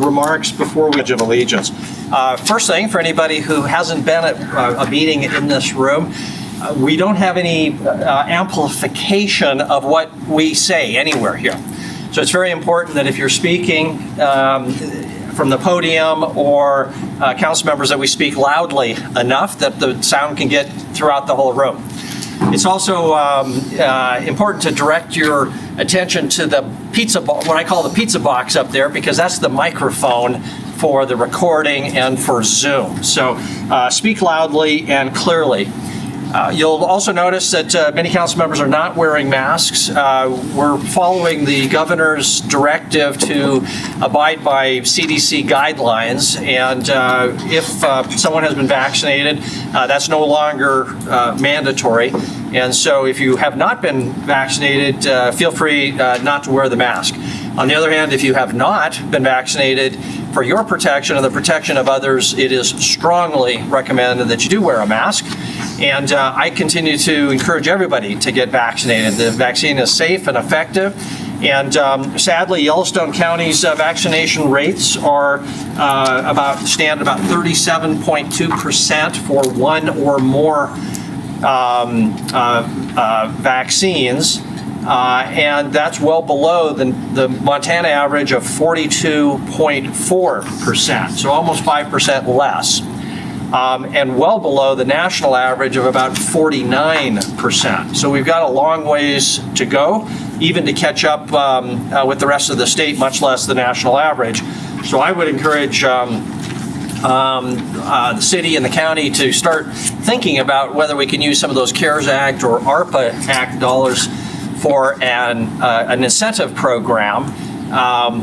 Remarks before we Pledge of Allegiance. First thing, for anybody who hasn't been at a meeting in this room, we don't have any amplification of what we say anywhere here. So it's very important that if you're speaking from the podium or council members, that we speak loudly enough that the sound can get throughout the whole room. It's also important to direct your attention to the what I call the pizza box up there, because that's the microphone for the recording and for Zoom. So speak loudly and clearly. You'll also notice that many council members are not wearing masks. We're following the governor's directive to abide by CDC guidelines, and if someone has been vaccinated, that's no longer mandatory. And so if you have not been vaccinated, feel free not to wear the mask. On the other hand, if you have not been vaccinated, for your protection and the protection of others, it is strongly recommended that you do wear a mask. And I continue to encourage everybody to get vaccinated. The vaccine is safe and effective. And sadly, Yellowstone County's vaccination rates are stand about 37.2% for one or more vaccines. And that's well below the Montana average of 42.4%, so almost 5% less. And well below the national average of about 49%. So we've got a long ways to go, even to catch up with the rest of the state, much less the national average. So I would encourage the city and the county to start thinking about whether we can use some of those CARES Act or ARPA Act dollars for an incentive program,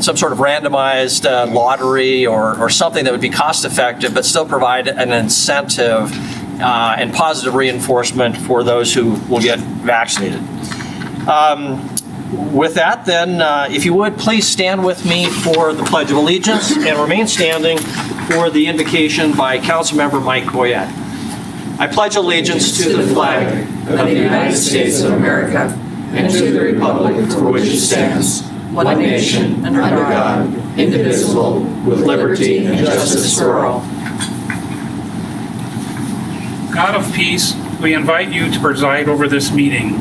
some sort of randomized lottery or something that would be cost effective but still provide an incentive and positive reinforcement for those who will get vaccinated. With that, then, if you would, please stand with me for the Pledge of Allegiance and remain standing for the invocation by Councilmember Mike Boyette. I pledge allegiance to the flag of the United States of America and to the republic for which it stands, one nation, under God, indivisible, with liberty and justice for all. God of peace, we invite you to preside over this meeting.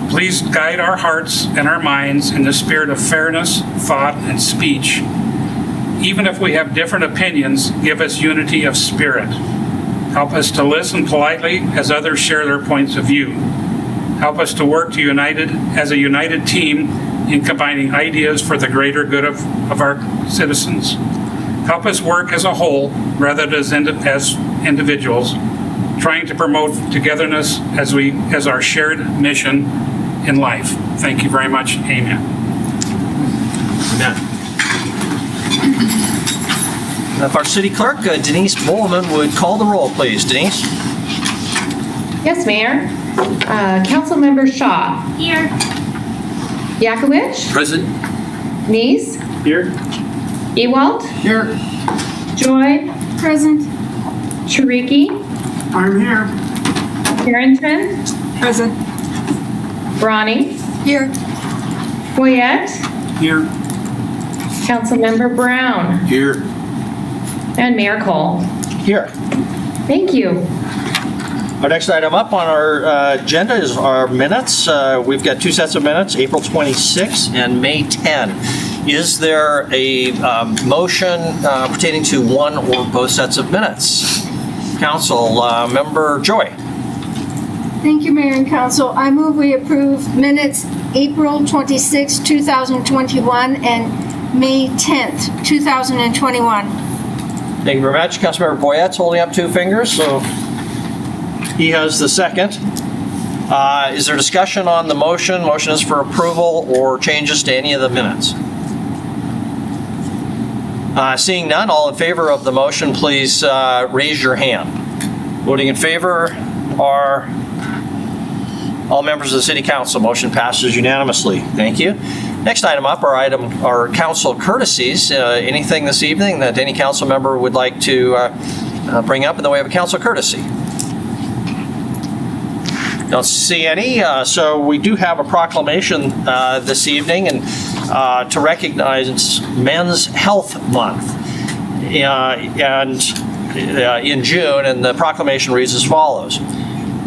Please guide our hearts and our minds in the spirit of fairness, thought, and speech. Even if we have different opinions, give us unity of spirit. Help us to listen politely as others share their points of view. Help us to work as a united team in combining ideas for the greater good of our citizens. Help us work as a whole rather than as individuals, trying to promote togetherness as our shared mission in life. Thank you very much. Amen. Amen. If our city clerk, Denise Bowman, would call the roll, please. Denise? Yes, Mayor. Councilmember Shaw. Here. Yakowicz. Present. Neese. Here. Ewald. Here. Joy. Present. Chiriki. I'm here. Harrington. Present. Brawny. Here. Boyette. Here. Councilmember Brown. Here. And Mayor Cole. Here. Thank you. Our next item up on our agenda is our minutes. We've got two sets of minutes, April 26 and May 10. Is there a motion pertaining to one or both sets of minutes? Council Member Joy. Thank you, Mayor and Council. I move we approve minutes April 26, 2021 and May 10th, 2021. Thank you very much. Councilmember Boyette's holding up two fingers, so he has the second. Is there discussion on the motion? Motion is for approval or changes to any of the minutes? Seeing none, all in favor of the motion, please raise your hand. Voting in favor are all members of the City Council. Motion passes unanimously. Thank you. Next item up are council courtesies. Anything this evening that any council member would like to bring up in the way of a council courtesy? Don't see any. So we do have a proclamation this evening and to recognize Men's Health Month in June, and the proclamation reads as follows.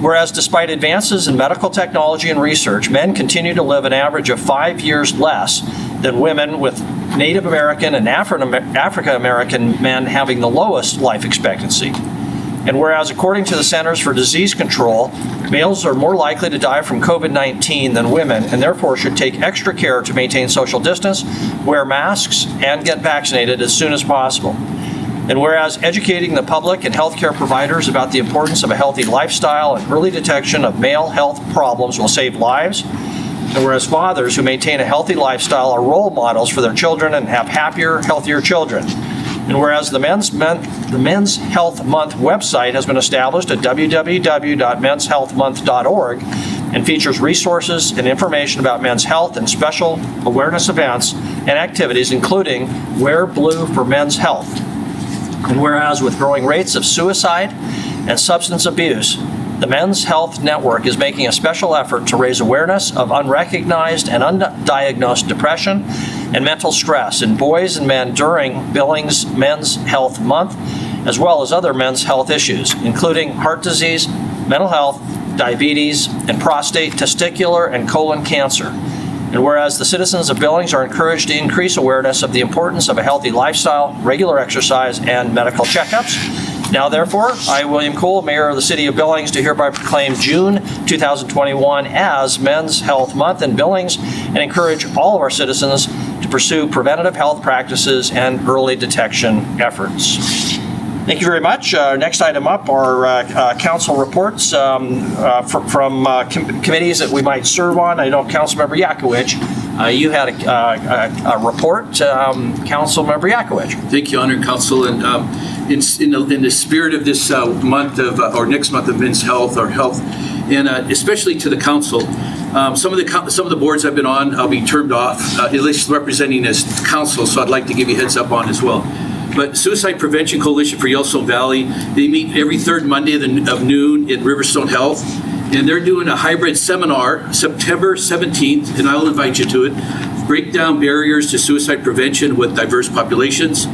Whereas despite advances in medical technology and research, men continue to live an average of 5 years less than women, with Native American and African American men having the lowest life expectancy. And whereas according to the Centers for Disease Control, males are more likely to die from COVID-19 than women, and therefore should take extra care to maintain social distance, wear masks, and get vaccinated as soon as possible. And whereas educating the public and healthcare providers about the importance of a healthy lifestyle and early detection of male health problems will save lives, and whereas fathers who maintain a healthy lifestyle are role models for their children and have happier, healthier children. And whereas the Men's Health Month website has been established at www.menshealthmonth.org and features resources and information about men's health and special awareness events and activities, including Wear Blue for Men's Health. And whereas with growing rates of suicide and substance abuse, the Men's Health Network is making a special effort to raise awareness of unrecognized and undiagnosed depression and mental stress in boys and men during Billings Men's Health Month, as well as other men's health issues, including heart disease, mental health, diabetes, and prostate, testicular, and colon cancer. And whereas the citizens of Billings are encouraged to increase awareness of the importance of a healthy lifestyle, regular exercise, and medical checkups. Now, therefore, I, William Cole, Mayor of the City of Billings, do hereby proclaim June 2021 as Men's Health Month in Billings and encourage all of our citizens to pursue preventative health practices and early detection efforts. Thank you very much. Next item up are council reports from committees that we might serve on. I know Councilmember Yakowicz, you had a report. Councilmember Yakowicz. Thank you, Honored Council. And in the spirit of this month of, or next month of Men's Health or Health, and especially to the council, some of the boards I've been on, I'll be termed off, at least representing as council, so I'd like to give you a heads up on as well. But Suicide Prevention Coalition for Yellowstone Valley, they meet every third Monday of noon at Riverstone Health, and they're doing a hybrid seminar September 17th, and I'll invite you to it, Break Down Barriers to Suicide Prevention with Diverse Populations.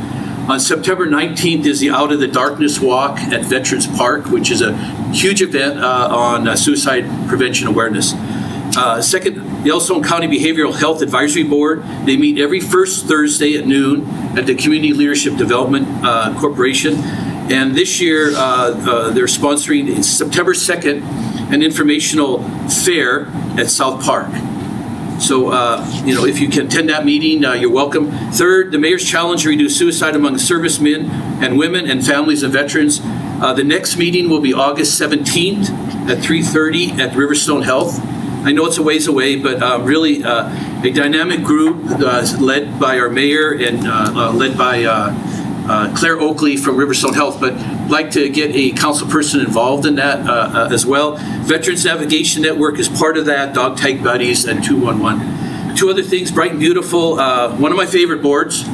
On September 19th is the Out of the Darkness Walk at Veterans Park, which is a huge event on suicide prevention awareness. Second, Yellowstone County Behavioral Health Advisory Board, they meet every first Thursday at noon at the Community Leadership Development Corporation. And this year, they're sponsoring September 2nd, an informational fair at South Park. So, if you can attend that meeting, you're welcome. Third, the Mayor's Challenge to Reduce Suicide Among Servicemen and Women and Families of Veterans. The next meeting will be August 17th at 3:30 at Riverstone Health. I know it's a ways away, but really a dynamic group led by our mayor and led by Claire Oakley from Riverstone Health, but I'd like to get a council person involved in that as well. Veterans Navigation Network is part of that, Dog Tag Buddies and 211. Two other things, Bright and Beautiful, one of my favorite boards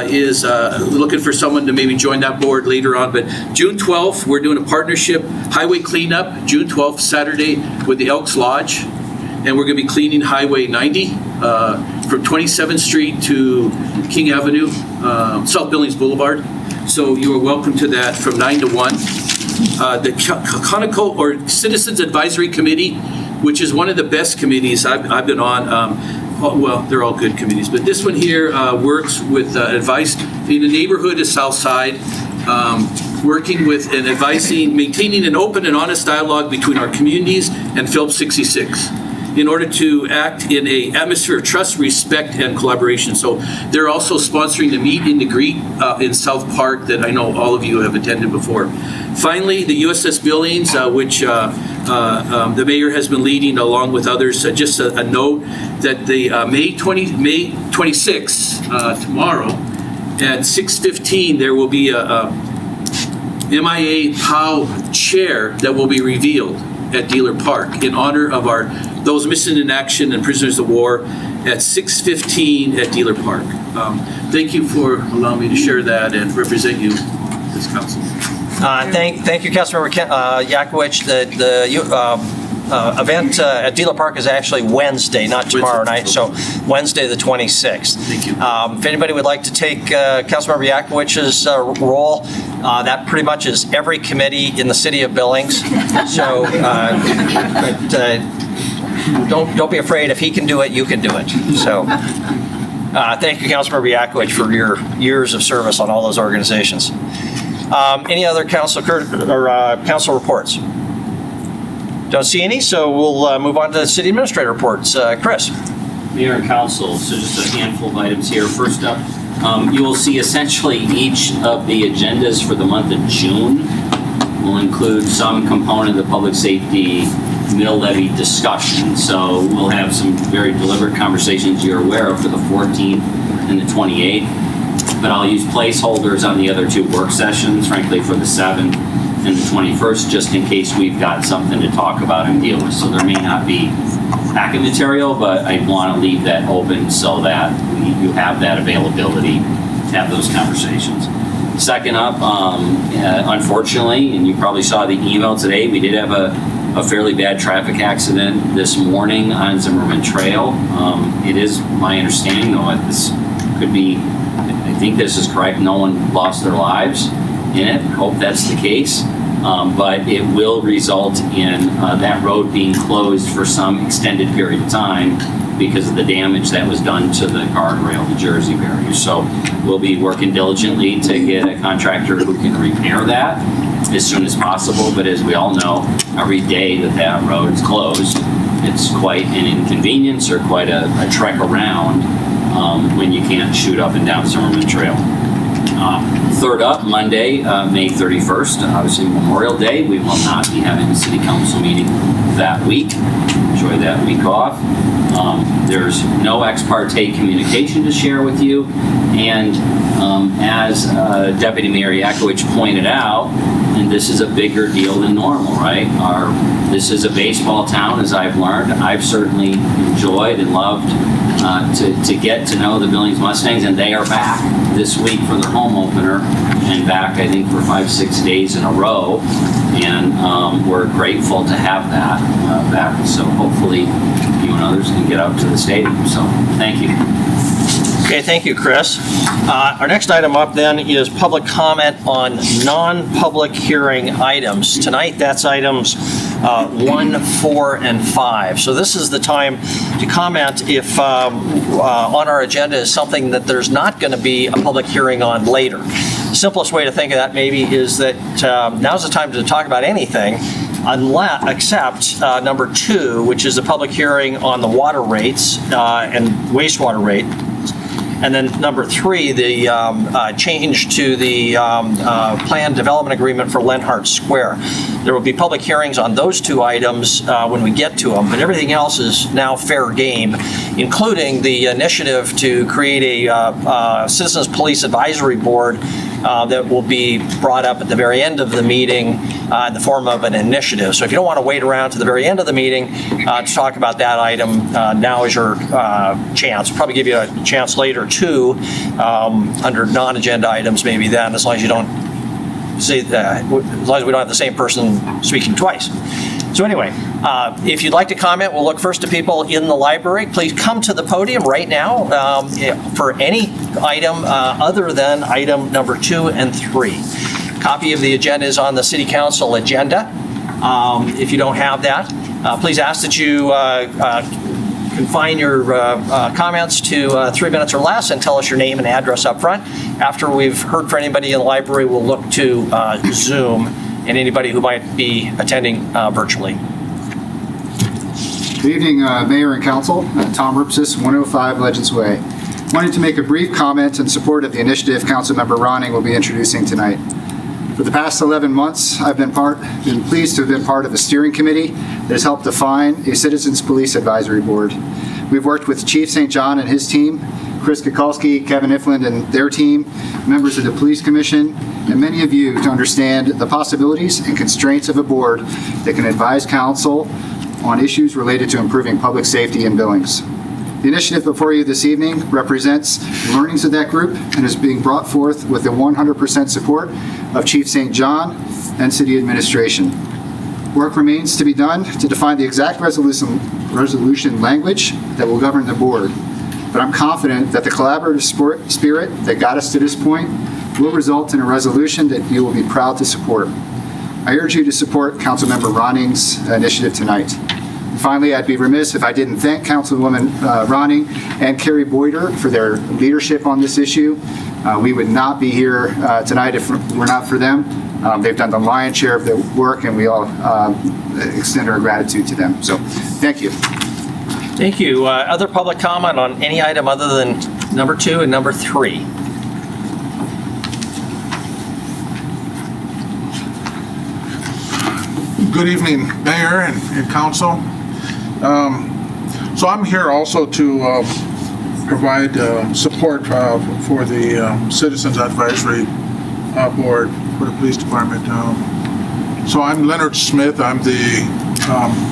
is looking for someone to maybe join that board later on, but June 12th, we're doing a partnership highway cleanup, June 12th, Saturday, with the Elks Lodge. And we're going to be cleaning Highway 90 from 27th Street to King Avenue, South Billings Boulevard. So you are welcome to that from 9 to 1. The Conical or Citizens Advisory Committee, which is one of the best committees I've been on. Well, they're all good committees, but this one here works with advice in the neighborhood of Southside, working with and advising, maintaining an open and honest dialogue between our communities and Phillips 66. In order to act in an atmosphere of trust, respect, and collaboration. So they're also sponsoring the Meet and Greet in South Park that I know all of you have attended before. Finally, the USS Billings, which the mayor has been leading along with others. Just a note that the May 26th, tomorrow, at 6:15, there will be a MIA POW chair that will be revealed at Dealer Park in honor of those missing in action and prisoners of war at 6:15 at Dealer Park. Thank you for allowing me to share that and represent you as council. Thank you, Councilmember Yakowicz. event at Dealer Park is actually Wednesday, not tomorrow night, so Wednesday the 26th. Thank you. If anybody would like to take Councilmember Yakowicz's role, that pretty much is every committee in the city of Billings. So don't be afraid. If he can do it, you can do it. So thank you, Councilmember Yakowicz, for your years of service on all those organizations. Any other council reports? Don't see any, so we'll move on to city administrator reports. Chris. Mayor and council, so just a handful of items here. First up, you will see essentially each of the agendas for the month of June will include some component of the public safety mill levy discussion. So we'll have some very deliberate conversations you're aware of for the 14th and the 28th, but I'll use placeholders on the other two work sessions, frankly, for the 7th and the 21st, just in case we've got something to talk about and deal with. So there may not be packet material, but I want to leave that open so that you have that availability to have those conversations. Second up, unfortunately, and you probably saw the email today, we did have a fairly bad traffic accident this morning on Zimmerman Trail. It is my understanding, though, this could be, I think this is correct, no one lost their lives in it. Hope that's the case. But it will result in that road being closed for some extended period of time because of the damage that was done to the guardrail, the Jersey barrier. So we'll be working diligently to get a contractor who can repair that as soon as possible. But as we all know, every day that road is closed, it's quite an inconvenience or quite a trek around when you can't shoot up and down Zimmerman Trail. Third up, Monday, May 31st, obviously Memorial Day. We will not be having a city council meeting that week. Enjoy that week off. There's no ex parte communication to share with you. And as Deputy Mayor Yakowicz pointed out, and this is a bigger deal than normal, right? This is a baseball town, as I've learned. I've certainly enjoyed and loved to get to know the Billings Mustangs, and they are back this week for their home opener, and back, I think, for 5-6 days in a row. And we're grateful to have that back. So hopefully you and others can get out to the stadium. So thank you. Okay, thank you, Chris. Our next item up then is public comment on non-public hearing items. Tonight, that's items 1, 4, and 5. So this is the time to comment if on our agenda is something that there's not going to be a public hearing on later. The simplest way to think of that maybe is that now's the time to talk about anything except number 2, which is a public hearing on the water rates and wastewater rate. And then number 3, the change to the planned development agreement for Lenhart Square. There will be public hearings on those 2 items when we get to them, but everything else is now fair game, including the initiative to create a Citizens Police Advisory Board that will be brought up at the very end of the meeting in the form of an initiative. So if you don't want to wait around to the very end of the meeting to talk about that item, now is your chance. We'll probably give you a chance later too, under non-agenda items maybe then, as long as you don't say that, as long as we don't have the same person speaking twice. So anyway, if you'd like to comment, we'll look first to people in the library. Please come to the podium right now for any item other than item number 2 and 3. Copy of the agenda is on the City Council agenda. If you don't have that, please ask that you confine your comments to 3 minutes or less and tell us your name and address up front. After we've heard from anybody in the library, we'll look to Zoom and anybody who might be attending virtually. Good evening, Mayor and Council. Tom Rupsis, 105 Legends Way. Wanted to make a brief comment in support of the initiative Councilmember Ronning will be introducing tonight. For the past 11 months, I've been pleased to have been part of a steering committee that has helped define a Citizens Police Advisory Board. We've worked with Chief St. John and his team, Chris Kukulski, Kevin Ifland and their team, members of the Police Commission, and many of you to understand the possibilities and constraints of a board that can advise council on issues related to improving public safety in Billings. The initiative before you this evening represents the learnings of that group and is being brought forth with the 100% support of Chief St. John and City Administration. Work remains to be done to define the exact resolution language that will govern the board, but I'm confident that the collaborative spirit that got us to this point will result in a resolution that you will be proud to support. I urge you to support Councilmember Roning's initiative tonight. Finally, I'd be remiss if I didn't thank Councilwoman Roning and Carrie Boyder for their leadership on this issue. We would not be here tonight if it were not for them. They've done the lion's share of the work, and we all extend our gratitude to them. So, thank you. Thank you. Other public comment on any item other than number 2 and number 3? Good evening, Mayor and Council. So I'm here also to provide support for the Citizens Advisory Board for the Police Department. So I'm Leonard Smith. I'm the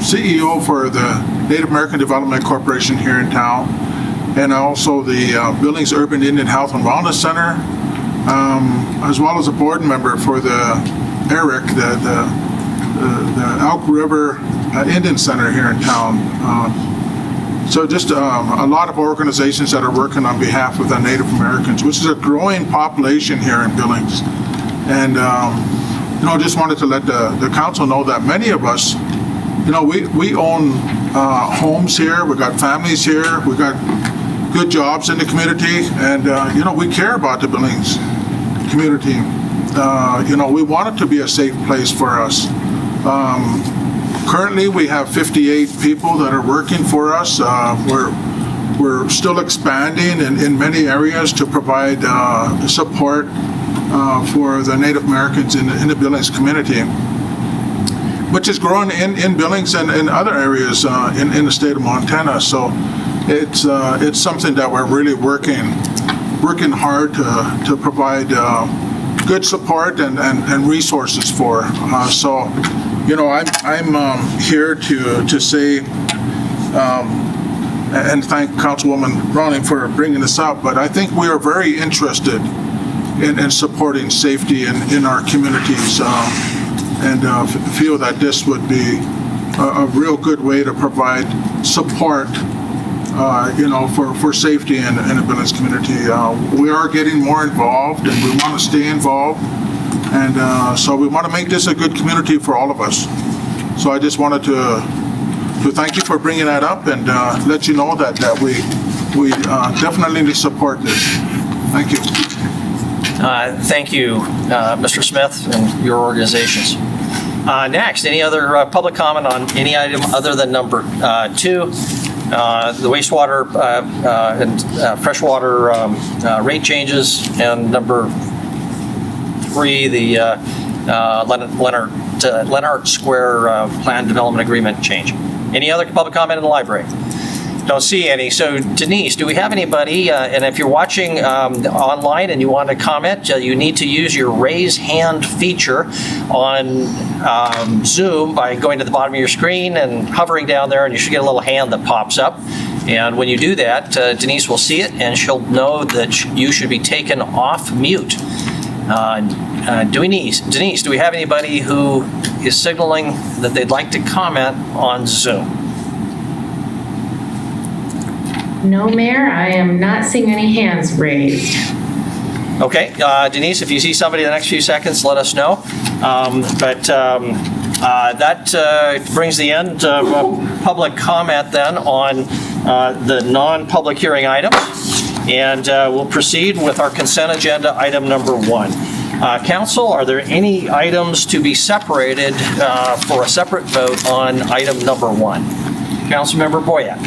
CEO for the Native American Development Corporation here in town, and also the Billings Urban Indian Health and Wellness Center, as well as a board member for the ERIC, the Elk River Indian Center here in town. So just a lot of organizations that are working on behalf of the Native Americans, which is a growing population here in Billings. And, just wanted to let the council know that many of us, we own homes here, we got families here, we got good jobs in the community, and, we care about the Billings community. We want it to be a safe place for us. Currently, we have 58 people that are working for us. We're still expanding in many areas to provide support for the Native Americans in the Billings community, which is growing in Billings and in other areas in the state of Montana. So it's something that we're really working hard to provide good support and resources for. So, I'm here to say and thank Councilwoman Roning for bringing this up, but I think we are very interested in supporting safety in our communities, and feel that this would be a real good way to provide support for safety in the Billings community. We are getting more involved, and we want to stay involved, and so we want to make this a good community for all of us. So I just wanted to thank you for bringing that up, and let you know that we definitely support this. Thank you. Thank you, Mr. Smith and your organizations. Next, any other public comment on any item other than number 2? The wastewater and freshwater rate changes, and number 3, the Leonard Square Plan Development Agreement change. Any other public comment in the library? Don't see any. So Denise, do we have anybody? And if you're watching online and you want to comment, you need to use your raise hand feature on Zoom by going to the bottom of your screen and hovering down there, and you should get a little hand that pops up. And when you do that, Denise will see it, and she'll know that you should be taken off mute. Denise, do we have anybody who is signaling that they'd like to comment on Zoom? No, Mayor, I am not seeing any hands raised. Okay, Denise, if you see somebody in the next few seconds, let us know. That brings the end of public comment then on the non-public hearing items. And we'll proceed with our consent agenda item number 1. Council, are there any items to be separated for a separate vote on item number 1? Councilmember Boyette.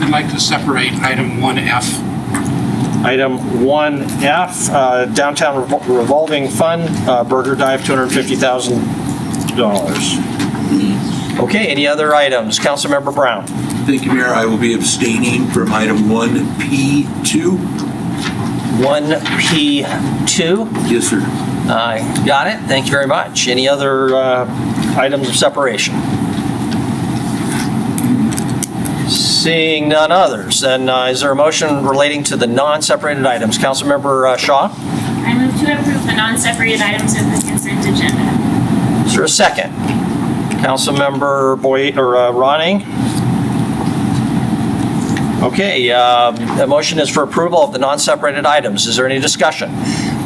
I'd like to separate item 1F. Item 1F, downtown revolving fund, burger dive, $250,000. Okay, any other items? Councilmember Brown. Thank you, Mayor. I will be abstaining from item 1P2. 1P2. Yes, sir. Got it. Thank you very much. Any other items of separation? Seeing none others, then is there a motion relating to the non-separated items? Councilmember Shaw? I move to approve the non-separated items of the consent agenda. Is there a second? Councilmember Ronning? Okay, the motion is for approval of the non-separated items. Is there any discussion?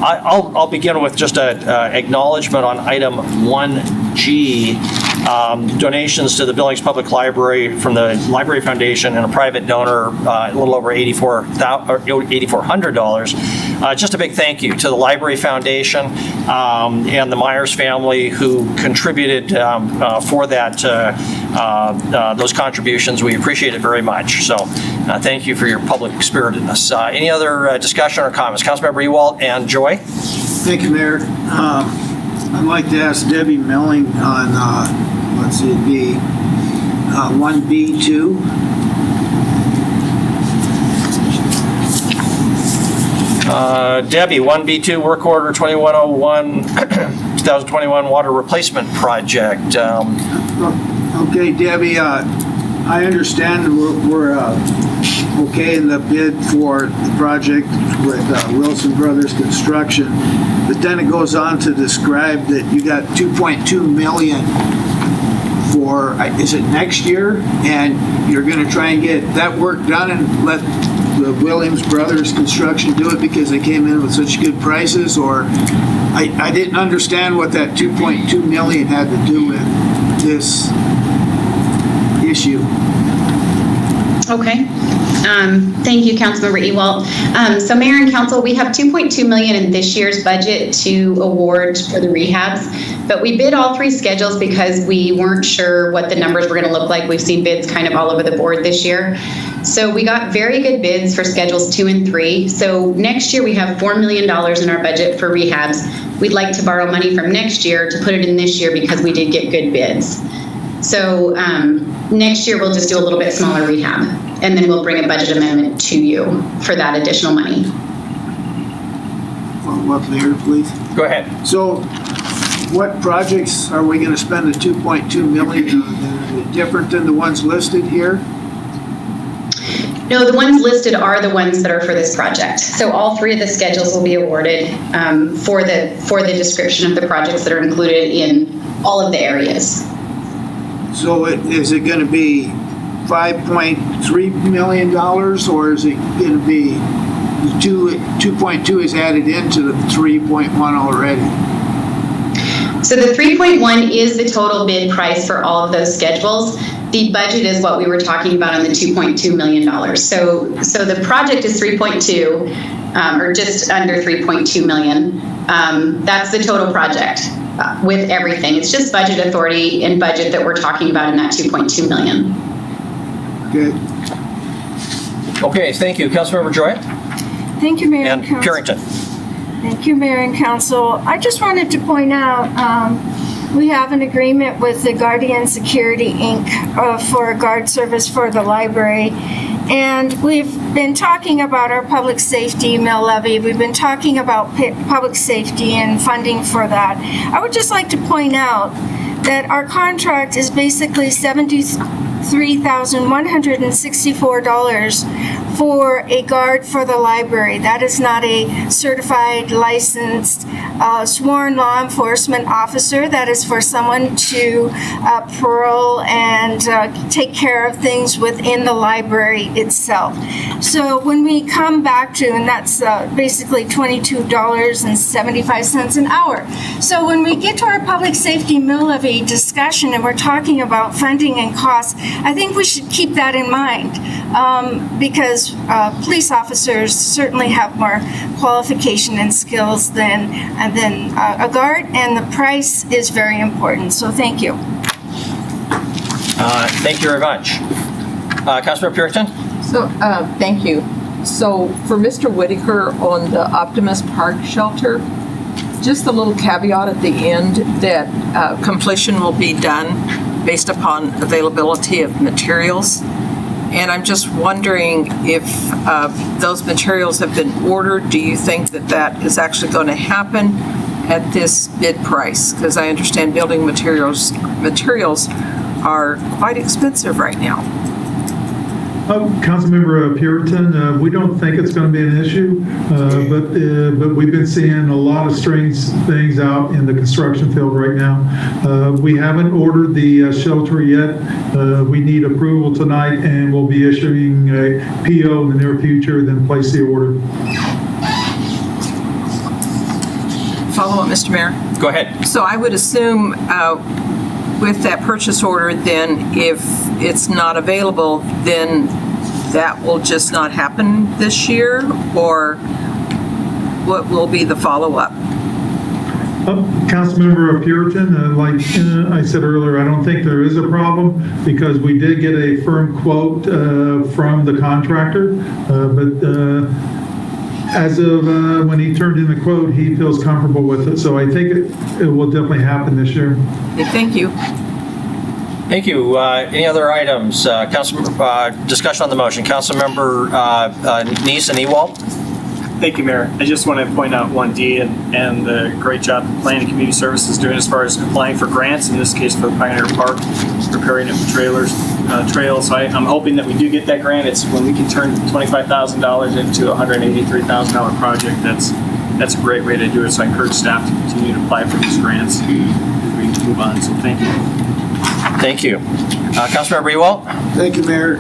I'll begin with just an acknowledgement on item 1G, donations to the Billings Public Library from the Library Foundation and a private donor, a little over $8,400. Just a big thank you to the Library Foundation and the Myers family who contributed for that, those contributions. We appreciate it very much. So thank you for your public spiritedness. Any other discussion or comments? Councilmember Ewald and Joy? Thank you, Mayor. I'd like to ask Debbie Milling on, let's see, it'd be 1B2. Debbie, 1B2 Work Order 2101, 2021 Water Replacement Project. Okay, Debbie, I understand we're okay in the bid for the project with Wilson Brothers Construction, but then it goes on to describe that you got $2.2 million for, is it next year? And you're going to try and get that work done and let the Williams Brothers Construction do it because they came in with such good prices? Or I didn't understand what that $2.2 million had to do with this issue. Okay. Thank you, Councilmember Ewald. So Mayor and Council, we have $2.2 million in this year's budget to award for the rehabs, but we bid all three schedules because we weren't sure what the numbers were going to look like. We've seen bids kind of all over the board this year. So we got very good bids for schedules 2 and 3. So next year we have $4 million in our budget for rehabs. We'd like to borrow money from next year to put it in this year because we did get good bids. So next year we'll just do a little bit smaller rehab, and then we'll bring a budget amendment to you for that additional money. Follow up there, please. Go ahead. So what projects are we going to spend the $2.2 million on? Are they different than the ones listed here? No, the ones listed are the ones that are for this project. So all three of the schedules will be awarded for the description of the projects that are included in all of the areas. So is it going to be $5.3 million, or is it going to be 2.2 is added into the 3.1 already? So the 3.1 is the total bid price for all of those schedules. The budget is what we were talking about on the $2.2 million. So the project is 3.2, or just under 3.2 million. That's the total project. With everything. It's just budget authority and budget that we're talking about in that 2.2 million. Good. Okay, thank you. Councilmember Joy? Thank you, Mayor And Council. Purington. Thank you, Mayor and Council. I just wanted to point out, we have an agreement with the Guardian Security, Inc. For a guard service for the library. And we've been talking about our public safety mill levy. We've been talking about public safety and funding for that. I would just like to point out that our contract is basically $73,164 for a guard for the library. That is not a certified, licensed, sworn law enforcement officer. That is for someone to parole and take care of things within the library itself. So when we come back to, and that's basically $22.75 an hour. So when we get to our public safety mill levy discussion and we're talking about funding and costs, I think we should keep that in mind because police officers certainly have more qualification and skills than a guard, and the price is very important. So thank you. Thank you very much. Councilmember Purington? So, thank you. So for Mr. Whitaker on the Optimus Park shelter, just a little caveat at the end that completion will be done based upon availability of materials. And I'm just wondering if those materials have been ordered. Do you think that that is actually going to happen at this bid price? Because I understand building materials are quite expensive right now. Councilmember Puritan, we don't think it's going to be an issue, but we've been seeing a lot of strange things out in the construction field right now. We haven't ordered the shelter yet. We need approval tonight, and we'll be issuing a PO in the near future, then place the order. Follow up, Mr. Mayor. Go ahead. So I would assume with that purchase order, then if it's not available, then that will just not happen this year? Or what will be the follow-up? Councilmember Puritan, like I said earlier, I don't think there is a problem because we did get a firm quote from the contractor, but as of when he turned in the quote, he feels comfortable with it. So I think it will definitely happen this year. Thank you. Thank you. Any other items? Discussion on the motion. Councilmember Neese and Ewald. Thank you, Mayor. I just want to point out 1D and the great job Planning and Community Services is doing as far as applying for grants, in this case for the Pioneer Park, preparing it for trails. So I'm hoping that we do get that grant. It's when we can turn $25,000 into a $183,000 project. That's a great way to do it. So I encourage staff to continue to apply for these grants as we move on. So thank you. Thank you. Councilmember Ewald. Thank you, Mayor.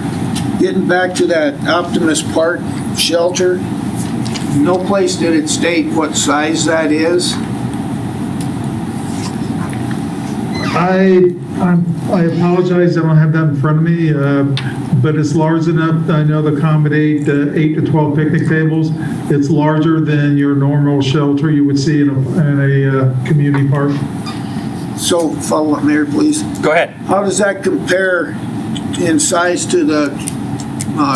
Getting back to that Optimus Park shelter, no place did it state what size that is. I apologize, I don't have that in front of me, but it's large enough, I know, to accommodate 8 to 12 picnic tables. It's larger than your normal shelter you would see in a community park. So, follow up, Mayor, please. Go ahead. How does that compare in size to the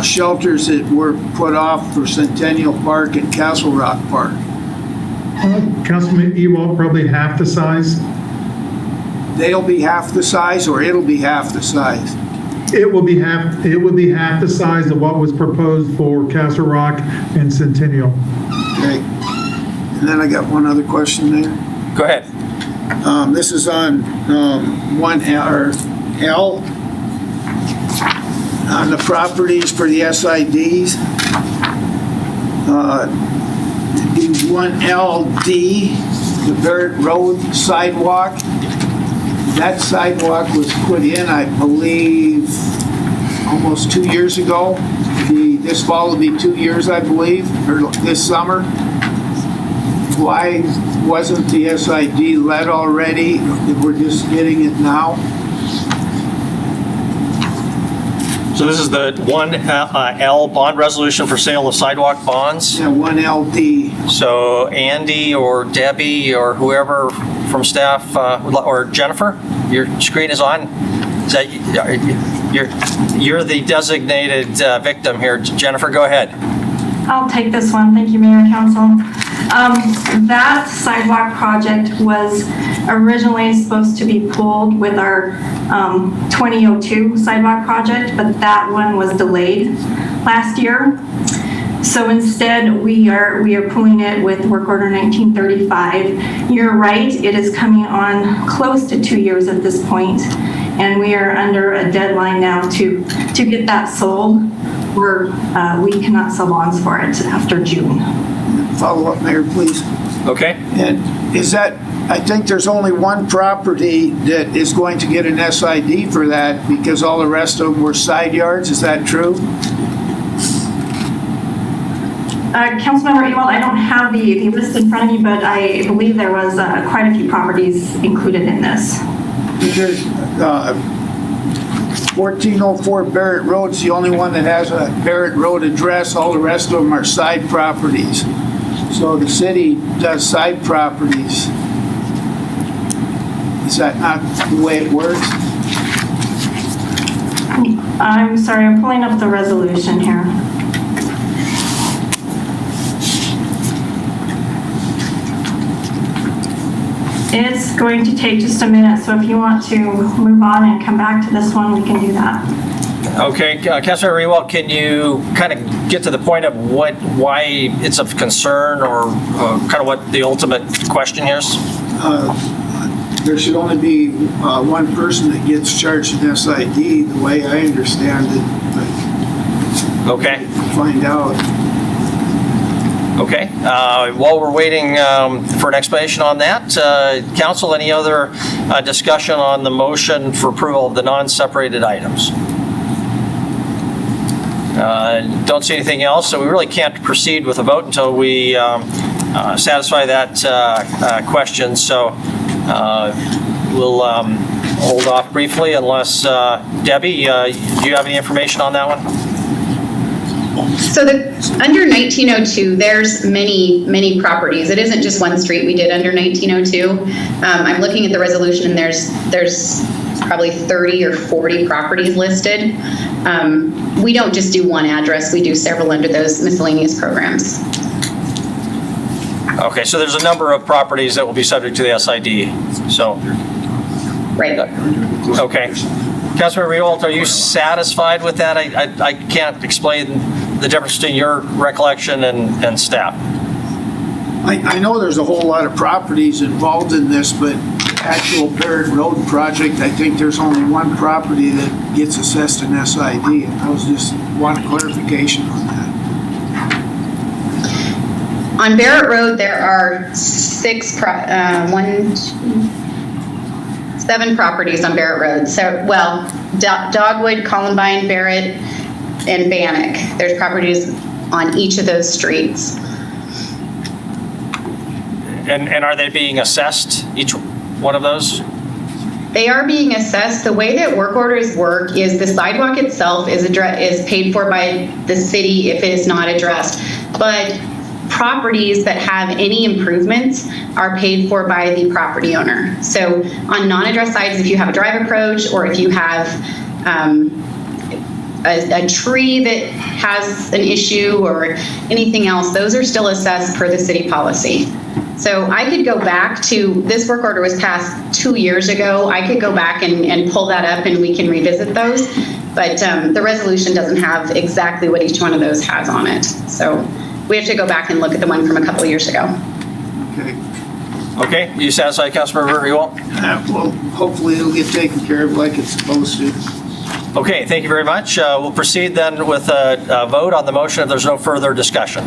shelters that were put off for Centennial Park and Castle Rock Park? Councilman Ewald, probably half the size. They'll be half the size, or it'll be half the size? It would be half the size of what was proposed for Castle Rock and Centennial. Okay. And then I got one other question there. Go ahead. This is on 1L on the properties for the SIDs. 1LD, the Barrett Road sidewalk. That sidewalk was put in, I believe, almost 2 years ago. This fall will be 2 years, I believe, or this summer. Why wasn't the SID let already? We're just getting it now. So this is the 1L bond resolution for sale of sidewalk bonds? Yeah, 1LD. So Andy or Debbie or whoever from staff, or Jennifer, your screen is on. Is that, you're the designated victim here. Jennifer, go ahead. I'll take this one. Thank you, Mayor and Council. That sidewalk project was originally supposed to be pulled with our 2002 sidewalk project, but that one was delayed last year. So instead, we are pulling it with work order 1935. You're right, it is coming on close to 2 years at this point, and we are under a deadline now to get that sold. We cannot sell bonds for it after June. Follow up, Mayor, please. Okay. And is that, I think there's only one property that is going to get an SID for that because all the rest of them were side yards. Is that true? Councilmember Ewald, I don't have the list in front of me, but I believe there was quite a few properties included in this. There's 1404 Barrett Road's the only one that has a Barrett Road address. All the rest of them are side properties. So the city does side properties. Is that not the way it works? I'm sorry, I'm pulling up the resolution here. It's going to take just a minute, so if you want to move on and come back to this one, we can do that. Okay, Councilmember Ewald, can you kind of get to the point of why it's of concern, or kind of what the ultimate question here is? There should only be one person that gets charged an SID, the way I understand it. But Okay. Find out. Okay. While we're waiting for an explanation on that, council, any other discussion on the motion for approval of the non-separated items? Don't see anything else, so we really can't proceed with a vote until we satisfy that question. So we'll hold off briefly unless, Debbie, do you have any information on that one? So under 1902, there's many properties. It isn't just one street we did under 1902. I'm looking at the resolution, and there's probably 30 or 40 properties listed. We don't just do one address, we do several under those miscellaneous programs. Okay, so there's a number of properties that will be subject to the SID, so. Right. Okay. Councilmember Ewald, are you satisfied with that? I can't explain the difference between your recollection and staff. I know there's a whole lot of properties involved in this, but actual Barrett Road project, I think there's only one property that gets assessed an SID. And I was just wanting clarification on that. On Barrett Road, there are 7 properties on Barrett Road. So, well, Dogwood, Columbine, Barrett, and Bannock. There's properties on each of those streets. And are they being assessed, each one of those? They are being assessed. The way that work orders work is the sidewalk itself is paid for by the city if it is not addressed. But properties that have any improvements are paid for by the property owner. So on non-addressed sites, if you have a drive approach or if you have a tree that has an issue or anything else, those are still assessed per the city policy. So I could go back to, this work order was passed 2 years ago. I could go back and pull that up and we can revisit those. But the resolution doesn't have exactly what each one of those has on it. So we have to go back and look at the one from a couple of years ago. Okay. Okay, you satisfied, Councilmember Ewald? Well, hopefully it'll get taken care of like it's supposed to. Okay, thank you very much. We'll proceed then with a vote on the motion if there's no further discussion.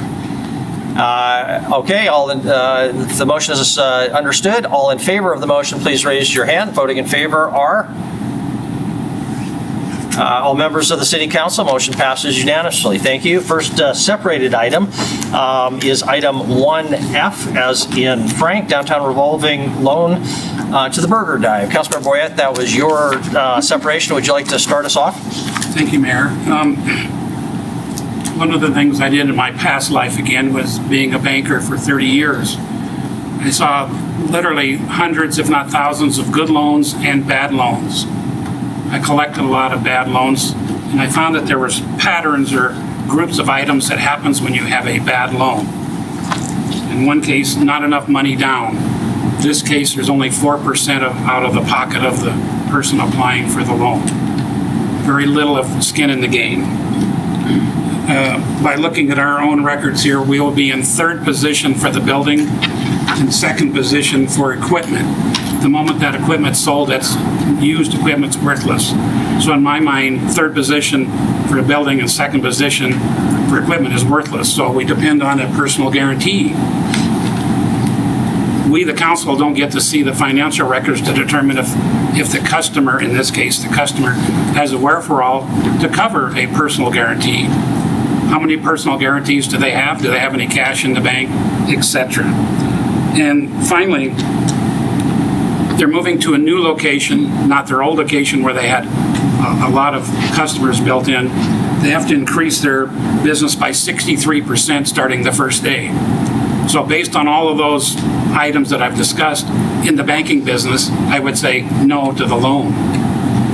Okay, the motion is understood. All in favor of the motion, please raise your hand. Voting in favor are all members of the City Council. Motion passes unanimously. Thank you. First separated item is item 1F, as in Frank, downtown revolving loan to the Burger Dive. Councilmember Boyette, that was your separation. Would you like to start us off? Thank you, Mayor. One of the things I did in my past life, again, was being a banker for 30 years. I saw literally hundreds, if not thousands, of good loans and bad loans. I collected a lot of bad loans, and I found that there was patterns or groups of items that happens when you have a bad loan. In one case, not enough money down. This case, there's only 4% out of the pocket of the person applying for the loan. Very little of skin in the game. By looking at our own records here, we will be in 3rd position for the building and 2nd position for equipment. The moment that equipment's sold, that's used equipment's worthless. So in my mind, 3rd position for the building and 2nd position for equipment is worthless. So we depend on a personal guarantee. We, the council, don't get to see the financial records to determine if the customer, in this case, the customer, has a wherewithal to cover a personal guarantee. How many personal guarantees do they have? Do they have any cash in the bank, etc.? And finally, they're moving to a new location, not their old location where they had a lot of customers built in. They have to increase their business by 63% starting the first day. So based on all of those items that I've discussed in the banking business, I would say no to the loan.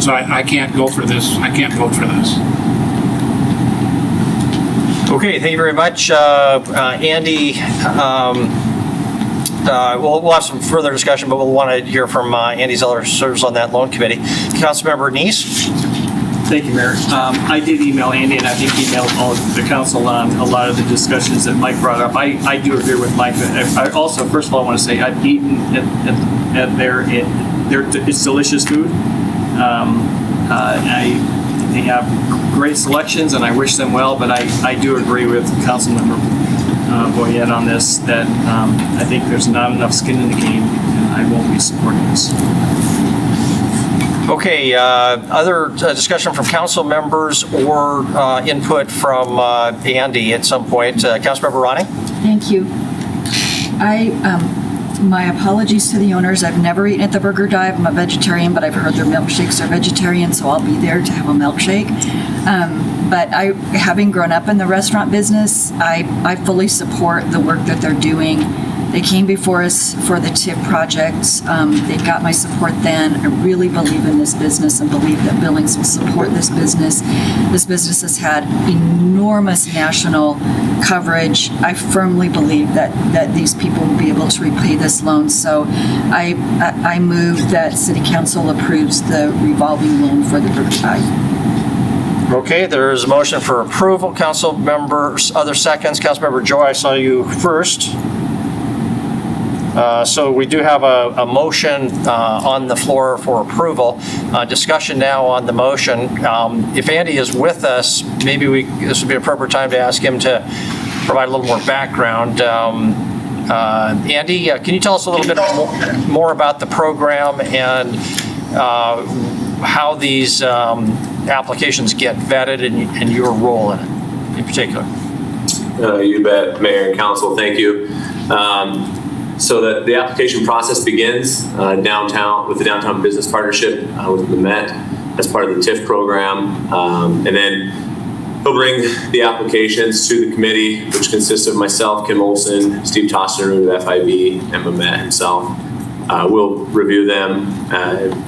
So I can't go for this. I can't vote for this. Okay, thank you very much. Andy, we'll have some further discussion, but we'll want to hear from Andy Zeller, who serves on that loan committee. Councilmember Neese? Thank you, Mayor. I did email Andy, and I think emailed all of the council on a lot of the discussions that Mike brought up. I do agree with Mike. I also, first of all, I want to say I've eaten at it's delicious food. They have great selections, and I wish them well, but I do agree with Councilmember Boyette on this, that I think there's not enough skin in the game, and I won't be supporting this. Okay, other discussion from council members or input from Andy at some point. Councilmember Ronnie? Thank you. My apologies to the owners. I've never eaten at the Burger Dive. I'm a vegetarian, but I've heard their milkshakes are vegetarian, so I'll be there to have a milkshake. But having grown up in the restaurant business, I fully support the work that they're doing. They came before us for the TIP projects. They got my support then. I really believe in this business and believe that Billings will support this business. This business has had enormous national coverage. I firmly believe that these people will be able to repay this loan. So I move that City Council approves the revolving loan for the Burger Dive. Okay, there is a motion for approval. Council members, other seconds. Councilmember Joy, I saw you first. So we do have a motion on the floor for approval. Discussion now on the motion. If Andy is with us, maybe this would be an appropriate time to ask him to provide a little more background. Andy, can you tell us a little bit more about the program and how these applications get vetted and your role in it in particular? You bet, Mayor and Council. Thank you. So the application process begins downtown with the Downtown Business Partnership with the Met as part of the TIF program. And then he'll bring the applications to the committee, which consists of myself, Kim Olson, Steve Tostener of FIB, and Mamet himself. We'll review them,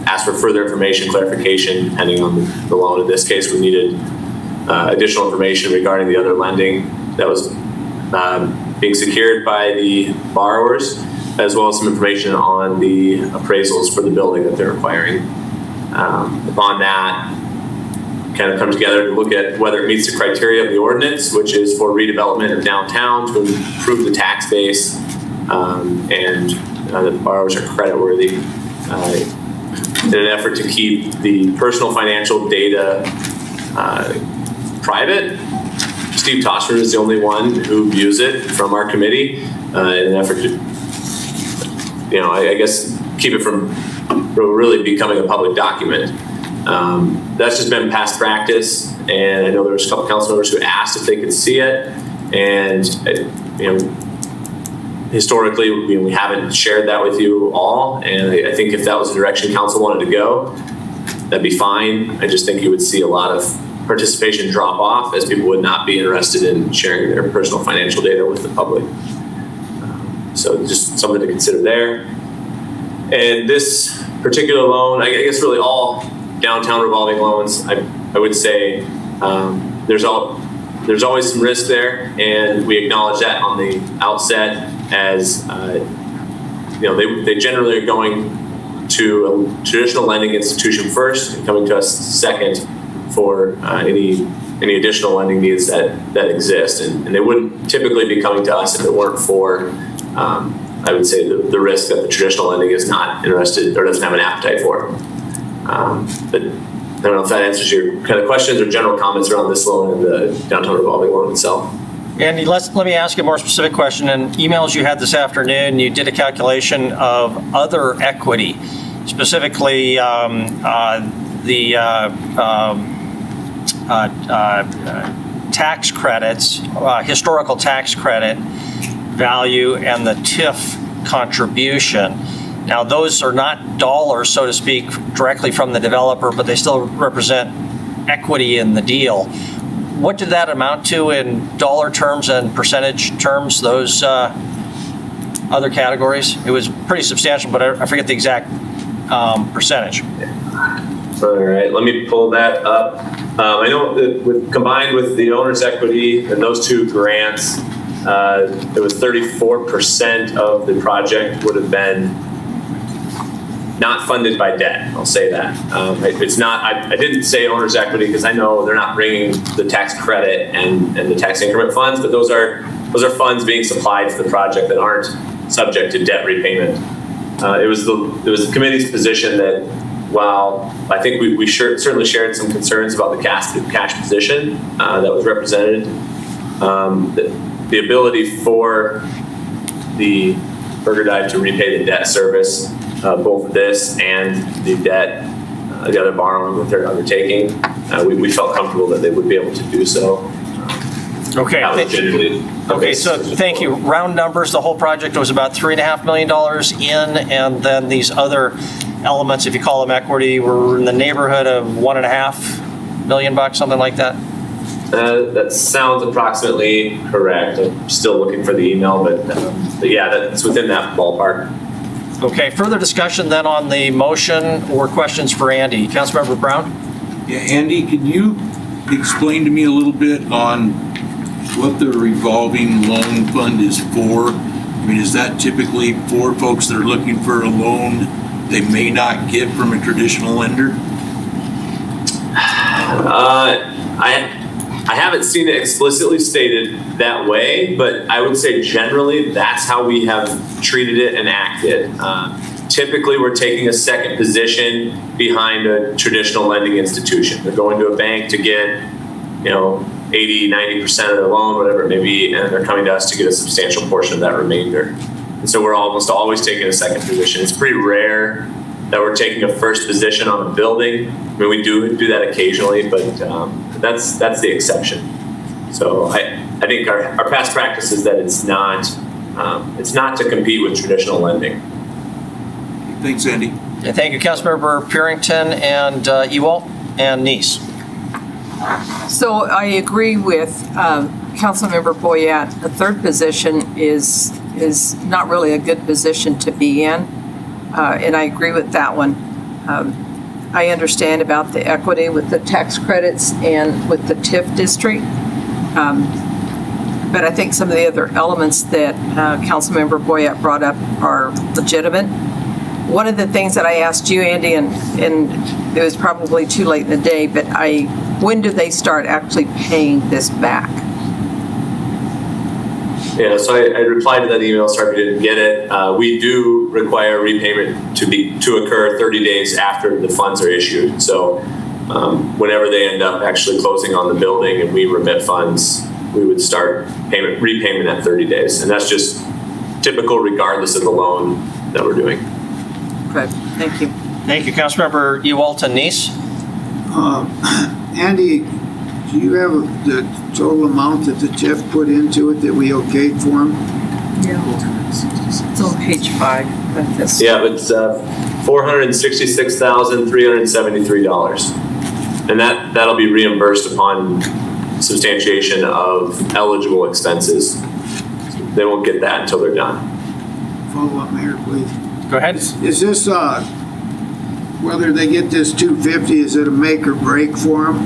ask for further information, clarification, depending on the loan. In this case, we needed additional information regarding the other lending that was being secured by the borrowers, as well as some information on the appraisals for the building that they're acquiring. Upon that, kind of come together to look at whether it meets the criteria of the ordinance, which is for redevelopment of downtown to improve the tax base, and that the borrowers are creditworthy. In an effort to keep the personal financial data private, Steve Tosser is the only one who views it from our committee in an effort to, I guess, keep it from really becoming a public document. That's just been past practice, and I know there was a couple council members who asked if they could see it, and historically we haven't shared that with you all, and I think if that was the direction council wanted to go, that'd be fine. I just think you would see a lot of participation drop off as people would not be interested in sharing their personal financial data with the public. So just something to consider there. And this particular loan, I guess really all downtown revolving loans, I would say there's always some risk there, and we acknowledge that on the outset as they generally are going to a traditional lending institution first and coming to us second for any additional lending needs that exist, and they wouldn't typically be coming to us if it weren't for I would say the risk that the traditional lending is not interested or doesn't have an appetite for. But I don't know if that answers your kind of questions or general comments around this loan and the downtown revolving loan itself. Andy, let me ask you a more specific question. In emails you had this afternoon, you did a calculation of other equity, specifically the tax credits, historical tax credit value, and the TIF contribution. Now, those are not dollars, so to speak, directly from the developer, but they still represent equity in the deal. What did that amount to in dollar terms and percentage terms, those other categories? It was pretty substantial, but I forget the exact percentage. All right, let me pull that up. I know that combined with the owner's equity and those two grants, it was 34% of the project would have been not funded by debt. I'll say that. It's not. I didn't say owner's equity because I know they're not bringing the tax credit and the tax increment funds, but those are funds being supplied to the project that aren't subject to debt repayment. It was the committee's position that while I think we certainly shared some concerns about the cash position that was represented, the ability for the Burger Dive to repay the debt service, both this and the debt, the other borrowing that they're undertaking, we felt comfortable that they would be able to do so. Okay. Okay, so thank you. Round numbers, the whole project was about $3.5 million in, and then these other elements, if you call them equity, were in the neighborhood of $1.5 million, something like that? That sounds approximately correct. I'm still looking for the email, but yeah, that's within that ballpark. Okay, further discussion then on the motion or questions for Andy. Councilmember Brown? Yeah, Andy, can you explain to me a little bit on what the revolving loan fund is for? I mean, is that typically for folks that are looking for a loan they may not get from a traditional lender? I haven't seen it explicitly stated that way, but I would say generally that's how we have treated it and acted. Typically, we're taking a second position behind a traditional lending institution. They're going to a bank to get, 80, 90% of their loan, whatever it may be, and they're coming to us to get a substantial portion of that remainder. And so we're almost always taking a second position. It's pretty rare that we're taking a first position on a building. I mean, we do that occasionally, but that's the exception. So I think our past practice is that it's not to compete with traditional lending. Thanks, Andy. Yeah, thank you, Councilmember Purington and Ewald and Neese. So I agree with Councilmember Boyette. The third position is not really a good position to be in, and I agree with that one. I understand about the equity with the tax credits and with the TIF district, but I think some of the other elements that Councilmember Boyette brought up are legitimate. One of the things that I asked you, Andy, and it was probably too late in the day, but when do they start actually paying this back? Yeah, so I replied to that email, sorry if you didn't get it. We do require repayment to occur 30 days after the funds are issued. So whenever they end up actually closing on the building and we remit funds, we would start repayment at 30 days. And that's just typical regardless of the loan that we're doing. Okay, thank you. Thank you, Councilmember Ewald and Neese. Andy, do you have the total amount that the TIF put into it that we okayed for them? Yeah, it's on page 5. Yeah, but it's $466,373. And that'll be reimbursed upon substantiation of eligible expenses. They won't get that until they're done. Follow up, Mayor, please. Go ahead. Is this, whether they get this 250, is it a make or break for them?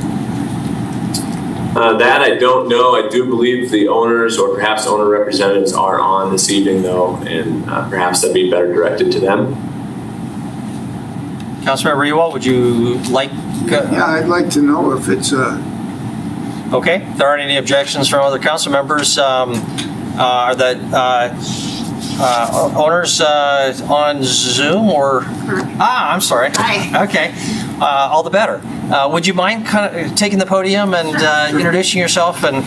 That I don't know. I do believe the owners or perhaps owner representatives are on this evening though, and perhaps that'd be better directed to them. Councilmember Ewald, would you like? Yeah, I'd like to know if it's Okay, if there aren't any objections from other council members, are the owners on Zoom or? I'm sorry. Hi. Okay, all the better. Would you mind kind of taking the podium and introducing yourself? And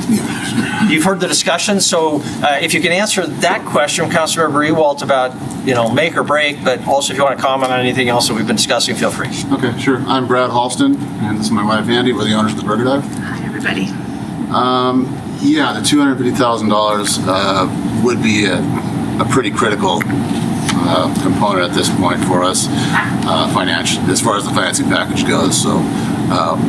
you've heard the discussion, so if you can answer that question, Councilmember Ewald, about make or break, but also if you want to comment on anything else that we've been discussing, feel free. Okay, sure. I'm Brad Halston, and this is my wife Andy. We're the owners of the Burger Dive. Hi, everybody. Yeah, the $250,000 would be a pretty critical component at this point for us, financial, as far as the financing package goes. So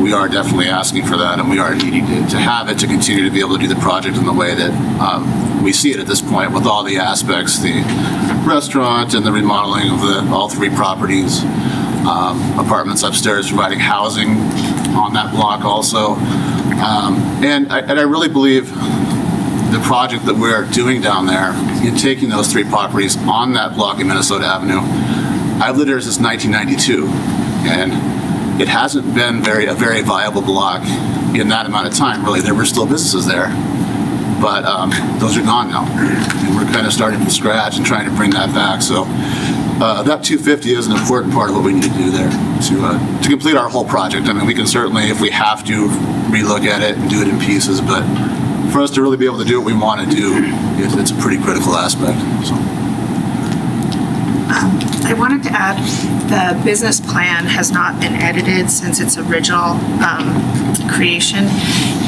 we are definitely asking for that, and we are needing to have it to continue to be able to do the project in the way that we see it at this point, with all the aspects, the restaurant and the remodeling of all 3 properties, apartments upstairs, providing housing on that block also. And I really believe the project that we're doing down there in taking those 3 properties on that block in Minnesota Avenue, I've lived there since 1992, and it hasn't been a very viable block in that amount of time. Really, there were still businesses there, but those are gone now, and we're kind of starting from scratch and trying to bring that back. So that 250 is an important part of what we need to do there to complete our whole project. I mean, we can certainly, if we have to, relook at it and do it in pieces, but for us to really be able to do what we want to do, it's a pretty critical aspect. So. I wanted to add, the business plan has not been edited since its original creation,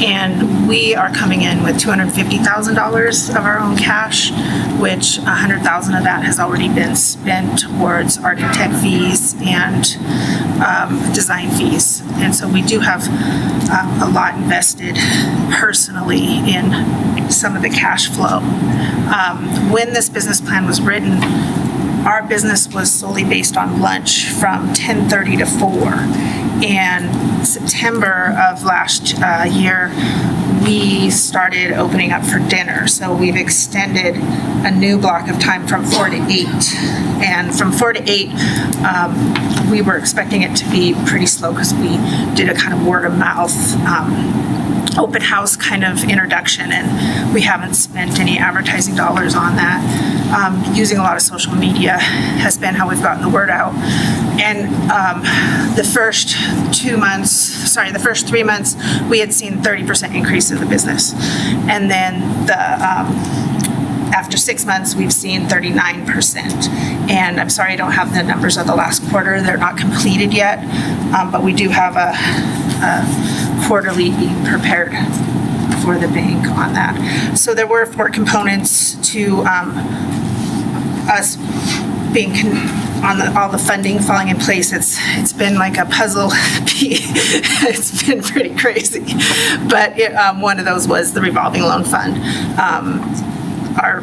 and we are coming in with $250,000 of our own cash, which $100,000 of that has already been spent towards architect fees and design fees. And so we do have a lot invested personally in some of the cash flow. When this business plan was written, our business was solely based on lunch from 10:30 to 4. And September of last year, we started opening up for dinner. So we've extended a new block of time from 4 to 8. And from 4 to 8, we were expecting it to be pretty slow because we did a kind of word of mouth open house kind of introduction, and we haven't spent any advertising dollars on that. Using a lot of social media has been how we've gotten the word out. And the first 3 months, we had seen 30% increase in the business. And then after 6 months, we've seen 39%. And I'm sorry, I don't have the numbers of the last quarter. They're not completed yet, but we do have a quarterly being prepared for the bank on that. So there were 4 components to us being all the funding falling in place. It's been like a puzzle piece. It's been pretty crazy, but one of those was the revolving loan fund. Our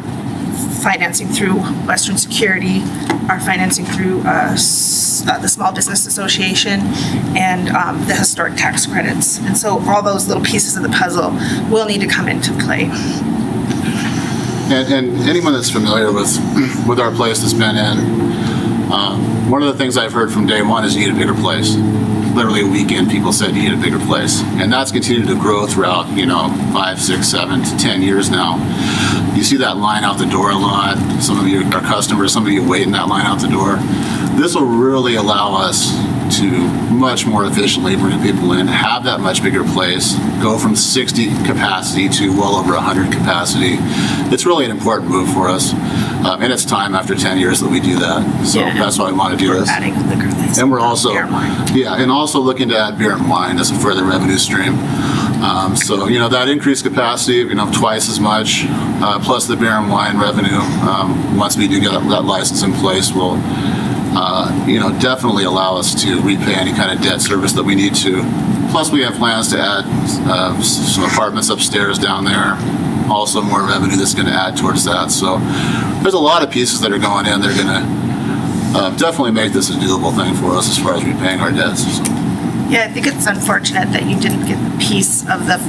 financing through Western Security, our financing through the Small Business Association, and the historic tax credits. And so all those little pieces of the puzzle will need to come into play. And anyone that's familiar with our place that's been in, one of the things I've heard from day one is you need a bigger place. Literally a weekend, people said you need a bigger place. And that's continued to grow throughout, 5, 6, 7 to 10 years now. You see that line out the door a lot. Some of you are customers, some of you wait in that line out the door. This will really allow us to much more efficiently bring people in, have that much bigger place, go from 60 capacity to well over 100 capacity. It's really an important move for us. And it's time after 10 years that we do that. So that's why we want to do this. Adding liquor license. And we're also, and also looking to add beer and wine as a further revenue stream. So, that increased capacity, twice as much, plus the beer and wine revenue, once we do get that license in place, will, definitely allow us to repay any kind of debt service that we need to. Plus, we have plans to add some apartments upstairs down there. Also, more revenue that's going to add towards that. So, there's a lot of pieces that are going in. They're going to definitely make this a doable thing for us as far as repaying our debts. So. Yeah, I think it's unfortunate that you didn't get the piece of the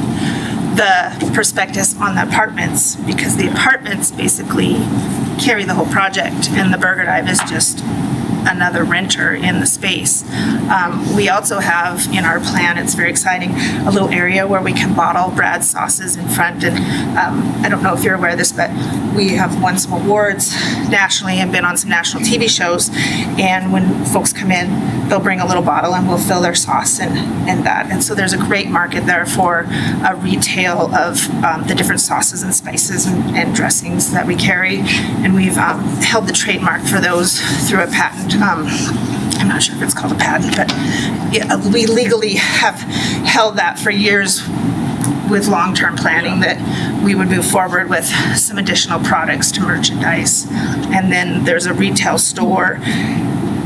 prospectus on the apartments, because the apartments basically carry the whole project, and the Burger Dive is just another renter in the space. We also have in our plan, it's very exciting, a little area where we can bottle Brad's sauces in front. And I don't know if you're aware of this, but we have won some awards nationally and been on some national TV shows. And when folks come in, they'll bring a little bottle and we'll fill their sauce and that. And so there's a great market there for a retail of the different sauces and spices and dressings that we carry. And we've held the trademark for those through a patent. I'm not sure if it's called a patent, but we legally have held that for years with long-term planning, that we would move forward with some additional products to merchandise. And then there's a retail store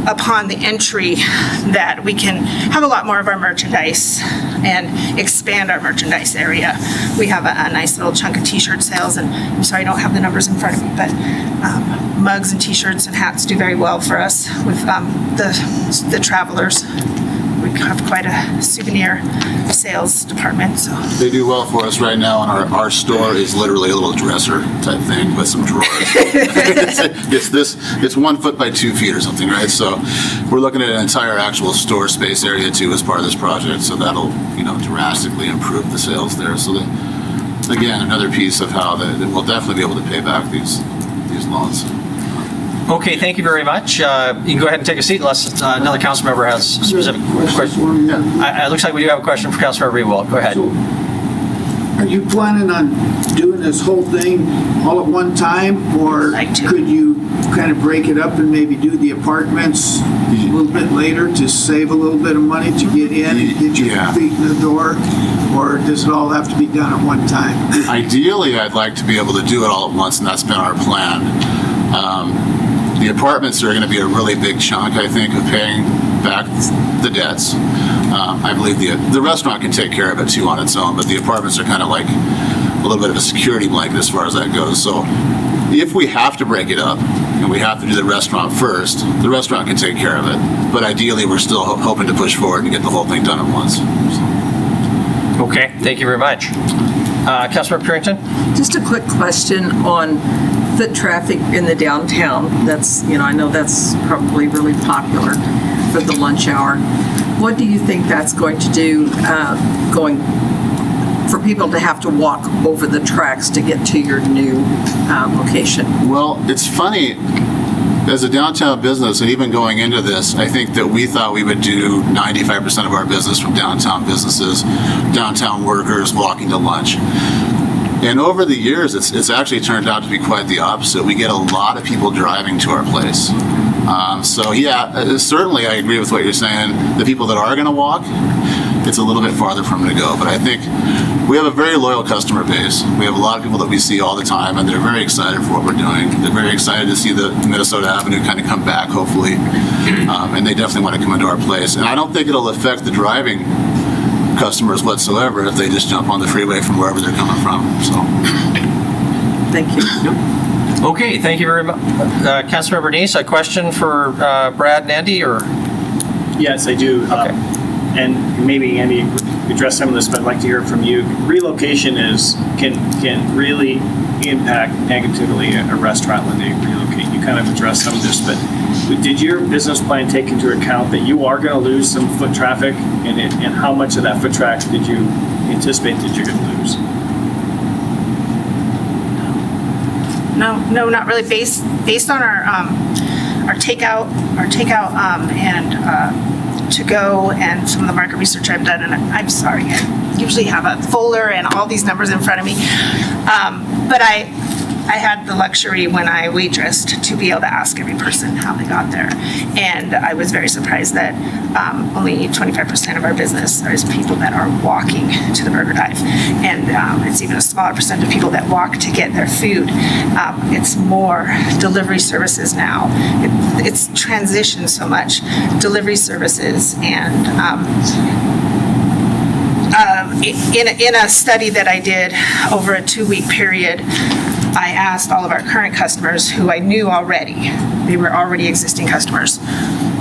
upon the entry that we can have a lot more of our merchandise and expand our merchandise area. We have a nice little chunk of t-shirt sales, and I'm sorry I don't have the numbers in front of me, but mugs and t-shirts and hats do very well for us with the travelers. We have quite a souvenir sales department. So they do well for us right now, and our store is literally a little dresser type thing with some drawers. It's 1 foot by 2 feet or something, right? So we're looking at an entire actual store space area too as part of this project. So that'll drastically improve the sales there. So that, again, another piece of how that we'll definitely be able to pay back these loans. Okay, thank you very much. You can go ahead and take a seat unless another council member has a specific question. It looks like we do have a question for Councilmember Ewald. Go ahead. Are you planning on doing this whole thing all at one time, or could you kind of break it up and maybe do the apartments a little bit later to save a little bit of money to get in and get your feet in the door, or does it all have to be done at one time? Ideally, I'd like to be able to do it all at once, and that's been our plan. The apartments are going to be a really big chunk, I think, of paying back the debts. I believe the restaurant can take care of it too on its own, but the apartments are kind of like a little bit of a security blanket as far as that goes. So if we have to break it up and we have to do the restaurant first, the restaurant can take care of it. But ideally, we're still hoping to push forward and get the whole thing done at once. Okay, thank you very much. Councilmember Purington? Just a quick question on foot traffic in the downtown. That's, I know that's probably really popular for the lunch hour. What do you think that's going to do for people to have to walk over the tracks to get to your new location? Well, it's funny. As a downtown business, and even going into this, I think that we thought we would do 95% of our business from downtown businesses, downtown workers walking to lunch. And over the years, it's actually turned out to be quite the opposite. We get a lot of people driving to our place. Certainly I agree with what you're saying. The people that are going to walk, it's a little bit farther for them to go. But I think we have a very loyal customer base. We have a lot of people that we see all the time, and they're very excited for what we're doing. They're very excited to see the Minnesota Avenue kind of come back, hopefully. And they definitely want to come into our place. And I don't think it'll affect the driving customers whatsoever if they just jump on the freeway from wherever they're coming from. So, thank you. Yep. Okay, thank you very much. Councilmember Neese, a question for Brad and Andy, or? Yes, I do. Okay. And maybe Andy addressed some of this, but I'd like to hear from you. Relocation can really impact negatively a restaurant when they relocate. You kind of addressed some of this, but did your business plan take into account that you are going to lose some foot traffic, and how much of that foot traffic did you anticipate that you're going to lose? No, not really. Based on our takeout and to go and some of the market research I've done, and I'm sorry, I usually have a folder and all these numbers in front of me, but I had the luxury when I waitressed to be able to ask every person how they got there, and I was very surprised that only 25% of our business is people that are walking to the burger dive, and it's even a smaller percent of people that walk to get their food. It's more delivery services now. It's transitioned so much, delivery services, and in a study that I did over a 2-week period, I asked all of our current customers who I knew already, they were already existing customers,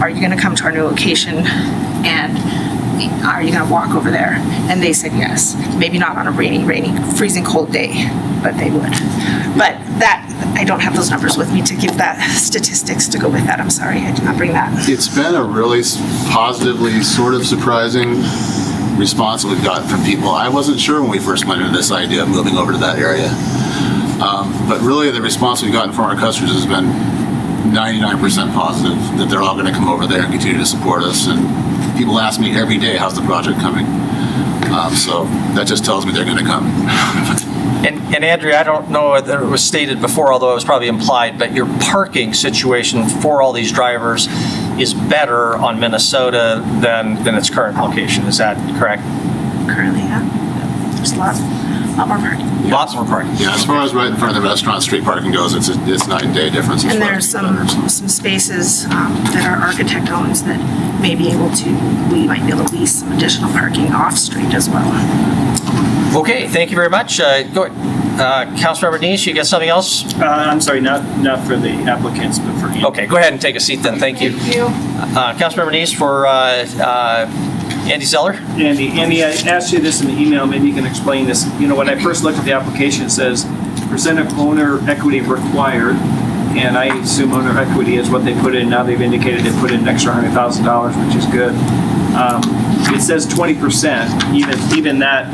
are you going to come to our new location, and are you going to walk over there? And they said yes. Maybe not on a rainy, freezing cold day, but they would. But that, I don't have those numbers with me to give that statistics to go with that. I'm sorry, I did not bring that. it's been a really positively sort of surprising response that we've gotten from people. I wasn't sure when we first went into this idea of moving over to that area. But really the response we've gotten from our customers has been 99% positive, that they're all going to come over there and continue to support us. And people ask me every day, how's the project coming? So that just tells me they're going to come. And Andrea, I don't know whether it was stated before, although it was probably implied, but your parking situation for all these drivers is better on Minnesota than its current location. Is that correct? Currently, yeah. There's a lot more parking. Lots more parking. Yeah, as far as right in front of the restaurant street parking goes, it's night and day difference. And there's some spaces that our architect owns that we might be able to lease some additional parking off street as well. Okay, thank you very much. Go ahead. Councilmember Neese, you got something else? I'm sorry, not for the applicants, but for Andy. Okay, go ahead and take a seat then. Thank you. Thank you. Councilmember Neese for Andy Zeller. Andy, I asked you this in the email. Maybe you can explain this. When I first looked at the application, it says percent of owner equity required, and I assume owner equity is what they put in. Now they've indicated they put in an extra $100,000, which is good. It says 20%. Even that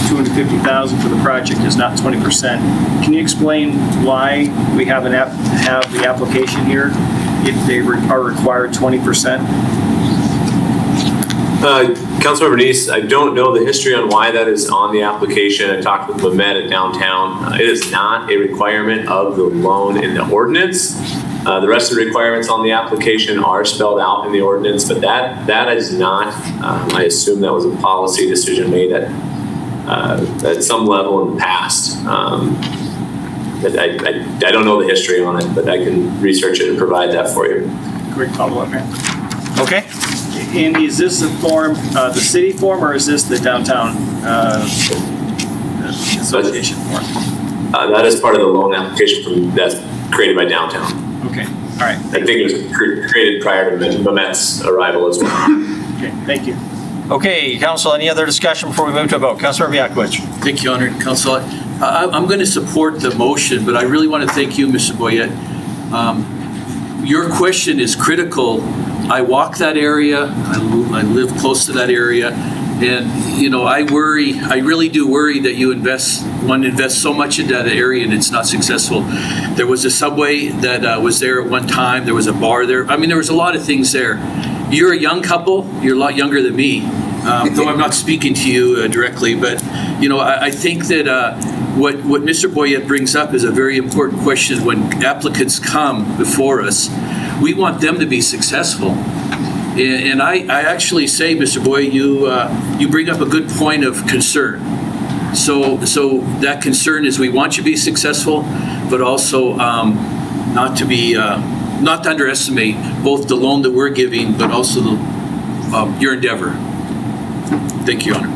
$250,000 for the project is not 20%. Can you explain why we have the application here if they are required 20%? Councilmember Neese, I don't know the history on why that is on the application. I talked with Mehmet at downtown. It is not a requirement of the loan in the ordinance. The rest of the requirements on the application are spelled out in the ordinance, but that is not. I assume that was a policy decision made at some level in the past. But I don't know the history on it, but I can research it and provide that for you. Great follow-up, man. Okay. Andy, is this the form, the city form, or is this the downtown association form? That is part of the loan application that's created by downtown. Okay, all right. I think it was created prior to Mehmet's arrival as well. Okay, thank you. Okay, Council, any other discussion before we move to a vote? Councilor Biakovich. Thank you, Honored Council. I'm going to support the motion, but I really want to thank you, Mr. Boyette. Your question is critical. I walk that area. I live close to that area. And, I really do worry that one invests so much in that area and it's not successful. There was a subway that was there at one time. There was a bar there. I mean, there was a lot of things there. You're a young couple. You're a lot younger than me, though I'm not speaking to you directly. But, I think that what Mr. Boyette brings up is a very important question. When applicants come before us, we want them to be successful. And I actually say, Mr. Boyette, you bring up a good point of concern. So that concern is we want you to be successful, but also not to underestimate both the loan that we're giving, but also your endeavor. Thank you, Honor.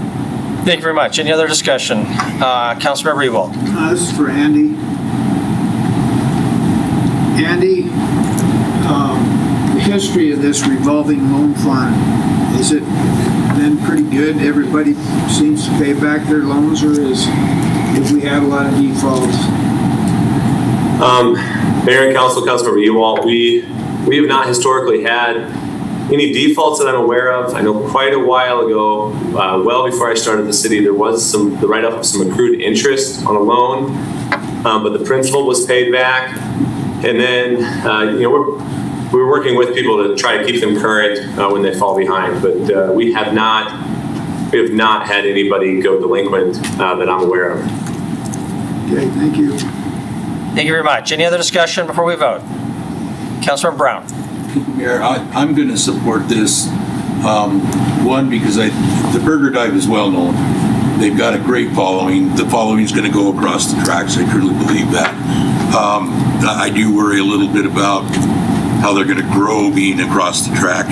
Thank you very much. Any other discussion? Councilmember Ewald. This is for Andy. Andy, the history of this revolving loan fund, is it been pretty good? Everybody seems to pay back their loans, or if we had a lot of defaults? Mayor and Council, Councilmember Ewald, we have not historically had any defaults that I'm aware of. I know quite a while ago, well before I started the city, there was the write-up of some accrued interest on a loan, but the principal was paid back. And then, we're working with people to try to keep them current when they fall behind. But we have not had anybody go delinquent that I'm aware of. Okay, thank you. Thank you very much. Any other discussion before we vote? Councilor Brown. Mayor, I'm going to support this. One, because the Burger Dive is well known. They've got a great following. The following is going to go across the tracks. I truly believe that. I do worry a little bit about how they're going to grow being across the track.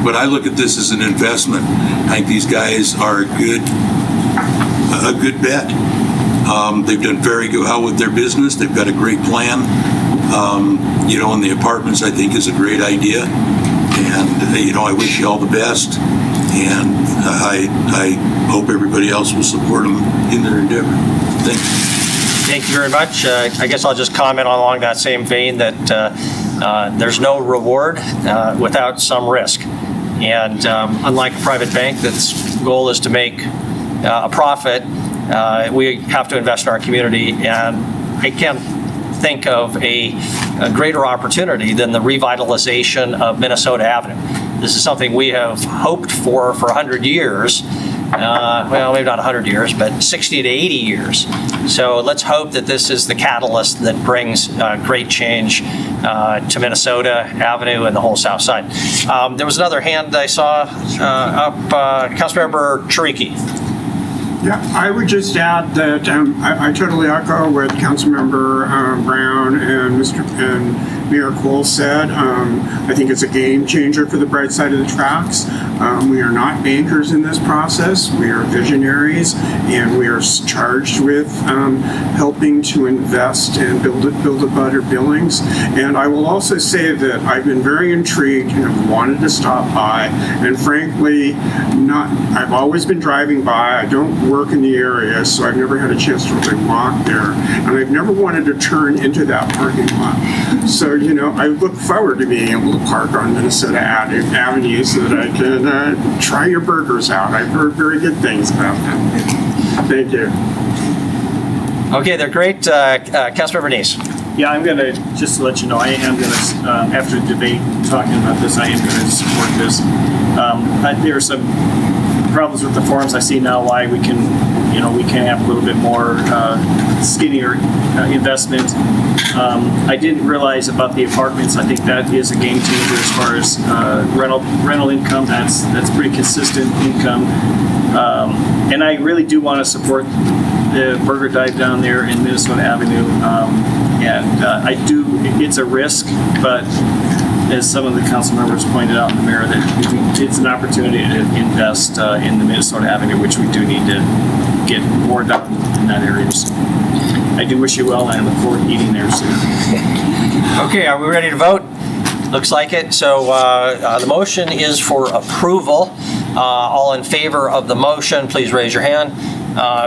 But I look at this as an investment. I think these guys are a good bet. They've done very well with their business. They've got a great plan. And the apartments, I think, is a great idea. And, I wish you all the best. And I hope everybody else will support them in their endeavor. Thank you. Thank you very much. I guess I'll just comment along that same vein that there's no reward without some risk. And unlike a private bank that's goal is to make a profit, we have to invest in our community. And I can't think of a greater opportunity than the revitalization of Minnesota Avenue. This is something we have hoped for 100 years. Well, maybe not 100 years, but 60 to 80 years. So let's hope that this is the catalyst that brings great change to Minnesota Avenue and the whole South Side. There was another hand I saw up, Councilmember Chiriki. Yeah, I would just add that I totally echo what Councilmember Brown and Mayor Cole said. I think it's a game changer for the bright side of the tracks. We are not bankers in this process. We are visionaries, and we are charged with helping to invest and build a better Billings. And I will also say that I've been very intrigued and have wanted to stop by. And frankly, I've always been driving by. I don't work in the area, so I've never had a chance to really walk there. And I've never wanted to turn into that parking lot. So, I look forward to being able to park on Minnesota Avenue so that I can try your burgers out. I've heard very good things about them. Thank you. Okay, they're great. Councilmember Neese. Yeah, I'm going to, just to let you know, I am going to, after the debate talking about this, I am going to support this. There are some problems with the forms. I see now why we can have a little bit more skinnier investment. I didn't realize about the apartments. I think that is a game changer as far as rental income. That's pretty consistent income. And I really do want to support the burger dive down there in Minnesota Avenue. And I do, it's a risk, but as some of the council members pointed out in the mayor, that it's an opportunity to invest in the Minnesota Avenue, which we do need to get more done in that area. So I do wish you well, and I look forward to eating there soon. Okay, are we ready to vote? Looks like it. So the motion is for approval. All in favor of the motion, please raise your hand.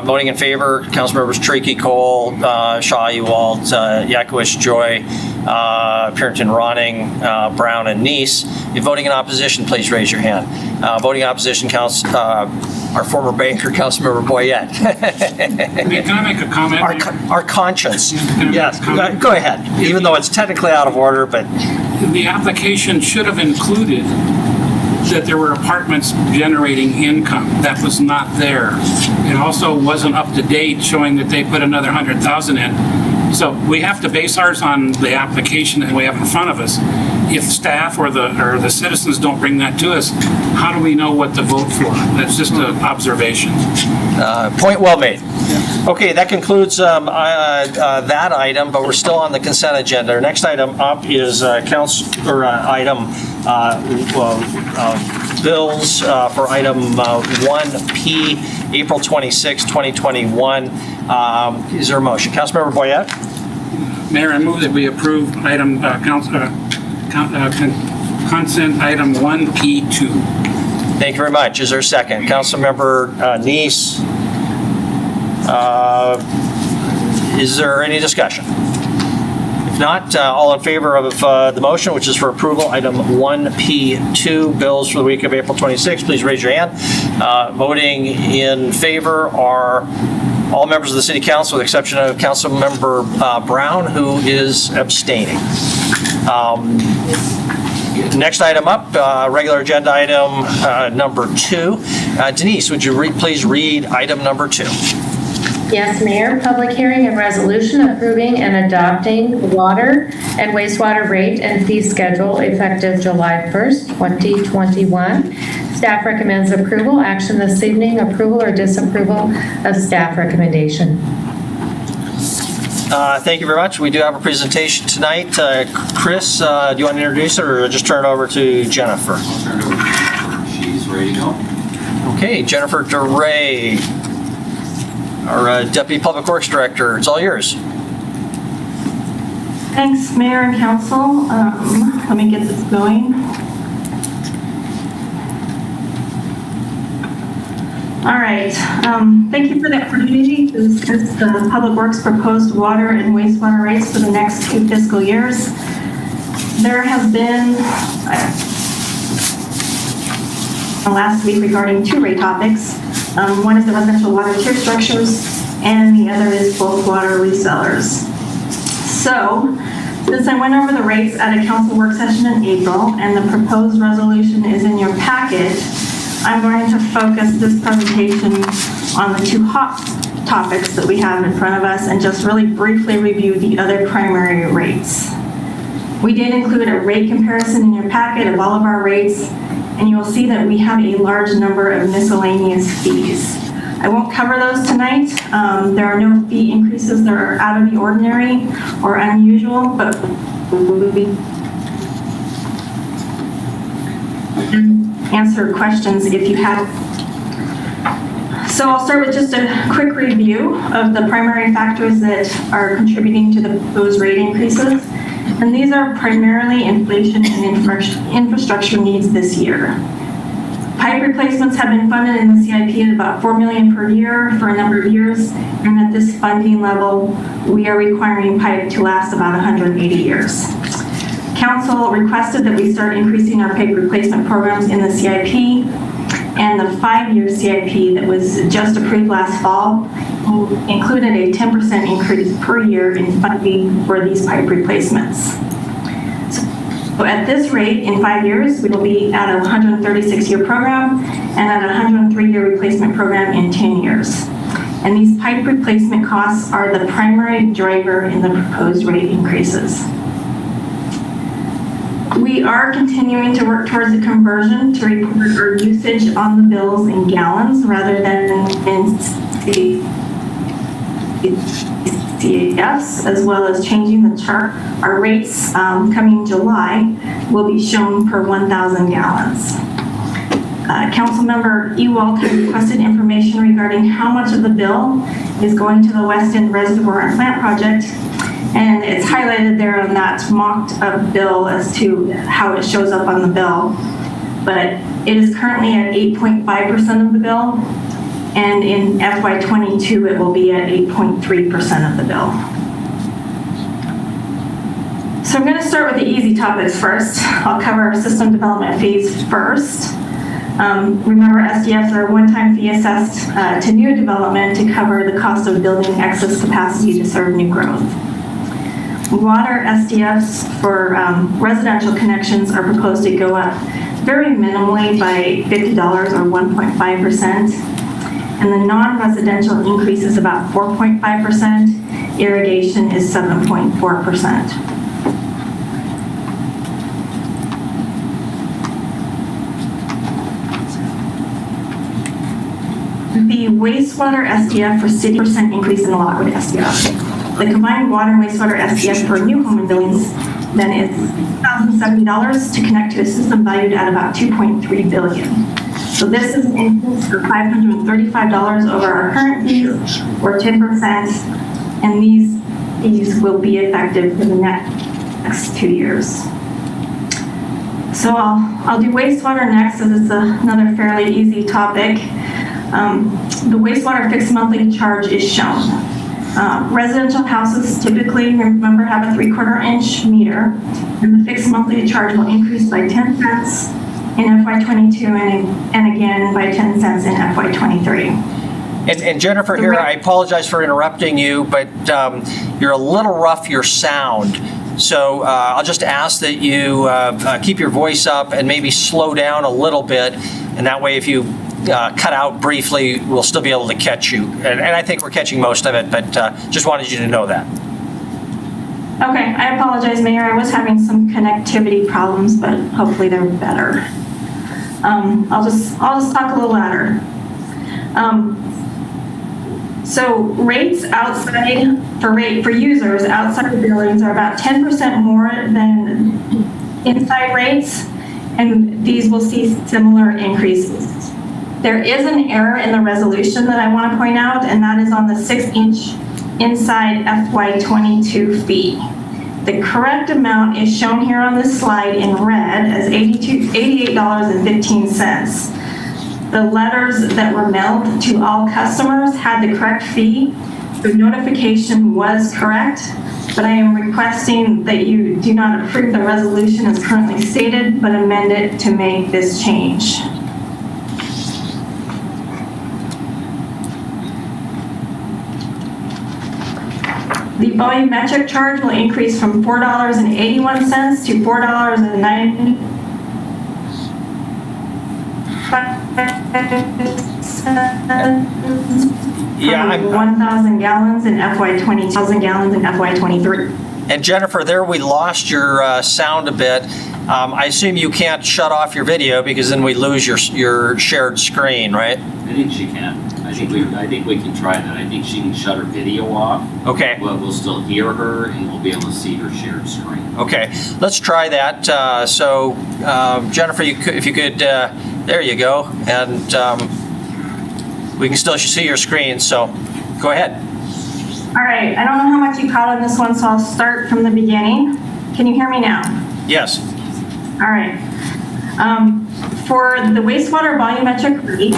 Voting in favor, Councilmembers Tricky, Cole, Shaw, Ewald, Yakowicz, Joy, Purinton, Ronning, Brown, and Neese. If voting in opposition, please raise your hand. Voting in opposition, our former banker, Councilmember Boyette. Can I make a comment? Our conscience. Yes, go ahead. Even though it's technically out of order, but the application should have included that there were apartments generating income. That was not there. It also wasn't up to date, showing that they put another 100,000 in. So we have to base ours on the application that we have in front of us. If staff or the citizens don't bring that to us, how do we know what to vote for? That's just an observation. Point well made. Okay, that concludes that item, but we're still on the consent agenda. Our next item up is bills for item 1P, April 26, 2021. Is there a motion? Councilmember Boyette? Mayor, I move that we approve item consent item 1P2. Thank you very much. Is there a second? Councilmember Neese? Is there any discussion? If not, all in favor of the motion, which is for approval, item 1P2, bills for the week of April 26, please raise your hand. Voting in favor are all members of the City Council, with the exception of Councilmember Brown, who is abstaining. Next item up, regular agenda item number 2. Denise, would you please read item number 2? Yes, Mayor. Public hearing and resolution approving and adopting water and wastewater rate and fee schedule effective July 1st, 2021. Staff recommends approval. Action this evening, approval or disapproval of staff recommendation. Thank you very much. We do have a presentation tonight. Chris, do you want to introduce it or just turn it over to Jennifer? I'll turn it over to her. She's ready to go. Okay, Jennifer DeRay, our Deputy Public Works Director. It's all yours. Thanks, Mayor and Council. Let me get this going. All right. Thank you for the opportunity to discuss the Public Works proposed water and wastewater rates for the next 2 fiscal years. There has been last week regarding 2 rate topics. One is the residential water tier structures, and the other is bulk water resellers. So, since I went over the rates at a council work session in April, and the proposed resolution is in your packet, I'm going to focus this presentation on the 2 hot topics that we have in front of us and just really briefly review the other primary rates. We did include a rate comparison in your packet of all of our rates, and you'll see that we have a large number of miscellaneous fees. I won't cover those tonight. There are no fee increases that are out of the ordinary or unusual, but answer questions if you have. So I'll start with just a quick review of the primary factors that are contributing to the proposed rate increases. And these are primarily inflation and infrastructure needs this year. Pipe replacements have been funded in the CIP at about $4 million per year for a number of years. And at this funding level, we are requiring pipe to last about 180 years. Council requested that we start increasing our pipe replacement programs in the CIP, and the 5-year CIP that was just approved last fall included a 10% increase per year in funding for these pipe replacements. So at this rate, in 5 years, we will be at a 136-year program and at a 103-year replacement program in 10 years. And these pipe replacement costs are the primary driver in the proposed rate increases. We are continuing to work towards a conversion to report our usage on the bills in gallons rather than in CCS, as well as changing the chart. Our rates coming July will be shown per 1,000 gallons. Councilmember Ewald has requested information regarding how much of the bill is going to the West End Reservoir and Plant Project, and it's highlighted there on that mocked up bill as to how it shows up on the bill. But it is currently at 8.5% of the bill, and in FY22 it will be at 8.3% of the bill. So I'm going to start with the easy topics first. I'll cover system development fees first. Remember, SDFs are a one-time fee assessed to new development to cover the cost of building excess capacity to serve new growth. Water SDFs for residential connections are proposed to go up very minimally by $50 or 1.5%. And the non-residential increase is about 4.5%. Irrigation is 7.4%. The wastewater SDF for city percent increase in the Lockwood SDF. The combined water and wastewater SDF for a new home in Billings then is $1,070 to connect to a system valued at about $2.3 billion. So this is an increase of $535 over our current fees, or 10%, and these fees will be effective for the next 2 years. So I'll do wastewater next, as it's another fairly easy topic. The wastewater fixed monthly charge is shown. Residential houses typically, remember, have a 3/4 inch meter, and the fixed monthly charge will increase by 10 cents in FY22 and again by 10 cents in FY23. And Jennifer here, I apologize for interrupting you, but you're a little rough, your sound. So I'll just ask that you keep your voice up and maybe slow down a little bit, and that way if you cut out briefly, we'll still be able to catch you. And I think we're catching most of it, but just wanted you to know that. Okay, I apologize, Mayor. I was having some connectivity problems, but hopefully they're better. I'll just talk a little louder. So rates outside for users outside of Billings are about 10% more than inside rates, and these will see similar increases. There is an error in the resolution that I want to point out, and that is on the 6-inch inside FY22 fee. The correct amount is shown here on this slide in red as $88.15. The letters that were mailed to all customers had the correct fee. The notification was correct, but I am requesting that you do not approve the resolution as currently stated, but amend it to make this change. The volumetric charge will increase from $4.81 to $4.90. Yeah, 1,000 gallons in FY20, 1,000 gallons in FY23. And Jennifer, there we lost your sound a bit. I assume you can't shut off your video because then we lose your shared screen, right? I think she can. I think we can try that. I think she can shut her video off. Okay. But we'll still hear her and we'll be able to see her shared screen. Okay, let's try that. Jennifer, if you could, there you go. And we can still see your screen, so go ahead. All right, I don't know how much you caught on this one, so I'll start from the beginning. Can you hear me now? Yes. All right. For the wastewater volumetric rate,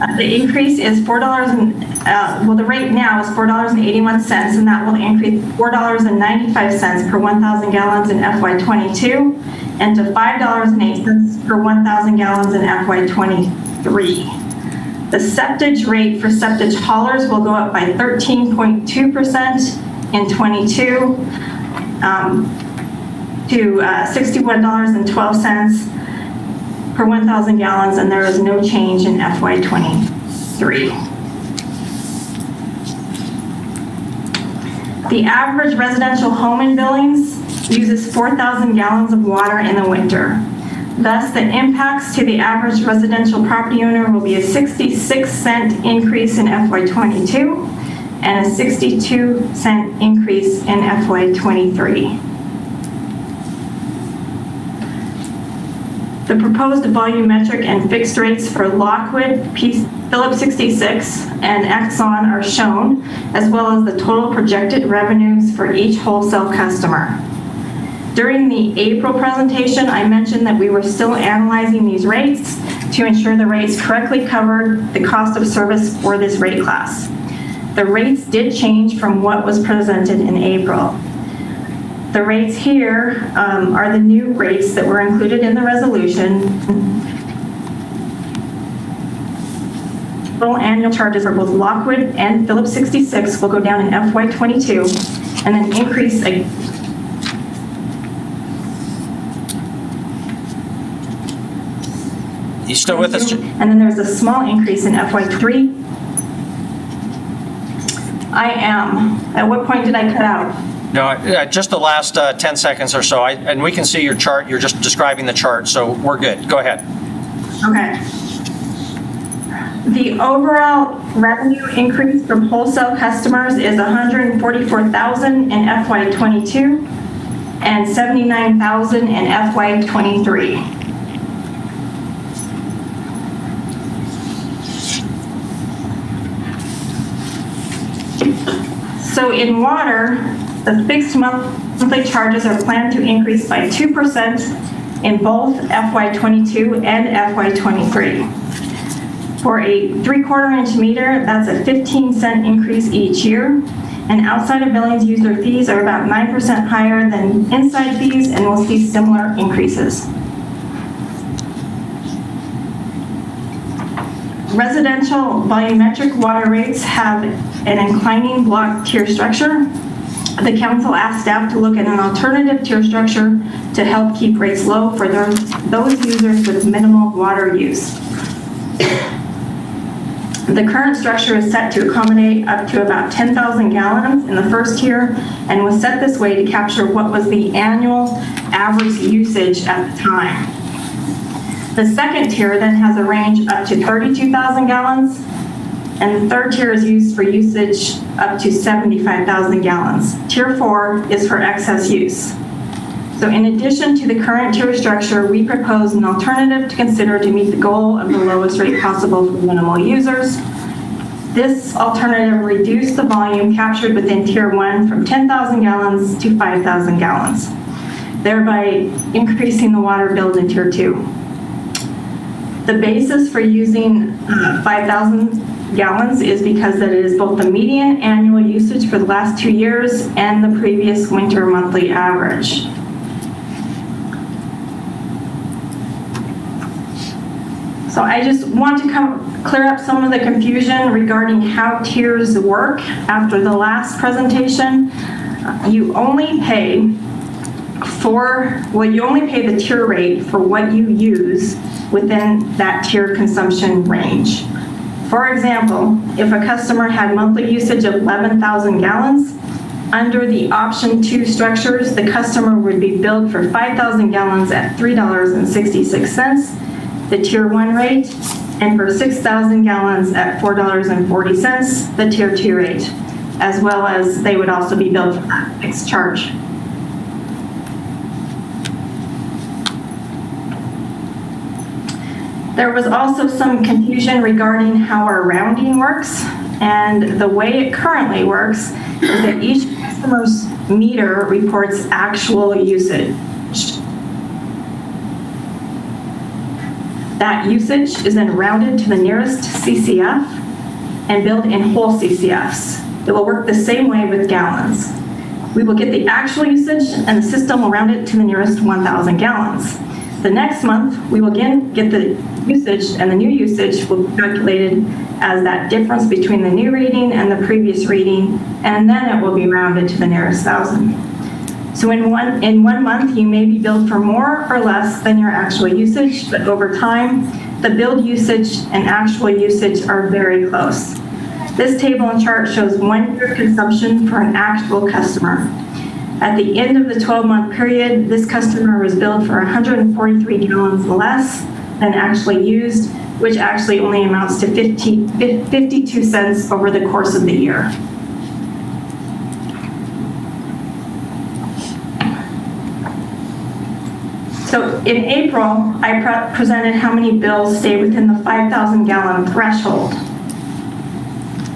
The increase is the rate now is $4.81, and that will increase $4.95 per 1,000 gallons in FY22 and to $5.08 per 1,000 gallons in FY23. The septage rate for septage haulers will go up by 13.2% in 22 to $61.12 per 1,000 gallons, and there is no change in FY23. The average residential home in Billings uses 4,000 gallons of water in the winter. Thus, the impacts to the average residential property owner will be a 66-cent increase in FY22 and a 62-cent increase in FY23. The proposed volumetric and fixed rates for Lockwood, Phillips 66, and Exxon are shown, as well as the total projected revenues for each wholesale customer. During the April presentation, I mentioned that we were still analyzing these rates to ensure the rates correctly covered the cost of service for this rate class. The rates did change from what was presented in April. The rates here are the new rates that were included in the resolution. Total annual charges for both Lockwood and Phillips 66 will go down in FY22 and then increase again. You still with us? And then there's a small increase in FY3. I am. At what point did I cut out? No, just the last 10 seconds or so. And we can see your chart. You're just describing the chart, so we're good. Go ahead. Okay. The overall revenue increase from wholesale customers is $144,000 in FY22 and $79,000 in FY23. So in water, the fixed monthly charges are planned to increase by 2% in both FY22 and FY23. For a 3/4 inch meter, that's a 15-cent increase each year. And outside of Billings, user fees are about 9% higher than inside fees, and we'll see similar increases. Residential volumetric water rates have an inclining block tier structure. The council asked staff to look at an alternative tier structure to help keep rates low for those users with minimal water use. The current structure is set to accommodate up to about 10,000 gallons in the first tier and was set this way to capture what was the annual average usage at the time. The second tier then has a range up to 32,000 gallons, and the third tier is used for usage up to 75,000 gallons. Tier 4 is for excess use. So in addition to the current tier structure, we propose an alternative to consider to meet the goal of the lowest rate possible for minimal users. This alternative reduced the volume captured within Tier 1 from 10,000 gallons to 5,000 gallons, thereby increasing the water bill in Tier 2. The basis for using 5,000 gallons is because that it is both the median annual usage for the last 2 years and the previous winter monthly average. So I just want to clear up some of the confusion regarding how tiers work after the last presentation. You only pay the tier rate for what you use within that tier consumption range. For example, if a customer had monthly usage of 11,000 gallons, under the option 2 structures, the customer would be billed for 5,000 gallons at $3.66, the Tier 1 rate, and for 6,000 gallons at $4.40, the Tier 2 rate, as well as they would also be billed for that fixed charge. There was also some confusion regarding how our rounding works, and the way it currently works is that each customer's meter reports actual usage. That usage is then rounded to the nearest CCF and billed in whole CCFs. It will work the same way with gallons. We will get the actual usage and the system will round it to the nearest 1,000 gallons. The next month, we will again get the usage, and the new usage will be calculated as that difference between the new reading and the previous reading, and then it will be rounded to the nearest 1,000. So in one month, you may be billed for more or less than your actual usage, but over time, the billed usage and actual usage are very close. This table and chart shows 1 year consumption for an actual customer. At the end of the 12-month period, this customer was billed for 143 gallons less than actually used, which actually only amounts to 52 cents over the course of the year. So in April, I presented how many bills stay within the 5,000 gallon threshold.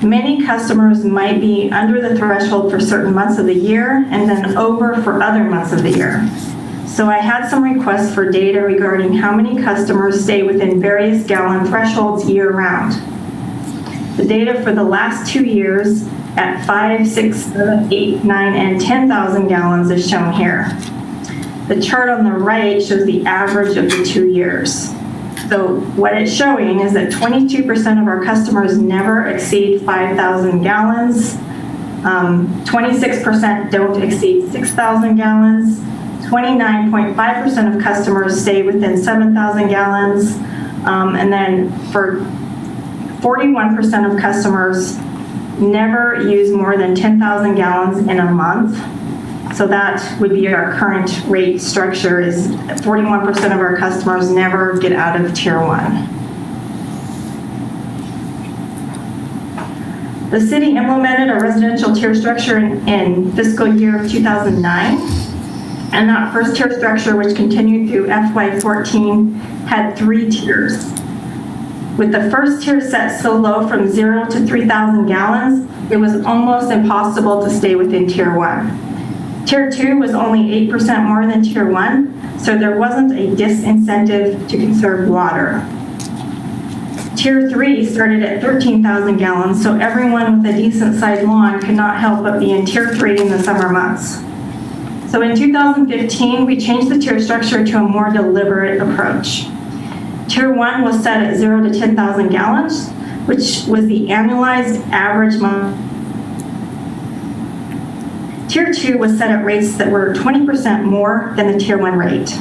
Many customers might be under the threshold for certain months of the year and then over for other months of the year. So I had some requests for data regarding how many customers stay within various gallon thresholds year-round. The data for the last 2 years at 5, 6, 7, 8, 9, and 10,000 gallons is shown here. The chart on the right shows the average of the 2 years. So what it's showing is that 22% of our customers never exceed 5,000 gallons. 26% don't exceed 6,000 gallons. 29.5% of customers stay within 7,000 gallons. And then for 41% of customers never use more than 10,000 gallons in a month. So that would be our current rate structure is 41% of our customers never get out of Tier 1. The city implemented a residential tier structure in fiscal year 2009. And that first tier structure, which continued through FY14, had 3 tiers. With the first tier set so low from 0 to 3,000 gallons, it was almost impossible to stay within Tier 1. Tier 2 was only 8% more than Tier 1, so there wasn't a disincentive to conserve water. Tier 3 started at 13,000 gallons, so everyone with a decent-sized lawn could not help but be in Tier 3 in the summer months. So in 2015, we changed the tier structure to a more deliberate approach. Tier 1 was set at 0 to 10,000 gallons, which was the annualized average month. Tier 2 was set at rates that were 20% more than the Tier 1 rate.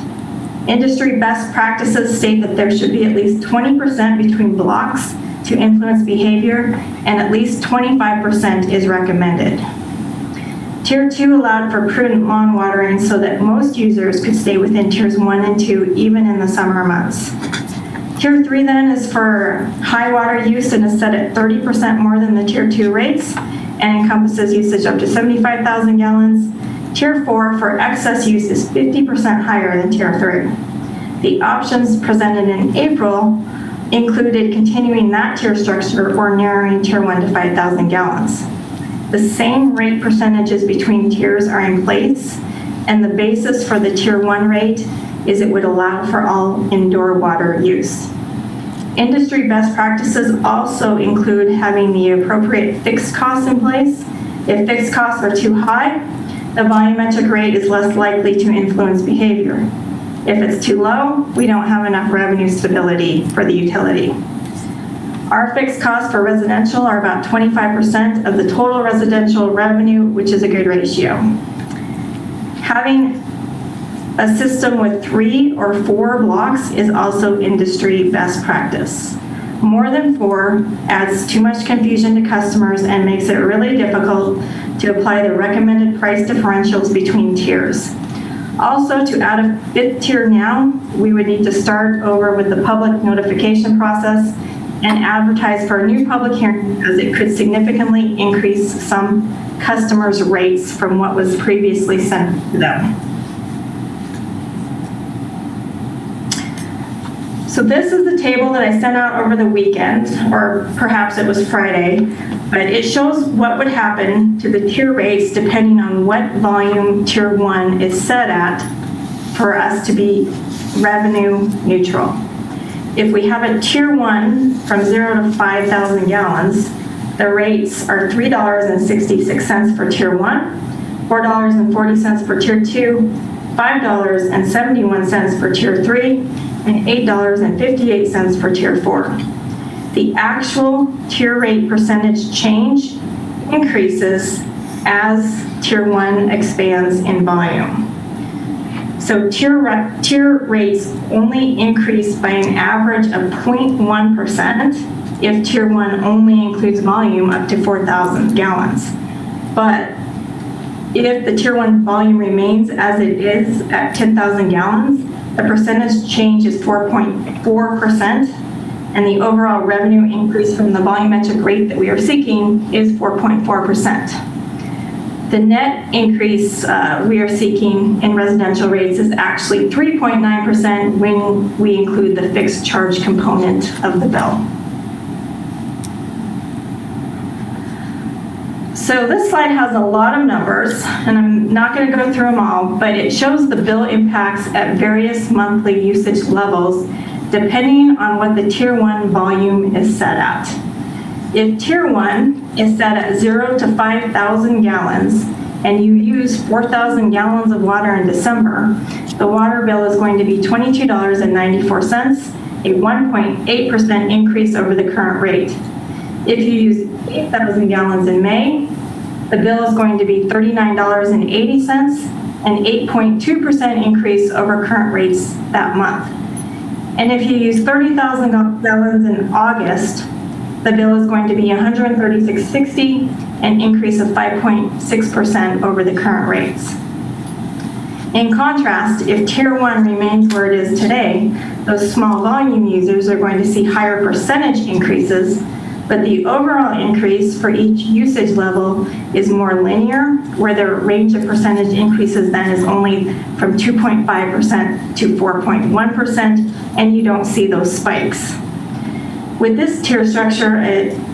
Industry best practices state that there should be at least 20% between blocks to influence behavior, and at least 25% is recommended. Tier 2 allowed for prudent lawn watering so that most users could stay within Tiers 1 and 2 even in the summer months. Tier 3 then is for high water use and is set at 30% more than the Tier 2 rates and encompasses usage up to 75,000 gallons. Tier 4 for excess use is 50% higher than Tier 3. The options presented in April included continuing that tier structure or narrowing Tier 1 to 5,000 gallons. The same rate percentages between tiers are in place, and the basis for the Tier 1 rate is it would allow for all indoor water use. Industry best practices also include having the appropriate fixed costs in place. If fixed costs are too high, the volumetric rate is less likely to influence behavior. If it's too low, we don't have enough revenue stability for the utility. Our fixed costs for residential are about 25% of the total residential revenue, which is a good ratio. Having a system with 3 or 4 blocks is also industry best practice. More than 4 adds too much confusion to customers and makes it really difficult to apply the recommended price differentials between tiers. Also, to add a 5th tier now, we would need to start over with the public notification process and advertise for a new public hearing, as it could significantly increase some customers' rates from what was previously sent to them. So this is the table that I sent out over the weekend, or perhaps it was Friday, but it shows what would happen to the tier rates depending on what volume Tier 1 is set at for us to be revenue neutral. if we have a tier 1 from 0 to 5,000 gallons, the rates are $3.66 for tier 1, $4.40 for tier 2, $5.71 for tier 3, and $8.58 for tier 4. The actual tier rate percentage change increases as tier 1 expands in volume. So tier rates only increase by an average of 0.1% if tier 1 only includes volume up to 4,000 gallons. But if the tier 1 volume remains as it is at 10,000 gallons, the percentage change is 4.4%, and the overall revenue increase from the volumetric rate that we are seeking is 4.4%. The net increase we are seeking in residential rates is actually 3.9% when we include the fixed charge component of the bill. So this slide has a lot of numbers, and I'm not going to go through them all, but it shows the bill impacts at various monthly usage levels depending on what the tier 1 volume is set at. If tier 1 is set at 0 to 5,000 gallons and you use 4,000 gallons of water in December, the water bill is going to be $22.94, a 1.8% increase over the current rate. If you use 8,000 gallons in May, the bill is going to be $39.80, an 8.2% increase over current rates that month. And if you use 30,000 gallons in August, the bill is going to be $136.60, an increase of 5.6% over the current rates. In contrast, if tier 1 remains where it is today, those small volume users are going to see higher percentage increases, but the overall increase for each usage level is more linear, where the range of percentage increases then is only from 2.5% to 4.1%, and you don't see those spikes. With this tier structure,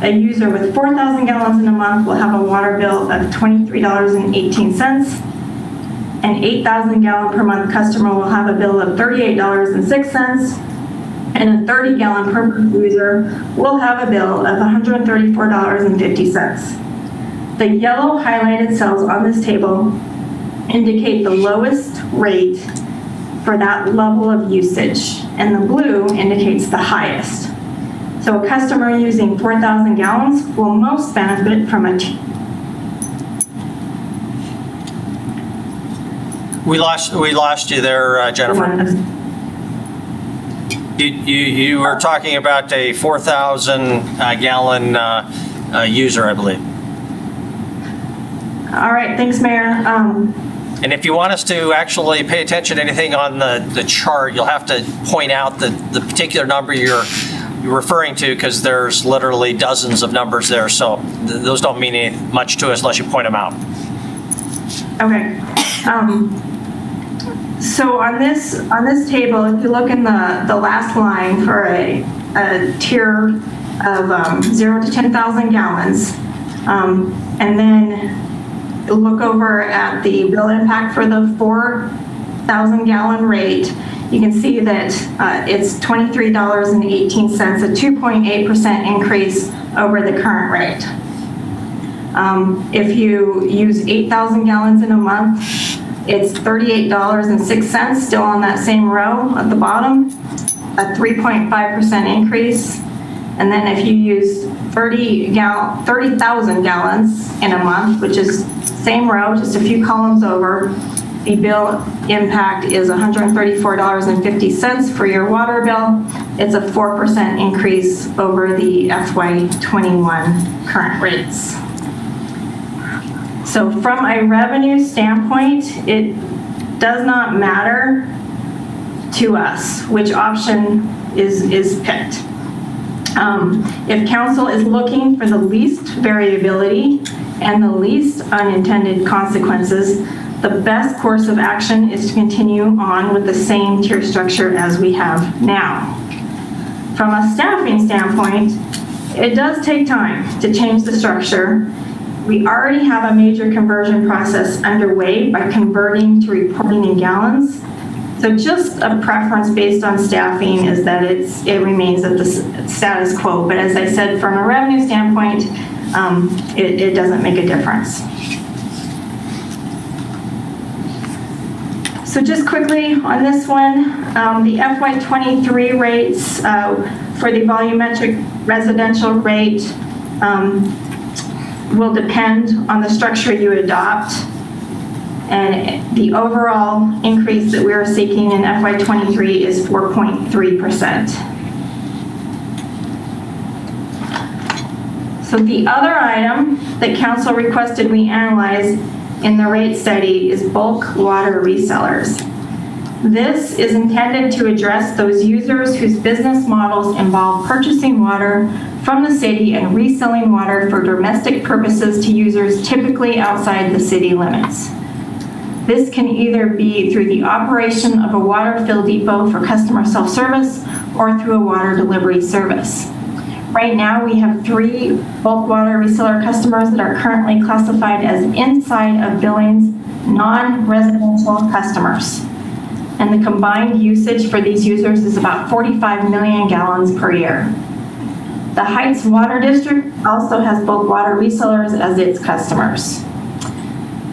a user with 4,000 gallons in a month will have a water bill of $23.18. An 8,000 gallon per month customer will have a bill of $38.06. And a 30 gallon per month user will have a bill of $134.50. The yellow highlighted cells on this table indicate the lowest rate for that level of usage, and the blue indicates the highest. So a customer using 4,000 gallons will most benefit from a We lost you there, Jennifer. You were talking about a 4,000 gallon user, I believe. All right, thanks, Mayor. And if you want us to actually pay attention to anything on the chart, you'll have to point out the particular number you're referring to, because there's literally dozens of numbers there. So those don't mean much to us unless you point them out. Okay. So on this table, if you look in the last line for a tier of 0 to 10,000 gallons, and then look over at the bill impact for the 4,000 gallon rate, you can see that it's $23.18, a 2.8% increase over the current rate. If you use 8,000 gallons in a month, it's $38.06, still on that same row at the bottom, a 3.5% increase. And then if you use 30,000 gallons in a month, which is same row, just a few columns over, the bill impact is $134.50 for your water bill. It's a 4% increase over the FY21 current rates. So from a revenue standpoint, it does not matter to us which option is picked. If council is looking for the least variability and the least unintended consequences, the best course of action is to continue on with the same tier structure as we have now. From a staffing standpoint, it does take time to change the structure. We already have a major conversion process underway by converting to reporting in gallons. So just a preference based on staffing is that it remains at the status quo. But as I said, from a revenue standpoint, it doesn't make a difference. So just quickly on this one, the FY23 rates for the volumetric residential rate will depend on the structure you adopt. And the overall increase that we are seeking in FY23 is 4.3%. So the other item that council requested we analyze in the rate study is bulk water resellers. This is intended to address those users whose business models involve purchasing water from the city and reselling water for domestic purposes to users typically outside the city limits. This can either be through the operation of a water fill depot for customer self-service or through a water delivery service. Right now, we have 3 bulk water reseller customers that are currently classified as inside of Billings non-residential customers. And the combined usage for these users is about 45 million gallons per year. The Heights Water District also has bulk water resellers as its customers.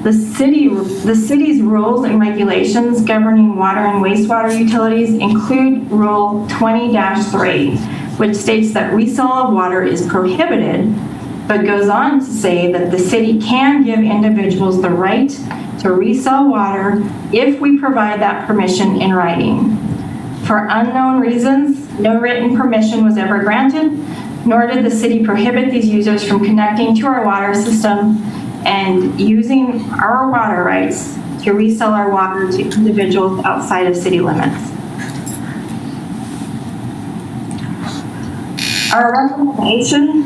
The city's rules and regulations governing water and wastewater utilities include Rule 20-3, which states that resale of water is prohibited, but goes on to say that the city can give individuals the right to resell water if we provide that permission in writing. For unknown reasons, no written permission was ever granted, nor did the city prohibit these users from connecting to our water system and using our water rights to resell our water to individuals outside of city limits. Our recommendation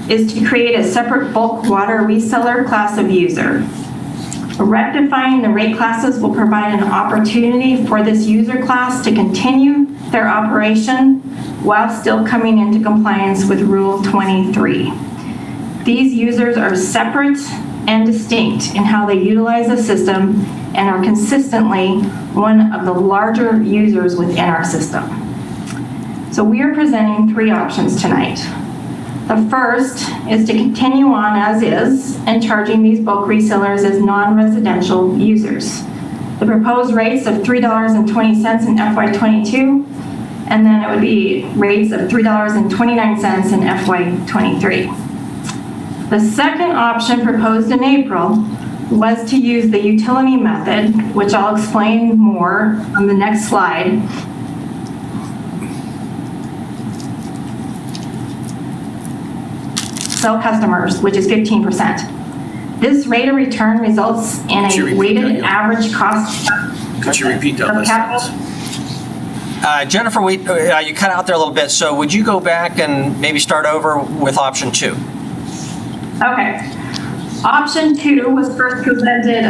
is to create a separate bulk water reseller class of user. Rectifying the rate classes will provide an opportunity for this user class to continue their operation while still coming into compliance with Rule 23. These users are separate and distinct in how they utilize the system and are consistently one of the larger users within our system. So we are presenting 3 options tonight. The first is to continue on as is and charging these bulk resellers as non-residential users. The proposed rates of $3.20 in FY22, and then it would be rates of $3.29 in FY23. The second option proposed in April was to use the utility method, which I'll explain more on the next slide. Sell customers, which is 15%. This rate of return results in a weighted average cost. Could you repeat that last sentence? Jennifer, you cut out there a little bit, so would you go back and maybe start over with option 2? Okay. Option 2 was first presented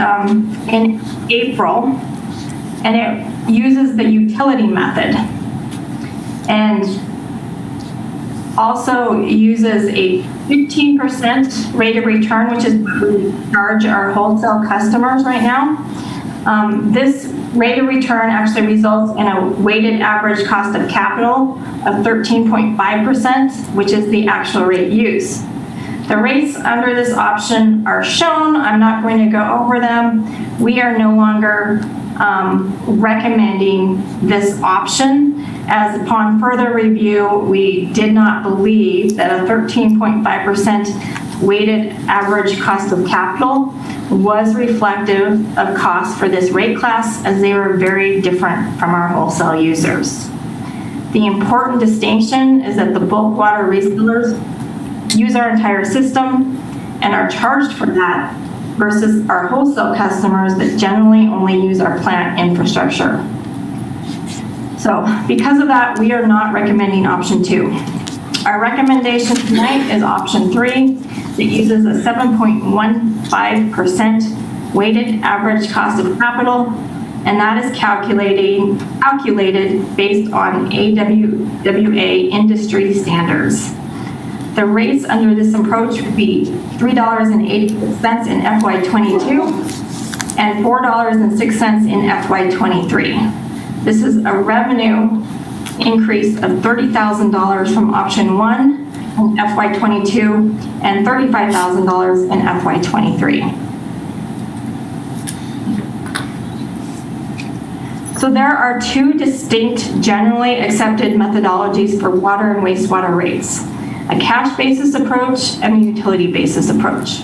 in April, and it uses the utility method and also uses a 15% rate of return, which is what we charge our wholesale customers right now. This rate of return actually results in a weighted average cost of capital of 13.5%, which is the actual rate used. The rates under this option are shown. I'm not going to go over them. We are no longer recommending this option, as upon further review, we did not believe that a 13.5% weighted average cost of capital was reflective of costs for this rate class, as they were very different from our wholesale users. The important distinction is that the bulk water resellers use our entire system and are charged for that versus our wholesale customers that generally only use our plant infrastructure. So because of that, we are not recommending option 2. Our recommendation tonight is option 3 that uses a 7.15% weighted average cost of capital, and that is calculated based on AWWA industry standards. The rates under this approach would be $3.80 in FY22 and $4.06 in FY23. This is a revenue increase of $30,000 from option 1 in FY22 and $35,000 in FY23. So there are two distinct generally accepted methodologies for water and wastewater rates: a cash basis approach and a utility basis approach.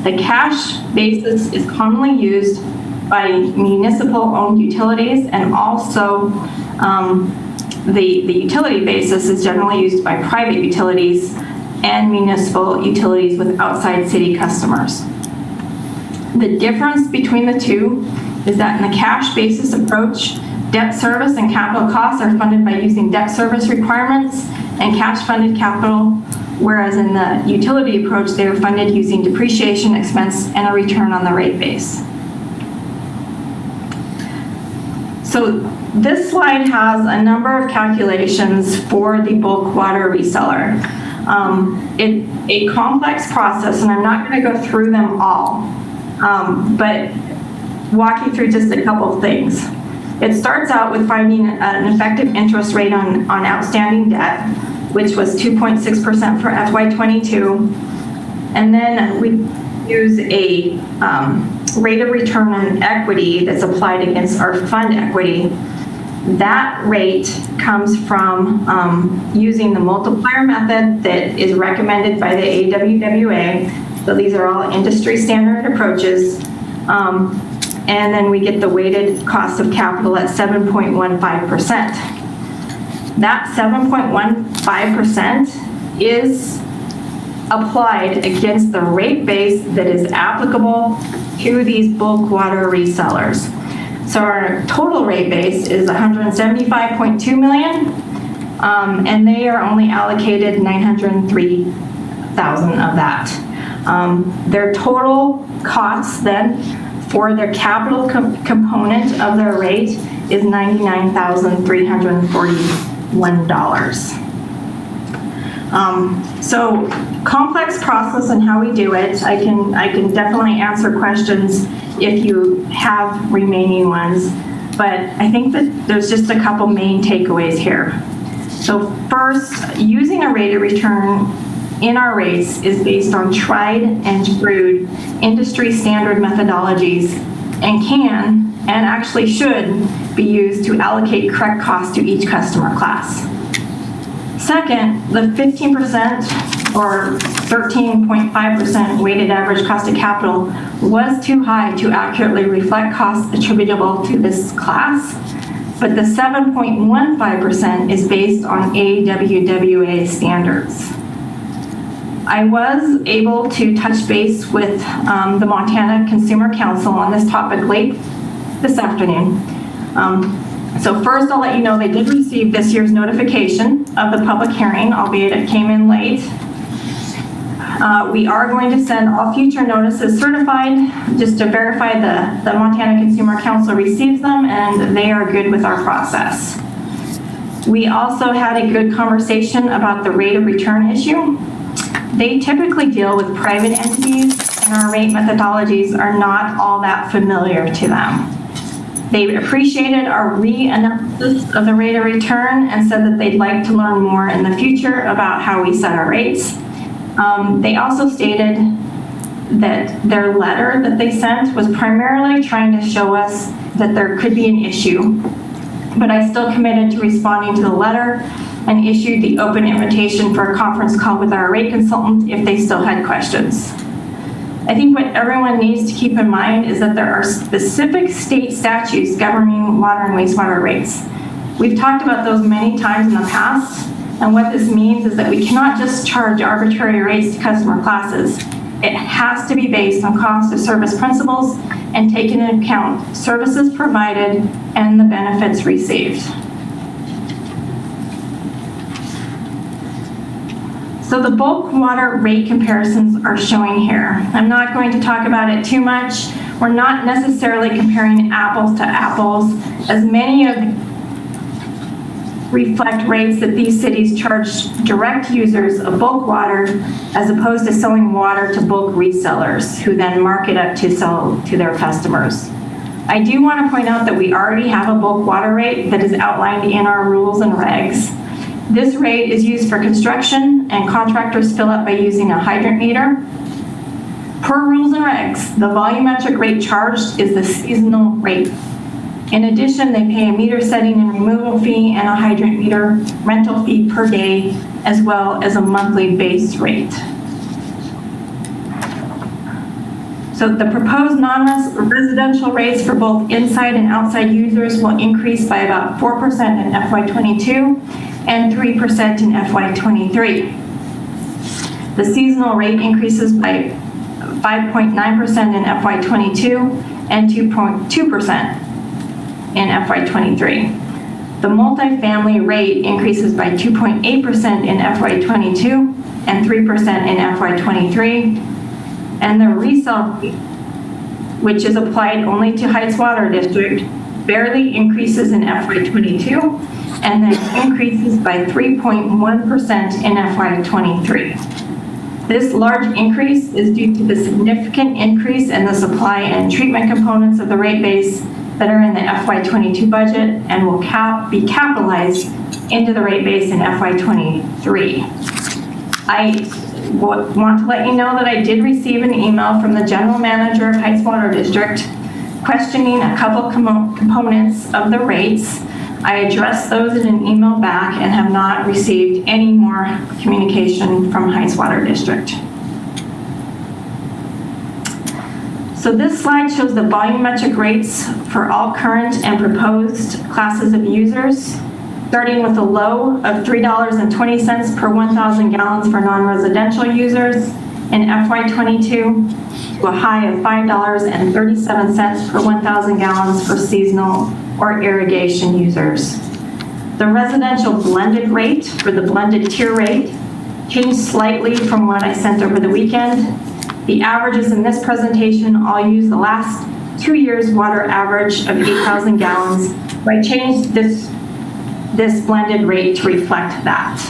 The cash basis is commonly used by municipal-owned utilities, and also the utility basis is generally used by private utilities and municipal utilities with outside city customers. The difference between the two is that in the cash basis approach, debt service and capital costs are funded by using debt service requirements and cash funded capital, whereas in the utility approach, they are funded using depreciation expense and a return on the rate base. So this slide has a number of calculations for the bulk water reseller. It's a complex process, and I'm not going to go through them all, but walk you through just a couple things. It starts out with finding an effective interest rate on outstanding debt, which was 2.6% for FY22. And then we use a rate of return on equity that's applied against our fund equity. That rate comes from using the multiplier method that is recommended by the AWWA. So these are all industry standard approaches. And then we get the weighted cost of capital at 7.15%. That 7.15% is applied against the rate base that is applicable to these bulk water resellers. So our total rate base is $175.2 million, and they are only allocated $903,000 of that. Their total costs then for their capital component of their rate is $99,341. So complex process and how we do it. I can definitely answer questions if you have remaining ones, but I think that there's just a couple main takeaways here. So first, using a rate of return in our rates is based on tried and true industry standard methodologies and can and actually should be used to allocate correct costs to each customer class. Second, the 15% or 13.5% weighted average cost of capital was too high to accurately reflect costs attributable to this class, but the 7.15% is based on AWWA standards. I was able to touch base with the Montana Consumer Council on this topic late this afternoon. So first, I'll let you know they did receive this year's notification of the public hearing, albeit it came in late. We are going to send all future notices certified just to verify the Montana Consumer Council receives them and they are good with our process. We also had a good conversation about the rate of return issue. They typically deal with private entities and our rate methodologies are not all that familiar to them. They appreciated our re-analysis of the rate of return and said that they'd like to learn more in the future about how we set our rates. They also stated that their letter that they sent was primarily trying to show us that there could be an issue, but I still committed to responding to the letter and issued the open invitation for a conference call with our rate consultant if they still had questions. I think what everyone needs to keep in mind is that there are specific state statutes governing water and wastewater rates. We've talked about those many times in the past, and what this means is that we cannot just charge arbitrary rates to customer classes. It has to be based on cost of service principles and take into account services provided and the benefits received. So the bulk water rate comparisons are showing here. I'm not going to talk about it too much. We're not necessarily comparing apples to apples, as many of reflect rates that these cities charge direct users of bulk water as opposed to selling water to bulk resellers who then mark it up to sell to their customers. I do want to point out that we already have a bulk water rate that is outlined in our rules and regs. This rate is used for construction, and contractors fill up by using a hydrant meter. Per rules and regs, the volumetric rate charged is the seasonal rate. In addition, they pay a meter setting and removal fee and a hydrant meter rental fee per day, as well as a monthly base rate. So the proposed non-residential rates for both inside and outside users will increase by about 4% in FY22 and 3% in FY23. The seasonal rate increases by 5.9% in FY22 and 2.2% in FY23. The multifamily rate increases by 2.8% in FY22 and 3% in FY23. And the resale fee, which is applied only to Heights Water District, barely increases in FY22 and then increases by 3.1% in FY23. This large increase is due to the significant increase in the supply and treatment components of the rate base that are in the FY22 budget and will be capitalized into the rate base in FY23. I want to let you know that I did receive an email from the general manager of Heights Water District questioning a couple components of the rates. I addressed those in an email back and have not received any more communication from Heights Water District. So this slide shows the volumetric rates for all current and proposed classes of users, starting with a low of $3.20 per 1,000 gallons for non-residential users in FY22 to a high of $5.37 per 1,000 gallons for seasonal or irrigation users. The residential blended rate, for the blended tier rate, changed slightly from what I sent over the weekend. The averages in this presentation all use the last 2 years' water average of 8,000 gallons. So I changed this blended rate to reflect that.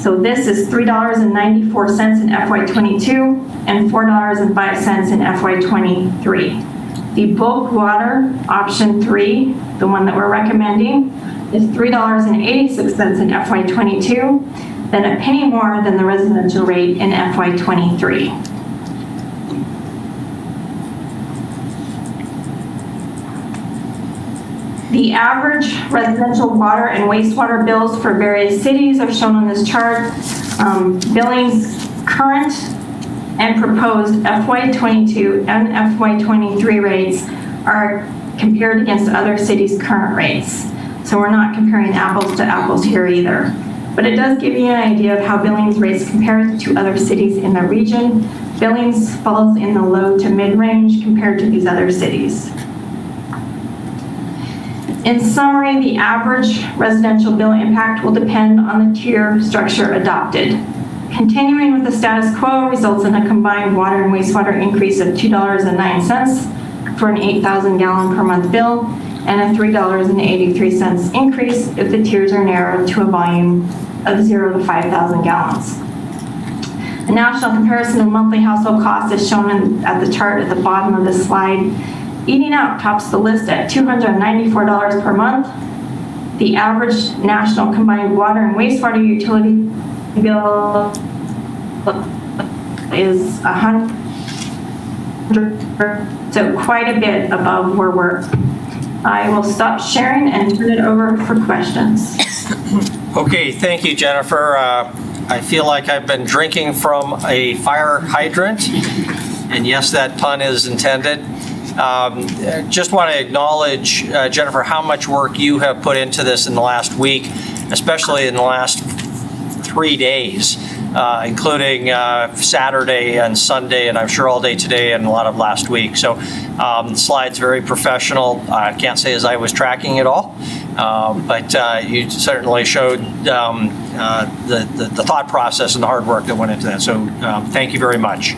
So this is $3.94 in FY22 and $4.05 in FY23. The bulk water, option 3, the one that we're recommending, is $3.86 in FY22, then a penny more than the residential rate in FY23. The average residential water and wastewater bills for various cities are shown on this chart. Billings' current and proposed FY22 and FY23 rates are compared against other cities' current rates. So we're not comparing apples to apples here either. But it does give you an idea of how Billings rates compare to other cities in the region. Billings falls in the low to mid-range compared to these other cities. In summary, the average residential bill impact will depend on the tier structure adopted. Continuing with the status quo results in a combined water and wastewater increase of $2.09 for an 8,000 gallon per month bill and a $3.83 increase if the tiers are narrowed to a volume of 0 to 5,000 gallons. A national comparison of monthly household costs is shown at the chart at the bottom of this slide. Eating out tops the list at $294 per month. The average national combined water and wastewater utility bill is $100, so quite a bit above where we're. I will stop sharing and turn it over for questions. Okay, thank you, Jennifer. I feel like I've been drinking from a fire hydrant, and yes, that pun is intended. Just want to acknowledge, Jennifer, how much work you have put into this in the last week, especially in the last 3 days, including Saturday and Sunday, and I'm sure all day today and a lot of last week. So the slide's very professional. I can't say as I was tracking it all, but you certainly showed the thought process and the hard work that went into that. So thank you very much.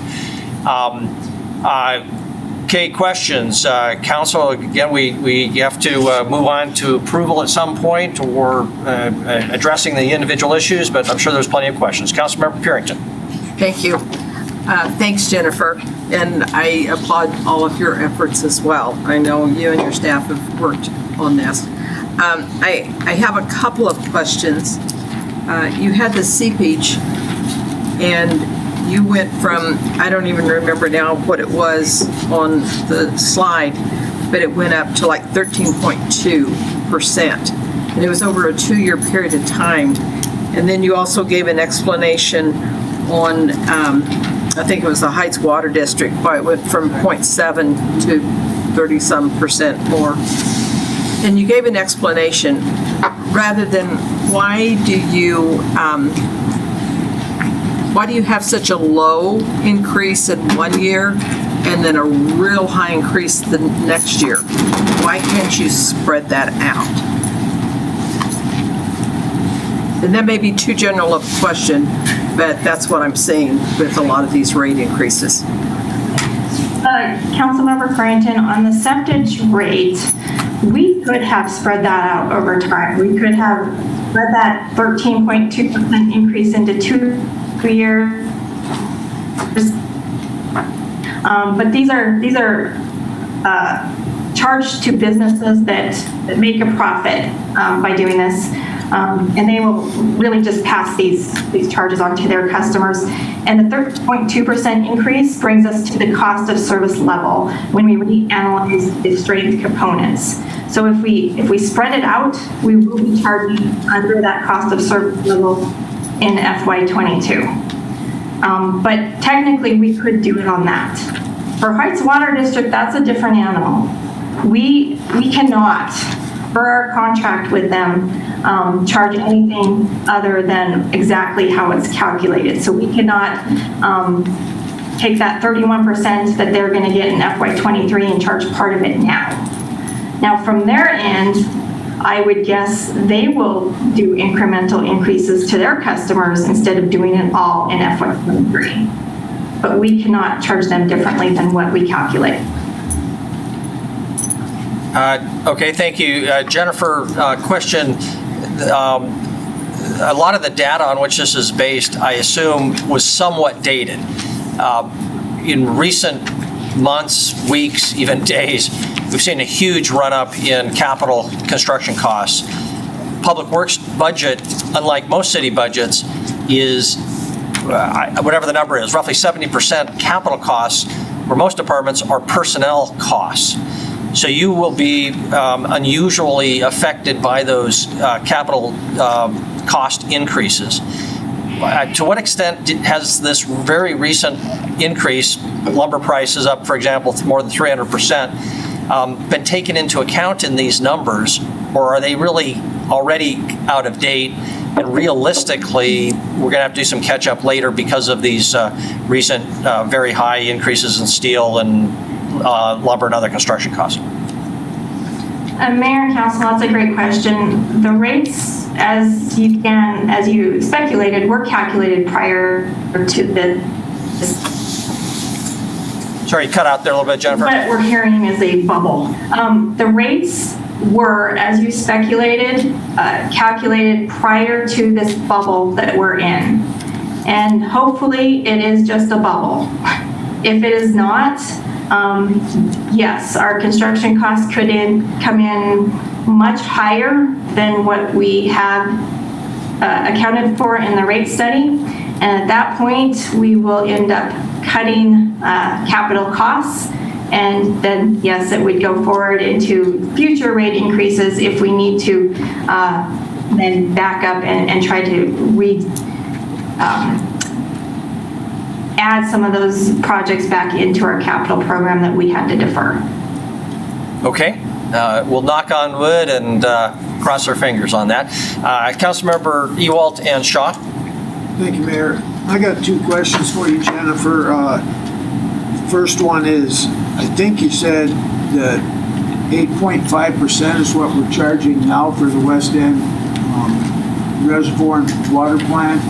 Okay, questions. Council, again, we have to move on to approval at some point or addressing the individual issues, but I'm sure there's plenty of questions. Councilmember Purington. Thank you. Thanks, Jennifer, and I applaud all of your efforts as well. I know you and your staff have worked on this. I have a couple of questions. You had the seepage, and you went from, I don't even remember now what it was on the slide, but it went up to like 13.2%. And it was over a 2-year period of time. And then you also gave an explanation on, I think it was the Heights Water District, why it went from 0.7 to 30-some% more. And you gave an explanation rather than why do you have such a low increase in 1 year and then a real high increase the next year? Why can't you spread that out? And that may be too general of a question, but that's what I'm seeing with a lot of these rate increases. Councilmember Farrington, on the septage rate, we could have spread that out over time. We could have spread that 13.2% increase into 2 years. But these are charged to businesses that make a profit by doing this. And they will really just pass these charges on to their customers. And the 13.2% increase brings us to the cost of service level when we reanalyze the strength components. So if we spread it out, we will be charging under that cost of service level in FY22. But technically, we could do it on that. For Heights Water District, that's a different animal. We cannot, for our contract with them, charge anything other than exactly how it's calculated. So we cannot take that 31% that they're going to get in FY23 and charge part of it now. Now, from their end, I would guess they will do incremental increases to their customers instead of doing it all in FY23. But we cannot charge them differently than what we calculate. Okay, thank you. Jennifer, question. A lot of the data on which this is based, I assume, was somewhat dated. In recent months, weeks, even days, we've seen a huge run-up in capital construction costs. Public Works budget, unlike most city budgets, is, whatever the number is, roughly 70% capital costs, where most departments are personnel costs. So you will be unusually affected by those capital cost increases. To what extent has this very recent increase, lumber prices up, for example, more than 300%, been taken into account in these numbers, or are they really already out of date? And realistically, we're going to have to do some catch up later because of these recent very high increases in steel and lumber and other construction costs. Mayor and Council, that's a great question. The rates, as you speculated, were calculated prior to this. Sorry, cut out there a little bit, Jennifer. What we're hearing is a bubble. The rates were, as you speculated, calculated prior to this bubble that we're in. And hopefully it is just a bubble. If it is not, yes, our construction costs could come in much higher than what we have accounted for in the rate study. And at that point, we will end up cutting capital costs. And then, yes, it would go forward into future rate increases if we need to then back up and try to add some of those projects back into our capital program that we had to defer. Okay, we'll knock on wood and cross our fingers on that. Councilmember Ewalt and Shaw. Thank you, Mayor. I got two questions for you, Jennifer. First one is, I think you said that 8.5% is what we're charging now for the West End Reservoir and Water Plant,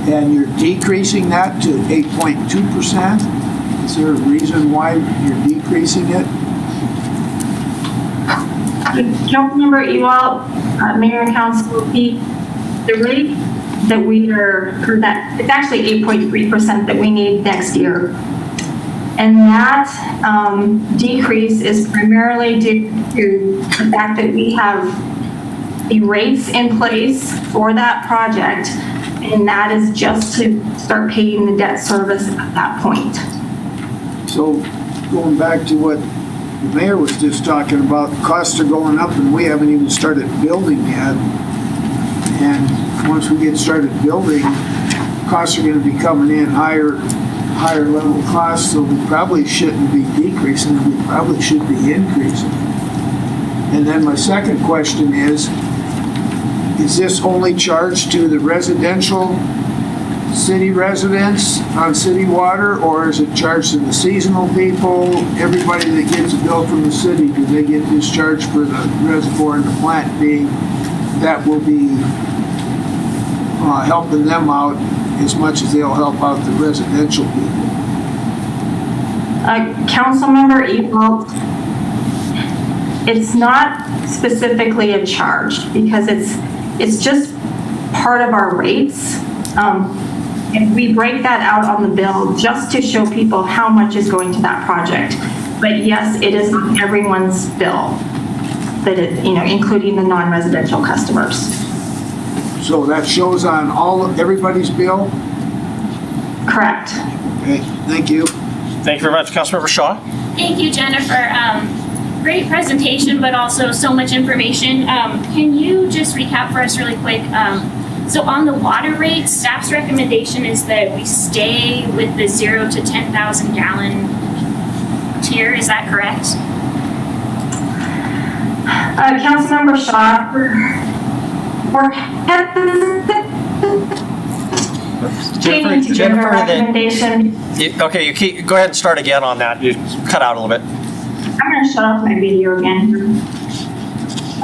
and you're decreasing that to 8.2%. Is there a reason why you're decreasing it? Councilmember Ewalt, Mayor and Council, the rate that we are, or that, it's actually 8.3% that we need next year. And that decrease is primarily due to the fact that we have the rates in place for that project, and that is just to start paying the debt service at that point. So going back to what the mayor was just talking about, costs are going up and we haven't even started building yet. And once we get started building, costs are going to be coming in higher level costs, so we probably shouldn't be decreasing, we probably should be increasing. And then my second question is this only charged to the residential city residents on city water, or is it charged to the seasonal people? Everybody that gets a bill from the city, do they get discharged for the reservoir and the plant being, that will be helping them out as much as they'll help out the residential people? Councilmember Ewald, it's not specifically a charge because it's just part of our rates. And we break that out on the bill just to show people how much is going to that project. But yes, it is on everyone's bill, that it, including the non-residential customers. So that shows on everybody's bill? Correct. Okay, thank you. Thank you very much. Councilmember Shaw? Thank you, Jennifer. Great presentation, but also so much information. Can you just recap for us really quick? So on the water rates, staff's recommendation is that we stay with the 0 to 10,000 gallon tier. Is that correct? Councilmember Shaw, we're changing to Jennifer recommendation. Okay, go ahead and start again on that. You cut out a little bit. I'm going to shut off my video again.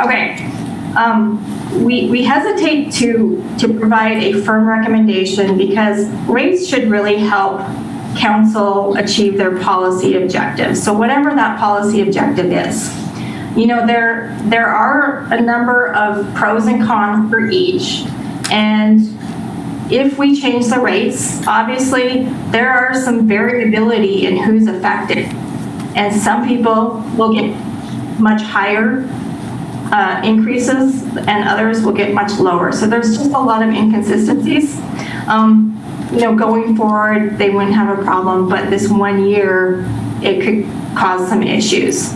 Okay. We hesitate to provide a firm recommendation because rates should really help council achieve their policy objectives. So whatever that policy objective is, there are a number of pros and cons for each. And if we change the rates, obviously there are some variability in who's affected. And some people will get much higher increases and others will get much lower. So there's just a lot of inconsistencies. Going forward, they wouldn't have a problem, but this 1 year, it could cause some issues.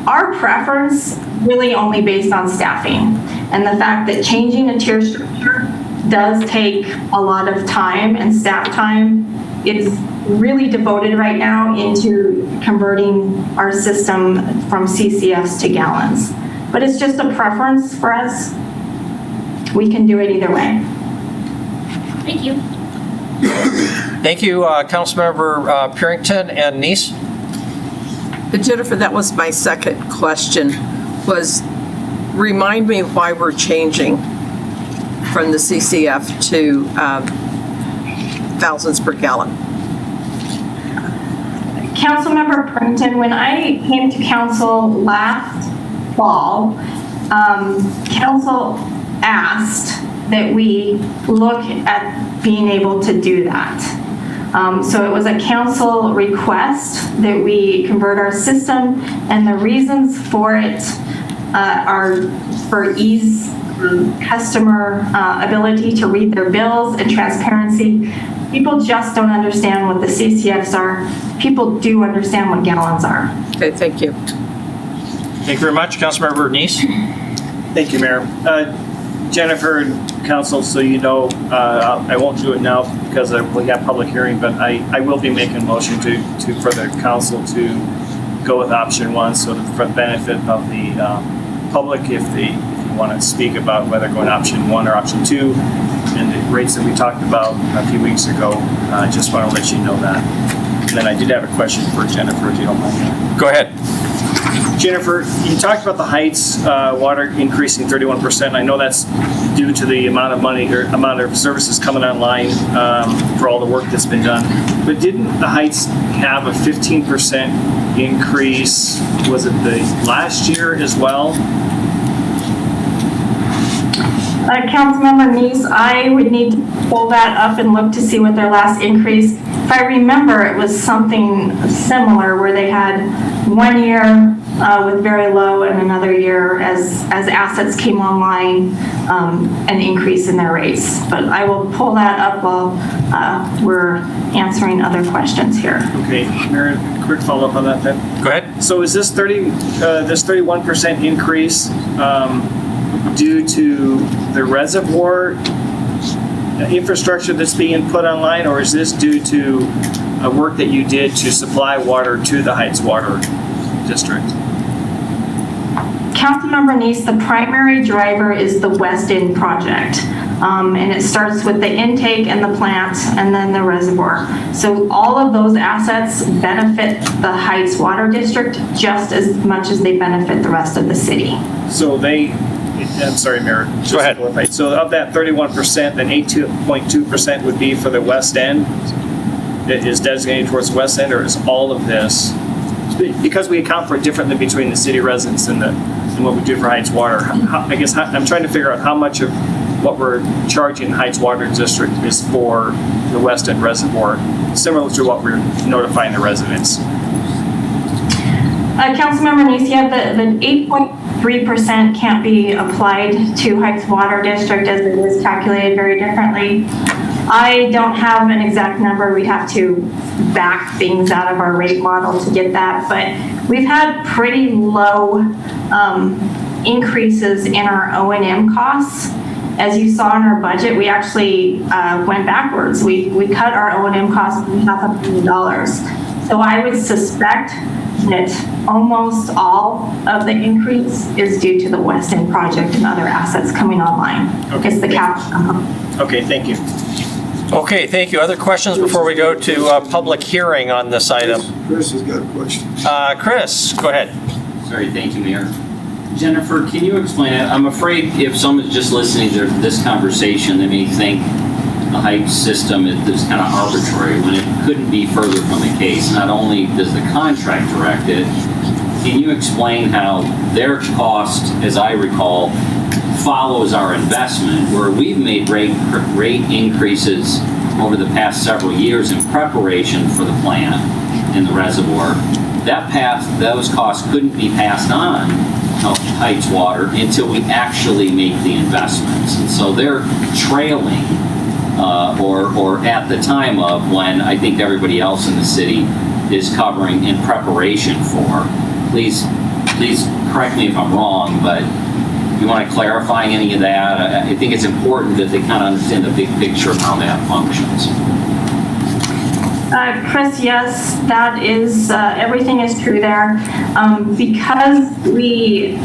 Our preference really only based on staffing and the fact that changing a tier structure does take a lot of time and staff time. It's really devoted right now into converting our system from CCFs to gallons. But it's just a preference for us. We can do it either way. Thank you. Thank you, Councilmember Purington and Neese. But Jennifer, that was my second question, was remind me why we're changing from the CCF to thousands per gallon. Councilmember Purington, when I came to council last fall, council asked that we look at being able to do that. So it was a council request that we convert our system, and the reasons for it are for ease, customer ability to read their bills, and transparency. People just don't understand what the CCFs are. People do understand what gallons are. Okay, thank you. Thank you very much. Councilmember Neese. Thank you, Mayor. Jennifer and Council, so you know, I won't do it now because we have public hearing, but I will be making a motion for the council to go with option 1, so for the benefit of the public, if you want to speak about whether going option 1 or option 2, and the rates that we talked about a few weeks ago, I just want to let you know that. And then I did have a question for Jennifer, if you don't mind. Go ahead. Jennifer, you talked about the Heights water increasing 31%. I know that's due to the amount of money or amount of services coming online for all the work that's been done. But didn't the Heights have a 15% increase? Was it the last year as well? Councilmember Neese, I would need to pull that up and look to see what their last increase. If I remember, it was something similar where they had 1 year with very low and another year as assets came online, an increase in their rates. But I will pull that up while we're answering other questions here. Okay, Mayor, quick follow-up on that then. Go ahead. So is this 31% increase due to the reservoir infrastructure that's being put online, or is this due to work that you did to supply water to the Heights Water District? Councilmember Neese, the primary driver is the West End project. And it starts with the intake and the plant and then the reservoir. So all of those assets benefit the Heights Water District just as much as they benefit the rest of the city. So I'm sorry, Mayor. Go ahead. So of that 31%, then 8.2% would be for the West End? It is designated towards the West End, or is all of this? Because we account for it differently between the city residents and what we do for Heights Water. I guess I'm trying to figure out how much of what we're charging Heights Water District is for the West End Reservoir, similar to what we're notifying the residents. Councilmember Neese, yeah, the 8.3% can't be applied to Heights Water District as it is calculated very differently. I don't have an exact number. We'd have to back things out of our rate model to get that, but we've had pretty low increases in our O&M costs. As you saw in our budget, we actually went backwards. We cut our O&M costs by $500,000. So I would suspect that almost all of the increase is due to the West End project and other assets coming online. Okay. It's the capital. Okay, thank you. Okay, thank you. Other questions before we go to public hearing on this item? Chris has got a question. Chris, go ahead. Sorry, thank you, Mayor. Jennifer, can you explain it? I'm afraid if someone's just listening to this conversation, they may think the Heights system is kind of arbitrary when it couldn't be further from the case. Not only does the contract direct it, can you explain how their cost, as I recall, follows our investment, where we've made rate increases over the past several years in preparation for the plant in the reservoir. Those costs couldn't be passed on to Heights Water until we actually make the investments. And so they're trailing, or at the time of when I think everybody else in the city is covering in preparation for. Please correct me if I'm wrong, but you want to clarify any of that? I think it's important that they kind of understand the big picture of how that functions. Chris, yes, that is, everything is true there. Because we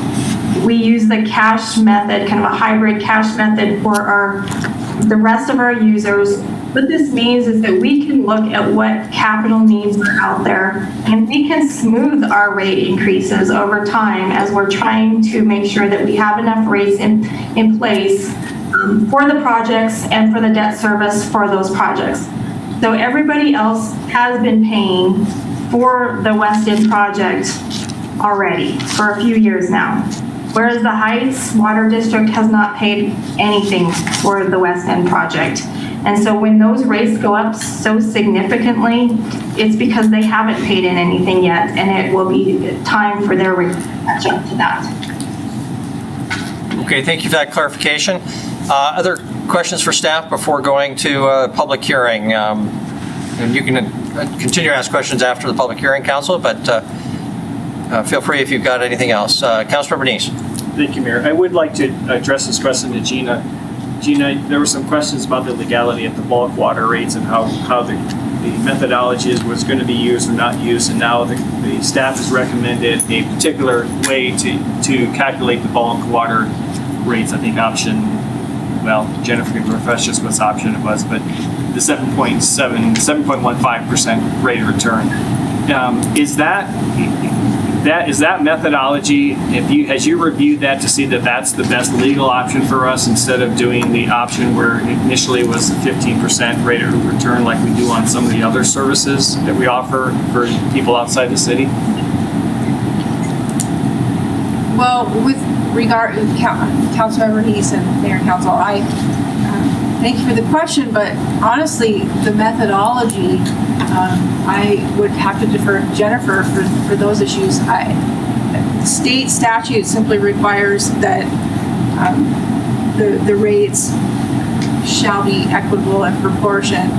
use the cash method, kind of a hybrid cash method for the rest of our users, what this means is that we can look at what capital needs are out there, and we can smooth our rate increases over time as we're trying to make sure that we have enough rates in place for the projects and for the debt service for those projects. So everybody else has been paying for the West End project already for a few years now, whereas the Heights Water District has not paid anything for the West End project. And so when those rates go up so significantly, it's because they haven't paid in anything yet, and it will be time for their rates to catch up to that. Okay, thank you for that clarification. Other questions for staff before going to public hearing? And you can continue to ask questions after the public hearing, Council, but feel free if you've got anything else. Councilmember Neese. Thank you, Mayor. I would like to address this question to Gina. Gina, there were some questions about the legality of the bulk water rates and how the methodology was going to be used or not used, and now the staff has recommended a particular way to calculate the bulk water rates. I think Jennifer can refresh us what option it was, but the 7.15% rate of return. Is that methodology, has you reviewed that to see that that's the best legal option for us instead of doing the option where initially it was a 15% rate of return like we do on some of the other services that we offer for people outside the city? Well, Councilmember Neese and Mayor and Council, I thank you for the question, but honestly, the methodology, I would have to defer to Jennifer for those issues. State statute simply requires that the rates shall be equitable in proportion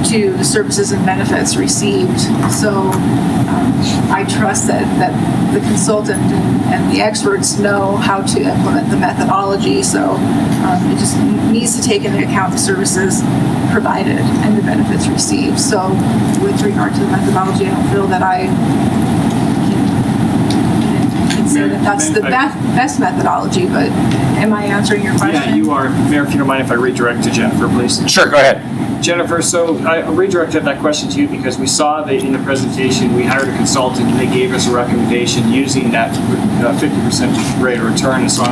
to the services and benefits received. So I trust that the consultant and the experts know how to implement the methodology. So it just needs to take into account the services provided and the benefits received. So with regard to the methodology, I don't feel that I can say that that's the best methodology, but am I answering your question? Yeah, you are. Mayor, if you don't mind if I redirect to Jennifer, please. Sure, go ahead. Jennifer, so I redirected that question to you because we saw that in the presentation, we hired a consultant and they gave us a recommendation using that 50% rate of return. And so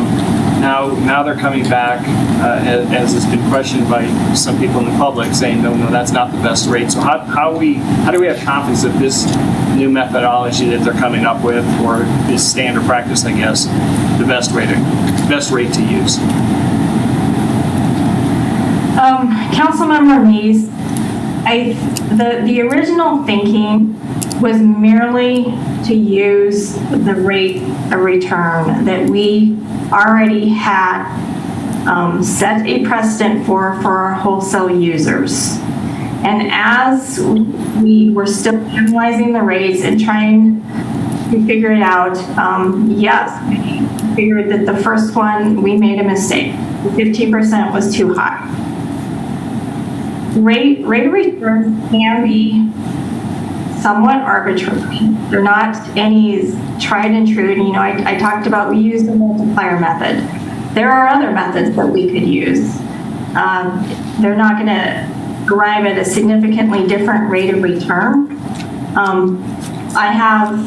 now they're coming back, as has been questioned by some people in the public, saying, no, that's not the best rate. So how do we have confidence that this new methodology that they're coming up with, or this standard practice, I guess, the best rate to use? Councilmember Neese, the original thinking was merely to use the rate of return that we already had set a precedent for our wholesale users. And as we were still analyzing the rates and trying to figure it out, yes, we figured that the first one, we made a mistake. The 15% was too high. Rate of return can be somewhat arbitrary. They're not any tried and true. And, I talked about we use the multiplier method. There are other methods that we could use. They're not going to arrive at a significantly different rate of return. I have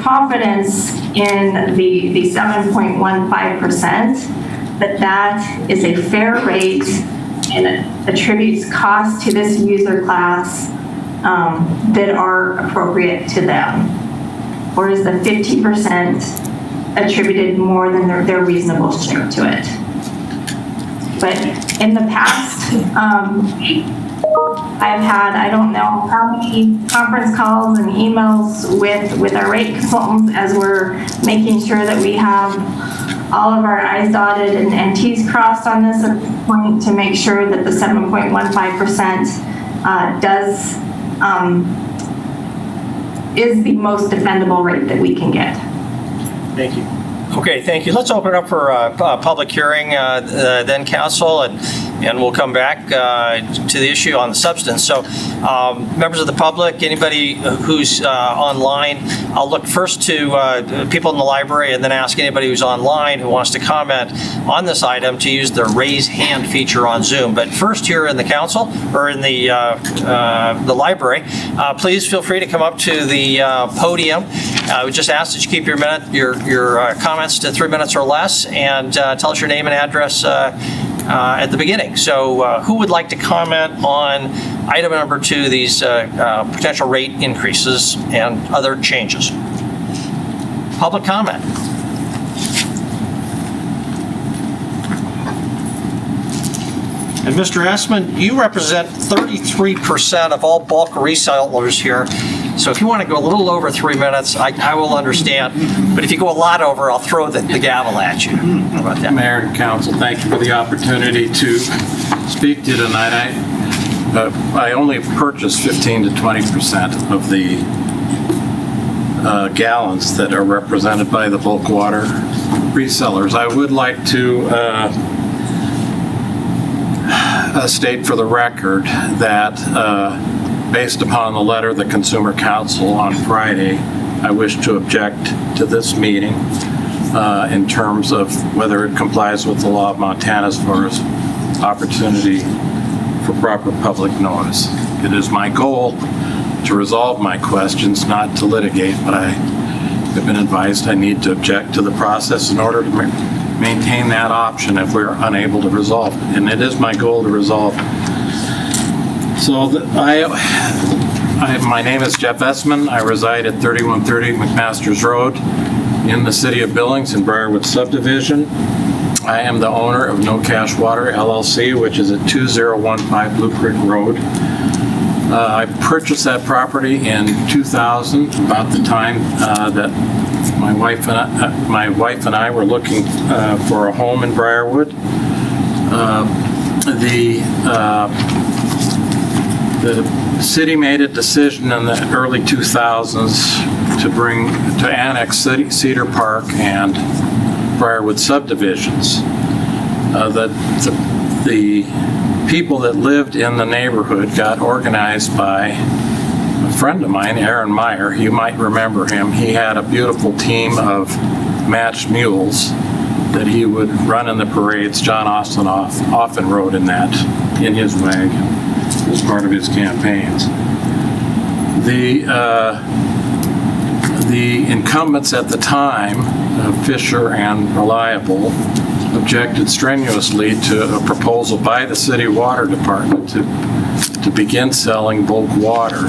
confidence in the 7.15%, that is a fair rate and it attributes costs to this user class that are appropriate to them. Whereas the 50% attributed more than their reasonable share to it. But in the past, I've had, I don't know how many conference calls and emails with our rate consultants as we're making sure that we have all of our I's dotted and T's crossed on this point to make sure that the 7.15% is the most defendable rate that we can get. Thank you. Okay, thank you. Let's open it up for a public hearing then, council, and we'll come back to the issue on the substance. So members of the public, anybody who's online, I'll look first to people in the library and then ask anybody who's online who wants to comment on this item to use the raise hand feature on Zoom. But first here in the council or in the library, please feel free to come up to the podium. I would just ask that you keep your comments to 3 minutes or less, and tell us your name and address at the beginning. So who would like to comment on item number 2, these potential rate increases and other changes? Public comment. And Mr. Essman, you represent 33% of all bulk resellers here. So if you want to go a little over 3 minutes, I will understand. But if you go a lot over, I'll throw the gavel at you. How about that? Mayor and council, thank you for the opportunity to speak to you tonight. I only purchased 15 to 20% of the gallons that are represented by the bulk water resellers. I would like to state for the record that based upon the letter of the Consumer Council on Friday, I wish to object to this meeting in terms of whether it complies with the law of Montana as far as opportunity for proper public notice. It is my goal to resolve my questions, not to litigate, but I have been advised I need to object to the process in order to maintain that option if we're unable to resolve it. And it is my goal to resolve it. So my name is Jeff Essman. I reside at 3130 McMaster's Road. in the city of Billings in Briarwood subdivision. I am the owner of No Cash Water LLC, which is at 2015 Blue Creek Road. I purchased that property in 2000, about the time that my wife and I were looking for a home in Briarwood. The city made a decision in the early 2000s to annex Cedar Park and Briarwood subdivisions. The people that lived in the neighborhood got organized by a friend of mine, Aaron Meyer. You might remember him. He had a beautiful team of matched mules that he would run in the parades. John Austin often rode in his wagon as part of his campaigns. The incumbents at the time, Fisher and Reliable, objected strenuously to a proposal by the city water department to begin selling bulk water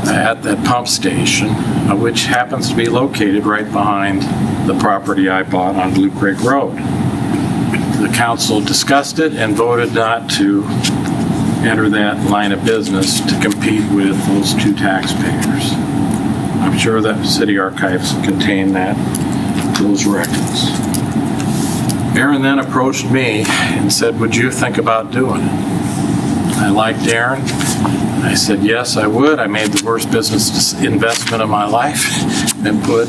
at that pump station, which happens to be located right behind the property I bought on Blue Creek Road. The council discussed it and voted not to enter that line of business to compete with those two taxpayers. I'm sure that city archives contain those records. Aaron then approached me and said, "Would you think about doing it?" I liked Aaron. I said, yes, I would. I made the worst business investment of my life and put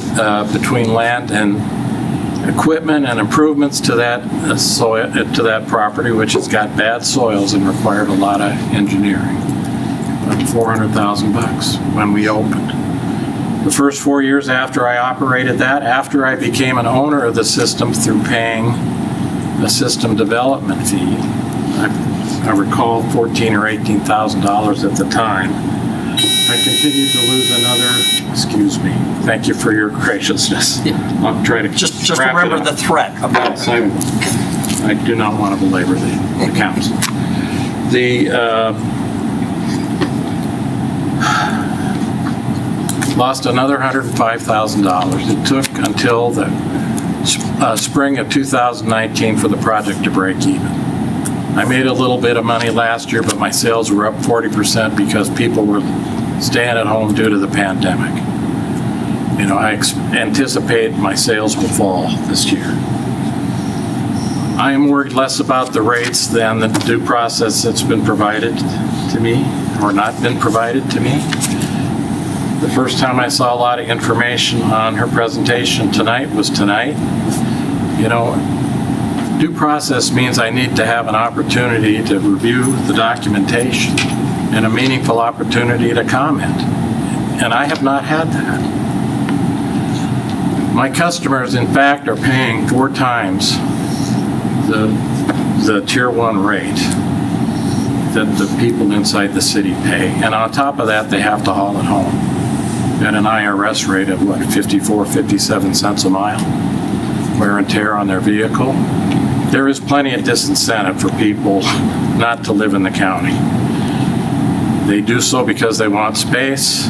between land and equipment and improvements to that property, which has got bad soils and required a lot of engineering. About $400,000 when we opened. The first 4 years after I operated that, after I became an owner of the system through paying a system development fee, I recall $14,000 or $18,000 at the time. I continued to lose excuse me, thank you for your graciousness. I'll try to just remember the threat of that. Yes, I do not want to belabor the council. Lost another $105,000. It took until the spring of 2019 for the project to break even. I made a little bit of money last year, but my sales were up 40% because people were staying at home due to the pandemic. I anticipate my sales will fall this year. I am worried less about the rates than the due process that's been provided to me or not been provided to me. The first time I saw a lot of information on her presentation tonight was tonight. Due process means I need to have an opportunity to review the documentation and a meaningful opportunity to comment. And I have not had that. My customers, in fact, are paying 4 times the Tier 1 rate that the people inside the city pay. And on top of that, they have to haul it home at an IRS rate of 54, 57 cents a mile, wear and tear on their vehicle. There is plenty of disincentive for people not to live in the county. They do so because they want space.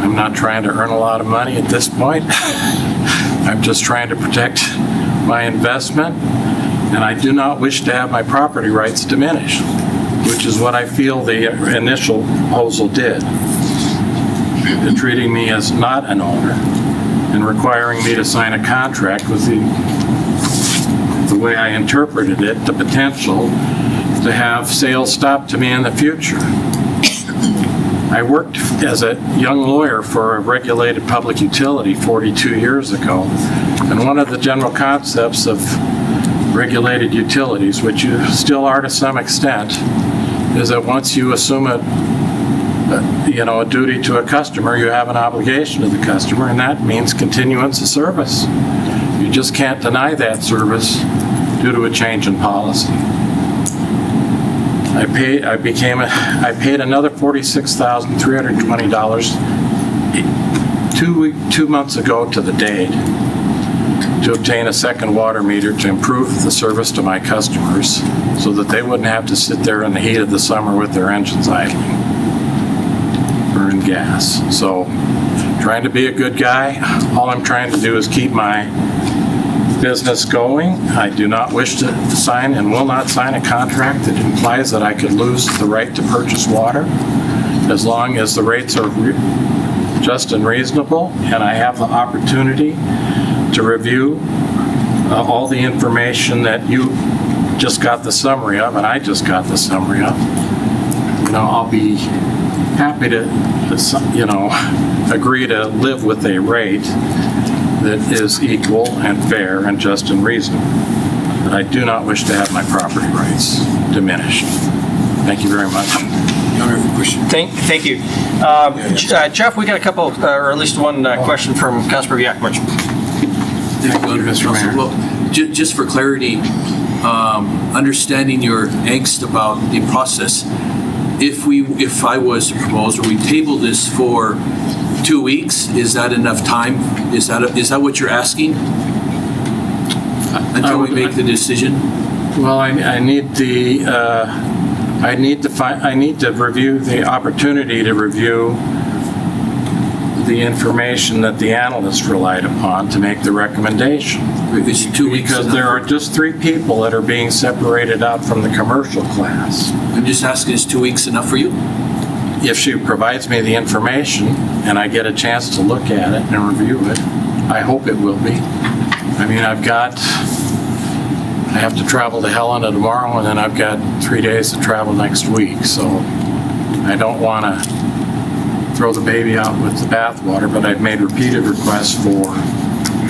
I'm not trying to earn a lot of money at this point. I'm just trying to protect my investment, and I do not wish to have my property rights diminished, which is what I feel the initial proposal did. Treating me as not an owner and requiring me to sign a contract with the way I interpreted it, the potential to have sales stopped to me in the future. I worked as a young lawyer for a regulated public utility 42 years ago, and one of the general concepts of regulated utilities, which you still are to some extent, is that once you assume a duty to a customer, you have an obligation to the customer, and that means continuance of service. You just can't deny that service due to a change in policy. I paid another $46,320 2 months ago to the date to obtain a second water meter to improve the service to my customers so that they wouldn't have to sit there in the heat of the summer with their engines idling, burn gas. So trying to be a good guy. All I'm trying to do is keep my business going. I do not wish to sign and will not sign a contract that implies that I could lose the right to purchase water, as long as the rates are just and reasonable, and I have the opportunity to review all the information that you just got the summary of, and I just got the summary of. I'll be happy to, agree to live with a rate that is equal and fair and just and reasonable. But I do not wish to have my property rights diminished. Thank you very much. Thank you. Jeff, we got a couple, or at least one question from Councilmember Yakovich. Yeah, go ahead, Mr. Mayor. Well, just for clarity, understanding your angst about the process, if I was to propose, or we table this for 2 weeks, is that enough time? Is that what you're asking? Until we make the decision? Well, I need to review the opportunity to review the information that the analyst relied upon to make the recommendation. Is 2 weeks because there are just 3 people that are being separated out from the commercial class. I'm just asking, is 2 weeks enough for you? If she provides me the information and I get a chance to look at it and review it, I hope it will be. I mean, I have to travel to Helena tomorrow, and then I've got 3 days to travel next week, so I don't want to throw the baby out with the bathwater, but I've made repeated requests for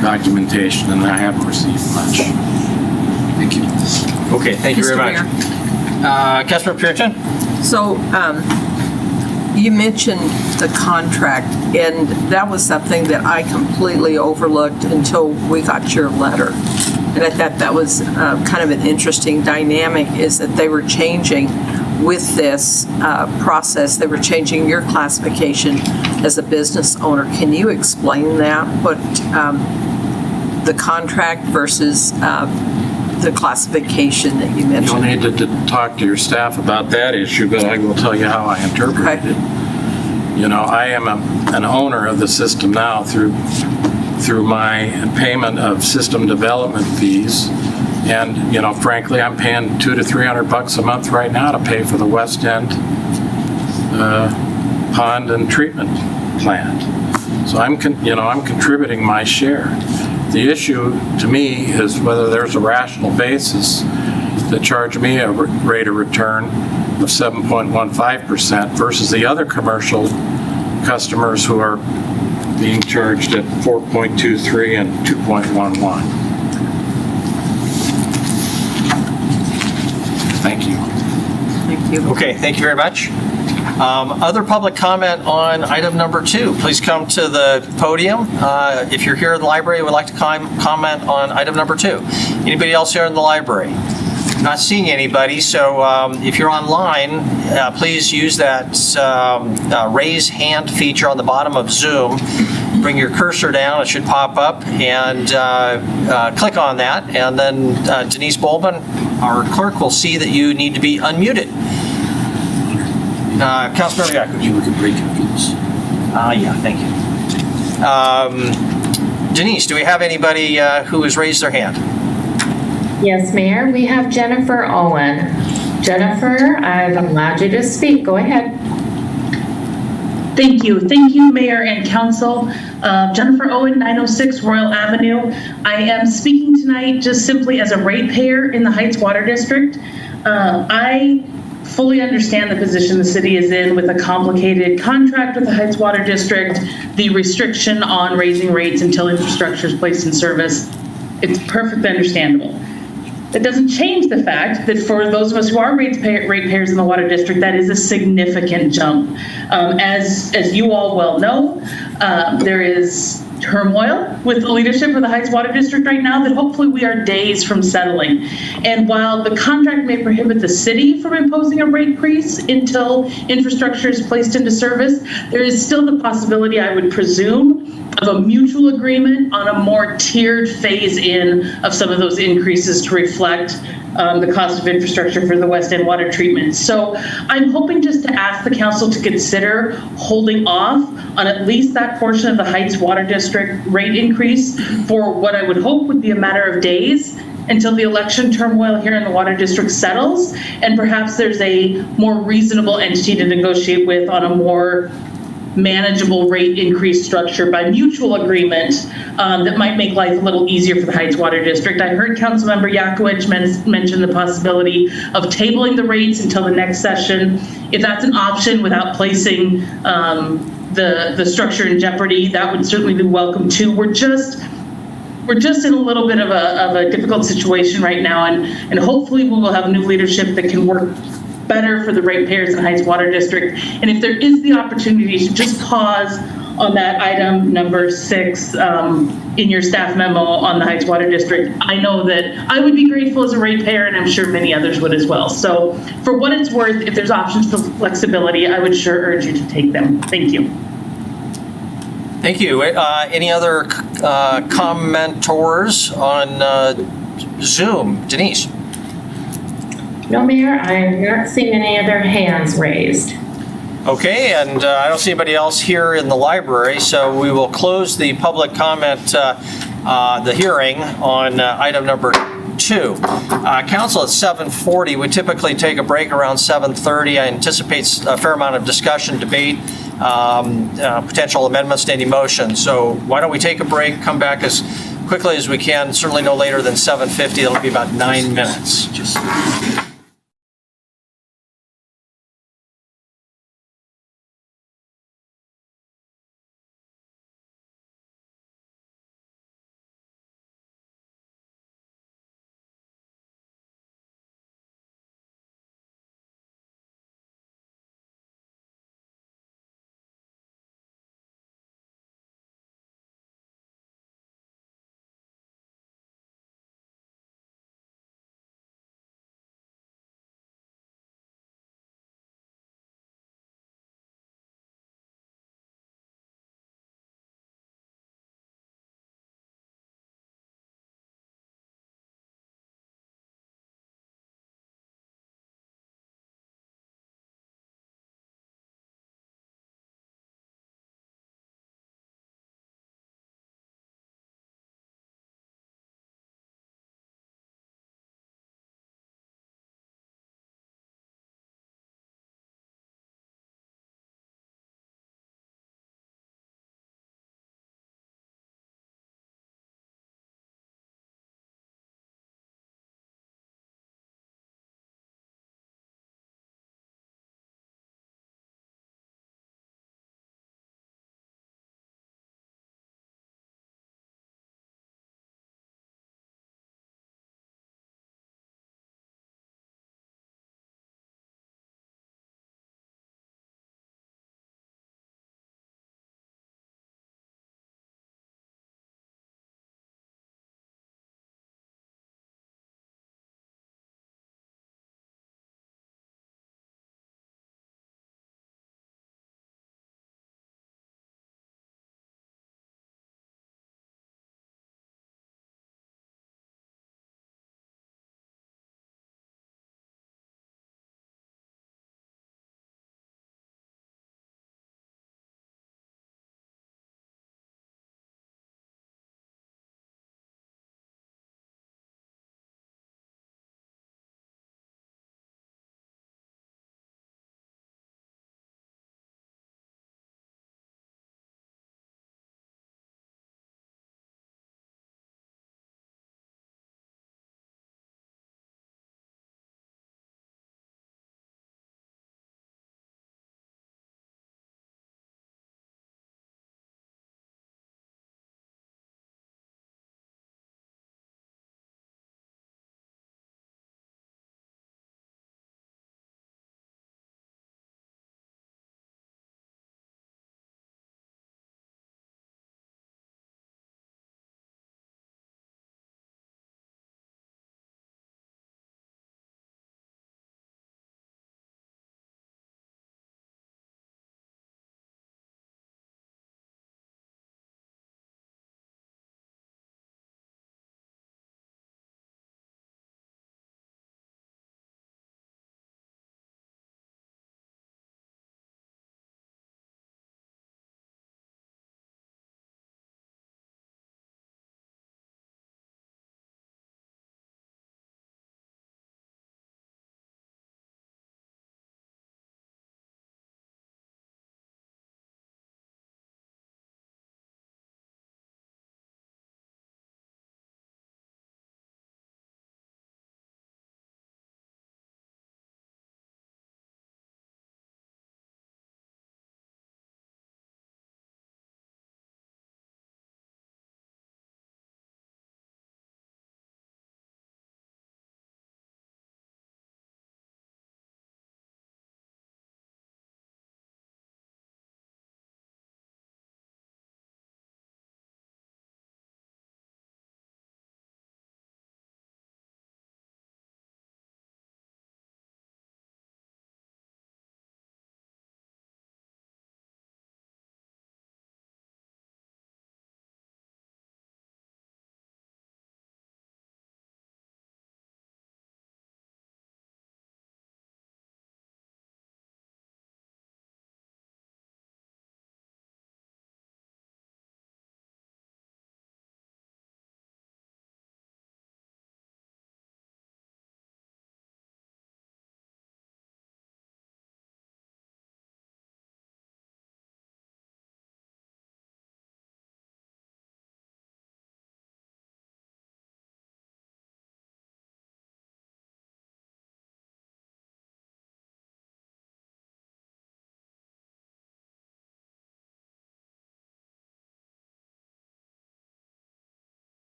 documentation, and I haven't received much. Thank you. Okay, thank you very much. Councilmember Puritan? So, you mentioned the contract, and that was something that I completely overlooked until we got your letter. And I thought that was kind of an interesting dynamic, is that they were changing with this process, they were changing your classification as a business owner. Can you explain that, what the contract versus the classification that you mentioned? You'll need to talk to your staff about that issue, but I will tell you how I interpret it. I am an owner of the system now through my payment of system development fees. And, frankly, I'm paying $200 to $300 a month right now to pay for the West End pond and treatment plant. So I'm contributing my share. The issue to me is whether there's a rational basis to charge me a rate of return of 7.15% versus the other commercial customers who are being charged at 4.23 and 2.11. Thank you. Thank you. Okay, thank you very much. Other public comment on item number 2, please come to the podium. If you're here in the library and would like to comment on item number 2. Anybody else here in the library? Not seeing anybody, so if you're online, please use that raise hand feature on the bottom of Zoom. Bring your cursor down, it should pop up, and click on that, and then Denise Bolman, our clerk, will see that you need to be unmuted. Councilmember Yakovich. You can break it, please. Yeah, thank you. Denise, do we have anybody who has raised their hand? Yes, Mayor, we have Jennifer Owen. Jennifer, I've allowed you to speak. Go ahead. Thank you. Thank you, Mayor and Council. Jennifer Owen, 906 Royal Avenue. I am speaking tonight just simply as a ratepayer in the Heights Water District. I fully understand the position the city is in with a complicated contract with the Heights Water District, the restriction on raising rates until infrastructure is placed in service. It's perfectly understandable. It doesn't change the fact that for those of us who are ratepayers in the water district, that is a significant jump. As you all well know, there is turmoil with the leadership of the Heights Water District right now that hopefully we are days from settling. And while the contract may prohibit the city from imposing a rate increase until infrastructure is placed into service, there is still the possibility, I would presume, of a mutual agreement on a more tiered phase-in of some of those increases to reflect the cost of infrastructure for the West End water treatment. So I'm hoping just to ask the council to consider holding off on at least that portion of the Heights Water District rate increase for what I would hope would be a matter of days until the election turmoil here in the Water District settles, and perhaps there's a more reasonable entity to negotiate with on a more manageable rate increase structure by mutual agreement that might make life a little easier for the Heights Water District. I heard Councilmember Yakowicz mention the possibility of tabling the rates until the next session. If that's an option without placing the structure in jeopardy, that would certainly be welcome too. We're just in a little bit of a difficult situation right now, and hopefully we will have new leadership that can work better for the ratepayers in Heights Water District. And if there is the opportunity to just pause on that item number 6 in your staff memo on the Heights Water District, I know that I would be grateful as a ratepayer, and I'm sure many others would as well. So for what it's worth, if there's options for flexibility, I would sure urge you to take them. Thank you. Thank you. Any other commentors on Zoom? Denise? No, Mayor, I have not seen any other hands raised. Okay, and I don't see anybody else here in the library, so we will close the public comment, the hearing on item number 2. Council at 7:40. We typically take a break around 7:30. I anticipate a fair amount of discussion, debate, potential amendments to any motion. So why don't we take a break, come back as quickly as we can, certainly no later than 7:50. It'll be about 9 minutes.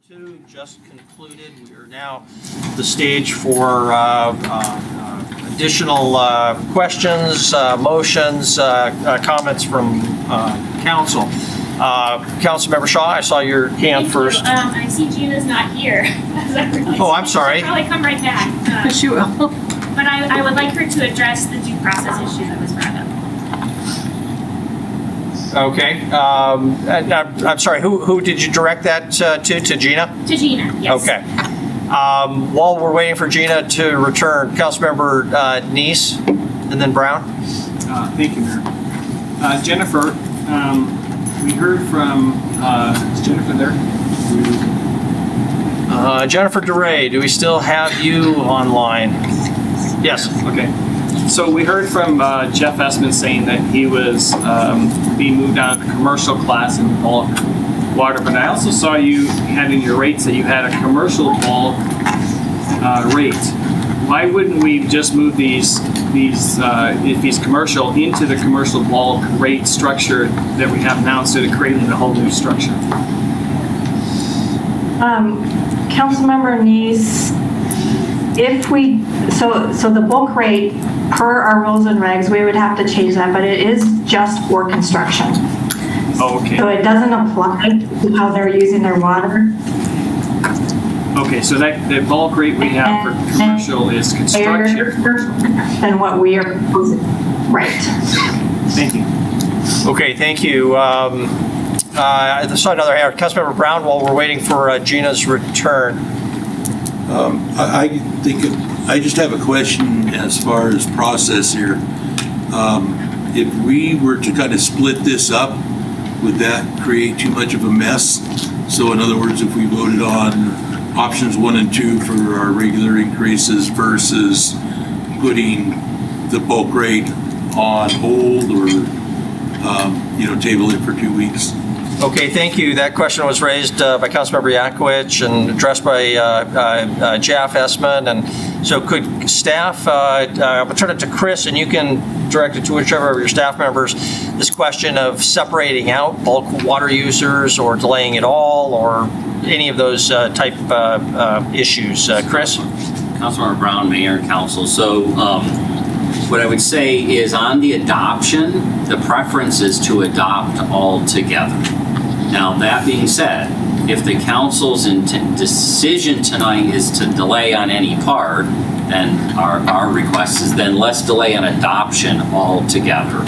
2 just concluded. We are now at the stage for additional questions, motions, comments from council. Councilmember Shaw, I saw your hand first. I see Gina's not here. Oh, I'm sorry. She'll probably come right back. She will. But I would like her to address the due process issue that was brought up. Okay. I'm sorry. Who did you direct that to? To Gina? To Gina, yes. Okay. While we're waiting for Gina to return, Councilmember Neese and then Brown. Thank you, Mayor. Jennifer, we heard from, is Jennifer there? Jennifer DeRay, do we still have you online? Yes. Okay. So we heard from Jeff Essman saying that he was being moved down to commercial class in bulk water, but I also saw you had in your rates that you had a commercial bulk rate. Why wouldn't we just move these if he's commercial into the commercial bulk rate structure that we have now instead of creating a whole new structure? Councilmember Neese, if we, so the bulk rate per our rules and regs, we would have to change that, but it is just for construction. Oh, okay. So it doesn't apply to how they're using their water. Okay, so that the bulk rate we have for commercial is construction. Than what we are proposing. Right. Thank you. Okay, thank you. I saw another hand. Councilmember Brown, while we're waiting for Gina's return. I think, I just have a question as far as process here. If we were to kind of split this up, would that create too much of a mess? So in other words, if we voted on options 1 and 2 for our regular increases versus putting the bulk rate on hold or, table it for 2 weeks? Okay, thank you. That question was raised by Councilmember Yankovic and addressed by Jeff Essman. And so could staff, I'll turn it to Chris and you can direct it to whichever of your staff members, this question of separating out bulk water users or delaying it all or any of those type issues. Chris? Councilmember Brown, Mayor and Council. So what I would say is on the adoption, the preference is to adopt all together. Now, that being said, if the council's decision tonight is to delay on any part, then our request is then let's delay on adoption altogether.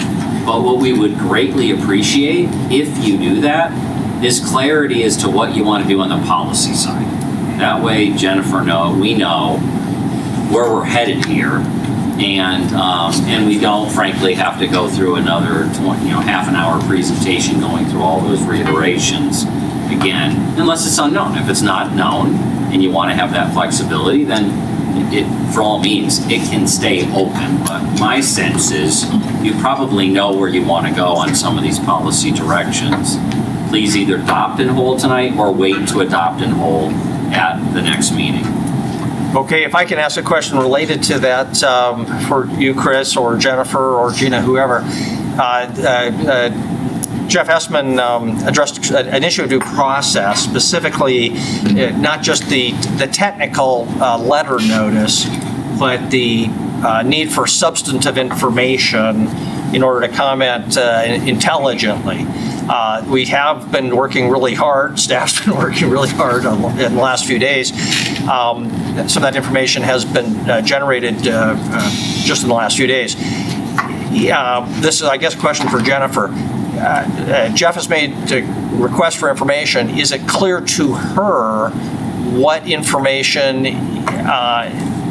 But what we would greatly appreciate, if you do that, is clarity as to what you want to do on the policy side. That way, Jennifer, we know where we're headed here, and we don't, frankly, have to go through another half an hour presentation going through all those reiterations again, unless it's unknown. If it's not known and you want to have that flexibility, then it, for all means, it can stay open. But my sense is you probably know where you want to go on some of these policy directions. Please either adopt and hold tonight or wait to adopt and hold at the next meeting. Okay, if I can ask a question related to that for you, Chris, or Jennifer, or Gina, whoever. Jeff Essman addressed an issue of due process, specifically not just the technical letter notice, but the need for substantive information in order to comment intelligently. We have been working really hard, staff's been working really hard in the last few days. Some of that information has been generated just in the last few days. This is, I guess, a question for Jennifer. Jeff has made a request for information. Is it clear to her what information,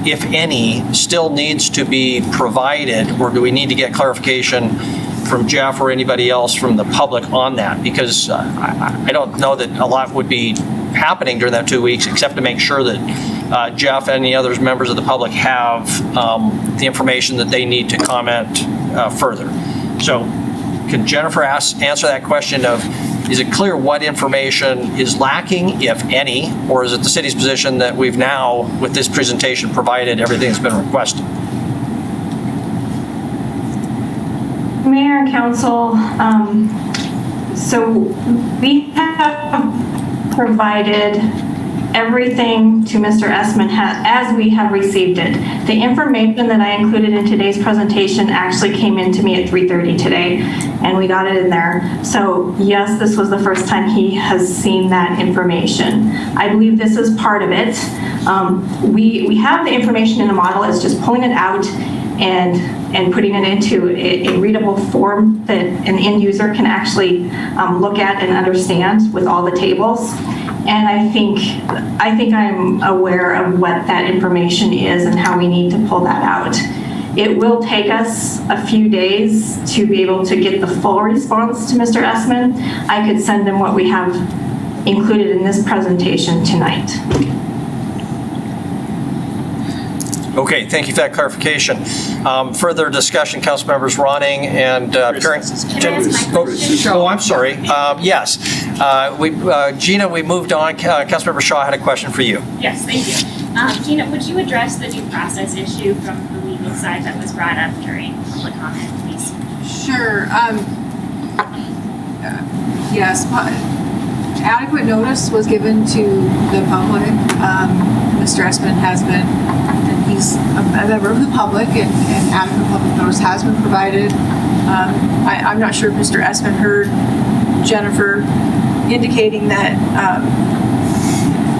if any, still needs to be provided, or do we need to get clarification from Jeff or anybody else from the public on that? Because I don't know that a lot would be happening during that 2 weeks, except to make sure that Jeff and any other members of the public have the information that they need to comment further. So can Jennifer answer that question of, is it clear what information is lacking, if any, or is it the city's position that we've now, with this presentation, provided everything that's been requested? Mayor and Council, so we have provided everything to Mr. Essman as we have received it. The information that I included in today's presentation actually came into me at 3:30 today, and we got it in there. So yes, this was the first time he has seen that information. I believe this is part of it. We have the information in the model. It's just pulling it out and putting it into a readable form that an end user can actually look at and understand with all the tables. And I think I'm aware of what that information is and how we need to pull that out. It will take us a few days to be able to get the full response to Mr. Essman. I could send him what we have included in this presentation tonight. Okay, thank you for that clarification. Further discussion, council members Ronning and Puring. Oh, I'm sorry. Yes. Gina, we moved on. Councilmember Shaw had a question for you. Yes, thank you. Gina, would you address the due process issue from the legal side that was brought up during public comment, please? Sure. Yes, adequate notice was given to the public. Mr. Essman has been, and he's a member of the public, and adequate public notice has been provided. I'm not sure if Mr. Essman heard Jennifer indicating that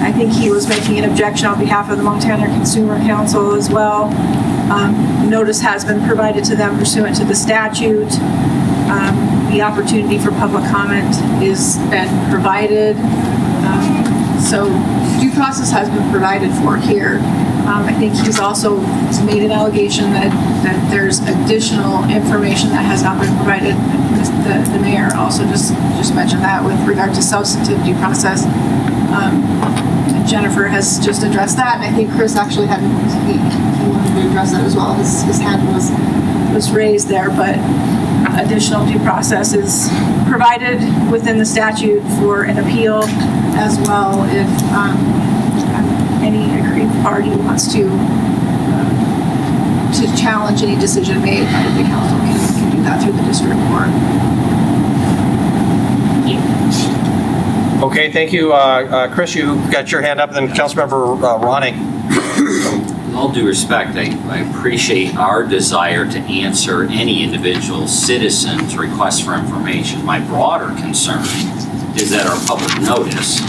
I think he was making an objection on behalf of the Montana Consumer Council as well. Notice has been provided to them pursuant to the statute. The opportunity for public comment is been provided. So due process has been provided for here. I think he's also made an allegation that there's additional information that has not been provided. The mayor also just mentioned that with regard to substantive due process. Jennifer has just addressed that, and I think Chris actually he wanted to address that as well. His hand was raised there, but additional due process is provided within the statute for an appeal as well if any aggrieved party wants to challenge any decision made by the council can do that through the district court. Okay, thank you. Chris, you got your hand up, then Councilmember Ronning. With all due respect, I appreciate our desire to answer any individual citizen's request for information. My broader concern is that our public notice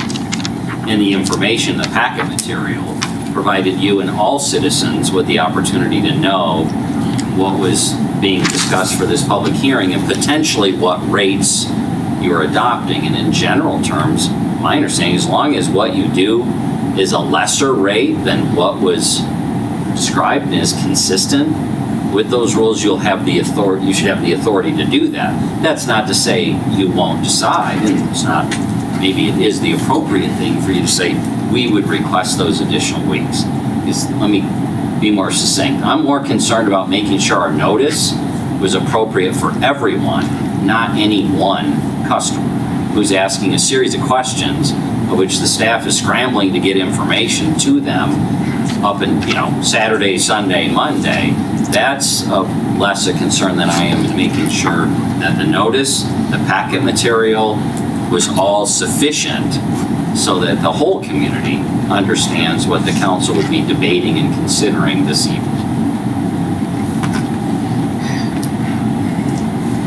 and the information, the packet material, provided you and all citizens with the opportunity to know what was being discussed for this public hearing and potentially what rates you're adopting. And in general terms, my understanding, as long as what you do is a lesser rate than what was described and is consistent with those rules, you should have the authority to do that. That's not to say you won't decide, and it's not, maybe it is the appropriate thing for you to say, we would request those additional weeks. Let me be more succinct. I'm more concerned about making sure our notice was appropriate for everyone, not any one customer who's asking a series of questions of which the staff is scrambling to get information to them up in, Saturday, Sunday, Monday. That's less a concern than I am in making sure that the notice, the packet material was all sufficient so that the whole community understands what the council would be debating and considering this evening.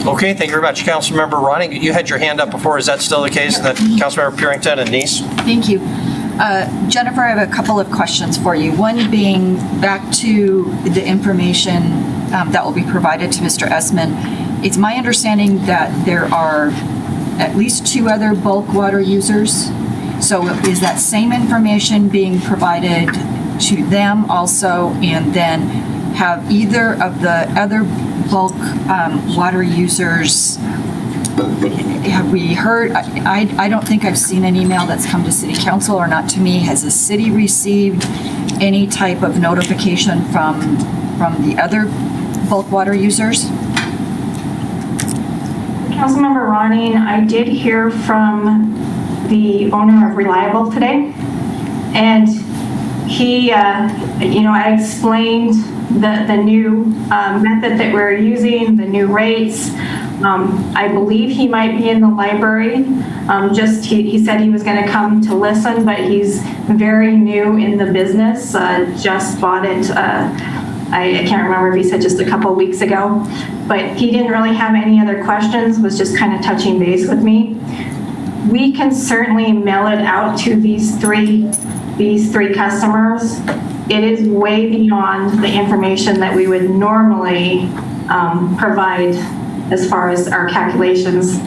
Okay, thank you very much. Councilmember Ronning, you had your hand up before. Is that still the case? And then Councilmember Purington and Neese? Thank you. Jennifer, I have a couple of questions for you. One being back to the information that will be provided to Mr. Essman. It's my understanding that there are at least 2 other bulk water users. So is that same information being provided to them also? And then have either of the other bulk water users, have we heard, I don't think I've seen an email that's come to City Council or not to me. Has the city received any type of notification from the other bulk water users? Councilmember Ronning, I did hear from the owner of Reliable today, and he, I explained the new method that we're using, the new rates. I believe he might be in the library. He said he was going to come to listen, but he's very new in the business, just bought it. I can't remember if he said just a couple of weeks ago, but he didn't really have any other questions, was just kind of touching base with me. We can certainly mail it out to these three customers. It is way beyond the information that we would normally provide as far as our calculations,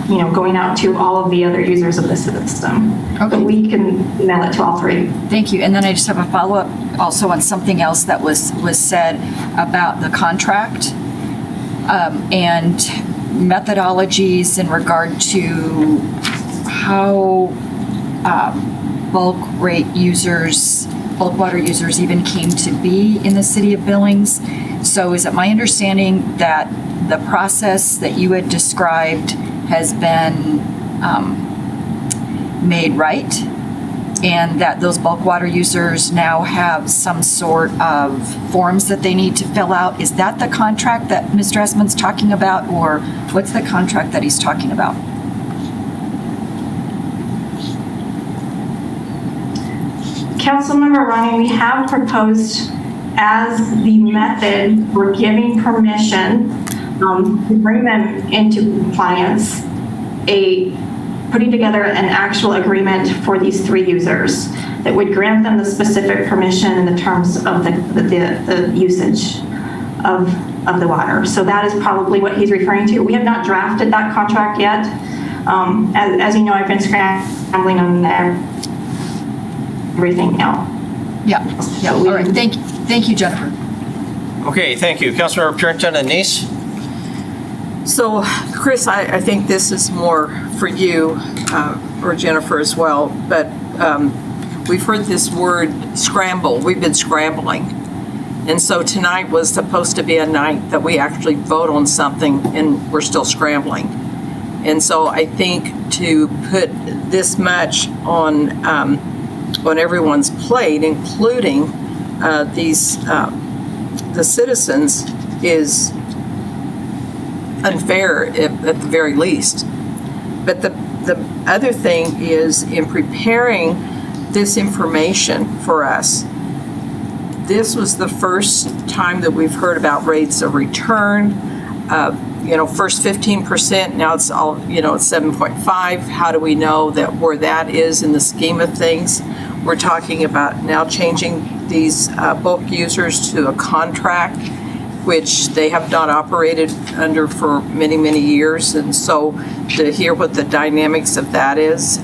going out to all of the other users of the system. Okay. But we can mail it to all three. Thank you. And then I just have a follow-up also on something else that was said about the contract and methodologies in regard to how bulk water users even came to be in the city of Billings. So is it my understanding that the process that you had described has been made right, and that those bulk water users now have some sort of forms that they need to fill out? Is that the contract that Mr. Esmond's talking about, or what's the contract that he's talking about? Councilmember Ronnie, we have proposed as the method for giving permission to bring them into compliance, putting together an actual agreement for these three users that would grant them the specific permission in the terms of the usage of the water. So that is probably what he's referring to. We have not drafted that contract yet. As you know, I've been scrambling on everything now. Yeah. All right. Thank you, Jennifer. Okay, thank you. Councilmember Purinton and Nice. So, Chris, I think this is more for you or Jennifer as well, but we've heard this word scramble. We've been scrambling. And so tonight was supposed to be a night that we actually vote on something, and we're still scrambling. And so I think to put this much on everyone's plate, including the citizens, is unfair at the very least. But the other thing is, in preparing this information for us, this was the first time that we've heard about rates of return. First 15%, now it's all, it's 7.5. How do we know that where that is in the scheme of things? We're talking about now changing these bulk users to a contract, which they have not operated under for many, many years. And so to hear what the dynamics of that is.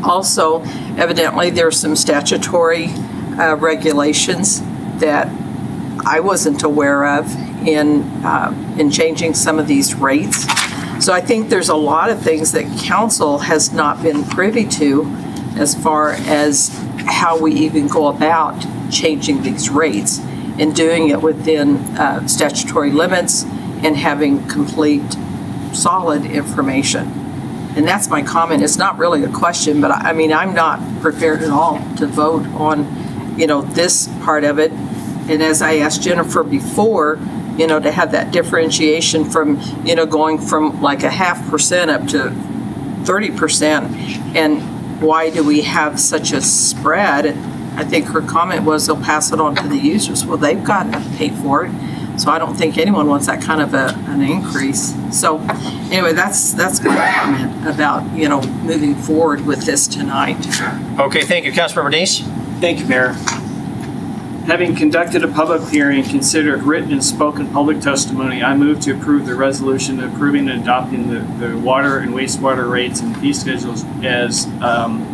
Also, evidently, there's some statutory regulations that I wasn't aware of in changing some of these rates. So I think there's a lot of things that council has not been privy to as far as how we even go about changing these rates and doing it within statutory limits and having complete, solid information. And that's my comment. It's not really a question, but I'm not prepared at all to vote on, this part of it. And as I asked Jennifer before, to have that differentiation from, going from like 0.5% up to 30%. And why do we have such a spread? I think her comment was they'll pass it on to the users. Well, they've got to pay for it. So I don't think anyone wants that kind of an increase. So anyway, that's my comment about, moving forward with this tonight. Okay, thank you. Councilmember Nice. Thank you, Mayor. Having conducted a public hearing, considered written and spoken public testimony, I move to approve the resolution approving and adopting the water and wastewater rates and fee schedules as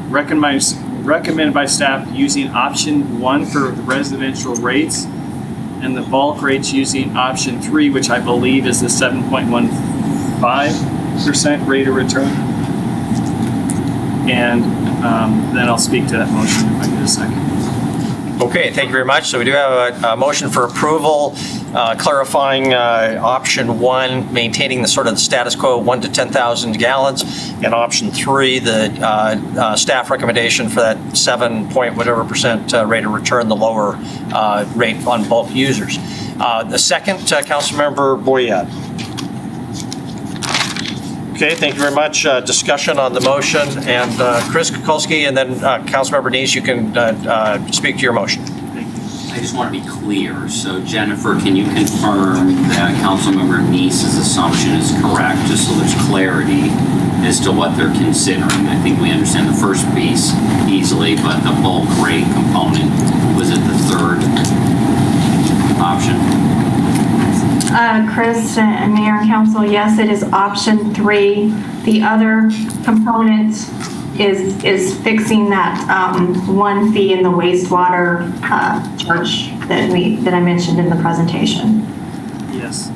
recommended by staff, using option 1 for the residential rates and the bulk rates using option 3, which I believe is the 7.15% rate of return. And then I'll speak to that motion if I get a second. Okay, thank you very much. So we do have a motion for approval, clarifying option 1, maintaining the sort of the status quo, 1 to 10,000 gallons, and option 3, the staff recommendation for that 7-point-whatever% rate of return, the lower rate on bulk users. The second, Councilmember Boyette. Okay, thank you very much. Discussion on the motion, and Chris Kukulski, and then Councilmember Neese, you can speak to your motion. I just want to be clear. So Jennifer, can you confirm that Councilmember Neese's assumption is correct, just so there's clarity as to what they're considering? I think we understand the first piece easily, but the bulk rate component, was it the third option? Chris and Mayor and Council, yes, it is option 3. The other component is fixing that one fee in the wastewater charge that I mentioned in the presentation. Yes.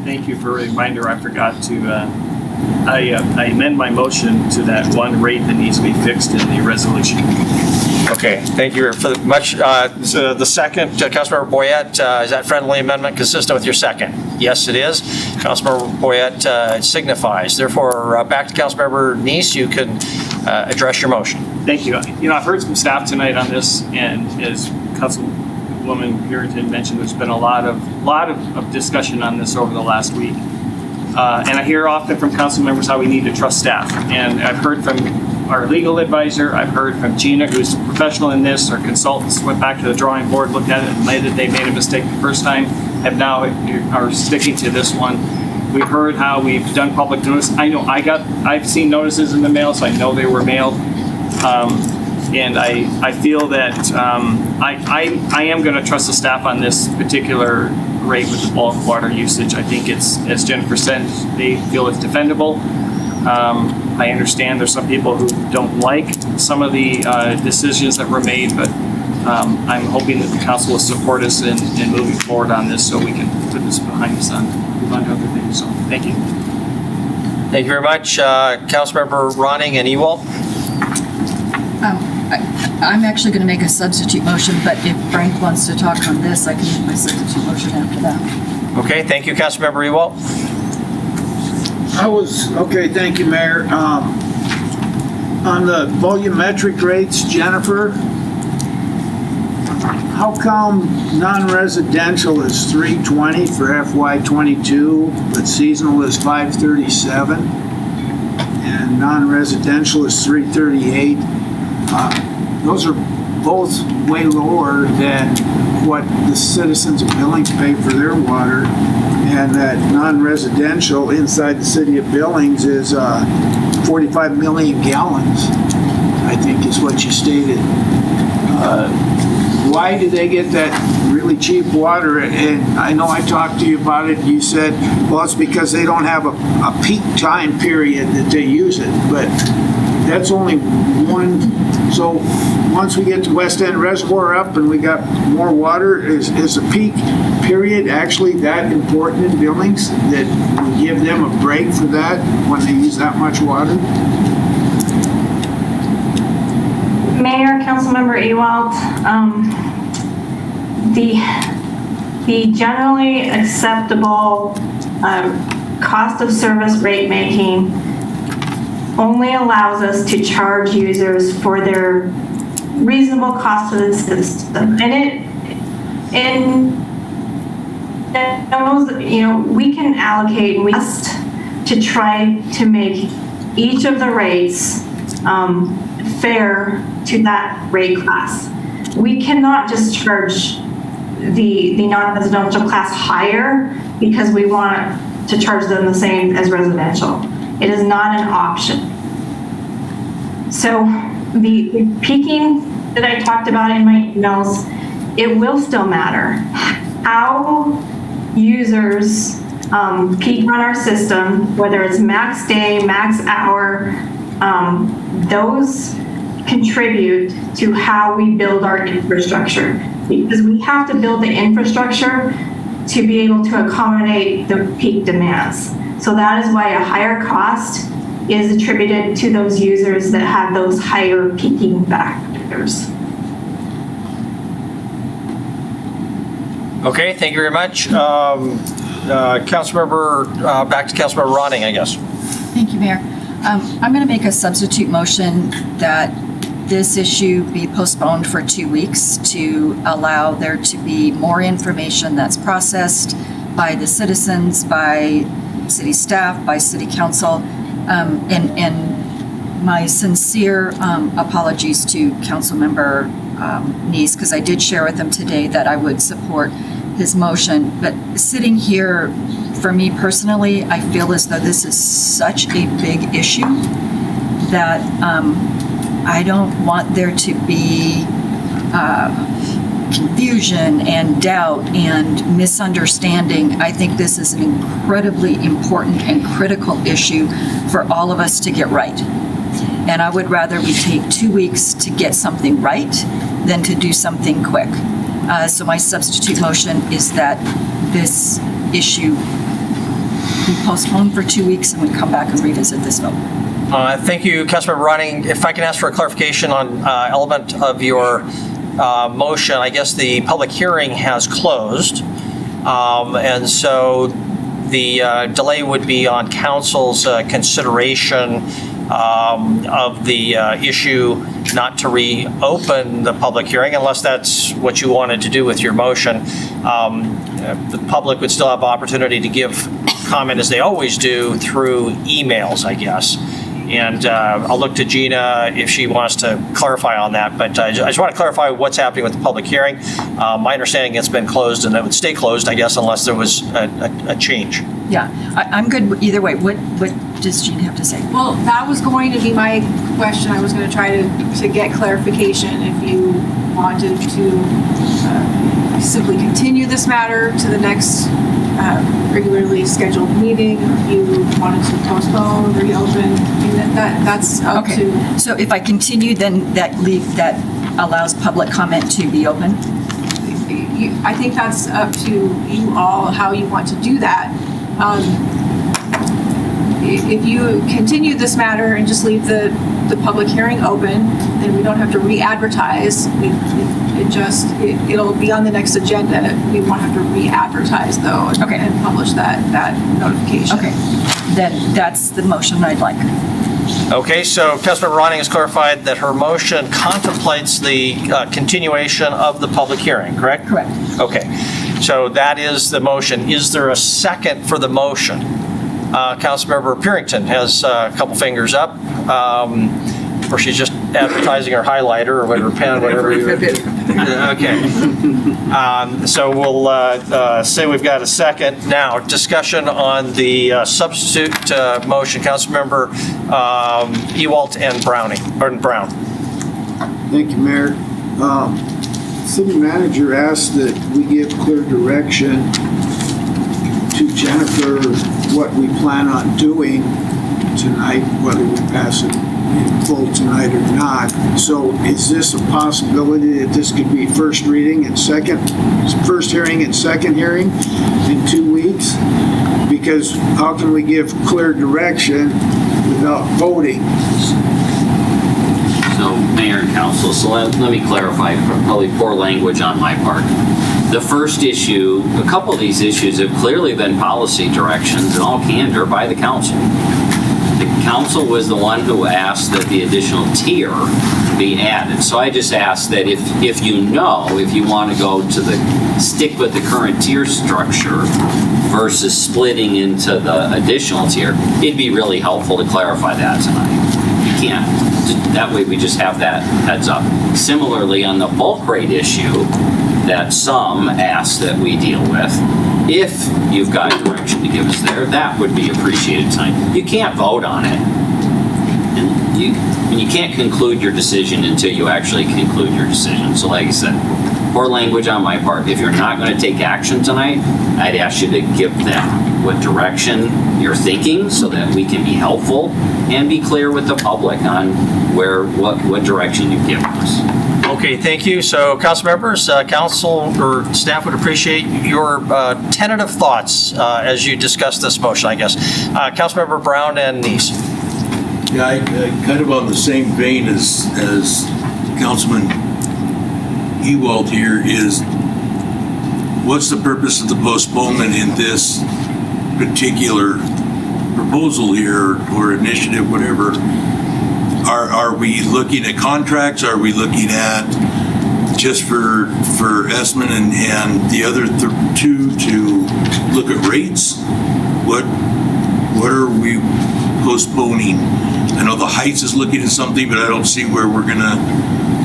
Thank you for a reminder. I forgot to, I amend my motion to that one rate that needs to be fixed in the resolution. Okay, thank you very much. So the second, Councilmember Boyette, is that friendly amendment consistent with your second? Yes, it is. Councilmember Boyette signifies. Therefore, back to Councilmember Neese, you can address your motion. Thank you. You know, I've heard some staff tonight on this, and as Councilwoman Purinton mentioned, there's been a lot of discussion on this over the last week. And I hear often from council members how we need to trust staff. And I've heard from our legal advisor, I've heard from Gina, who's a professional in this. Our consultants went back to the drawing board, looked at it, and admitted they made a mistake the first time, have now are sticking to this one. We've heard how we've done public notice. I know I've seen notices in the mail, so I know they were mailed. And I feel that I am going to trust the staff on this particular rate with the bulk water usage. I think it's, as Jennifer said, they feel it's defendable. I understand there's some people who don't like some of the decisions that were made, but I'm hoping that the council will support us in moving forward on this so we can put this behind us and move on to other things. So thank you. Thank you very much. Councilmember Ronning and Ewald. I'm actually going to make a substitute motion, but if Frank wants to talk on this, I can make my substitute motion after that. Okay, thank you, Councilmember Ewald. Okay, thank you, Mayor. On the volumetric rates, Jennifer, how come non-residential is 320 for FY22, but seasonal is 537, and non-residential is 338? Those are both way lower than what the citizens of Billings pay for their water, and that non-residential inside the city of Billings is 45 million gallons, I think is what you stated. Why do they get that really cheap water? And I know I talked to you about it. You said, well, it's because they don't have a peak time period that they use it, but that's only one. So once we get the West End Reservoir up and we got more water, is the peak period actually that important in Billings that we give them a break for that when they use that much water? Mayor, Councilmember Ewald, the generally acceptable cost of service rate making only allows us to charge users for their reasonable cost of the system. And we can allocate to try to make each of the rates fair to that rate class. We cannot just charge the non-residential class higher because we want to charge them the same as residential. It is not an option. So the peaking that I talked about in my emails, it will still matter. How users peak on our system, whether it's max day, max hour, those contribute to how we build our infrastructure, because we have to build the infrastructure to be able to accommodate the peak demands. So that is why a higher cost is attributed to those users that have those higher peaking factors. Okay, thank you very much. Councilmember, back to Councilmember Ronning, I guess. Thank you, Mayor. I'm going to make a substitute motion that this issue be postponed for 2 weeks to allow there to be more information that's processed by the citizens, by city staff, by city council, And my sincere apologies to Councilmember Neese, because I did share with him today that I would support his motion. But sitting here, for me personally, I feel as though this is such a big issue that I don't want there to be confusion and doubt and misunderstanding. I think this is an incredibly important and critical issue for all of us to get right. And I would rather we take 2 weeks to get something right than to do something quick. So my substitute motion is that this issue be postponed for 2 weeks and we come back and revisit this vote. Thank you, Councilmember Ronning. If I can ask for a clarification on element of your motion, I guess the public hearing has closed, and so the delay would be on council's consideration of the issue not to reopen the public hearing, unless that's what you wanted to do with your motion. The public would still have opportunity to give comment, as they always do, through emails, I guess. And I'll look to Gina if she wants to clarify on that. But I just want to clarify what's happening with the public hearing. My understanding it's been closed and it would stay closed, I guess, unless there was a change. Yeah, I'm good either way. What does Gina have to say? Well, that was going to be my question. I was going to try to get clarification if you wanted to simply continue this matter to the next regularly scheduled meeting, if you wanted to postpone, reopen. That's up to. So if I continue, then that allows public comment to be open? I think that's up to you all how you want to do that. If you continue this matter and just leave the public hearing open, then we don't have to re-advertise. It'll be on the next agenda. We won't have to re-advertise though and publish that notification. Okay, then that's the motion I'd like. Okay, so Councilmember Ronning has clarified that her motion contemplates the continuation of the public hearing, correct? Correct. Okay, so that is the motion. Is there a second for the motion? Councilmember Purington has a couple fingers up, or she's just advertising her highlighter or whatever pen, whatever. Okay. So we'll say we've got a second. Now, discussion on the substitute motion. Councilmember Ewalt and Brown. Thank you, Mayor. City manager asked that we give clear direction to Jennifer what we plan on doing tonight, whether we pass it in full tonight or not. So is this a possibility that this could be first hearing and second hearing in 2 weeks? Because how can we give clear direction without voting? So, Mayor and Council, so let me clarify, probably poor language on my part. The first issue, a couple of these issues have clearly been policy directions in all candor by the council. The council was the one who asked that the additional tier be added. So I just asked that if you want to go to stick with the current tier structure versus splitting into the additional tier, it'd be really helpful to clarify that tonight. You can't. That way we just have that heads up. Similarly, on the bulk rate issue that some ask that we deal with, if you've got direction to give us there, that would be appreciated tonight. You can't vote on it. And you can't conclude your decision until you actually conclude your decision. So like I said, poor language on my part. If you're not going to take action tonight, I'd ask you to give them what direction you're thinking so that we can be helpful and be clear with the public on what direction you've given us. Okay, thank you. So, council members, council or staff would appreciate your tentative thoughts as you discuss this motion, I guess. Councilmember Brown and Neese. Yeah, I kind of on the same vein as Councilman Ewald here is, what's the purpose of the postponement in this particular proposal here or initiative, whatever? Are we looking at contracts? Are we looking at just for Esmond and the other two to look at rates? What are we postponing? I know the Heights is looking at something, but I don't see where we're gonna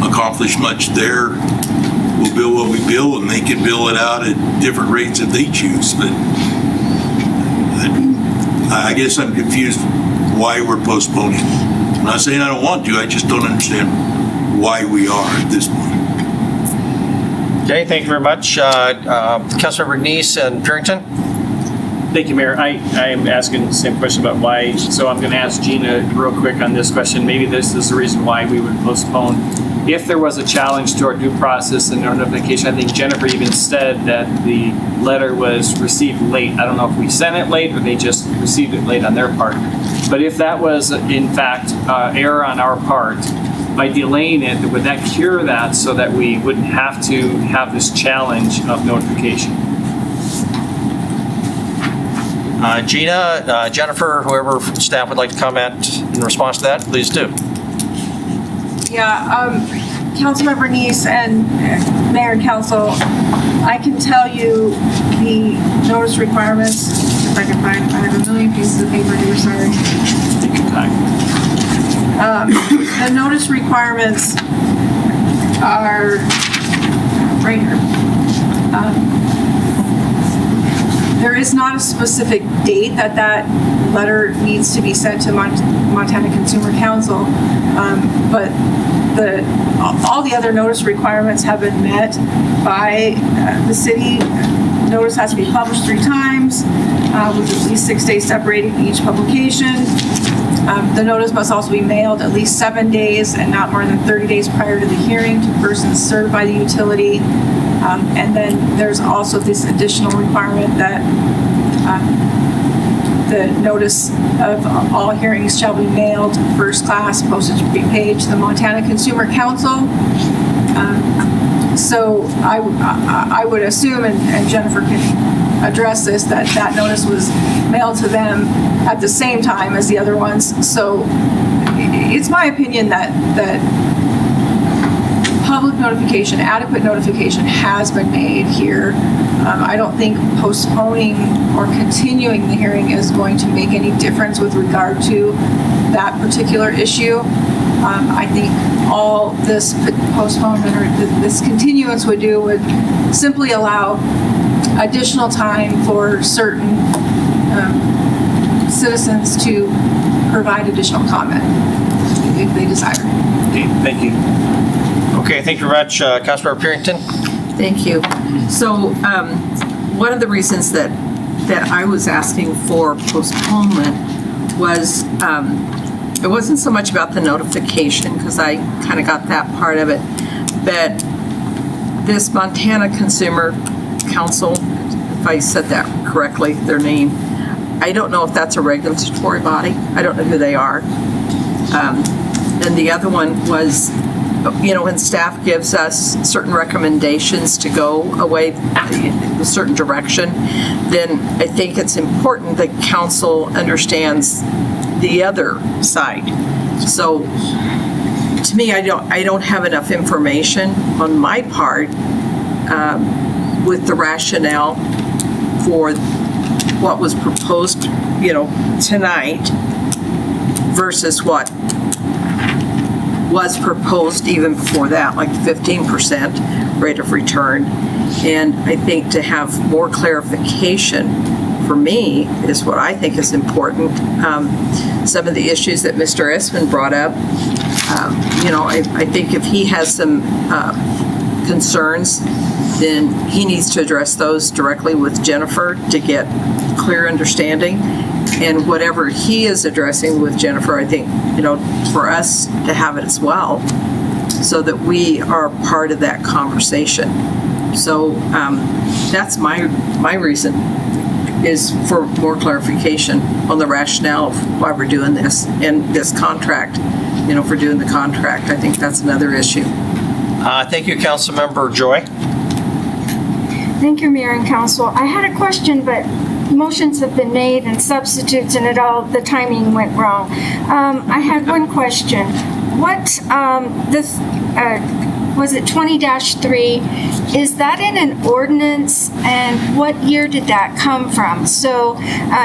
accomplish much there. We'll bill what we bill, and they can bill it out at different rates if they choose, but I guess I'm confused why we're postponing. I'm not saying I don't want to, I just don't understand why we are at this point. Okay, thank you very much. Councilmember Neese and Purington? Thank you, Mayor. I am asking the same question about why, so I'm going to ask Gina real quick on this question. Maybe this is the reason why we would postpone. If there was a challenge to our due process and our notification, I think Jennifer even said that the letter was received late. I don't know if we sent it late or they just received it late on their part. But if that was in fact error on our part, by delaying it, would that cure that so that we wouldn't have to have this challenge of notification? Gina, Jennifer, whoever from staff would like to comment in response to that, please do. Yeah, Councilmember Neese and Mayor and Council, I can tell you the notice requirements, if I can find, I have a million pieces of paper here, sorry. Take your time. The notice requirements are right here. There is not a specific date that letter needs to be sent to Montana Consumer Council, but all the other notice requirements have been met by the city. Notice has to be published 3 times, with at least 6 days separating each publication. The notice must also be mailed at least 7 days and not more than 30 days prior to the hearing to persons served by the utility. And then there's also this additional requirement that the notice of all hearings shall be mailed first class, postage prepaid to the Montana Consumer Council. So I would assume, and Jennifer can address this, that notice was mailed to them at the same time as the other ones. So it's my opinion that public notification, adequate notification has been made here. I don't think postponing or continuing the hearing is going to make any difference with regard to that particular issue. I think all this postponement or this continuance would do would simply allow additional time for certain citizens to provide additional comment if they desire. Okay, thank you. Okay, thank you very much. Councilmember Purington? Thank you. So one of the reasons that I was asking for postponement was it wasn't so much about the notification, because I kind of got that part of it, but this Montana Consumer Council, if I said that correctly, their name, I don't know if that's a regulatory body. I don't know who they are. And the other one was, when staff gives us certain recommendations to go away a certain direction, then I think it's important that council understands the other side. So to me, I don't have enough information on my part with the rationale for what was proposed, tonight versus what was proposed even before that, like 15% rate of return. And I think to have more clarification for me is what I think is important. Some of the issues that Mr. Esman brought up, I think if he has some concerns, then he needs to address those directly with Jennifer to get clear understanding. And whatever he is addressing with Jennifer, I think, for us to have it as well, so that we are part of that conversation. So that's my reason, is for more clarification on the rationale of why we're doing this and this contract, for doing the contract. I think that's another issue. Thank you, Councilmember Joy. Thank you, Mayor and Council. I had a question, but motions have been made and substitutes, and the timing went wrong. I had one question. What was it 20-3? Is that in an ordinance, and what year did that come from? So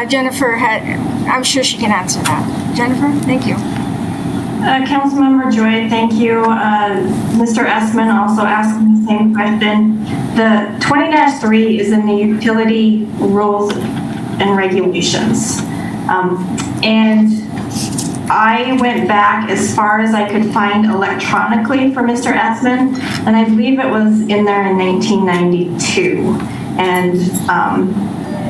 Jennifer I'm sure she can answer that. Jennifer, thank you. Councilmember Joy, thank you. Mr. Essman also asked me the same question. The 20-3 is in the utility rules and regulations. And I went back as far as I could find electronically for Mr. Essman, and I believe it was in there in 1992. And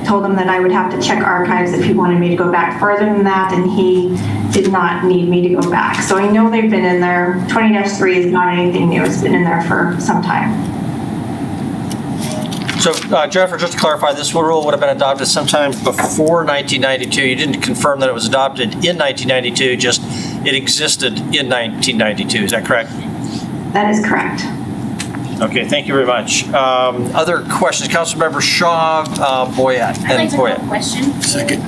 told him that I would have to check archives if he wanted me to go back further than that, and he did not need me to go back. So I know they've been in there. 20-3 is not anything new. It's been in there for some time. So Jennifer, just to clarify, this rule would have been adopted sometime before 1992. You didn't confirm that it was adopted in 1992, just it existed in 1992. Is that correct? That is correct. Okay, thank you very much. Other questions? Councilmember Shaw, Boyette. I'd like to call the question. Second.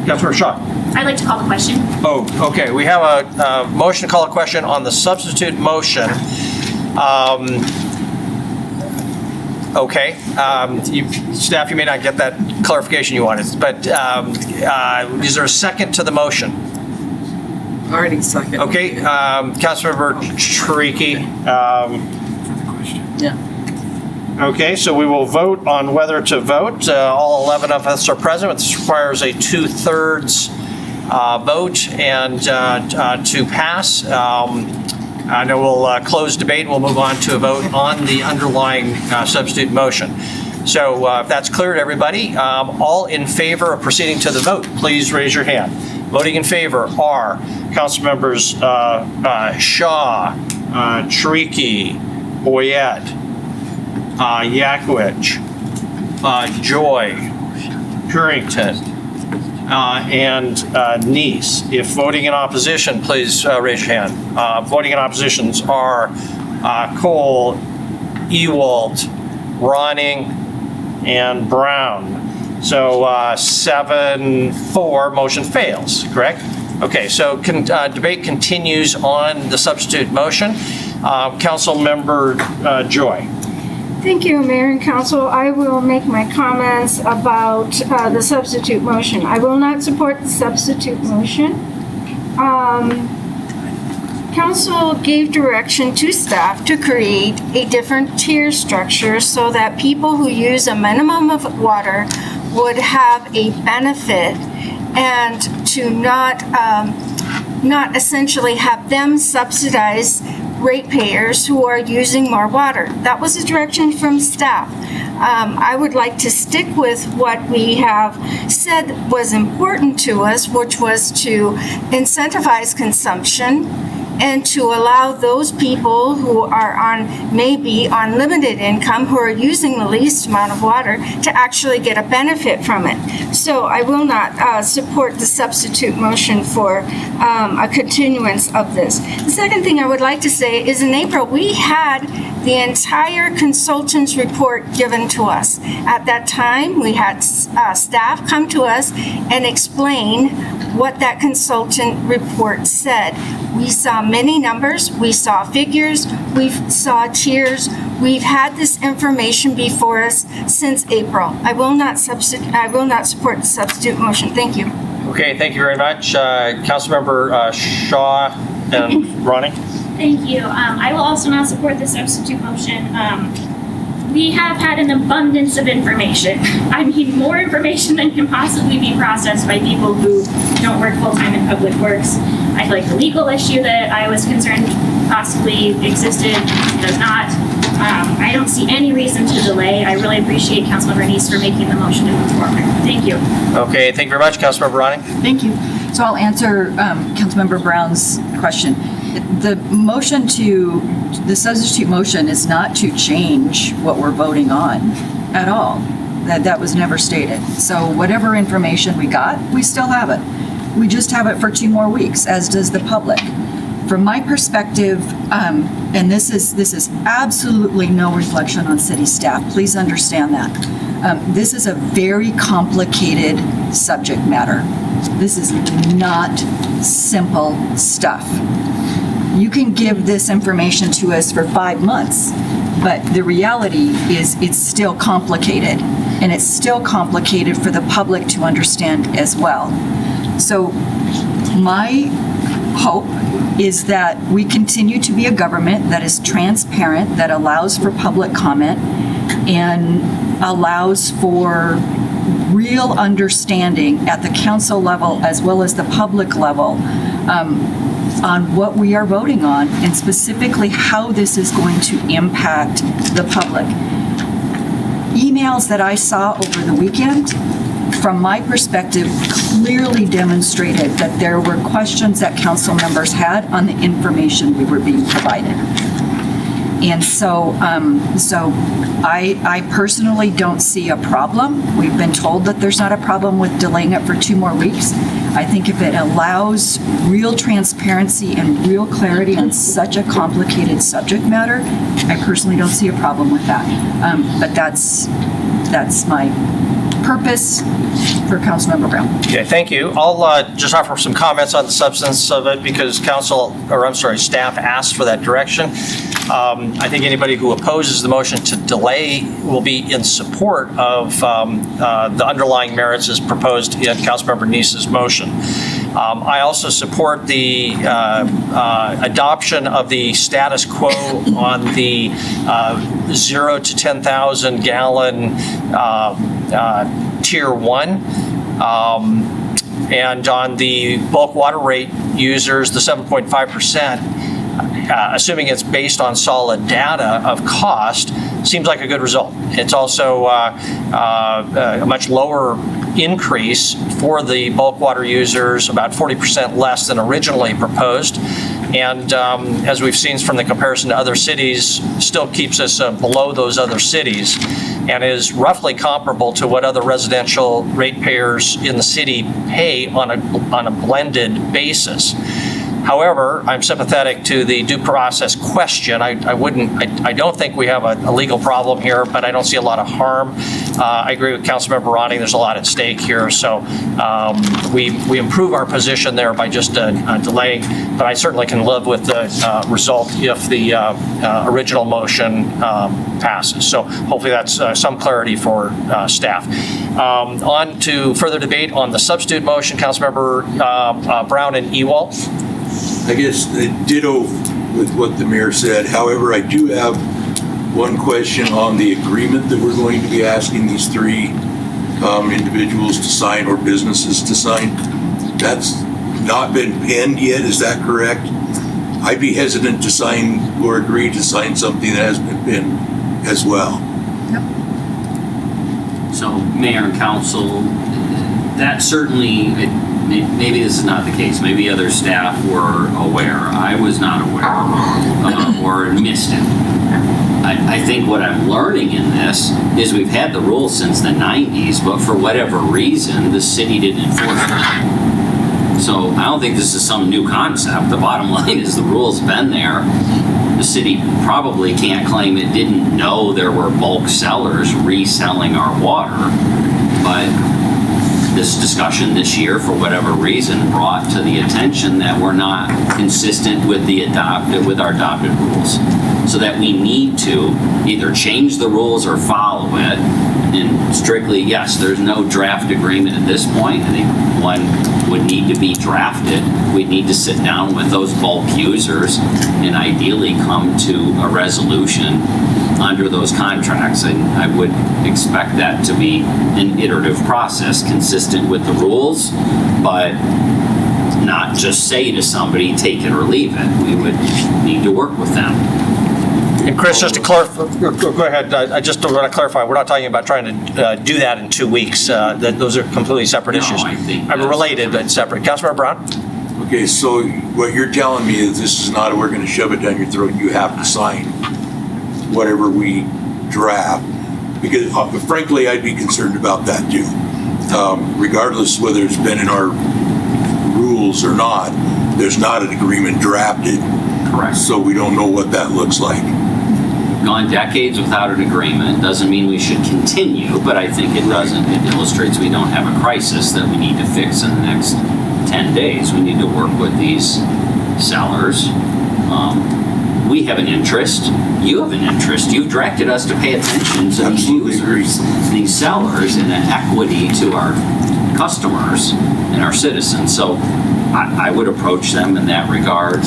Councilmember Shaw. I'd like to call the question. Oh, okay. We have a motion to call a question on the substitute motion. Okay. Staff, you may not get that clarification you wanted, but is there a second to the motion? Already second. Okay. Councilmember Triki. Yeah. Okay, so we will vote on whether to vote. All 11 of us are present. This requires a 2/3 vote and to pass. I know we'll close debate. We'll move on to a vote on the underlying substitute motion. So if that's clear to everybody, all in favor of proceeding to the vote, please raise your hand. Voting in favor are Councilmembers Shaw, Triki, Boyette, Yakowicz, Joy, Purington, and Neese. If voting in opposition, please raise your hand. Voting in oppositions are Cole, Ewald, Ronning, and Brown. So 7-4, motion fails, correct? Okay, so debate continues on the substitute motion. Councilmember Joy. Thank you, Mayor and Council. I will make my comments about the substitute motion. I will not support the substitute motion. Council gave direction to staff to create a different tier structure so that people who use a minimum of water would have a benefit, and to not essentially have them subsidize ratepayers who are using more water. That was a direction from staff. I would like to stick with what we have said was important to us, which was to incentivize consumption and to allow those people who are maybe on limited income, who are using the least amount of water, to actually get a benefit from it. So I will not support the substitute motion for a continuance of this. The second thing I would like to say is in April, we had the entire consultant's report given to us. At that time, we had staff come to us and explain what that consultant report said. We saw many numbers, we saw figures, we saw tiers. We've had this information before us since April. I will not support the substitute motion. Thank you. Okay, thank you very much. Councilmember Shaw and Ronnie. Thank you. I will also not support the substitute motion. We have had an abundance of information. I mean, more information than can possibly be processed by people who don't work full-time in public works. I feel like the legal issue that I was concerned possibly existed does not. I don't see any reason to delay. I really appreciate Councilmember Neese for making the motion to move forward. Thank you. Okay, thank you very much, Councilmember Ronning. Thank you. So I'll answer Councilmember Brown's question. The substitute motion is not to change what we're voting on at all. That was never stated. So whatever information we got, we still have it. We just have it for 2 more weeks, as does the public. From my perspective, and this is absolutely no reflection on city staff, please understand that. This is a very complicated subject matter. This is not simple stuff. you can give this information to us for 5 months, but the reality is it's still complicated, and it's still complicated for the public to understand as well. So my hope is that we continue to be a government that is transparent, that allows for public comment, and allows for real understanding at the council level as well as the public level on what we are voting on, and specifically how this is going to impact the public. Emails that I saw over the weekend, from my perspective, clearly demonstrated that there were questions that council members had on the information we were being provided. And so I personally don't see a problem. We've been told that there's not a problem with delaying it for 2 more weeks. I think if it allows real transparency and real clarity on such a complicated subject matter, I personally don't see a problem with that. But that's my purpose for Councilmember Brown. Okay, thank you. I'll just offer some comments on the substance of it because staff asked for that direction. I think anybody who opposes the motion to delay will be in support of the underlying merits as proposed in Councilmember Neese's motion. I also support the adoption of the status quo on the 0 to 10,000 gallon Tier 1. And on the bulk water rate users, the 7.5%, assuming it's based on solid data of cost, seems like a good result. It's also a much lower increase for the bulk water users, about 40% less than originally proposed. And as we've seen from the comparison to other cities, still keeps us below those other cities and is roughly comparable to what other residential ratepayers in the city pay on a blended basis. However, I'm sympathetic to the due process question. I don't think we have a legal problem here, but I don't see a lot of harm. I agree with Councilmember Ronning. There's a lot at stake here, so we improve our position there by just delaying. But I certainly can live with the result if the original motion passes. So hopefully that's some clarity for staff. On to further debate on the substitute motion, Councilmember Brown and Ewald. I guess ditto with what the mayor said. However, I do have one question on the agreement that we're going to be asking these 3 individuals to sign or businesses to sign. That's not been penned yet, is that correct? I'd be hesitant to sign or agree to sign something that hasn't been penned as well. So, Mayor and Council, that certainly, maybe this is not the case. Maybe other staff were aware. I was not aware or missed it. I think what I'm learning in this is we've had the rule since the 90s, but for whatever reason, the city didn't enforce it. So I don't think this is some new concept. The bottom line is the rule's been there. The city probably can't claim it didn't know there were bulk sellers reselling our water, but this discussion this year, for whatever reason, brought to the attention that we're not consistent with our adopted rules. So that we need to either change the rules or follow it. And strictly, yes, there's no draft agreement at this point. I think one would need to be drafted. We'd need to sit down with those bulk users and ideally come to a resolution under those contracts. And I would expect that to be an iterative process consistent with the rules, but not just say to somebody, take it or leave it. We would need to work with them. And Chris, just to clarify, go ahead. I just want to clarify, we're not talking about trying to do that in 2 weeks. Those are completely separate issues. I'm related, but separate. Councilmember Brown? Okay, so what you're telling me is this is not, we're going to shove it down your throat. You have to sign whatever we draft. Because frankly, I'd be concerned about that too. Regardless whether it's been in our rules or not, there's not an agreement drafted. Correct. So we don't know what that looks like. Gone decades without an agreement doesn't mean we should continue, but I think it illustrates we don't have a crisis that we need to fix in the next 10 days. We need to work with these sellers we have an interest, you have an interest. You've directed us to pay attention to these users, these sellers, and an equity to our customers and our citizens. So I would approach them in that regard,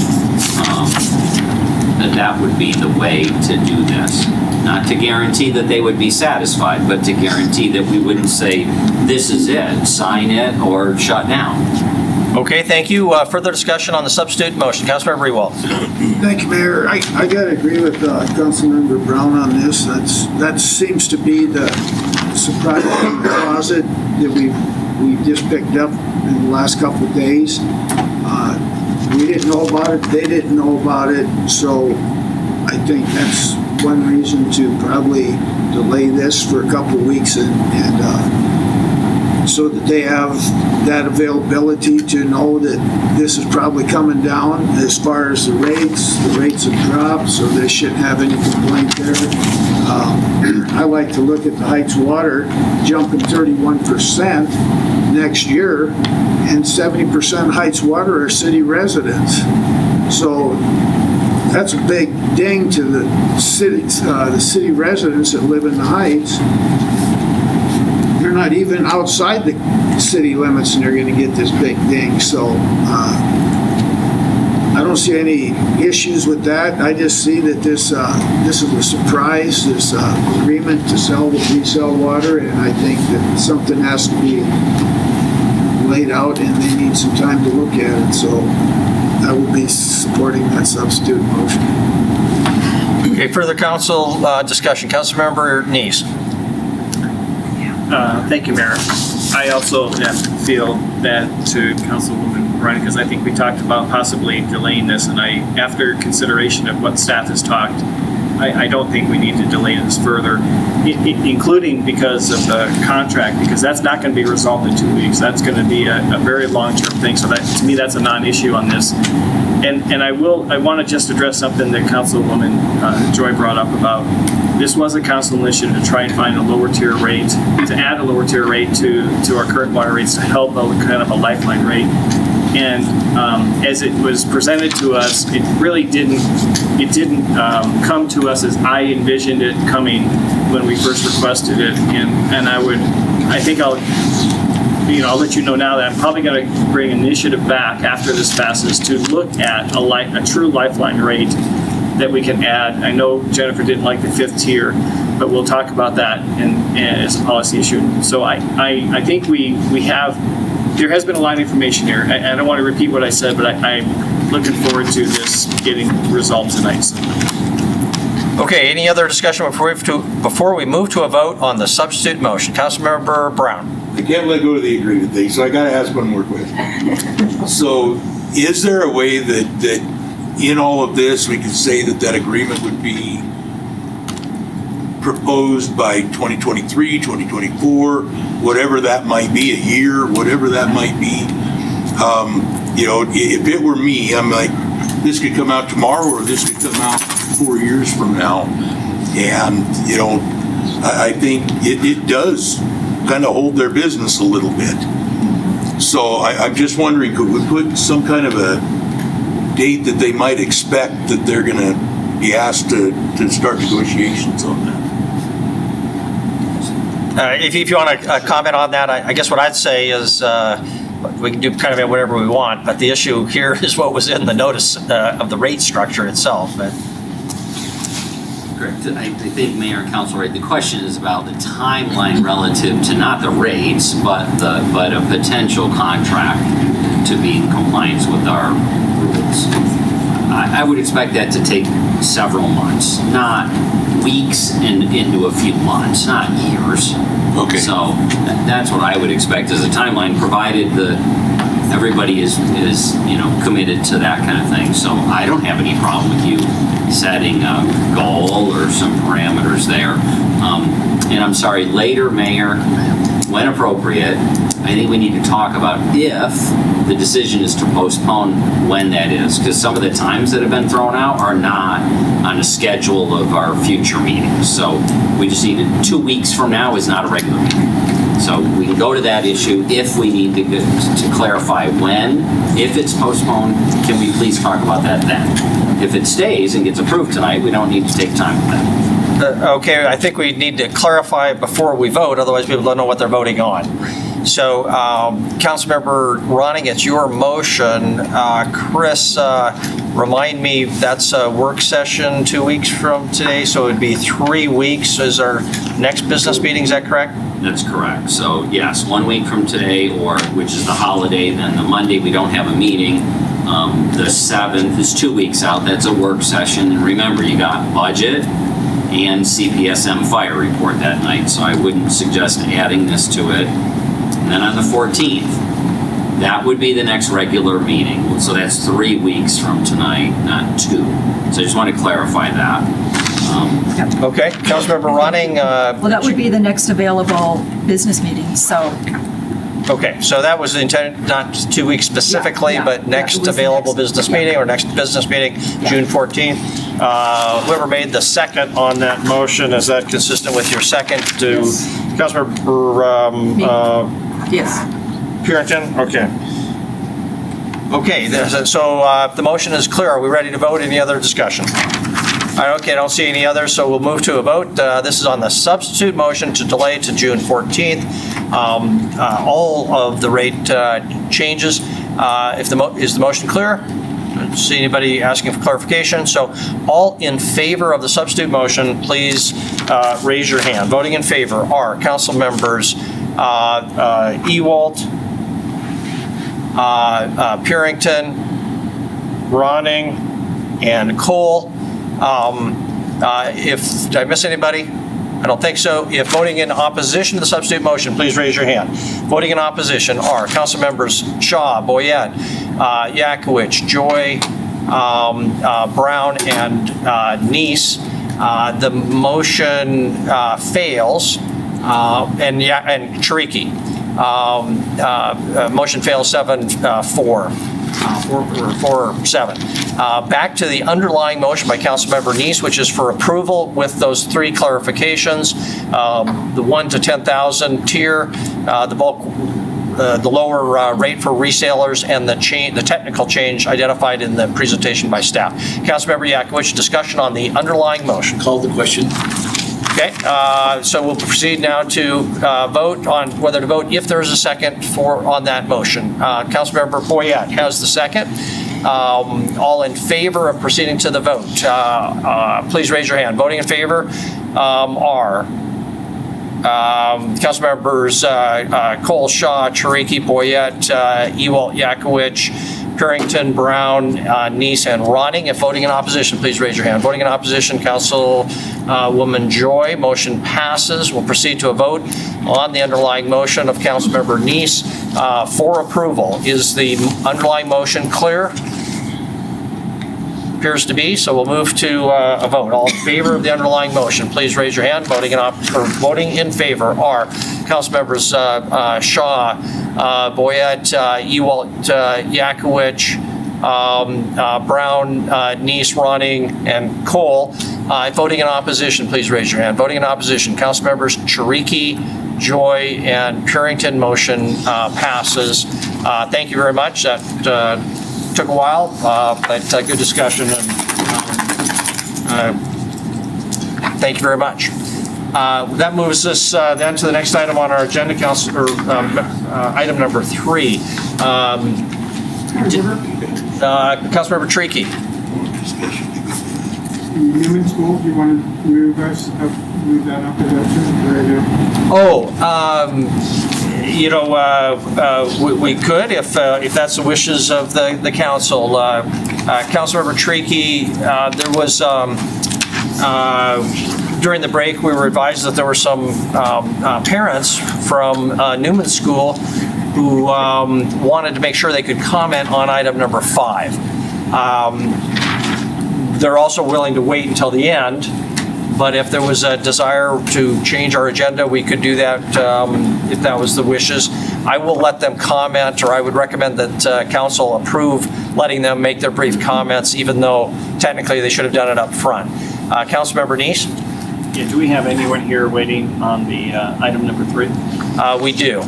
that would be the way to do this. Not to guarantee that they would be satisfied, but to guarantee that we wouldn't say, this is it, sign it, or shut down. Okay, thank you. Further discussion on the substitute motion. Councilmember Rewald. Thank you, Mayor. I got to agree with Councilmember Brown on this. That seems to be the surprise in the closet that we just picked up in the last couple of days. We didn't know about it. They didn't know about it. So I think that's one reason to probably delay this for a couple of weeks and so that they have that availability to know that this is probably coming down as far as the rates. The rates have dropped, so they shouldn't have any complaint there. I like to look at the Heights Water jumping 31% next year, and 70% Heights Water are city residents. So that's a big ding to the city residents that live in the Heights. They're not even outside the city limits, and they're going to get this big ding. So I don't see any issues with that. I just see that this is a surprise, this agreement to resell water, and I think that something has to be laid out, and they need some time to look at it. So I will be supporting that substitute motion. Okay, further council discussion. Councilmember Neese. Thank you, Mayor. I also feel bad to Councilwoman Ryan because I think we talked about possibly delaying this, and after consideration of what staff has talked, I don't think we need to delay this further, including because of the contract, because that's not going to be resolved in 2 weeks. That's going to be a very long-term thing. So that, to me, that's a non-issue on this. And I want to just address something that Councilwoman Joy brought up about. This was a council initiative to try and find a lower tier rate, to add a lower tier rate to our current water rates to help out with kind of a lifeline rate. And as it was presented to us, it really didn't come to us as I envisioned it coming when we first requested it. And I'll let you know now that I'm probably going to bring initiative back after this passes to look at a true lifeline rate that we can add. I know Jennifer didn't like the 5th tier, but we'll talk about that as a policy issue. So I think there has been a lot of information here. I don't want to repeat what I said, but I'm looking forward to this getting resolved tonight. So. Okay, any other discussion before we move to a vote on the substitute motion? Councilmember Brown. I can't let go of the agreement thing, so I got to ask one more question. So is there a way that in all of this, we can say that agreement would be proposed by 2023, 2024, whatever that might be, a year, whatever that might be. If it were me, I'm like, this could come out tomorrow or this could come out 4 years from now. And, I think it does kind of hold their business a little bit. So I'm just wondering, could we put some kind of a date that they might expect that they're going to be asked to start negotiations on that? If you want to comment on that, I guess what I'd say is we can do kind of whatever we want, but the issue here is what was in the notice of the rate structure itself. Correct. I think Mayor and Council, right, the question is about the timeline relative to not the rates, but a potential contract to be in compliance with our rules. I would expect that to take several months, not weeks into a few months, not years. Okay. So that's what I would expect as a timeline, provided everybody is committed to that kind of thing. So I don't have any problem with you setting a goal or some parameters there. And I'm sorry, later, Mayor, when appropriate, I think we need to talk about if the decision is to postpone when that is, because some of the times that have been thrown out are not on a schedule of our future meetings. So we just need 2 weeks from now is not a regular meeting. So we can go to that issue if we need to clarify when. If it's postponed, can we please talk about that then? If it stays and gets approved tonight, we don't need to take time with that. Okay, I think we need to clarify it before we vote, otherwise people don't know what they're voting on. So, Councilmember Ronning, it's your motion. Chris, remind me, that's a work session 2 weeks from today, so it'd be 3 weeks is our next business meeting, is that correct? That's correct. So yes, 1 week from today, or which is the holiday, then the Monday we don't have a meeting. The 7th is 2 weeks out. That's a work session. And remember, you got budget and CPSM fire report that night, so I wouldn't suggest adding this to it. And then on the 14th, that would be the next regular meeting. So that's 3 weeks from tonight, not 2. So I just want to clarify that. Okay, Councilmember Ronning. Well, that would be the next available business meeting, so. Okay, so that was intended, not 2 weeks specifically, but next available business meeting or next business meeting, June 14th. Whoever made the second on that motion, is that consistent with your second to Councilmember Yes. Purington? Okay. Okay, so the motion is clear. Are we ready to vote? Any other discussion? Okay, I don't see any others, so we'll move to a vote. This is on the substitute motion to delay to June 14th. All of the rate changes. Is the motion clear? I don't see anybody asking for clarification. So all in favor of the substitute motion, please raise your hand. Voting in favor are Council members Ewalt, Purington, Ronning, and Cole. Did I miss anybody? I don't think so. If voting in opposition to the substitute motion, please raise your hand. Voting in opposition are Council members Shaw, Boyette, Yakowicz, Joy, Brown, and Neese. The motion fails, and Chiriky. Motion fails 7-4. 4-7. Back to the underlying motion by Councilmember Neese, which is for approval with those 3 clarifications. The 1 to 10,000 tier, the bulk, the lower rate for resellers, and the technical change identified in the presentation by staff. Councilmember Yakowicz, discussion on the underlying motion. Call the question. Okay, so we'll proceed now to vote on whether to vote if there is a second on that motion. Councilmember Boyette has the second. All in favor of proceeding to the vote, please raise your hand. Voting in favor are Councilmembers Cole, Shaw, Chiriky, Boyette, Ewalt, Yakowicz, Purington, Brown, Neese, and Ronning. If voting in opposition, please raise your hand. Voting in opposition, Councilwoman Joy. Motion passes. We'll proceed to a vote on the underlying motion of Councilmember Neese for approval. Is the underlying motion clear? Appears to be, so we'll move to a vote. All in favor of the underlying motion, please raise your hand. Voting in favor are Councilmembers Shaw, Boyette, Ewalt, Yakowicz, Brown, Neese, Ronning, and Cole. Voting in opposition, please raise your hand. Voting in opposition, Councilmembers Chiriky, Joy, and Purington. Motion passes. Thank you very much. That took a while, but good discussion, and thank you very much. That moves us then to the next item on our agenda, item number 3. Councilmember Chiriky. Newman School, do you want to move that up to that we could if that's the wishes of the council. Councilmember Chiriky, there was during the break we were advised that there were some parents from Newman School who wanted to make sure they could comment on item number 5. They're also willing to wait until the end, but if there was a desire to change our agenda, we could do that if that was the wishes. I will let them comment, or I would recommend that council approve letting them make their brief comments, even though technically they should have done it up front. Councilmember Neese? Yeah, do we have anyone here waiting on the item number 3? We do.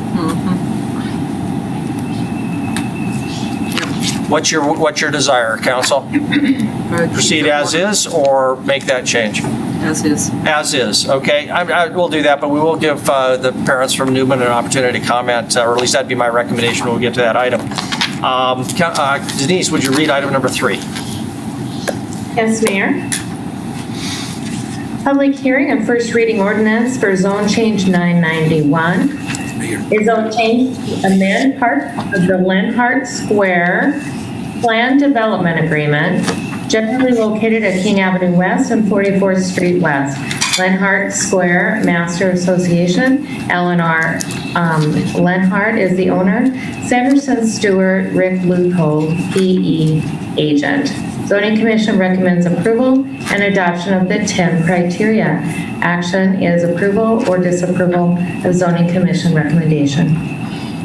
What's your desire, council? Proceed as is or make that change? As is. As is, okay. We'll do that, but we will give the parents from Newman an opportunity to comment, or at least that'd be my recommendation when we get to that item. Denise, would you read item number 3? Yes, Mayor. Public hearing and first reading ordinance for zone change 991. Is zone change to amend part of the Lenhart Square Plan Development Agreement, generally located at King Avenue West and 44th Street West. Lenhart Square Master Association, LNR. Lenhart is the owner. Sanderson Stewart, Rick Loophole, PE agent. Zoning Commission recommends approval and adoption of the 10 criteria. Action is approval or disapproval of Zoning Commission recommendation.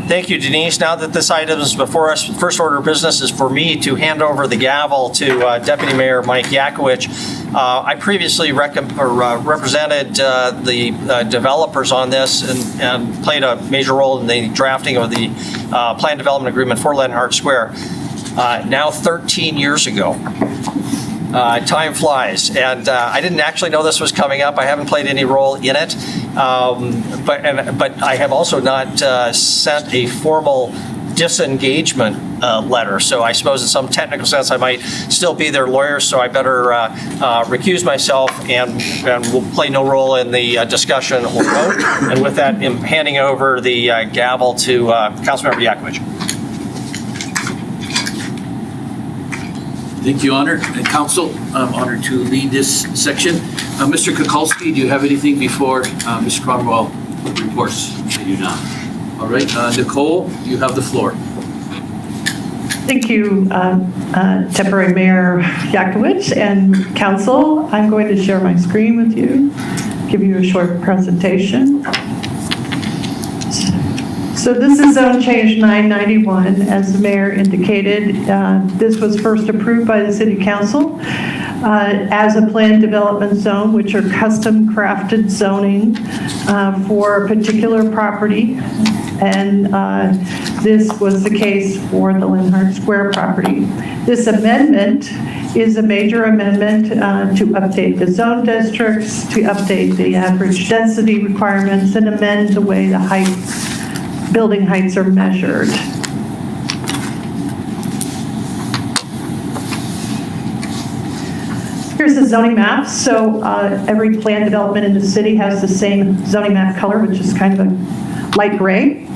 Thank you, Denise. Now that this item is before us, first order of business is for me to hand over the gavel to Deputy Mayor Mike Yakowicz. I previously represented the developers on this and played a major role in the drafting of the plan development agreement for Lenhart Square. Now 13 years ago. Time flies, and I didn't actually know this was coming up. I haven't played any role in it, but I have also not sent a formal disengagement letter. So I suppose in some technical sense I might still be their lawyer, so I better recuse myself and will play no role in the discussion or vote. And with that, I'm handing over the gavel to Councilmember Yakowicz. Thank you, Honor. And Council, I'm honored to lead this section. Mr. Kukulski, do you have anything before Mr. Cromwell reports? I do not. All right, Nicole, you have the floor. Thank you, Temporary Mayor Yakowicz and Council. I'm going to share my screen with you, give you a short presentation. So this is zone change 991, as the mayor indicated. This was first approved by the City Council as a planned development zone, which are custom crafted zoning for a particular property. And this was the case for the Lenhart Square property. This amendment is a major amendment to update the zone districts, to update the average density requirements, and amend the way the building heights are measured. Here's the zoning map. So every planned development in the city has the same zoning map color, which is kind of a light gray.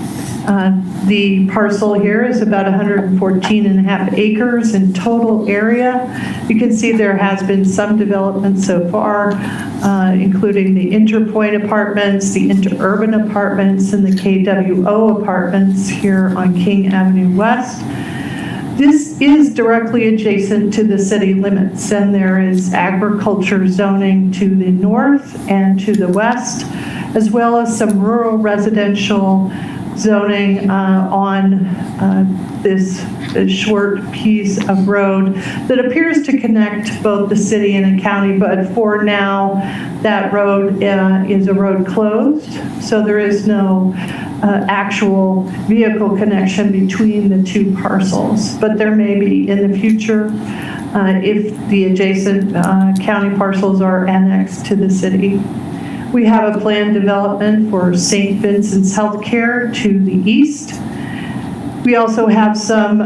The parcel here is about 114.5 acres in total area. You can see there has been some development so far, including the Interpoint apartments, the Interurban apartments, and the KWO apartments here on King Avenue West. This is directly adjacent to the city limits, and there is agriculture zoning to the north and to the west, as well as some rural residential zoning on this short piece of road that appears to connect both the city and the county, but for now that road is a road closed, so there is no actual vehicle connection between the two parcels, but there may be in the future if the adjacent county parcels are annexed to the city. We have a planned development for St. Vincent's Healthcare to the east. We also have some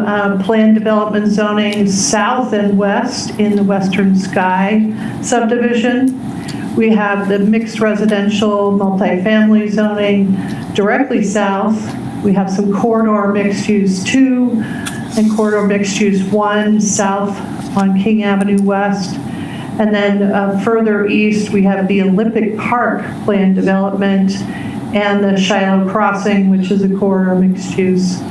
planned development zoning south and west in the Western Sky subdivision. We have the mixed residential multifamily zoning directly south. We have some corridor mixed use 2 and corridor mixed use 1 south on King Avenue West. And then further east, we have the Olympic Park planned development and the Shiloh Crossing, which is a corridor mixed use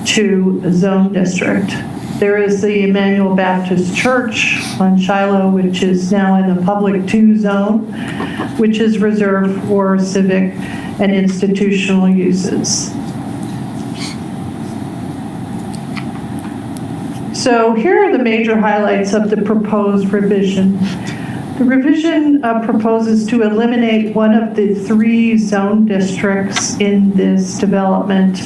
2 zone district. There is the Emmanuel Baptist Church on Shiloh, which is now in the public 2 zone, which is reserved for civic and institutional uses. So here are the major highlights of the proposed revision. The revision proposes to eliminate one of the 3 zone districts in this development,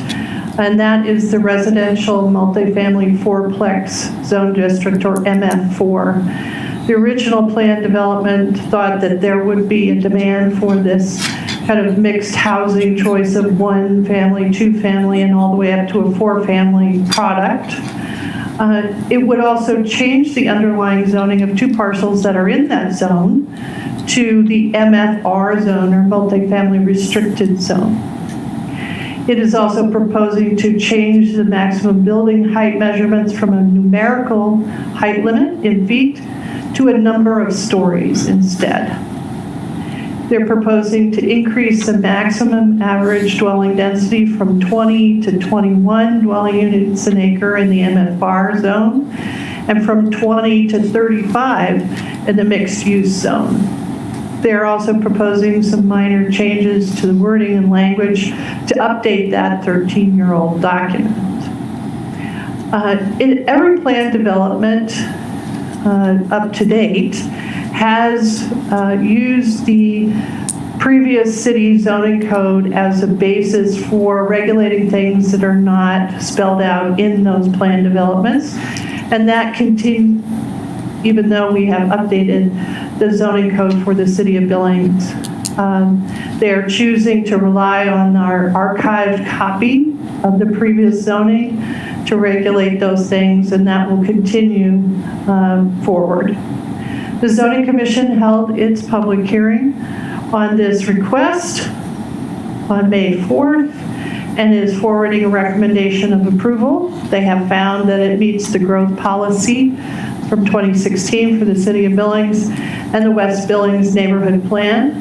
and that is the residential multifamily fourplex zone district, or MF4. The original plan development thought that there would be a demand for this kind of mixed housing choice of 1 family, 2 family, and all the way up to a 4 family product. It would also change the underlying zoning of 2 parcels that are in that zone to the MFR zone, or multifamily restricted zone. It is also proposing to change the maximum building height measurements from a numerical height limit in feet to a number of stories instead. They're proposing to increase the maximum average dwelling density from 20 to 21 dwelling units an acre in the MFR zone, and from 20 to 35 in the mixed-use zone. They're also proposing some minor changes to the wording and language to update that 13-year-old document. In every plan development up to date has used the previous city zoning code as a basis for regulating things that are not spelled out in those plan developments. And that continues, even though we have updated the zoning code for the city of Billings. They're choosing to rely on our archived copy of the previous zoning to regulate those things, and that will continue forward. The Zoning Commission held its public hearing on this request on May 4th and is forwarding a recommendation of approval. They have found that it meets the growth policy from 2016 for the City of Billings and the West Billings Neighborhood Plan,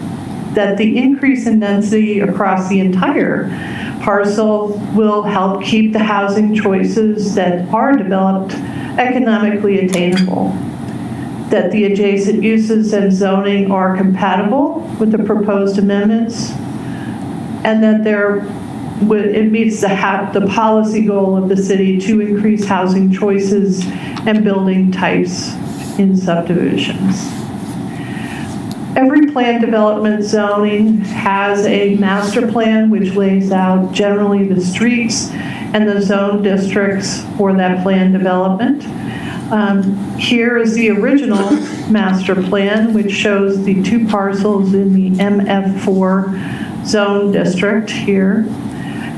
that the increase in density across the entire parcel will help keep the housing choices that are developed economically attainable, that the adjacent uses and zoning are compatible with the proposed amendments, and that it meets the policy goal of the city to increase housing choices and building types in subdivisions. Every plan development zoning has a master plan which lays out generally the streets and the zone districts for that plan development. Here is the original master plan, which shows the 2 parcels in the MF4 zone district here,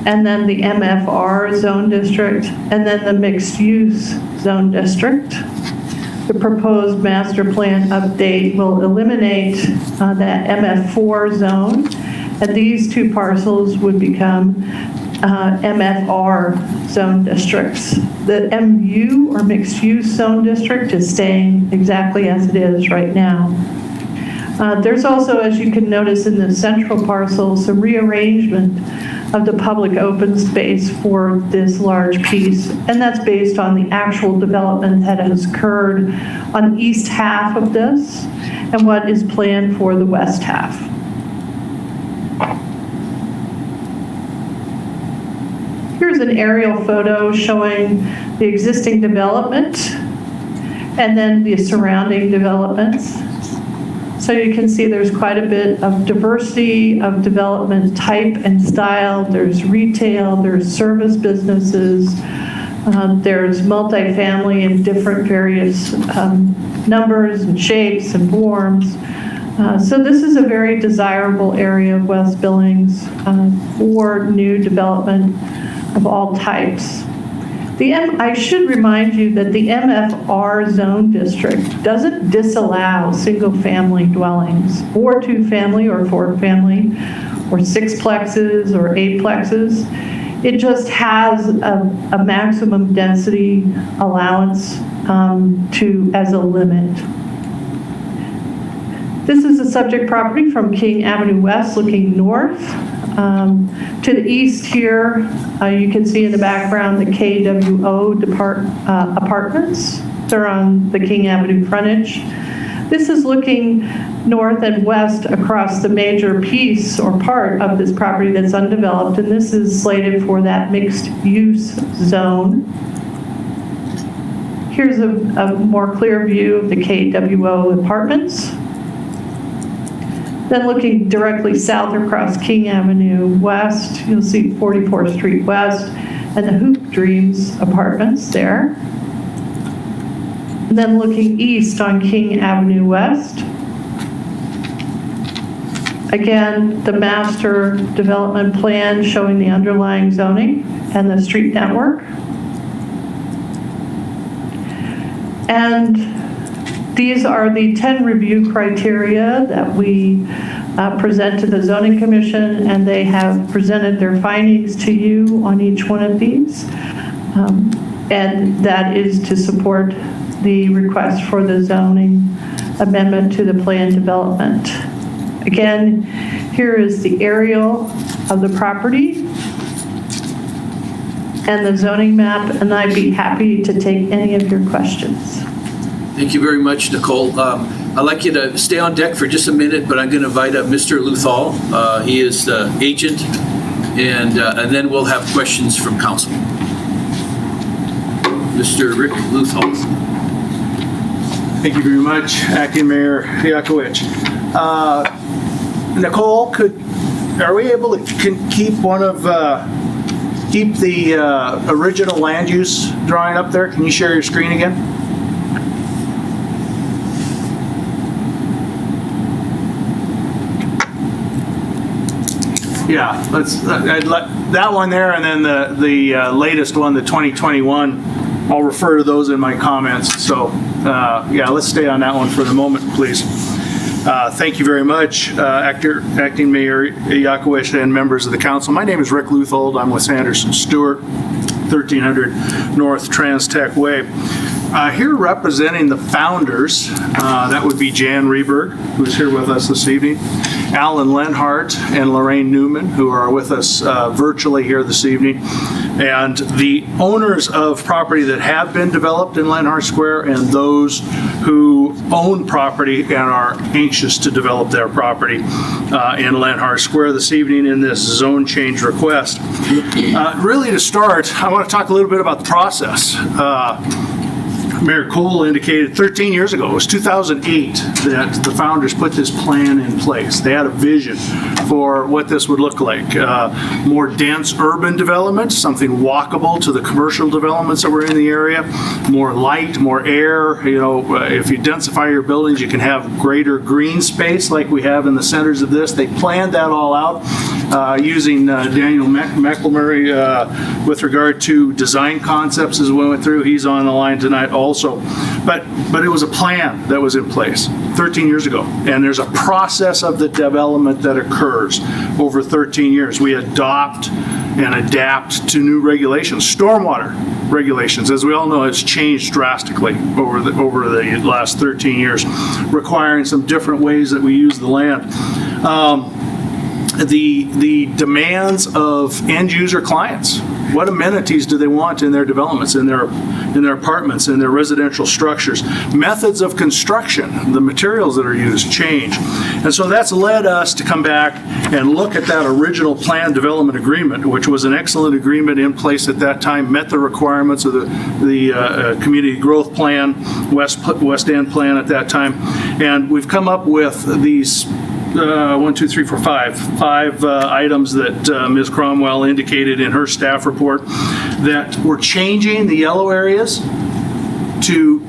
and then the MFR zone district, and then the mixed-use zone district. The proposed master plan update will eliminate that MF4 zone, and these 2 parcels would become MFR zone districts. The MU, or mixed-use zone district, is staying exactly as it is right now. There's also, as you can notice in the central parcel, some rearrangement of the public open space for this large piece, and that's based on the actual development that has occurred on the east half of this and what is planned for the west half. Here's an aerial photo showing the existing development and then the surrounding developments. So you can see there's quite a bit of diversity of development type and style. There's retail, there's service businesses, there's multifamily in different various numbers and shapes and forms. So this is a very desirable area of West Billings for new development of all types. I should remind you that the MFR zone district doesn't disallow single-family dwellings, or 2-family or 4-family, or 6-plexes or 8-plexes. It just has a maximum density allowance as a limit. This is a subject property from King Avenue West looking north. To the east here, you can see in the background the KWO apartments. They're on the King Avenue frontage. This is looking north and west across the major piece or part of this property that's undeveloped, and this is slated for that mixed-use zone. Here's a more clear view of the KWO apartments. Then looking directly south across King Avenue West, you'll see 44th Street West and the Hoop Dreams apartments there. And then looking east on King Avenue West, again, the master development plan showing the underlying zoning and the street network. And these are the 10 review criteria that we present to the Zoning Commission, and they have presented their findings to you on each one of these. And that is to support the request for the zoning amendment to the plan development. Again, here is the aerial of the property and the zoning map, and I'd be happy to take any of your questions. Thank you very much, Nicole. I'd like you to stay on deck for just a minute, but I'm going to invite up Mr. Luthall. He is the agent, and then we'll have questions from council. Mr. Rick Luthall. Thank you very much, Acting Mayor Yakowicz. Nicole, are we able to keep keep the original land use drawing up there? Can you share your screen again? Yeah, I'd let that one there, and then the latest one, the 2021. I'll refer to those in my comments. So, yeah, let's stay on that one for the moment, please. Thank you very much, Acting Mayor Yakowicz and members of the council. My name is Rick Luthold. I'm with Sanderson Stewart, 1300 North Trans-Tech Way. Here representing the founders, that would be Jan Reberg, who's here with us this evening, Alan Lenhart and Lorraine Newman, who are with us virtually here this evening, and the owners of property that have been developed in Lenhart Square and those who own property and are anxious to develop their property in Lenhart Square this evening in this zone change request. Really to start, I want to talk a little bit about the process. Mayor Cole indicated 13 years ago, it was 2008, that the founders put this plan in place. They had a vision for what this would look like. More dense urban development, something walkable to the commercial developments that were in the area. More light, more air. You know, if you densify your buildings, you can have greater green space like we have in the centers of this. They planned that all out using Daniel McElmurray with regard to design concepts as we went through. He's on the line tonight also. But it was a plan that was in place 13 years ago. And there's a process of the development that occurs over 13 years. We adopt and adapt to new regulations. Stormwater regulations, as we all know, has changed drastically over the last 13 years, requiring some different ways that we use the land. The demands of end user clients. What amenities do they want in their developments, in their apartments, in their residential structures? Methods of construction, the materials that are used change. And so that's led us to come back and look at that original plan development agreement, which was an excellent agreement in place at that time, met the requirements of the community growth plan, West End plan at that time. And we've come up with these five items that Ms. Cromwell indicated in her staff report that we're changing the yellow areas to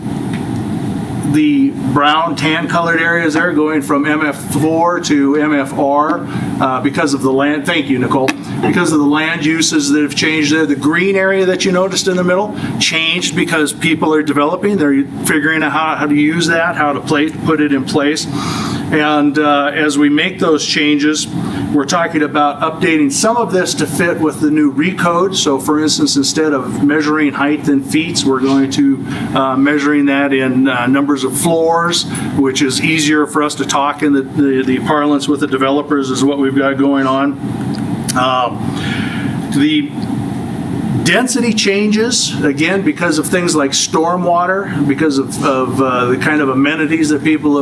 the brown tan colored areas there, going from MF4 to MFR because of the land. Thank you, Nicole. Because of the land uses that have changed there. The green area that you noticed in the middle changed because people are developing. They're figuring out how to use that, how to put it in place. And as we make those changes, we're talking about updating some of this to fit with the new recode. So for instance, instead of measuring height in feet, we're going to measuring that in numbers of floors, which is easier for us to talk in the parlance with the developers is what we've got going on. The density changes, again, because of things like stormwater, because of the kind of amenities that people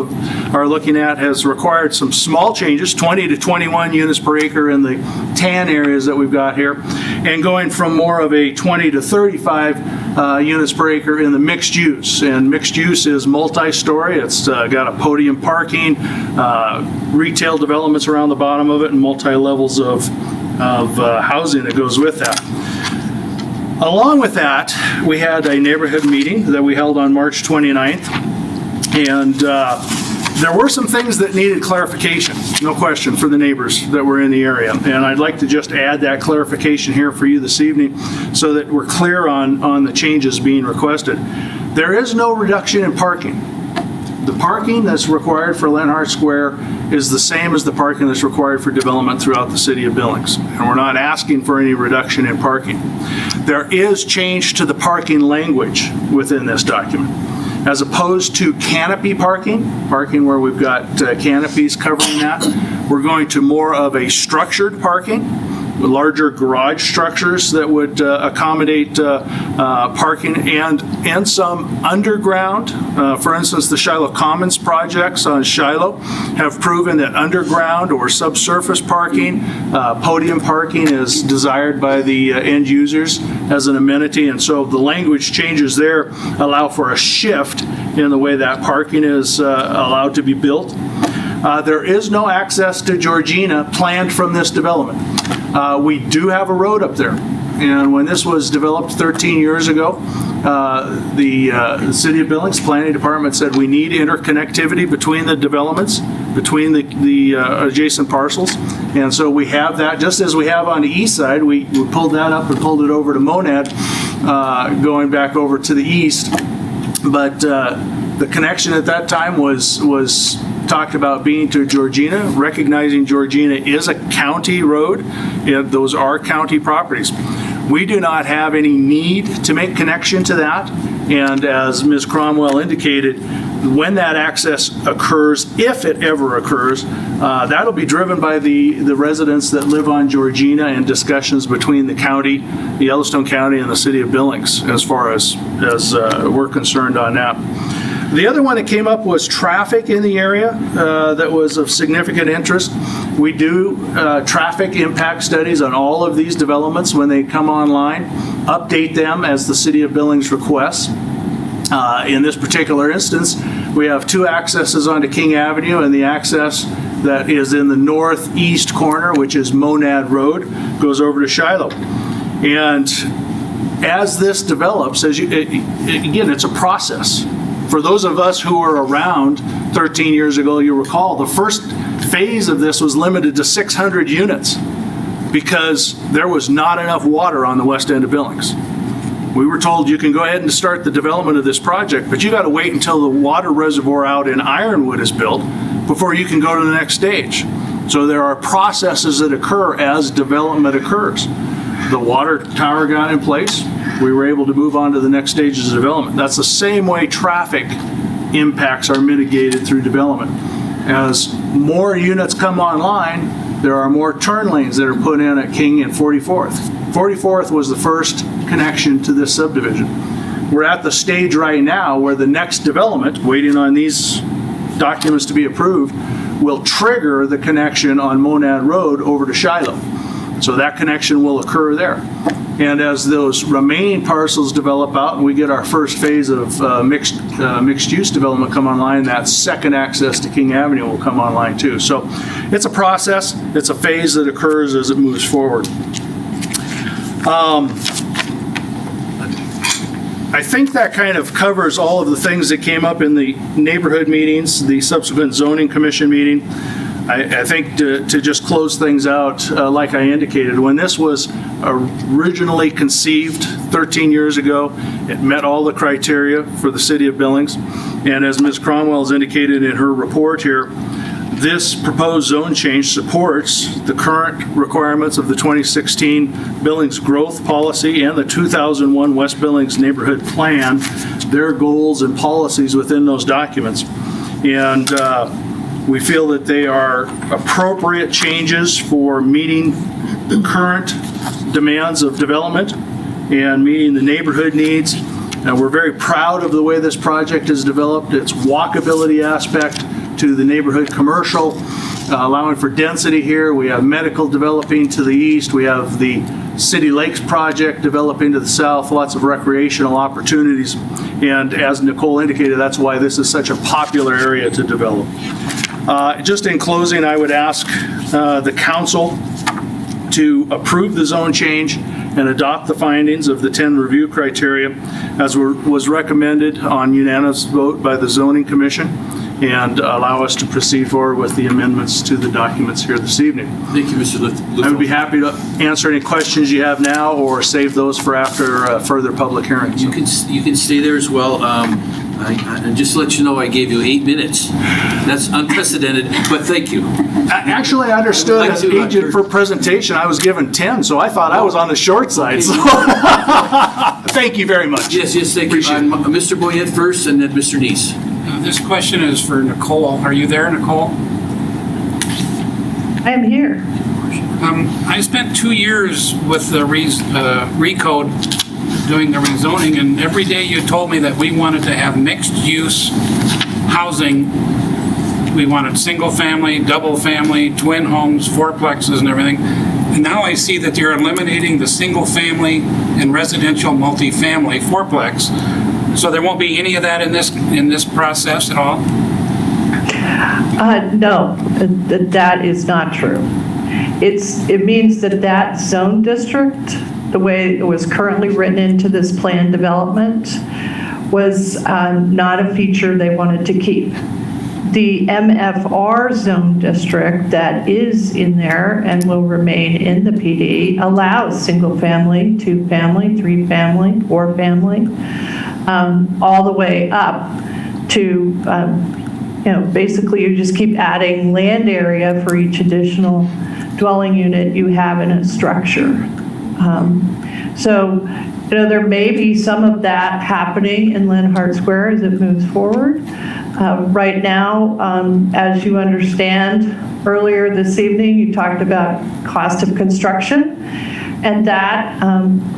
are looking at, has required some small changes, 20 to 21 units per acre in the tan areas that we've got here, and going from more of a 20 to 35 units per acre in the mixed use. And mixed use is multi-story. It's got a podium parking, retail developments around the bottom of it, and multi-levels of housing that goes with that. Along with that, we had a neighborhood meeting that we held on March 29th, and there were some things that needed clarification, no question, for the neighbors that were in the area. And I'd like to just add that clarification here for you this evening so that we're clear on the changes being requested. There is no reduction in parking. The parking that's required for Lenhart Square is the same as the parking that's required for development throughout the city of Billings. And we're not asking for any reduction in parking. There is change to the parking language within this document. As opposed to canopy parking where we've got canopies covering that, we're going to more of a structured parking, with larger garage structures that would accommodate parking and some underground. For instance, the Shiloh Commons projects on Shiloh have proven that underground or subsurface parking, podium parking is desired by the end users as an amenity. And so the language changes there allow for a shift in the way that parking is allowed to be built. There is no access to Georgina planned from this development. We do have a road up there. And when this was developed 13 years ago, the City of Billings Planning Department said we need interconnectivity between the developments, between the adjacent parcels. And so we have that, just as we have on the east side. We pulled that up and pulled it over to Monad, going back over to the east. But the connection at that time was talked about being to Georgina, recognizing Georgina is a county road. Those are county properties. We do not have any need to make connection to that. And as Ms. Cromwell indicated, when that access occurs, if it ever occurs, that'll be driven by the residents that live on Georgina and discussions between the county, the Yellowstone County, and the City of Billings as far as we're concerned on that. The other one that came up was traffic in the area that was of significant interest. We do traffic impact studies on all of these developments when they come online, update them as the City of Billings requests. In this particular instance, we have two accesses onto King Avenue, and the access that is in the northeast corner, which is Monad Road, goes over to Shiloh. And as this develops, again, it's a process. For those of us who were around 13 years ago, you recall, the first phase of this was limited to 600 units because there was not enough water on the west end of Billings. We were told you can go ahead and start the development of this project, but you got to wait until the water reservoir out in Ironwood is built before you can go to the next stage. So there are processes that occur as development occurs. The water tower got in place. We were able to move on to the next stages of development. That's the same way traffic impacts are mitigated through development. As more units come online, there are more turn lanes that are put in at King and 44th. 44th was the first connection to this subdivision. We're at the stage right now where the next development, waiting on these documents to be approved, will trigger the connection on Monad Road over to Shiloh. So that connection will occur there. And as those remaining parcels develop out and we get our first phase of mixed use development come online, that second access to King Avenue will come online too. So it's a process, it's a phase that occurs as it moves forward. I think that kind of covers all of the things that came up in the neighborhood meetings, the subsequent zoning commission meeting. I think to just close things out, like I indicated, when this was originally conceived 13 years ago, it met all the criteria for the City of Billings. And as Ms. Cromwell has indicated in her report here, this proposed zone change supports the current requirements of the 2016 Billings Growth Policy and the 2001 West Billings Neighborhood Plan, their goals and policies within those documents. And we feel that they are appropriate changes for meeting the current demands of development and meeting the neighborhood needs. And we're very proud of the way this project is developed, its walkability aspect to the neighborhood commercial, allowing for density here. We have medical developing to the east. We have the City Lakes project developing to the south, lots of recreational opportunities. And as Nicole indicated, that's why this is such a popular area to develop. Just in closing, I would ask the council to approve the zone change and adopt the findings of the 10 review criteria as was recommended on unanimous vote by the Zoning Commission, and allow us to proceed forward with the amendments to the documents here this evening. Thank you, Mr. Lithell. I would be happy to answer any questions you have now or save those for after further public hearings. You can stay there as well. And just to let you know, I gave you 8 minutes. That's unprecedented, but thank you. Actually, I understood as agent for presentation, I was given 10, so I thought I was on the short side. So. Thank you very much. Yes, thank you. Mr. Boyette first, and then Mr. Neese. This question is for Nicole. Are you there, Nicole? I am here. I spent 2 years with the Recode doing the rezoning, and every day you told me that we wanted to have mixed-use housing. We wanted single-family, double-family, twin homes, fourplexes, and everything. And now I see that you're eliminating the single-family and residential multifamily fourplex. So there won't be any of that in this process at all? No, that is not true. It means that zone district, the way it was currently written into this plan development, was not a feature they wanted to keep. The MFR zone district that is in there and will remain in the PD allows single family, 2-family, 3-family, 4-family, all the way up to, basically you just keep adding land area for each additional dwelling unit you have in a structure. So, there may be some of that happening in Lenhart Square as it moves forward. Right now, as you understand, earlier this evening, you talked about cost of construction, and that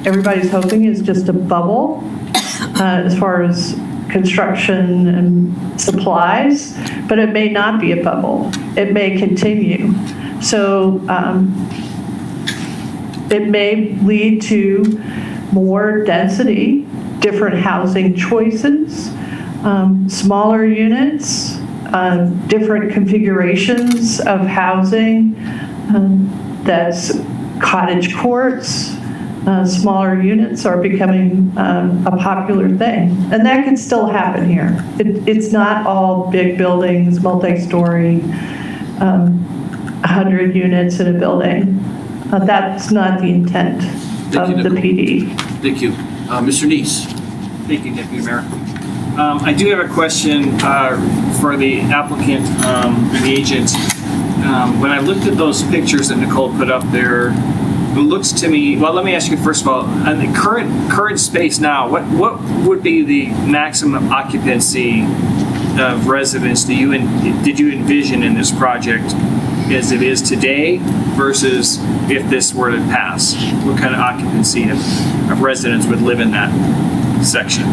everybody's hoping is just a bubble as far as construction and supplies, but it may not be a bubble. It may continue. So it may lead to more density, different housing choices, smaller units, different configurations of housing, that's cottage courts. Smaller units are becoming a popular thing. And that can still happen here. It's not all big buildings, multi-story, 100 units in a building. That's not the intent of the PD. Thank you. Mr. Neese. Thank you, Deputy Mayor. I do have a question for the applicant, the agent. When I looked at those pictures that Nicole put up there, it looks to me, well, let me ask you first of all, on the current space now, what would be the maximum occupancy of residents did you envision in this project as it is today versus if this were to pass? What kind of occupancy of residents would live in that section?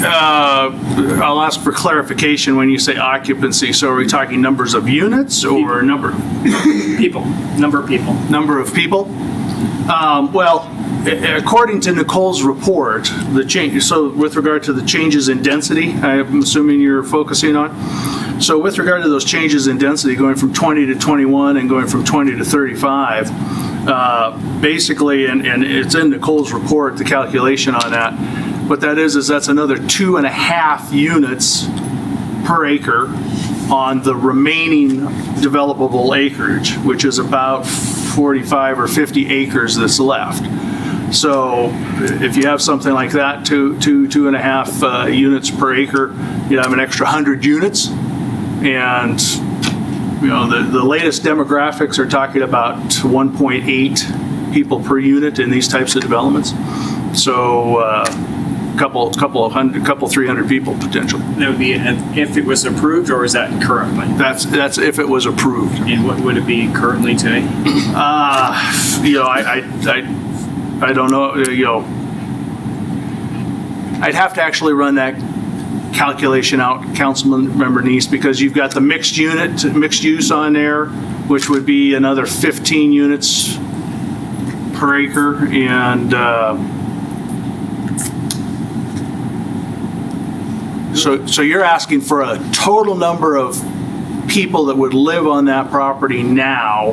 I'll ask for clarification when you say occupancy. So are we talking numbers of units or number? People. Number of people. Number of people? Well, according to Nicole's report, the change, so with regard to the changes in density, I'm assuming you're focusing on. So with regard to those changes in density, going from 20 to 21 and going from 20 to 35, basically, and it's in Nicole's report, the calculation on that, what that is that's another 2.5 units per acre on the remaining developable acreage, which is about 45 or 50 acres that's left. So if you have something like that, 2.5 units per acre, you have an extra 100 units. And the latest demographics are talking about 1.8 people per unit in these types of developments. So couple 300 people potentially. That would be if it was approved, or is that currently? That's if it was approved. And what would it be currently today? I don't know. I'd have to actually run that calculation out, Councilmember Neese, because you've got the mixed use on there, which would be another 15 units per acre, and so you're asking for a total number of people that would live on that property now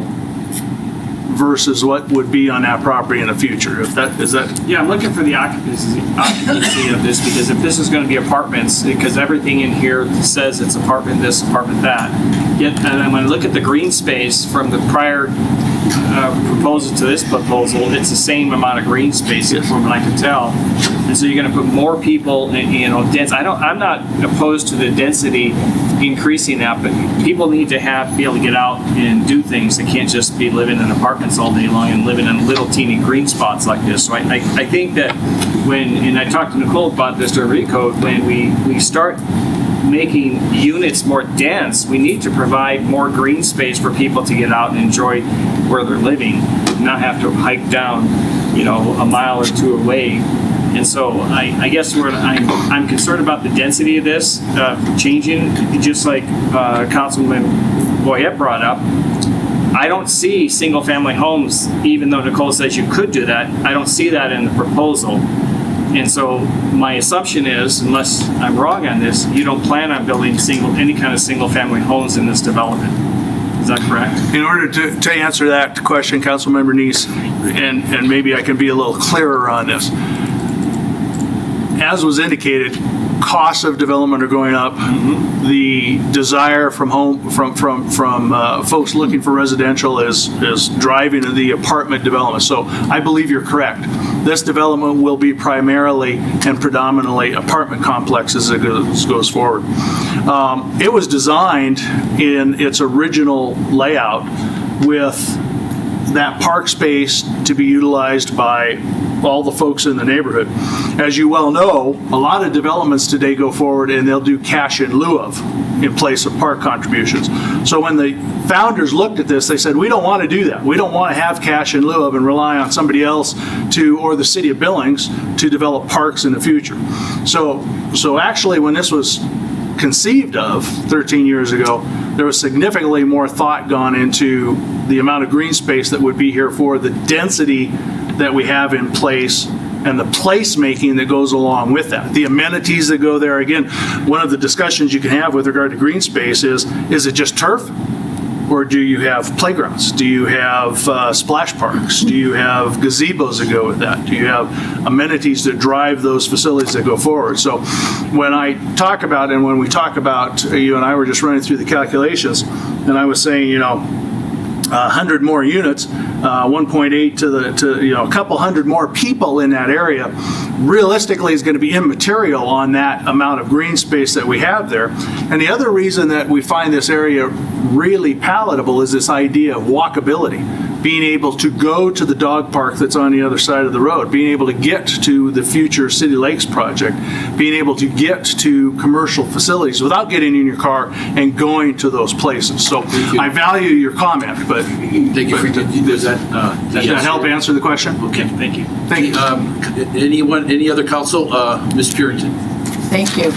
versus what would be on that property in the future. Is that? Yeah, I'm looking for the occupancy of this, because if this is going to be apartments, because everything in here says it's apartment this, apartment that. Yet, and when I look at the green space from the prior proposal to this proposal, it's the same amount of green space from what I can tell. And so you're going to put more people, dense. I'm not opposed to the density increasing that, but people need to be able to get out and do things. They can't just be living in apartments all day long and living in little teeny green spots like this. So I think that and I talked to Nicole about this during Recode, when we start making units more dense, we need to provide more green space for people to get out and enjoy where they're living, not have to hike down, a mile or two away. And so I guess I'm concerned about the density of this changing, just like Councilman Boyette brought up. I don't see single-family homes, even though Nicole says you could do that. I don't see that in the proposal. And so my assumption is, unless I'm wrong on this, you don't plan on building any kind of single-family homes in this development. Is that correct? In order to answer that question, Councilmember Neese, and maybe I can be a little clearer on this. As was indicated, costs of development are going up. Mm-hmm. The desire from folks looking for residential is driving the apartment development. So I believe you're correct. This development will be primarily and predominantly apartment complexes as it goes forward. It was designed in its original layout with that park space to be utilized by all the folks in the neighborhood. As you well know, a lot of developments today go forward and they'll do cash in lieu of in place of park contributions. So when the founders looked at this, they said, we don't want to do that. We don't want to have cash in lieu of and rely on somebody else or the city of Billings to develop parks in the future. So actually when this was conceived of 13 years ago, there was significantly more thought gone into the amount of green space that would be here for the density that we have in place and the placemaking that goes along with that. The amenities that go there. Again, one of the discussions you can have with regard to green space is it just turf? Or do you have playgrounds? Do you have splash parks? Do you have gazebos that go with that? Do you have amenities that drive those facilities that go forward? So when I talk about, and when we talk about, you and I were just running through the calculations, and I was saying, 100 more units, 1.8 to a couple hundred more people in that area, realistically is going to be immaterial on that amount of green space that we have there. And the other reason that we find this area really palatable is this idea of walkability, being able to go to the dog park that's on the other side of the road, being able to get to the future City Lakes project, being able to get to commercial facilities without getting in your car and going to those places. So I value your comment, but thank you. Does that help answer the question? Okay, thank you. Thank you. Any other council? Ms. Purington. Thank you.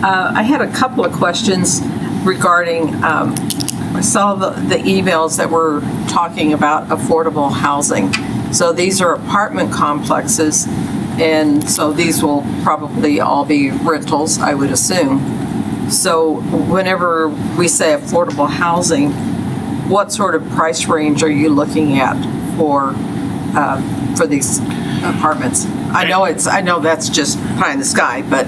I had a couple of questions regarding, I saw the emails that were talking about affordable housing. So these are apartment complexes, and so these will probably all be rentals, I would assume. So whenever we say affordable housing, what sort of price range are you looking at for these apartments? I know that's just pie in the sky, but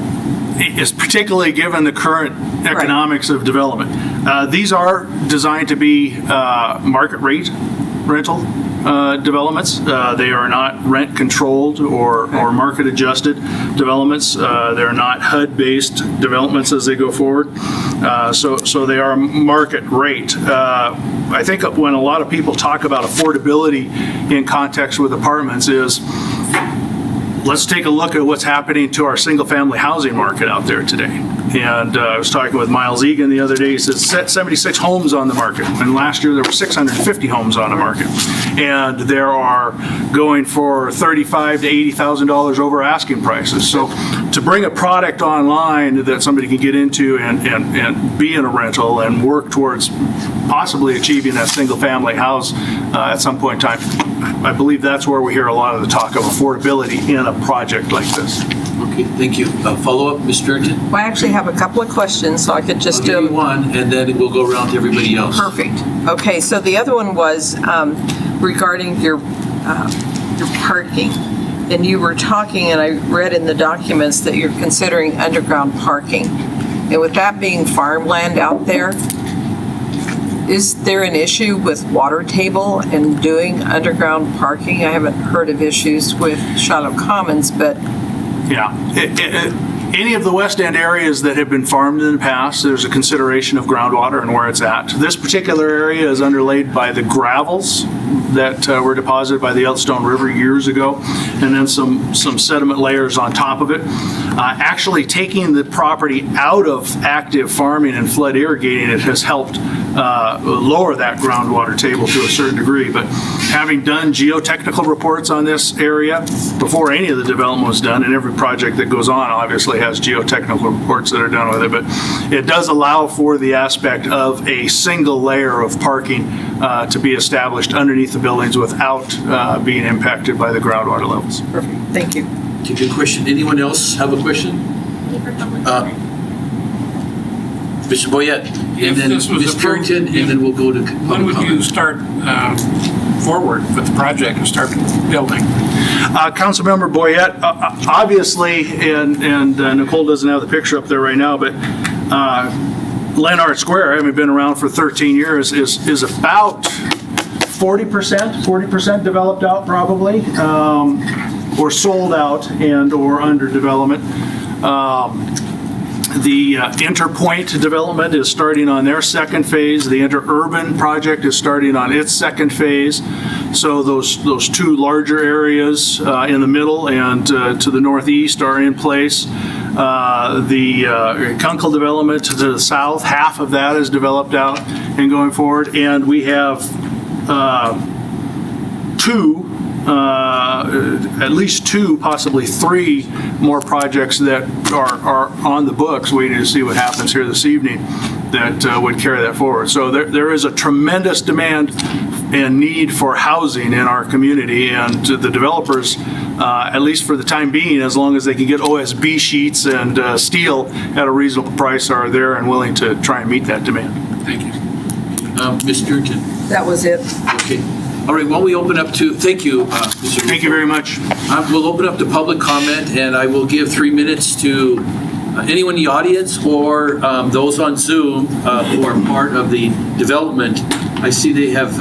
is particularly given the current economics of development. These are designed to be market rate rental developments. They are not rent controlled or market adjusted developments. They're not HUD-based developments as they go forward. So they are market rate. I think when a lot of people talk about affordability in context with apartments is, let's take a look at what's happening to our single-family housing market out there today. And I was talking with Miles Egan the other day. He says 76 homes on the market. And last year there were 650 homes on the market. And there are going for $35,000 to $80,000 over asking prices. So to bring a product online that somebody can get into and be in a rental and work towards possibly achieving that single family house at some point in time, I believe that's where we hear a lot of the talk of affordability in a project like this. Okay, thank you. Follow-up, Ms. Turton? Well, I actually have a couple of questions, so I could just I'll give you one, and then we'll go around to everybody else. Perfect. Okay, so the other one was regarding your parking. And you were talking, and I read in the documents that you're considering underground parking. And with that being farmland out there, is there an issue with water table and doing underground parking? I haven't heard of issues with Shiloh Commons, but... Yeah. Any of the West End areas that have been farmed in the past, there's a consideration of groundwater and where it's at. This particular area is underlaid by the gravels that were deposited by the Yellowstone River years ago, and then some sediment layers on top of it. Actually taking the property out of active farming and flood irrigating it has helped lower that groundwater table to a certain degree. But having done geotechnical reports on this area before any of the development was done, and every project that goes on obviously has geotechnical reports that are done with it, but it does allow for the aspect of a single layer of parking to be established underneath the buildings without being impacted by the groundwater levels. Perfect. Thank you. Okay, good question. Anyone else have a question? Mr. Boyette, and then Ms. Purington, and then we'll go to public When would you comment. start forward with the project and start building? Councilmember Boyette, obviously, and Nicole doesn't have the picture up there right now, but Leonard Square, having been around for 13 years, is about 40% developed out probably, or sold out and or under development. The Interpoint development is starting on their second phase. The Interurban project is starting on its second phase. So those two larger areas in the middle and to the northeast are in place. The Kunkel development to the south, half of that is developed out and going forward. And we have at least two, possibly three more projects that are on the books waiting to see what happens here this evening that would carry that forward. So there is a tremendous demand and need for housing in our community, and the developers, at least for the time being, as long as they can get OSB sheets and steel at a reasonable price, are there and willing to try and meet that demand. Thank you. Ms. Purington. That was it. Okay. All right, while we open up to, thank you, Mr. Thank you very much. We'll open up to public comment, and I will give 3 minutes to anyone in the audience or those on Zoom who are part of the development. I see they have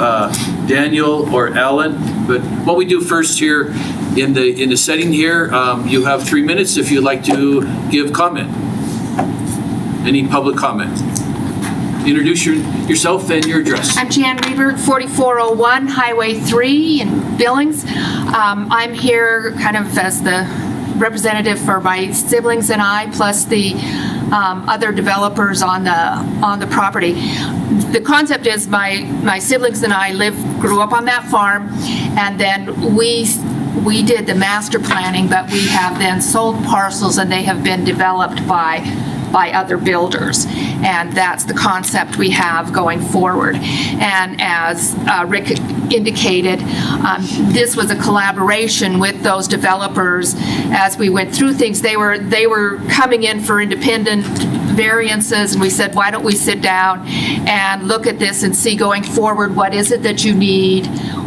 Daniel or Alan, but what we do first here in the setting here, you have 3 minutes if you'd like to give comment. Any public comment? Introduce yourself and your address. I'm Jan Reber, 4401 Highway 3 in Billings. I'm here kind of as the representative for my siblings and I, plus the other developers on the property. The concept is my siblings and I grew up on that farm, and then we did the master planning, but we have then sold parcels and they have been developed by other builders. And that's the concept we have going forward. And as Rick indicated, this was a collaboration with those developers. As we went through things, they were coming in for independent variances, and we said, why don't we sit down and look at this and see going forward, what is it that you need?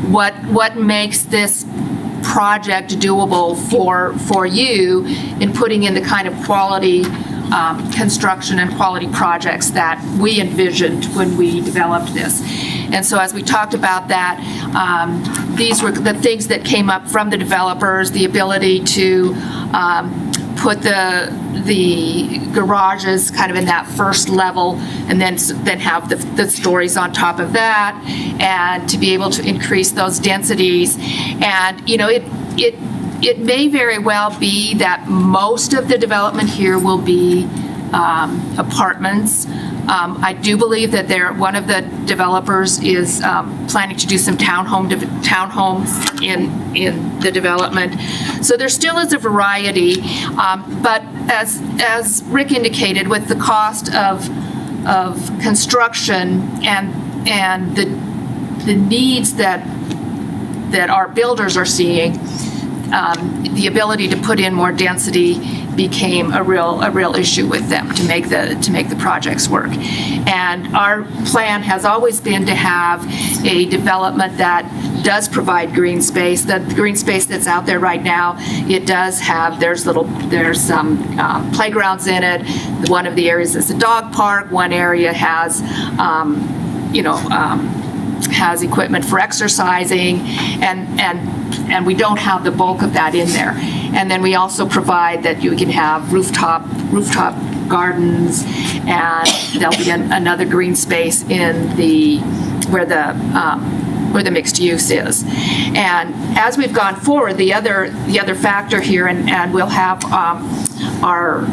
What makes this project doable for you in putting in the kind of quality construction and quality projects that we envisioned when we developed this. And so as we talked about that, these were the things that came up from the developers, the ability to put the garages kind of in that first level, and then have the stories on top of that, and to be able to increase those densities. And it may very well be that most of the development here will be apartments. I do believe that one of the developers is planning to do some townhomes in the development. So there still is a variety, but as Rick indicated, with the cost of construction and the needs that our builders are seeing, the ability to put in more density became a real issue with them to make the projects work. And our plan has always been to have a development that does provide green space. The green space that's out there right now, it does have, there's some playgrounds in it. One of the areas is a dog park. One area has, has equipment for exercising, and we don't have the bulk of that in there. And then we also provide that you can have rooftop gardens, and there'll be another green space in where the mixed use is. And as we've gone forward, the other factor here, and we'll have our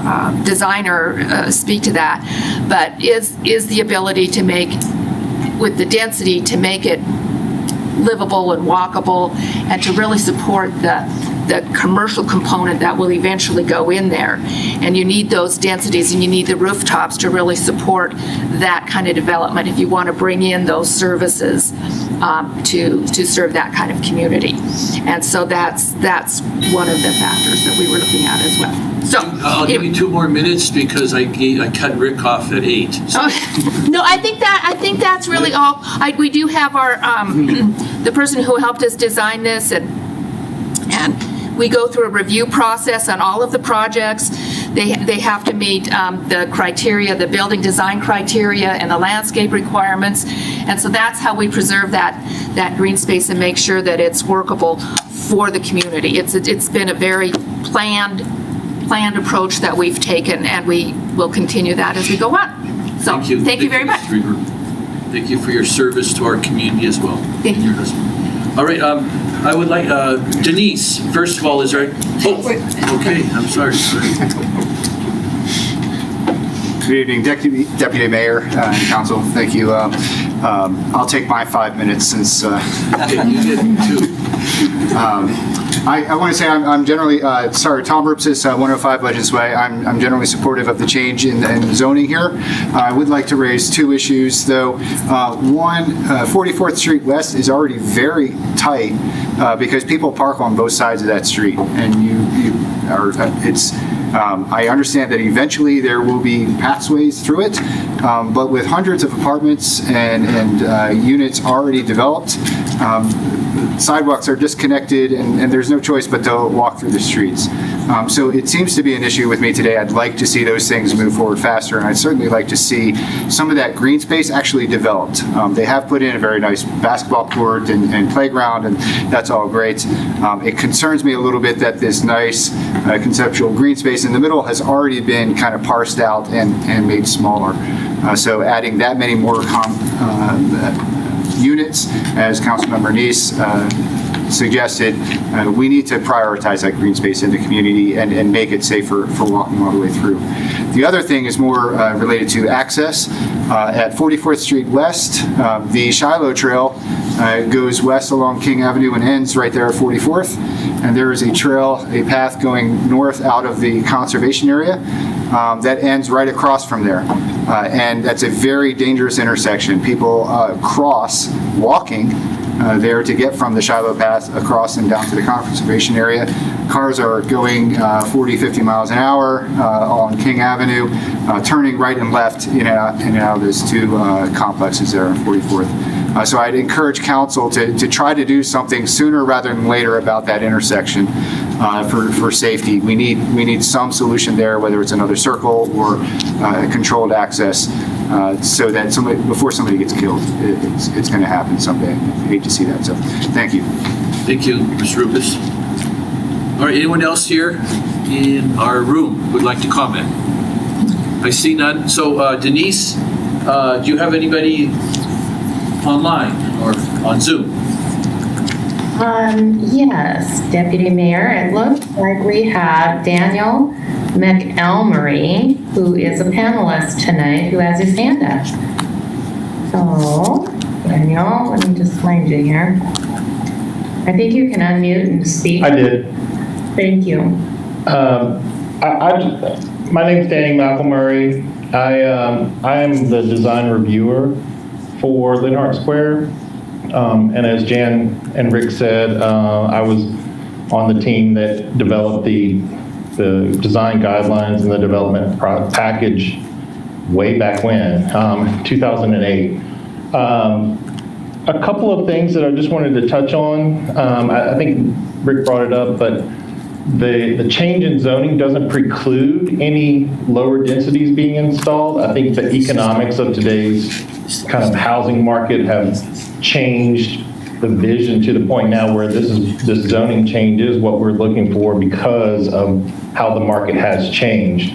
designer speak to that, but is the ability to make, with the density, to make it livable and walkable, and to really support the commercial component that will eventually go in there. And you need those densities, and you need the rooftops to really support that kind of development if you want to bring in those services to serve that kind of community. And so that's one of the factors that we were looking at as well. So I'll give you 2 more minutes because I cut Rick off at 8. So. No, I think that's really all. We do have our the person who helped us design this, and we go through a review process on all of the projects. They have to meet the criteria, the building design criteria, and the landscape requirements. And so that's how we preserve that green space and make sure that it's workable for the community. It's been a very planned approach that we've taken, and we will continue that as we go on. So thank you very much. Thank you for your service to our community as well. Thank you. All right, I would like, Denise, first of all, is there, okay, I'm sorry. Good evening, Deputy Mayor and Council. Thank you. I'll take my 5 minutes since you did too. I want to say I'm generally, sorry, Tom Rupsis, 105 Legends Way. I'm generally supportive of the change in zoning here. I would like to raise 2 issues, though. One, 44th Street West is already very tight because people park on both sides of that street, and I understand that eventually there will be pathways through it, but with hundreds of apartments and units already developed, sidewalks are disconnected, and there's no choice but to walk through the streets. So it seems to be an issue with me today. I'd like to see those things move forward faster, and I'd certainly like to see some of that green space actually developed. They have put in a very nice basketball court and playground, and that's all great. It concerns me a little bit that this nice conceptual green space in the middle has already been kind of parsed out and made smaller. So adding that many more units, as Councilmember Neese suggested, we need to prioritize that green space in the community and make it safer for walking all the way through. The other thing is more related to access. At 44th Street West, the Shiloh Trail goes west along King Avenue and ends right there at 44th. And there is a path going north out of the conservation area that ends right across from there. And that's a very dangerous intersection. People cross walking there to get from the Shiloh path across and down to the conservation area. Cars are going 40, 50 miles an hour on King Avenue, turning right and left in and out of those 2 complexes there on 44th. So I'd encourage council to try to do something sooner rather than later about that intersection for safety. We need some solution there, whether it's another circle or controlled access, so that before somebody gets killed, it's going to happen someday. I hate to see that. So thank you. Thank you, Mr. Rupis. All right, anyone else here in our room would like to comment? I see none. So Denise, do you have anybody online or on Zoom? Yes, Deputy Mayor, it looks like we have Daniel McElmurray, who is a panelist tonight, who has his hand up. So, Daniel, let me just find you here. I think you can unmute and speak. I did. Thank you. My name's Danny McElmurray. I am the design reviewer for Linhart Square. And as Jan and Rick said, I was on the team that developed the design guidelines and the development package way back when, 2008. A couple of things that I just wanted to touch on. I think Rick brought it up, but the change in zoning doesn't preclude any lower densities being installed. I think the economics of today's kind of housing market have changed the vision to the point now where this zoning change is what we're looking for because of how the market has changed.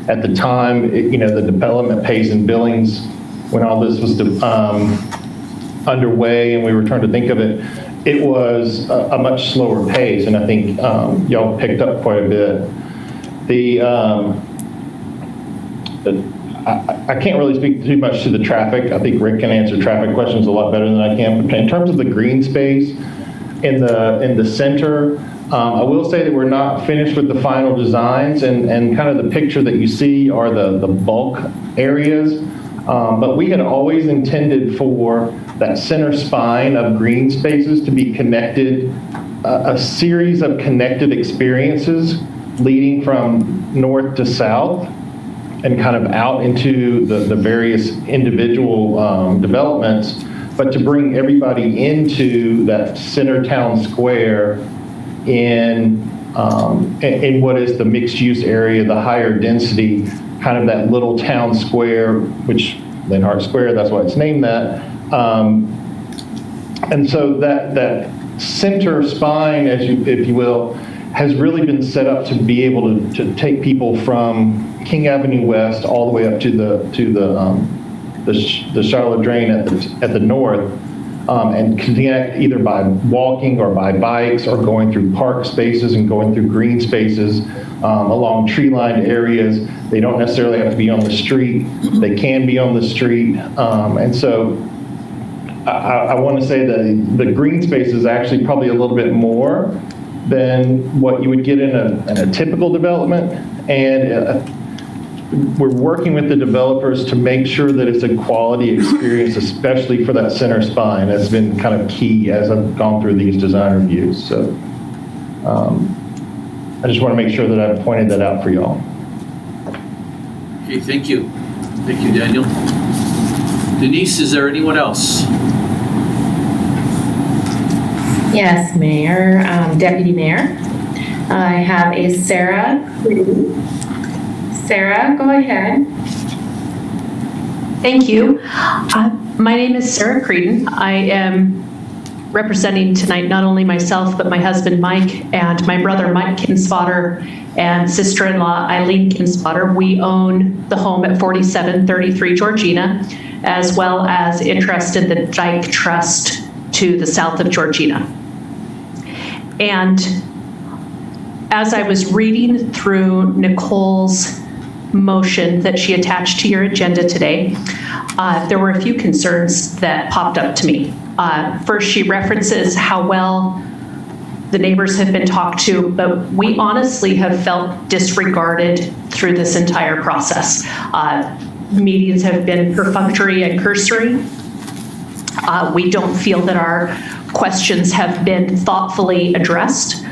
At the time, the development pace in Billings, when all this was underway and we were trying to think of it, it was a much slower pace, and I think y'all picked up quite a bit. I can't really speak too much to the traffic. I think Rick can answer traffic questions a lot better than I can. But in terms of the green space in the center, I will say that we're not finished with the final designs, and kind of the picture that you see are the bulk areas. But we had always intended for that center spine of green spaces to be connected, a series of connected experiences leading from north to south and kind of out into the various individual developments, but to bring everybody into that center town square in what is the mixed use area, the higher density, kind of that little town square, which Linhart Square, that's why it's named that. And so that center spine, if you will, has really been set up to be able to take people from King Avenue West all the way up to the Charlotte Drain at the north, and connect either by walking or by bikes or going through park spaces and going through green spaces along tree-lined areas. They don't necessarily have to be on the street. They can be on the street. And so I want to say that the green space is actually probably a little bit more than what you would get in a typical development. And we're working with the developers to make sure that it's a quality experience, especially for that center spine. That's been kind of key as I've gone through these design reviews. So I just want to make sure that I've pointed that out for y'all. Okay, thank you. Thank you, Daniel. Denise, is there anyone else? Yes, Mayor, Deputy Mayor. I have a Sarah. Sarah, go ahead. Thank you. My name is Sarah Creedon. I am representing tonight not only myself, but my husband Mike and my brother Mike Kinspotter and sister-in-law Eileen Kinspotter. We own the home at 4733 Georgina, as well as interest in the Dyke Trust to the south of Georgina. And as I was reading through Nicole's motion that she attached to your agenda today, there were a few concerns that popped up to me. First, she references how well the neighbors have been talked to, but we honestly have felt disregarded through this entire process. Meetings have been perfunctory and cursory. We don't feel that our questions have been thoughtfully addressed.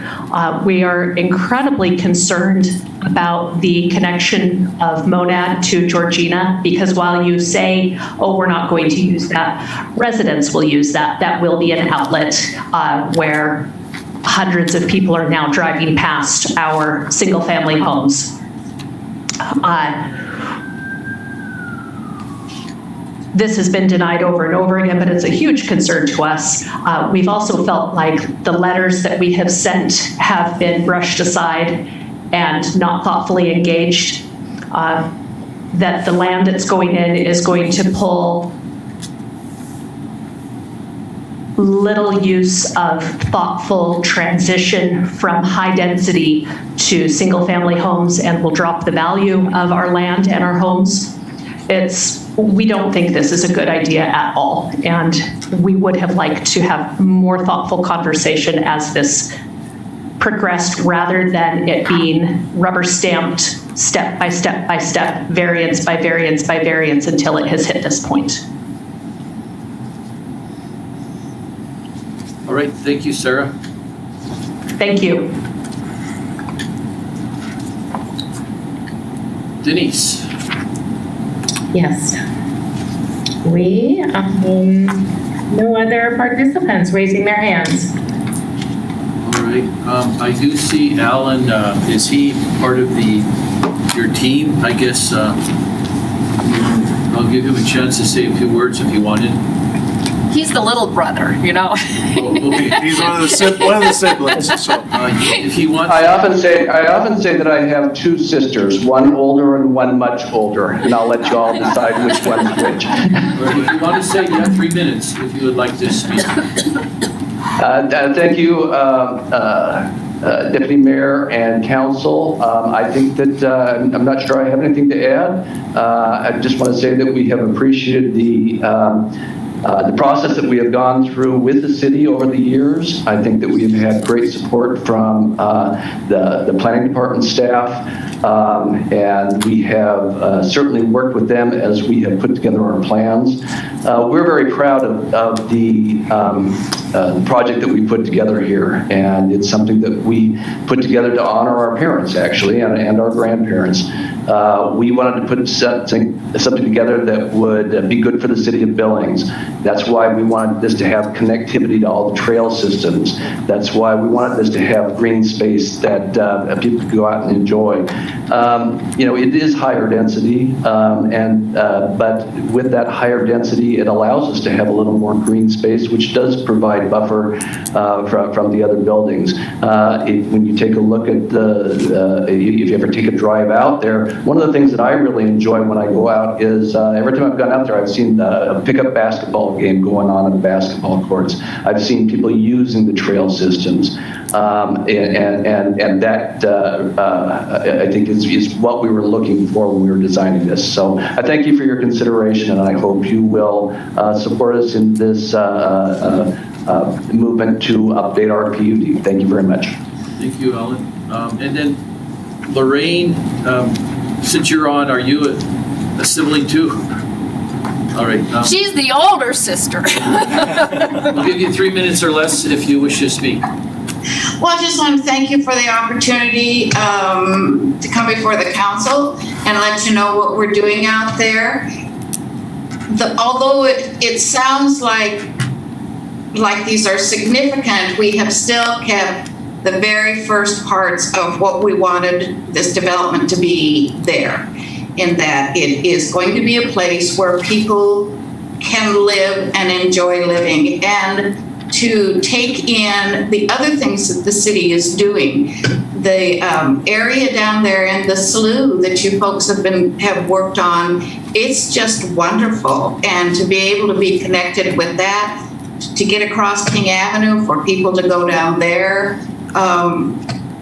We are incredibly concerned about the connection of Monad to Georgina, because while you say, oh, we're not going to use that, residents will use that. That will be an outlet where hundreds of people are now driving past our single-family homes. This has been denied over and over again, but it's a huge concern to us. We've also felt like the letters that we have sent have been brushed aside and not thoughtfully engaged, that the land that's going in is going to pull little use of thoughtful transition from high density to single-family homes and will drop the value of our land and our homes. We don't think this is a good idea at all, and we would have liked to have more thoughtful conversation as this progressed rather than it being rubber stamped step by step by step, variance by variance by variance until it has hit this point. All right, thank you, Sarah. Thank you. Denise. Yes. We, no other participants raising their hands. All right, I do see Alan, is he part of your team? I guess I'll give him a chance to say a few words if he wanted. He's the little brother, you know. He's one of the siblings. So. If he wants, I often say that I have two sisters, one older and one much older, and I'll let you all decide which one's which. If you want to say, you have 3 minutes if you would like to speak. Thank you, Deputy Mayor and Council. I think that I'm not sure I have anything to add. I just want to say that we have appreciated the process that we have gone through with the city over the years. I think that we've had great support from the planning department staff, and we have certainly worked with them as we have put together our plans. We're very proud of the project that we put together here, and it's something that we put together to honor our parents, actually, and our grandparents. We wanted to put something together that would be good for the city of Billings. That's why we wanted this to have connectivity to all the trail systems. That's why we wanted this to have green space that people could go out and enjoy. It is higher density, but with that higher density, it allows us to have a little more green space, which does provide buffer from the other buildings. When you take a look at if you ever take a drive out there, one of the things that I really enjoy when I go out is every time I've gone out there, I've seen a pickup basketball game going on in the basketball courts. I've seen people using the trail systems, and that I think is what we were looking for when we were designing this. So I thank you for your consideration, and I hope you will support us in this movement to update our PUD. Thank you very much. Thank you, Alan. And then Lorraine, since you're on, are you a sibling too? All right. She's the older sister. I'll give you 3 minutes or less if you wish to speak. Well, I just want to thank you for the opportunity to come before the council and let you know what we're doing out there. Although it sounds like these are significant, we have still kept the very first parts of what we wanted this development to be there, in that it is going to be a place where people can live and enjoy living, and to take in the other things that the city is doing. The area down there in the slough that you folks have worked on, it's just wonderful. And to be able to be connected with that, to get across King Avenue for people to go down there,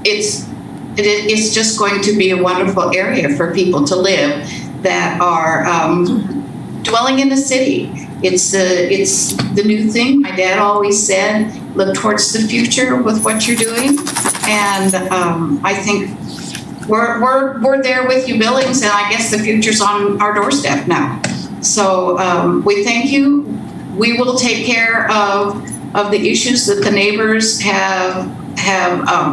it's just going to be a wonderful area for people to live that are dwelling in the city. It's the new thing. My dad always said, look towards the future with what you're doing. And I think we're there with you, Billings, and I guess the future's on our doorstep now. So we thank you. We will take care of the issues that the neighbors have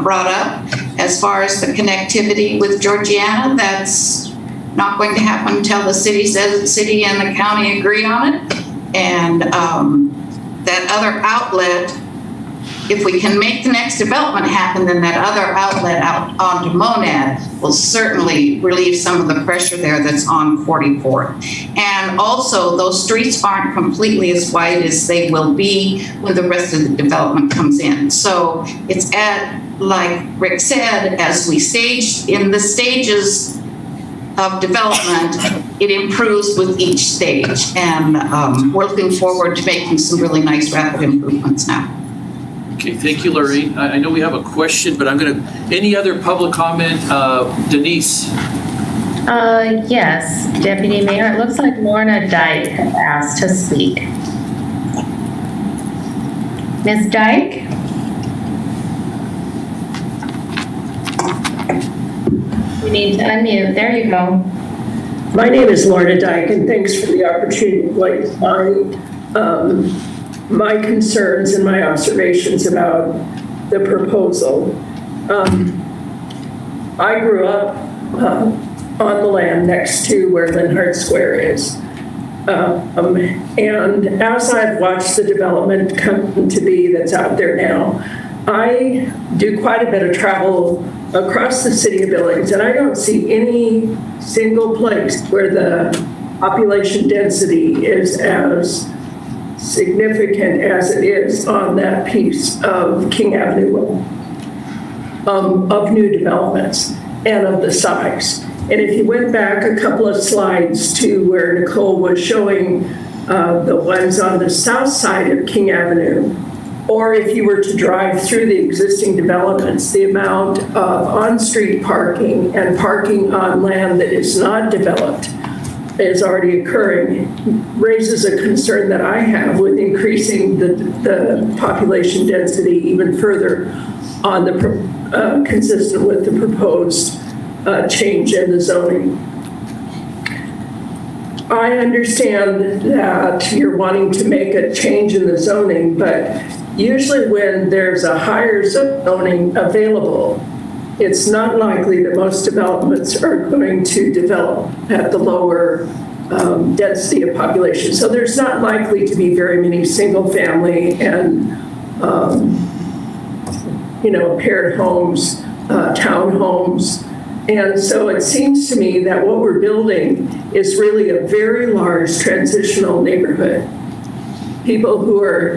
brought up. As far as the connectivity with Georgiana, that's not going to happen until the city and the county agree on it. And that other outlet, if we can make the next development happen, then that other outlet out onto Monad will certainly relieve some of the pressure there that's on 44th. And also, those streets aren't completely as wide as they will be when the rest of the development comes in. So it's like Rick said, as we stage in the stages of development, it improves with each stage. And we're looking forward to making some really nice rapid improvements now. Okay, thank you, Lorraine. I know we have a question, but any other public comment? Denise? Yes, Deputy Mayor, it looks like Lorna Dyke has asked to speak. Ms. Dyke? You need to unmute. There you go. My name is Lorna Dyke, and thanks for the opportunity to voice my concerns and my observations about the proposal. I grew up on the land next to where Linhart Square is. And as I've watched the development come to be that's out there now, I do quite a bit of travel across the city of Billings, and I don't see any single place where the population density is as significant as it is on that piece of King Avenue of new developments and of the size. And if you went back a couple of slides to where Nicole was showing the ones on the south side of King Avenue, or if you were to drive through the existing developments, the amount of on-street parking and parking on land that is not developed is already occurring, raises a concern that I have with increasing the population density even further on the consistent with the proposed change in the zoning. I understand that you're wanting to make a change in the zoning, but usually when there's a higher zoning available, it's not likely that most developments are going to develop at the lower density of population. So there's not likely to be very many single family and paired homes, townhomes. And so it seems to me that what we're building is really a very large transitional neighborhood. People who are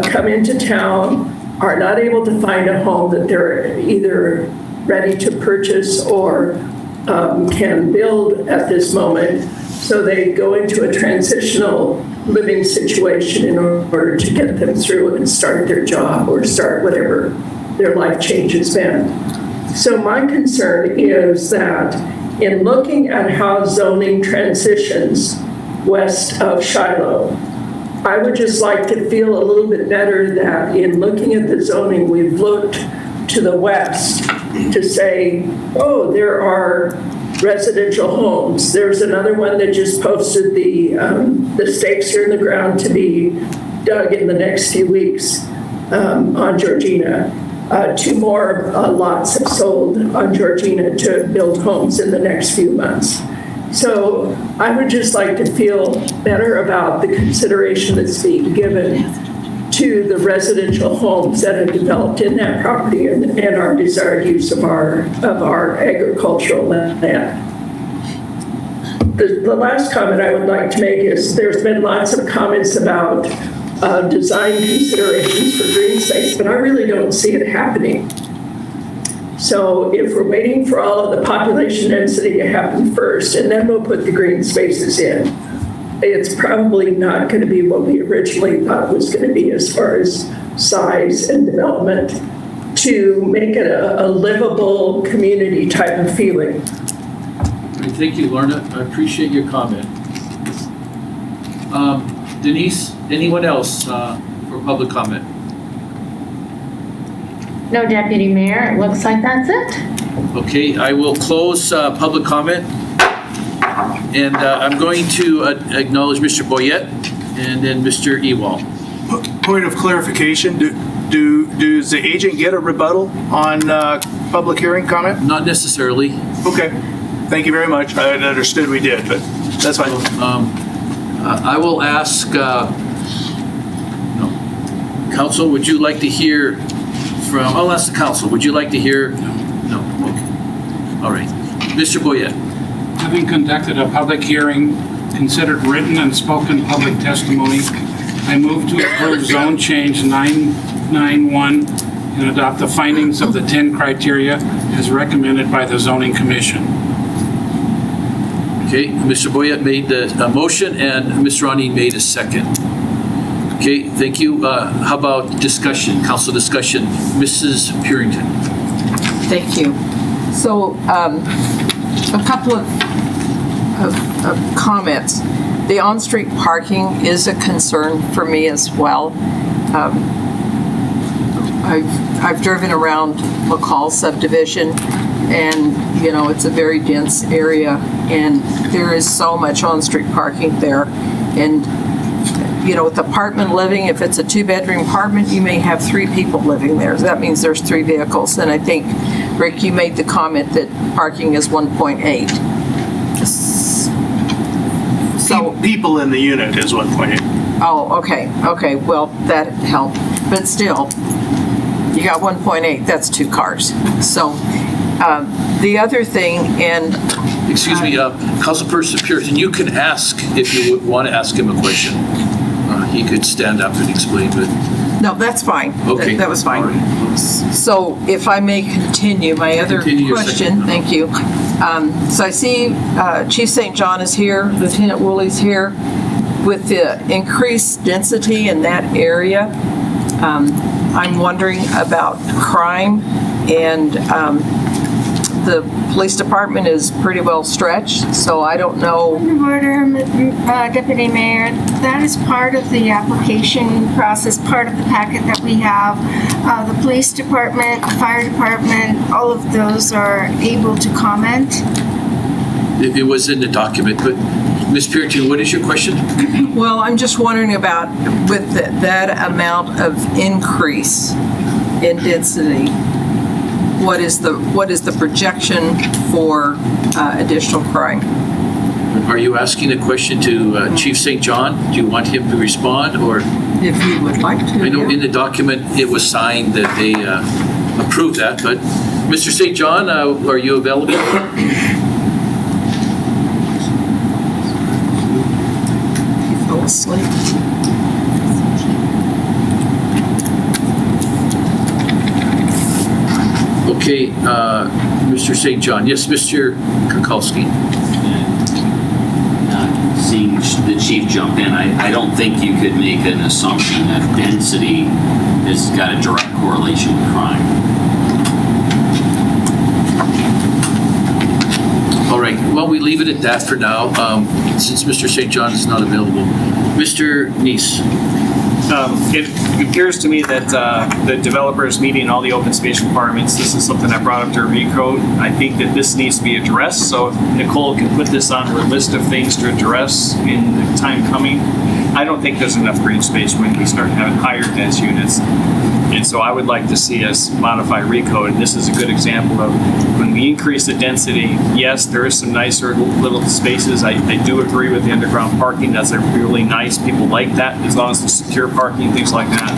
come into town are not able to find a home that they're either ready to purchase or can build at this moment. So they go into a transitional living situation in order to get them through and start their job or start whatever their life change has been. So my concern is that in looking at how zoning transitions west of Shiloh, I would just like to feel a little bit better that in looking at the zoning, we've looked to the west to say, oh, there are residential homes. There's another one that just posted the stakes are in the ground to be dug in the next few weeks on Georgina. 2 more lots have sold on Georgina to build homes in the next few months. So I would just like to feel better about the consideration that's being given to the residential homes that have developed in that property and our desired use of our agricultural land. The last comment I would like to make is there's been lots of comments about design considerations for green space, but I really don't see it happening. So if we're waiting for all of the population density to happen first, and then we'll put the green spaces in, it's probably not going to be what we originally thought it was going to be as far as size and development to make it a livable community type of feeling. Thank you, Lorna. I appreciate your comment. Denise, anyone else for public comment? No, Deputy Mayor, it looks like that's it. Okay, I will close public comment. And I'm going to acknowledge Mr. Boyette and then Mr. Ewald. Point of clarification, does the agent get a rebuttal on public hearing comment? Not necessarily. Okay, thank you very much. I understood we did, but that's fine. I will ask, Council, would you like to hear from, I'll ask the Council, would you like to hear? No, okay. All right. Mr. Boyette. Having conducted a public hearing, considered written and spoken public testimony, I move to approve zone change 991 and adopt the findings of the 10 criteria as recommended by the Zoning Commission. Okay, Mr. Boyette made the motion and Ms. Ronnie made a second. Okay, thank you. How about discussion, council discussion? Mrs. Purington. Thank you. So, a couple of comments. The on-street parking is a concern for me as well. I've driven around McCall subdivision, and it's a very dense area, and there is so much on-street parking there. And with apartment living, if it's a 2-bedroom apartment, you may have 3 people living there. So that means there's 3 vehicles. And I think, Rick, you made the comment that parking is 1.8. So people in the unit is 1.8. Oh, okay. Okay, well, that helped. But still, you got 1.8, that's 2 cars. So the other thing, and... Excuse me, Councilperson Purington, you can ask if you would want to ask him a question. He could stand up and explain, but... No, that's fine. Okay. That was fine. Right. So if I may continue, my other question, thank you. So I see Chief St. John is here, Lieutenant Woolley's here. With the increased density in that area, I'm wondering about crime, and the police department is pretty well stretched, so I don't know. Point of order, Deputy Mayor. That is part of the application process, part of the packet that we have. The police department, the fire department, all of those are able to comment. It was in the document, but Ms. Purington, what is your question? Well, I'm just wondering about with that amount of increase in density, what is the projection for additional crime? Are you asking a question to Chief St. John? Do you want him to respond, or? If you would like to. I know in the document it was signed that they approved that, but Mr. St. John, are you available? He fell asleep. Okay, Mr. St. John. Yes, Mr. Kukulski. Seeing the chief jump in, I don't think you could make an assumption that density has got a direct correlation with crime. All right, well, we leave it at that for now, since Mr. St. John is not available. Mr. Neese. It appears to me that the developer is meeting all the open space requirements. This is something I brought up to Recode. I think that this needs to be addressed, so if Nicole can put this on her list of things to address in the time coming. I don't think there's enough green space when we start having higher dense units. And so I would like to see us modify Recode. And this is a good example of when we increase the density, yes, there is some nicer little spaces. I do agree with the underground parking. That's a really nice, people like that, as long as it's secure parking, things like that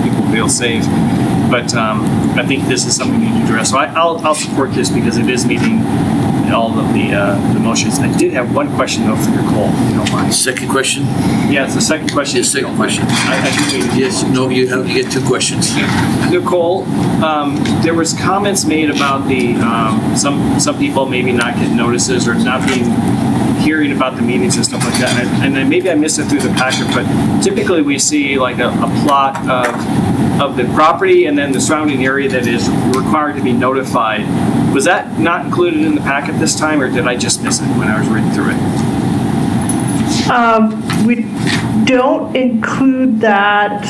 people feel safe. But I think this is something we need to address. So I'll support this because it is meeting all of the motions. I did have one question though for Nicole, if you don't mind. Second question? Yeah, it's the second question. Yes, second question. Yes, no, you get 2 questions. Nicole, there was comments made about the some people maybe not getting notices or not hearing about the meetings and stuff like that. And then maybe I missed it through the packet, but typically we see like a plot of the property and then the surrounding area that is required to be notified. Was that not included in the packet this time, or did I just miss it when I was reading through it? We don't include that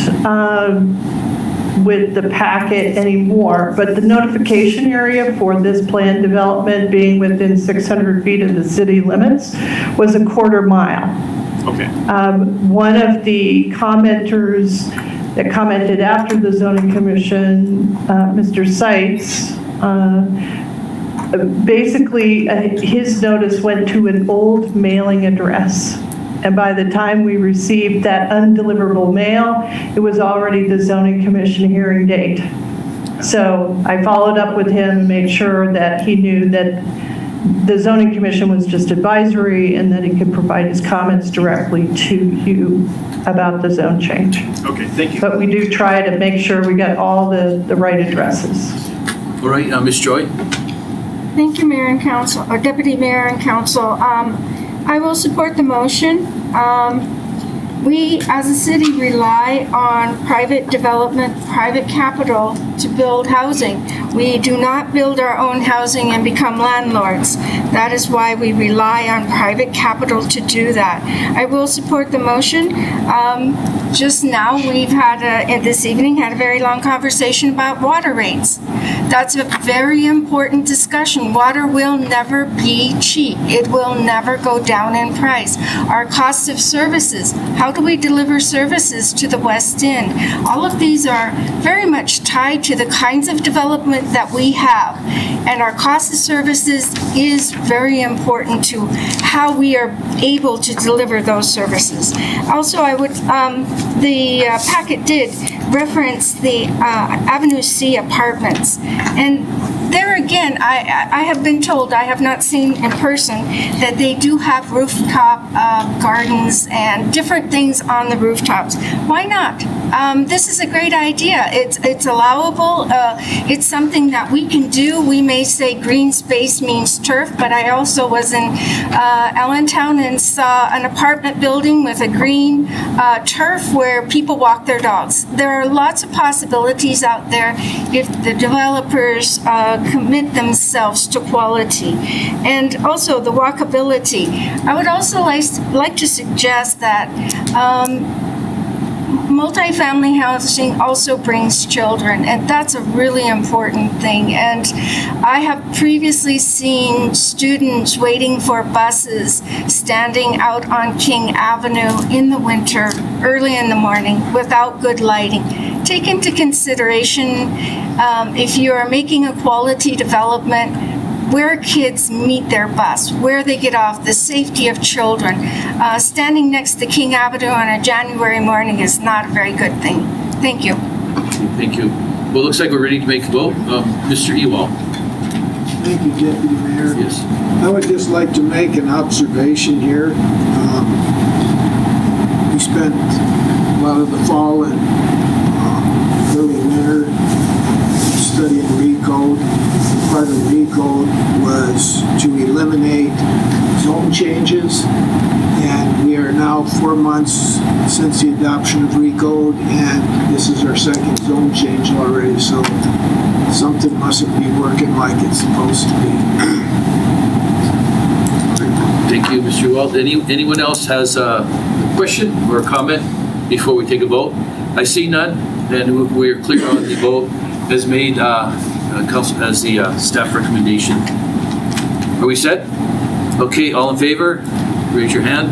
with the packet anymore, but the notification area for this planned development being within 600 feet of the city limits was a 1/4 mile. Okay. One of the commenters that commented after the zoning commission, Mr. Seitz, basically his notice went to an old mailing address. And by the time we received that undeliverable mail, it was already the zoning commission hearing date. So I followed up with him and made sure that he knew that the zoning commission was just advisory and that he could provide his comments directly to you about the zone change. Okay, thank you. But we do try to make sure we got all the right addresses. All right, Ms. Joy. Thank you, Mayor and Council, or Deputy Mayor and Council. I will support the motion. We, as a city, rely on private development, private capital to build housing. We do not build our own housing and become landlords. That is why we rely on private capital to do that. I will support the motion. Just now, we've this evening, had a very long conversation about water rates. That's a very important discussion. Water will never be cheap. It will never go down in price. Our cost of services, how do we deliver services to the West End? All of these are very much tied to the kinds of development that we have. And our cost of services is very important to how we are able to deliver those services. Also, the packet did reference the Avenue C apartments. And there again, I have been told, I have not seen in person, that they do have rooftop gardens and different things on the rooftops. Why not? This is a great idea. It's allowable. It's something that we can do. We may say green space means turf, but I also was in Allentown and saw an apartment building with a green turf where people walk their dogs. There are lots of possibilities out there if the developers commit themselves to quality. And also the walkability. I would also like to suggest that multifamily housing also brings children, and that's a really important thing. And I have previously seen students waiting for buses standing out on King Avenue in the winter, early in the morning, without good lighting. Take into consideration, if you are making a quality development, where kids meet their bus, where they get off, the safety of children. Standing next to King Avenue on a January morning is not a very good thing. Thank you. Thank you. Well, it looks like we're ready to make a vote. Mr. Ewald. Thank you, Deputy Mayor. Yes. I would just like to make an observation here. We spent a lot of the fall and early winter studying recode. Part of recode was to eliminate zone changes, and we are now 4 months since the adoption of recode, and this is our second zone change already, so something mustn't be working like it's supposed to be. Thank you, Mr. Ewald. Anyone else has a question or a comment before we take a vote? I see none, and we're clear on the vote as made council as the staff recommendation. Are we set? Okay, all in favor? Raise your hand.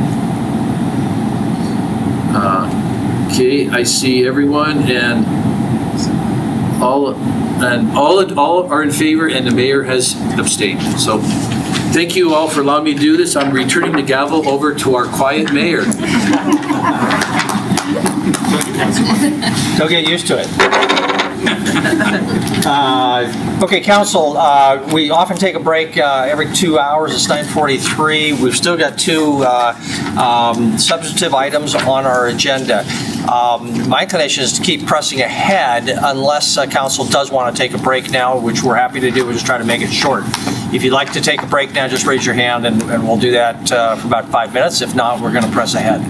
Okay, I see everyone, and all are in favor, and the mayor has abstained. So, thank you all for allowing me to do this. I'm returning the gavel over to our quiet mayor. Don't get used to it. Okay, council, we often take a break every 2 hours. It's 9:43. We've still got two substantive items on our agenda. My inclination is to keep pressing ahead unless council does want to take a break now, which we're happy to do. We're just trying to make it short. If you'd like to take a break now, just raise your hand and we'll do that for about 5 minutes. If not, we're going to press ahead.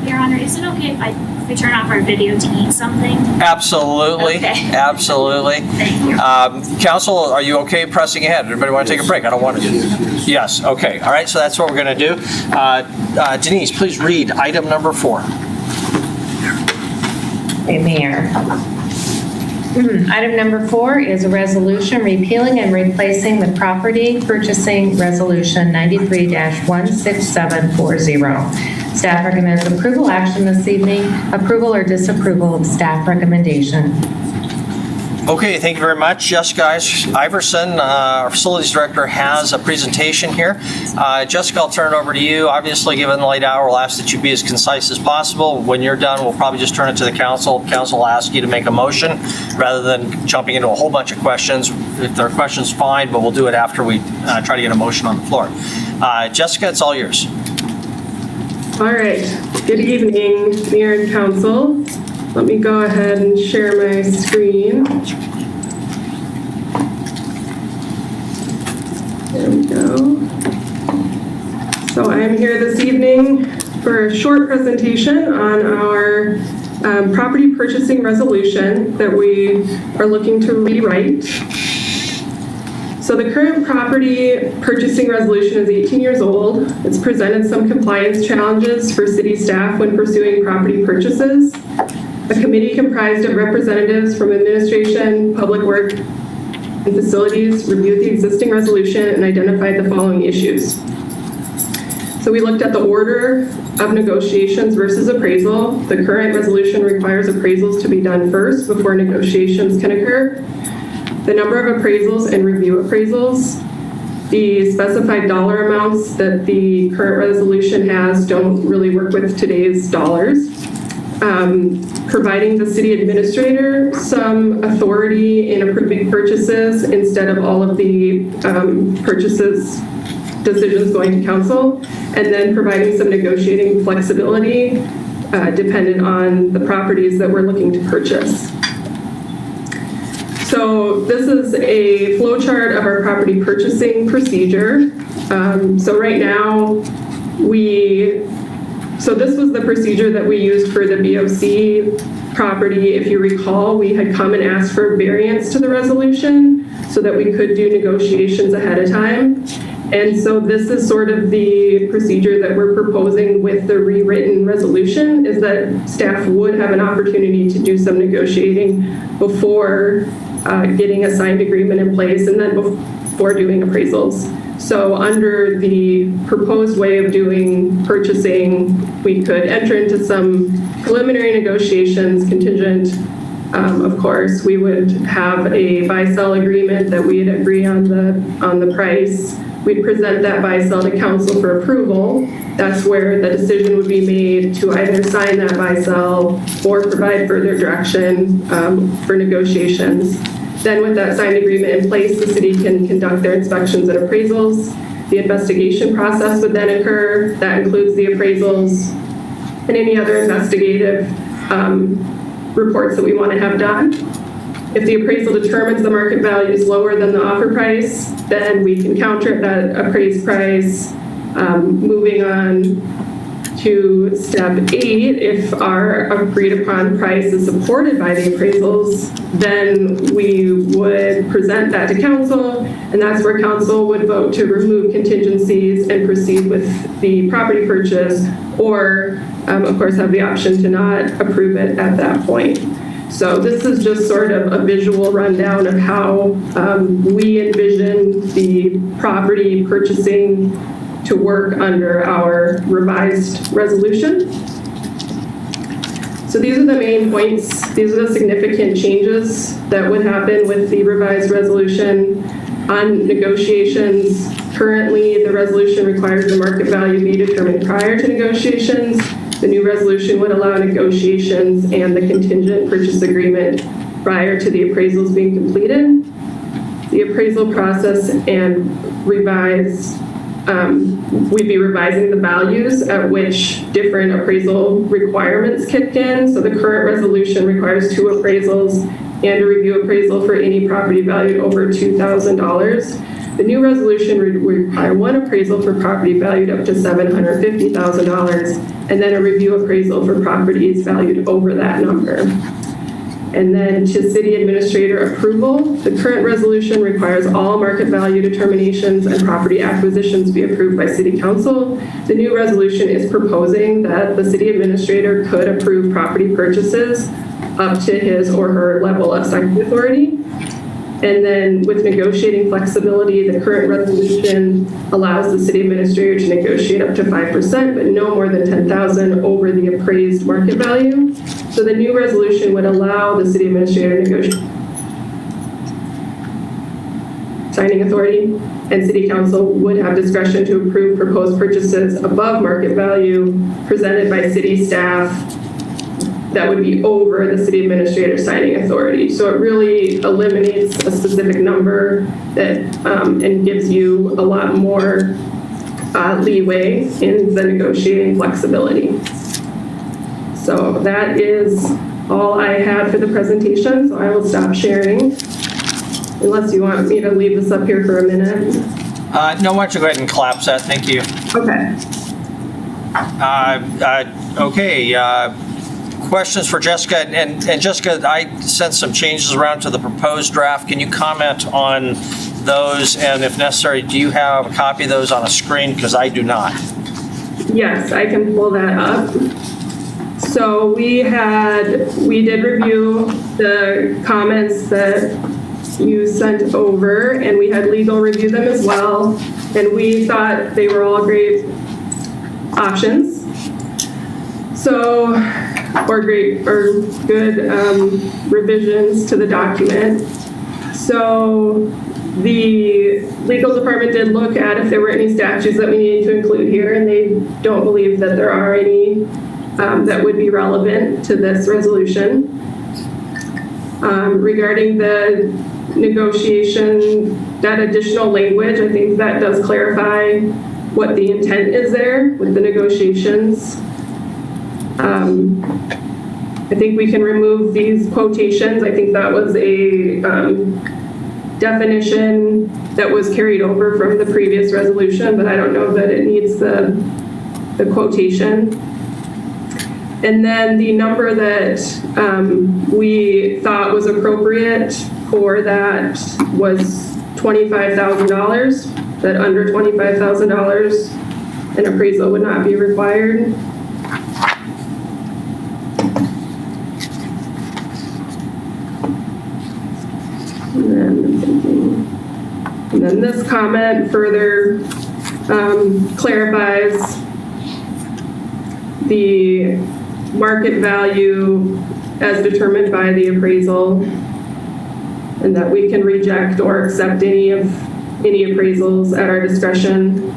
Your Honor, is it okay if we turn off our video to eat something? Absolutely. Okay. Absolutely. Thank you. Council, are you okay pressing ahead? Everybody want to take a break? I don't want to. Yes. Okay. All right. So that's what we're going to do. Denise, please read item number 4. Hey, Mayor. Item number 4 is a resolution repealing and replacing the property purchasing resolution 93-16740. Staff recommends approval. Action this evening, approval or disapproval of staff recommendation. Okay, thank you very much. Jessica Iverson, our facilities director, has a presentation here. Jessica, I'll turn it over to you. Obviously, given the late hour, we'll ask that you be as concise as possible. When you're done, we'll probably just turn it to the council. Council will ask you to make a motion rather than jumping into a whole bunch of questions. If there are questions, fine, but we'll do it after we try to get a motion on the floor. Jessica, it's all yours. All right. Good evening, Mayor and Council. Let me go ahead and share my screen. There we go. So I am here this evening for a short presentation on our property purchasing resolution that we are looking to rewrite. So the current property purchasing resolution is 18 years old. It's presented some compliance challenges for city staff when pursuing property purchases. A committee comprised of representatives from administration, public work, and facilities reviewed the existing resolution and identified the following issues. So we looked at the order of negotiations versus appraisal. The current resolution requires appraisals to be done first before negotiations can occur. The number of appraisals and review appraisals. The specified dollar amounts that the current resolution has don't really work with today's dollars. Providing the city administrator some authority in approving purchases instead of all of the purchases decisions going to council, and then providing some negotiating flexibility dependent on the properties that we're looking to purchase. So this is a flow chart of our property purchasing procedure. So right now, so this was the procedure that we used for the BOC property. If you recall, we had come and asked for variance to the resolution so that we could do negotiations ahead of time. And so this is sort of the procedure that we're proposing with the rewritten resolution, is that staff would have an opportunity to do some negotiating before getting a signed agreement in place and then before doing appraisals. So under the proposed way of doing purchasing, we could enter into some preliminary negotiations contingent. Of course, we would have a buy-sell agreement that we'd agree on the price. We'd present that buy-sell to council for approval. That's where the decision would be made to either sign that buy-sell or provide further direction for negotiations. Then with that signed agreement in place, the city can conduct their inspections and appraisals. The investigation process would then occur. That includes the appraisals and any other investigative reports that we want to have done. If the appraisal determines the market value is lower than the offer price, then we can counter that appraised price. Moving on to step 8, if our agreed upon price is supported by the appraisals, then we would present that to council, and that's where council would vote to remove contingencies and proceed with the property purchase, or of course have the option to not approve it at that point. So this is just sort of a visual rundown of how we envision the property purchasing to work under our revised resolution. So these are the main points. These are the significant changes that would happen with the revised resolution. On negotiations, currently the resolution requires the market value be determined prior to negotiations. The new resolution would allow negotiations and the contingent purchase agreement prior to the appraisals being completed. The appraisal process and we'd be revising the values at which different appraisal requirements kick in. So the current resolution requires 2 appraisals and a review appraisal for any property valued over $2,000. The new resolution would require 1 appraisal for property valued up to $750,000, and then a review appraisal for properties valued over that number. And then to city administrator approval, the current resolution requires all market value determinations and property acquisitions be approved by city council. The new resolution is proposing that the city administrator could approve property purchases up to his or her level of signing authority. And then with negotiating flexibility, the current resolution allows the city administrator to negotiate up to 5%, but no more than $10,000 over the appraised market value. So the new resolution would allow the city administrator to negotiate signing authority, and city council would have discretion to approve proposed purchases above market value presented by city staff that would be over the city administrator signing authority. So it really eliminates a specific number that and gives you a lot more leeway in the negotiating flexibility. So that is all I had for the presentation. So I will stop sharing unless you want me to leave this up here for a minute. No, why don't you go ahead and collapse that? Thank you. Okay. Okay, questions for Jessica? And Jessica, I sent some changes around to the proposed draft. Can you comment on those? And if necessary, do you have a copy of those on a screen? Because I do not. Yes, I can pull that up. So we did review the comments that you sent over, and we had legal review them as well. And we thought they were all great options. So, or good revisions to the document. So the legal department did look at if there were any statutes that we needed to include here, and they don't believe that there are any that would be relevant to this resolution. Regarding the negotiation, that additional language, I think that does clarify what the intent is there with the negotiations. I think we can remove these quotations. I think that was a definition that was carried over from the previous resolution, but I don't know that it needs the quotation. And then the number that we thought was appropriate for that was $25,000, that under $25,000 an appraisal would not be required. And then this comment further clarifies the market value as determined by the appraisal, and that we can reject or accept any appraisals at our discretion.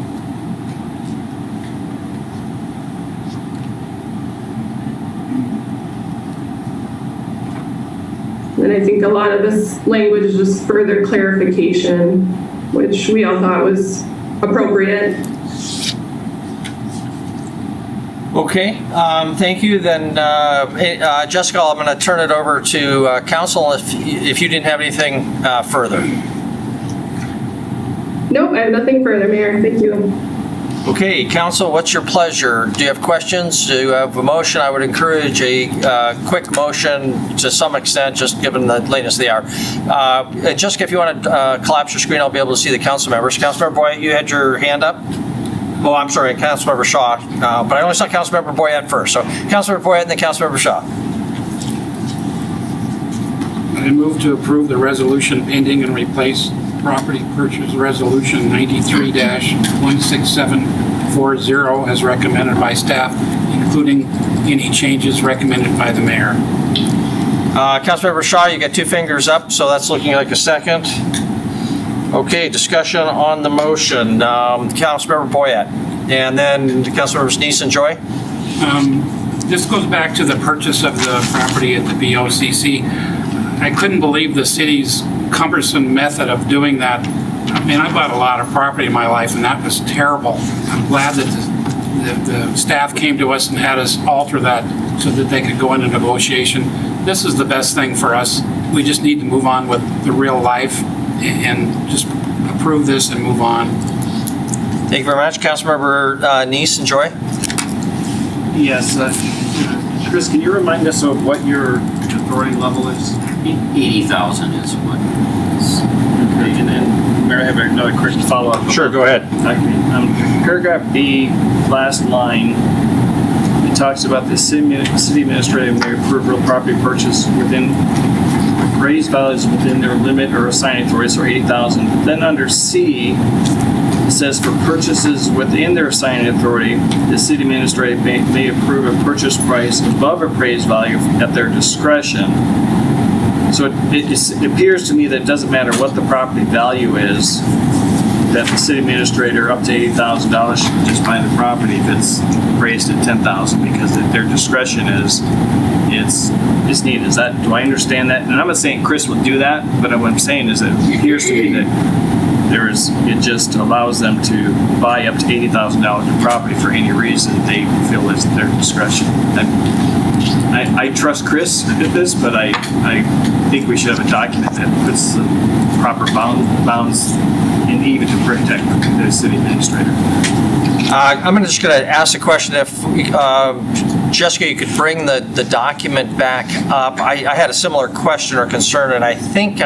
And I think a lot of this language is just further clarification, which we all thought was appropriate. Okay, thank you. Then, Jessica, I'm going to turn it over to council if you didn't have anything further. Nope, I have nothing further, Mayor. Thank you. Okay, council, what's your pleasure? Do you have questions? Do you have a motion? I would encourage a quick motion to some extent, just given the lateness of the hour. Jessica, if you want to collapse your screen, I'll be able to see the council members. Councilmember Boyette, you had your hand up? Oh, I'm sorry, Councilmember Shaw, but I only saw Councilmember Boyette first. So Councilmember Boyette and then Councilmember Shaw. I move to approve the resolution pending and replace property purchase resolution 93-16740 as recommended by staff, including any changes recommended by the mayor. Councilmember Shaw, you got two fingers up, so that's looking like a second. Okay, discussion on the motion. Councilmember Boyette, and then Councilmembers Neese and Joy. This goes back to the purchase of the property at the BOCC. I couldn't believe the city's cumbersome method of doing that. I mean, I bought a lot of property in my life, and that was terrible. I'm glad that the staff came to us and had us alter that so that they could go into negotiation. This is the best thing for us. We just need to move on with the real life and just approve this and move on. Thank you very much. Councilmember Neese and Joy. Yes. Chris, can you remind us of what your authority level is? 80,000 is what is. Okay, and then Mayor, I have another quick follow-up. Sure, go ahead. Okay. Paragraph B, last line, it talks about the city administrator may approve real property purchase within appraised values within their limit or assigned authority, so 80,000. Then under C, it says for purchases within their assigned authority, the city administrator may approve a purchase price above appraised value at their discretion. So it appears to me that it doesn't matter what the property value is, that the city administrator up to $80,000 should just buy the property if it's appraised at $10,000, because their discretion is it's needed. Do I understand that? And I'm not saying Chris would do that, but what I'm saying is that it appears to me that it just allows them to buy up to $80,000 of property for any reason they feel is their discretion. I trust Chris at this, but I think we should have a document that puts the proper bounds in even to protect the city administrator. I'm just going to ask a question. If Jessica, you could bring the document back up. I had a similar question or concern, and I think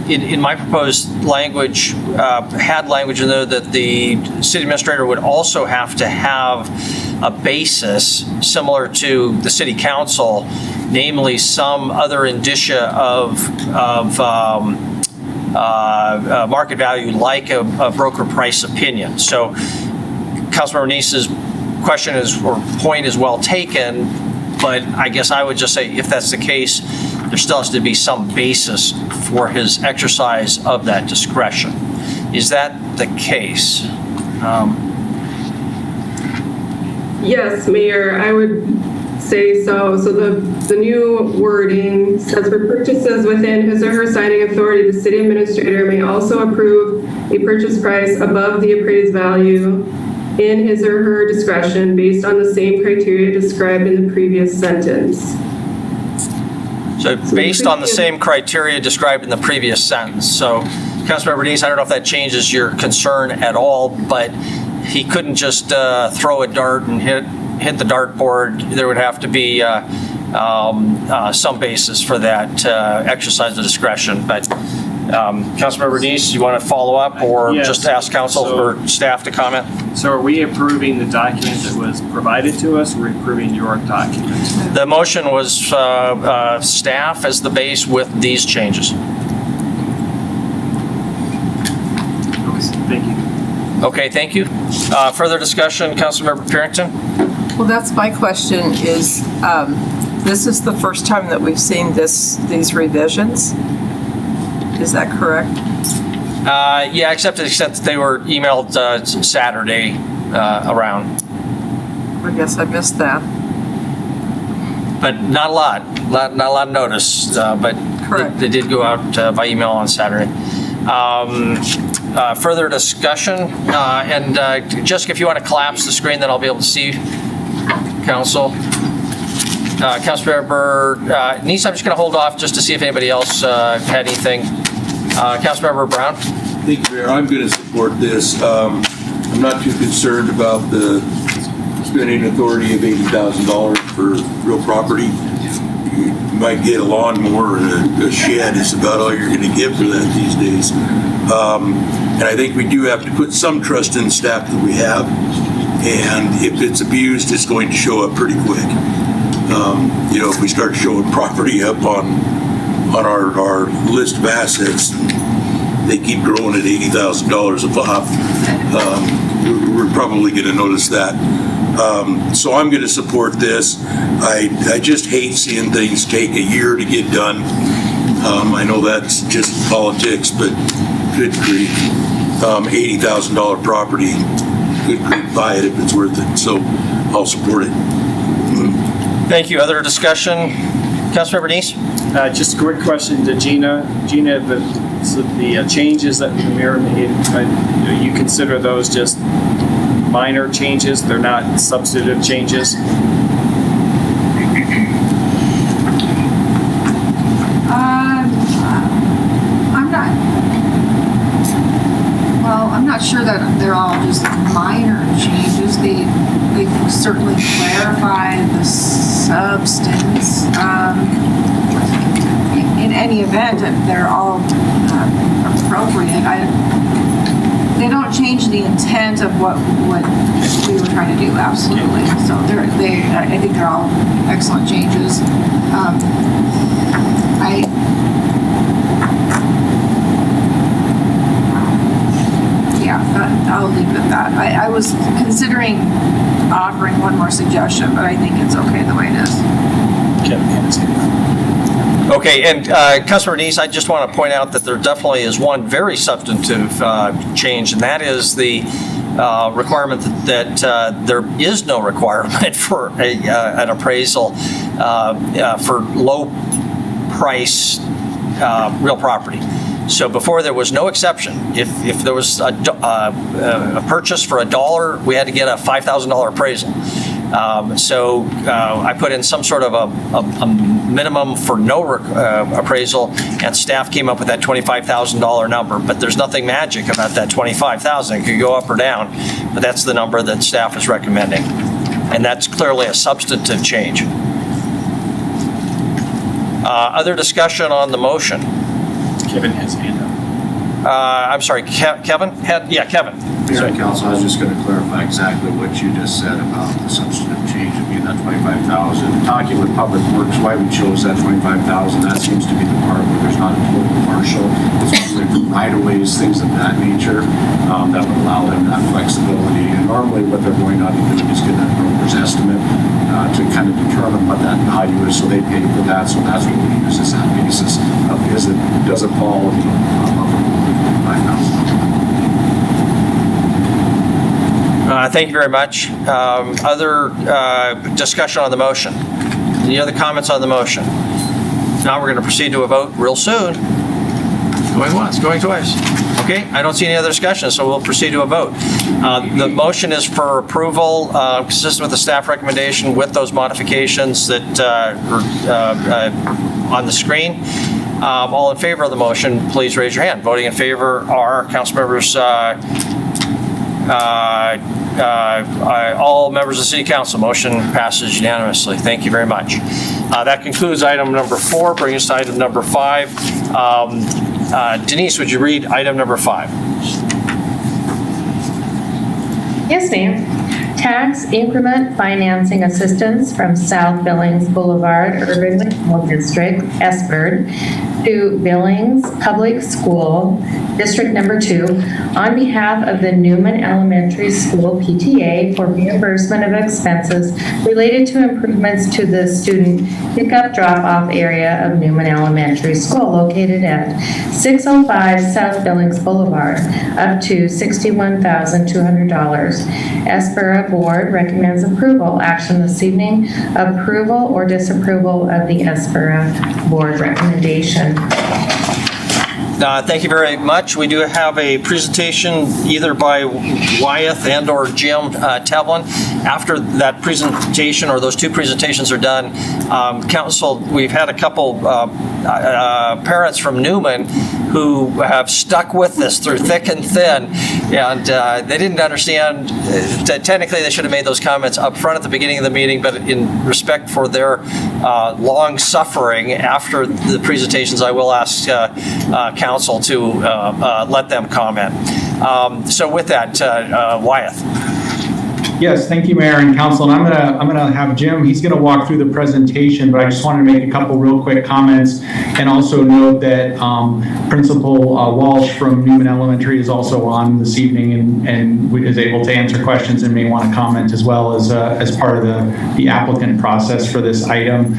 in my proposed language, had language in there that the city administrator would also have to have a basis similar to the city council, namely some other indicia of market value, like a broker price opinion. So Councilmember Neese's question or point is well taken, but I guess I would just say, if that's the case, there still has to be some basis for his exercise of that discretion. Is that the case? Yes, Mayor, I would say so. So the new wording says, for purchases within his or her signing authority, the city administrator may also approve a purchase price above the appraised value in his or her discretion based on the same criteria described in the previous sentence. So based on the same criteria described in the previous sentence. So Councilmember Neese, I don't know if that changes your concern at all, but he couldn't just throw a dart and hit the dartboard. There would have to be some basis for that exercise of discretion. But Councilmember Neese, you want to follow up, or Yes. just ask council or staff to comment? So are we approving the document that was provided to us, or are we approving your document? The motion was staff as the base with these changes. Thank you. Okay, thank you. Further discussion, Councilmember Parrington? Well, that's my question is, this is the first time that we've seen these revisions? Is that correct? Yeah, except to the extent that they were emailed Saturday around. I guess I missed that. But not a lot of notice, but they did go out by email on Saturday. Further discussion, and Jessica, if you want to collapse the screen, then I'll be able to see council. Councilmember Neese, I'm just going to hold off just to see if anybody else had anything. Councilmember Brown? Thank you, Mayor. I'm going to support this. I'm not too concerned about the spending authority of $80,000 for real property. You might get a lawnmower and a shed is about all you're going to get for that these days. And I think we do have to put some trust in the staff that we have. And if it's abused, it's going to show up pretty quick. If we start showing property up on our list of assets, they keep growing at $80,000 a pop. We're probably going to notice that. So I'm going to support this. I just hate seeing things take a year to get done. I know that's just politics, but good grief, $80,000 property, good grief, buy it if it's worth it. So I'll support it. Thank you. Other discussion? Councilmember Neese? Just a quick question to Gina. Gina, the changes that the mayor made, you consider those just minor changes? They're not substantive changes? I'm not sure that they're all just minor changes. They certainly clarify the substance. In any event, they're all appropriate. They don't change the intent of what we were trying to do. Absolutely. So I think they're all excellent changes. I'll leave it at that. I was considering offering one more suggestion, but I think it's okay the way it is. Okay, and Councilmember Neese, I just want to point out that there definitely is one very substantive change, and that is the requirement that there is no requirement for an appraisal for low price real property. So before there was no exception. If there was a purchase for $1, we had to get a $5,000 appraisal. So I put in some sort of a minimum for no appraisal, and staff came up with that $25,000 number. But there's nothing magic about that $25,000. It could go up or down, but that's the number that staff is recommending. And that's clearly a substantive change. Other discussion on the motion? Kevin has hand up. I'm sorry, Kevin? Kevin. Mayor and Council, I was just going to clarify exactly what you just said about the substantive change of being that $25,000. Talking with Public Works, why we chose that $25,000, that seems to be the part where there's not a total partial. It's mostly for right-of-ways, things of that nature, that would allow them that flexibility. And normally what they're going out and doing is getting that broker's estimate to kind of determine what that value is, so they pay for that. So that's what we use as that basis of does it fall above $5,000. Thank you very much. Other discussion on the motion? Any other comments on the motion? Now we're going to proceed to a vote real soon. Going once, going twice. Okay, I don't see any other discussion, so we'll proceed to a vote. The motion is for approval, consistent with the staff recommendation with those modifications that are on the screen. All in favor of the motion, please raise your hand. Voting in favor are council members, all members of the City Council. Motion passes unanimously. Thank you very much. That concludes item number 4, bringing us to item number 5. Denise, would you read item number 5? Yes, ma'am. Tax increment financing assistance from South Billings Boulevard Urban Renewal District, Esperd, to Billings Public School, District Number 2, on behalf of the Newman Elementary School PTA for reimbursement of expenses related to improvements to the student pickup drop-off area of Newman Elementary School located at 605 South Billings Boulevard, up to $61,200. Espera Board recommends approval. Action this evening: approval or disapproval of the Espera Board recommendation. Thank you very much. We do have a presentation either by Wyeth and or Jim Tevlin. After that presentation, or those two presentations are done, council, we've had a couple parents from Newman who have stuck with this through thick and thin, and they didn't understand. Technically, they should have made those comments up front at the beginning of the meeting, but in respect for their long suffering after the presentations, I will ask council to let them comment. So with that, Wyeth. Yes, thank you, Mayor and Council. And I'm gonna have Jim. He's gonna walk through the presentation, but I just wanted to make a couple real quick comments, and also note that Principal Walsh from Newman Elementary is also on this evening and is able to answer questions and may want to comment as well as part of the applicant process for this item.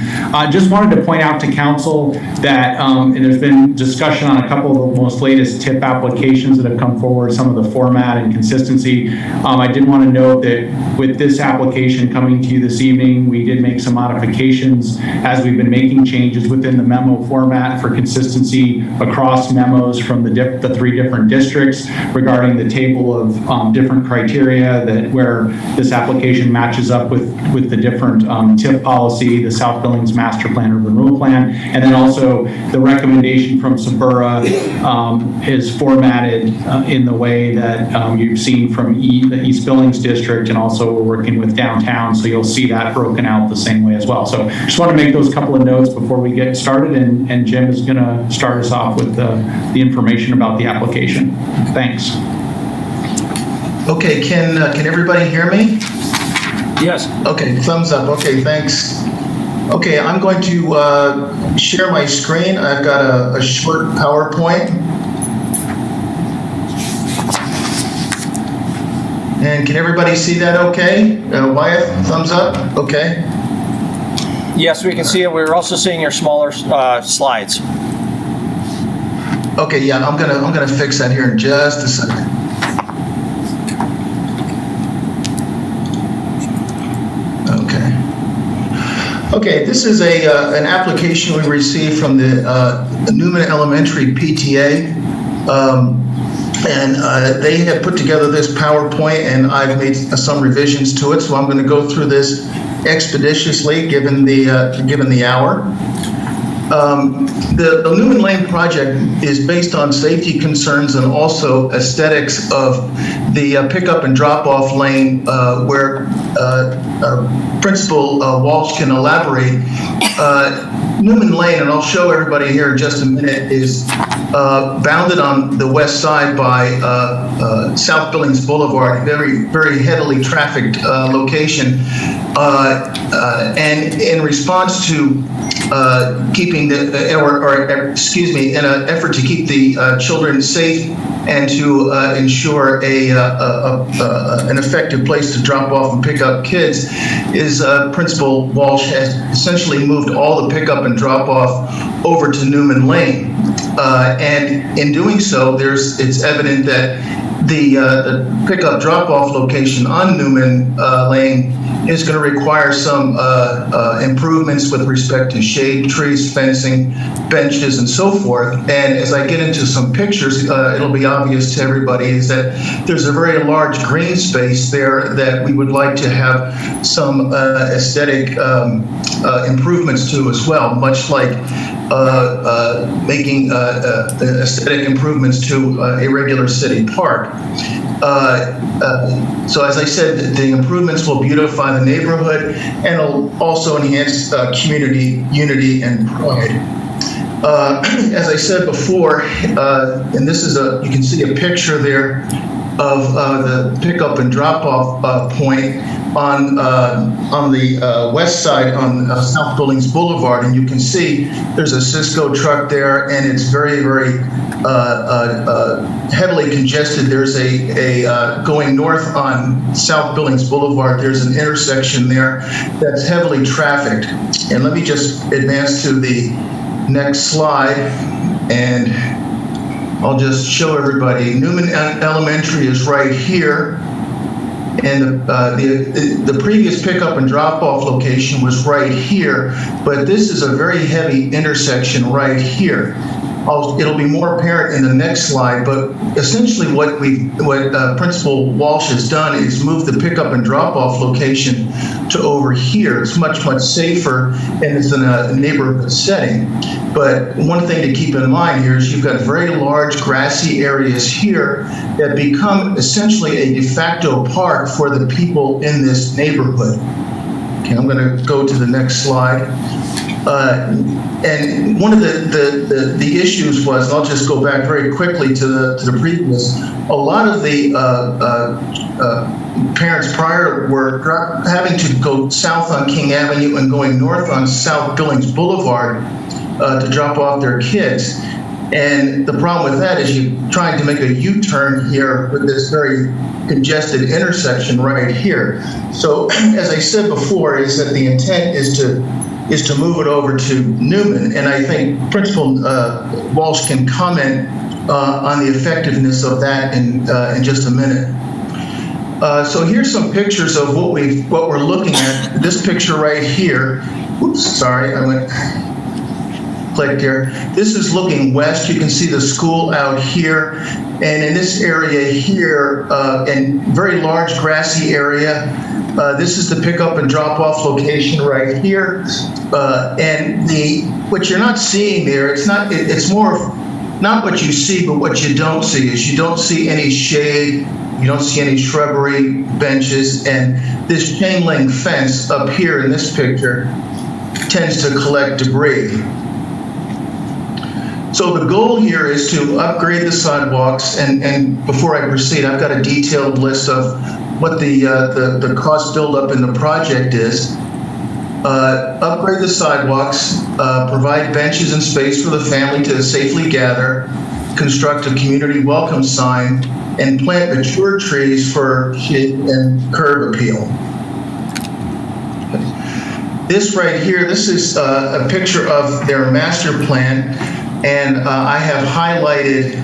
Just wanted to point out to Council that and there's been discussion on a couple of the most latest TIP applications that have come forward, some of the format and consistency. I did want to note that with this application coming to you this evening, we did make some modifications as we've been making changes within the memo format for consistency across memos from the 3 different districts regarding the table of different criteria that where this application matches up with the different TIP policy, the South Billings Master Plan Urban Renewal Plan, and then also the recommendation from Sabura is formatted in the way that you've seen from the East Billings District, and also we're working with downtown, so you'll see that broken out the same way as well. So just want to make those couple of notes before we get started, and Jim is going to start us off with the information about the application. Thanks. Okay, can everybody hear me? Yes. Okay, thumbs up. Okay, thanks. Okay, I'm going to share my screen. I've got a short PowerPoint. And can everybody see that okay? Wyeth, thumbs up? Okay. Yes, we can see it. We're also seeing your smaller slides. Okay, yeah, I'm gonna fix that here in just a second. Okay, this is an application we received from the Newman Elementary PTA. And they have put together this PowerPoint, and I've made some revisions to it, so I'm going to go through this expeditiously, given the hour. The Newman Lane project is based on safety concerns and also aesthetics of the pickup and drop-off lane where Principal Walsh can elaborate. Newman Lane, and I'll show everybody here in just a minute, is bounded on the west side by South Billings Boulevard, very, very heavily trafficked location. And in response to keeping in an effort to keep the children safe and to ensure an effective place to drop off and pick up kids, is Principal Walsh has essentially moved all the pickup and drop off over to Newman Lane. And in doing so, it's evident that the pickup drop-off location on Newman Lane is going to require some improvements with respect to shade trees, fencing, benches, and so forth. And as I get into some pictures, it'll be obvious to everybody is that there's a very large green space there that we would like to have some aesthetic improvements to as well, much like making aesthetic improvements to a regular city park. So as I said, the improvements will beautify the neighborhood and will also enhance community unity and pride. As I said before, and this is you can see a picture there of the pickup and drop-off point on the west side on South Billings Boulevard, and you can see there's a Cisco truck there, and it's very, very heavily congested. There's a going north on South Billings Boulevard. There's an intersection there that's heavily trafficked. And let me just advance to the next slide, and I'll just show everybody. Newman Elementary is right here, and the previous pickup and drop-off location was right here, but this is a very heavy intersection right here. It'll be more apparent in the next slide, but essentially what Principal Walsh has done is move the pickup and drop-off location to over here. It's much, much safer, and it's in a neighborhood setting. But one thing to keep in mind here is you've got very large grassy areas here that become essentially a de facto park for the people in this neighborhood. Okay, I'm going to go to the next slide. And one of the issues was, I'll just go back very quickly to the previous, a lot of the parents prior were having to go south on King Avenue and going north on South Billings Boulevard to drop off their kids. And the problem with that is you're trying to make a U-turn here with this very congested intersection right here. So as I said before, is that the intent is to move it over to Newman, and I think Principal Walsh can comment on the effectiveness of that in just a minute. So here's some pictures of what we're looking at. This picture right here. Oops, sorry, I went click here. This is looking west. You can see the school out here, and in this area here, and very large grassy area. This is the pickup and drop-off location right here, and what you're not seeing there. It's more of not what you see, but what you don't see is you don't see any shade, you don't see any shrubbery, benches, and this chain link fence up here in this picture tends to collect debris. So the goal here is to upgrade the sidewalks, and before I proceed, I've got a detailed list of what the cost buildup in the project is. Upgrade the sidewalks, provide benches and space for the family to safely gather, construct a community welcome sign, and plant mature trees for shade and curb appeal. This right here, this is a picture of their master plan, and I have highlighted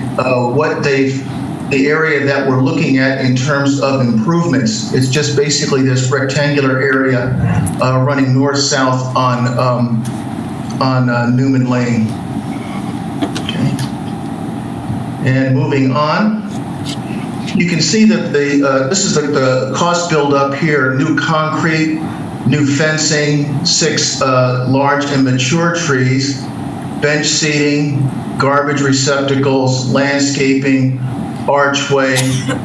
the area that we're looking at in terms of improvements. It's just basically this rectangular area running north-south on Newman Lane. Okay. And moving on, you can see that this is the cost build up here: new concrete, new fencing, 6 large and mature trees, bench seating, garbage receptacles, landscaping, archway,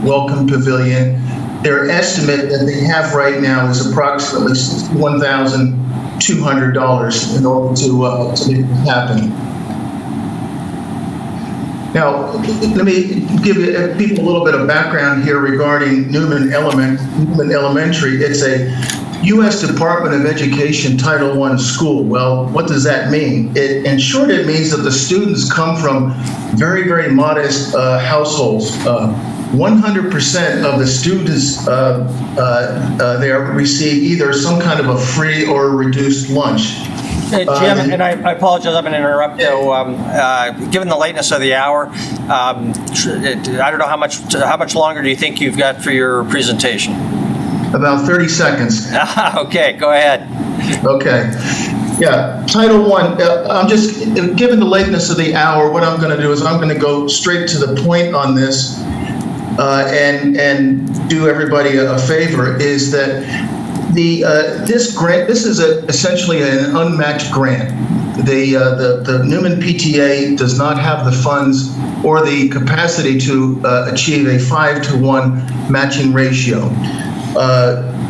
welcome pavilion. Their estimate that they have right now is approximately $61,200 in order to make it happen. Now, let me give people a little bit of background here regarding Newman Elementary. It's a U.S. Department of Education Title I school. Well, what does that mean? In short, it means that the students come from very, very modest households. 100% of the students there receive either some kind of a free or reduced lunch. Jim, and I apologize, I'm going to interrupt, though. Given the lateness of the hour, I don't know how much longer do you think you've got for your presentation? About 30 seconds. Okay, go ahead. Okay. Yeah, Title I, I'm just, given the lateness of the hour, what I'm going to do is I'm going to go straight to the point on this and do everybody a favor, is that this grant, this is essentially an unmatched grant. The Newman PTA does not have the funds or the capacity to achieve a 5-to-1 matching ratio.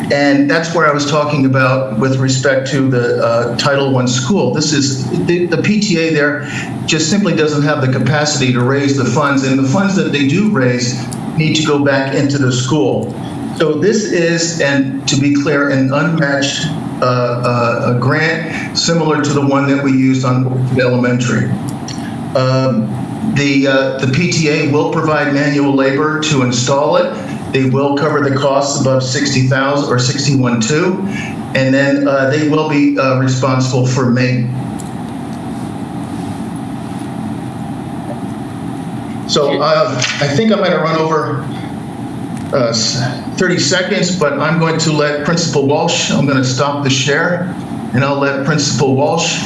And that's where I was talking about with respect to the Title I school. This is, the PTA there just simply doesn't have the capacity to raise the funds, and the funds that they do raise need to go back into the school. So this is, and to be clear, an unmatched a grant similar to the one that we used on elementary. The PTA will provide manual labor to install it. They will cover the costs above $60,000 or $61,200, and then they will be responsible for maintenance. So I think I might have run over 30 seconds, but I'm going to let Principal Walsh, I'm going to stop the share, and I'll let Principal Walsh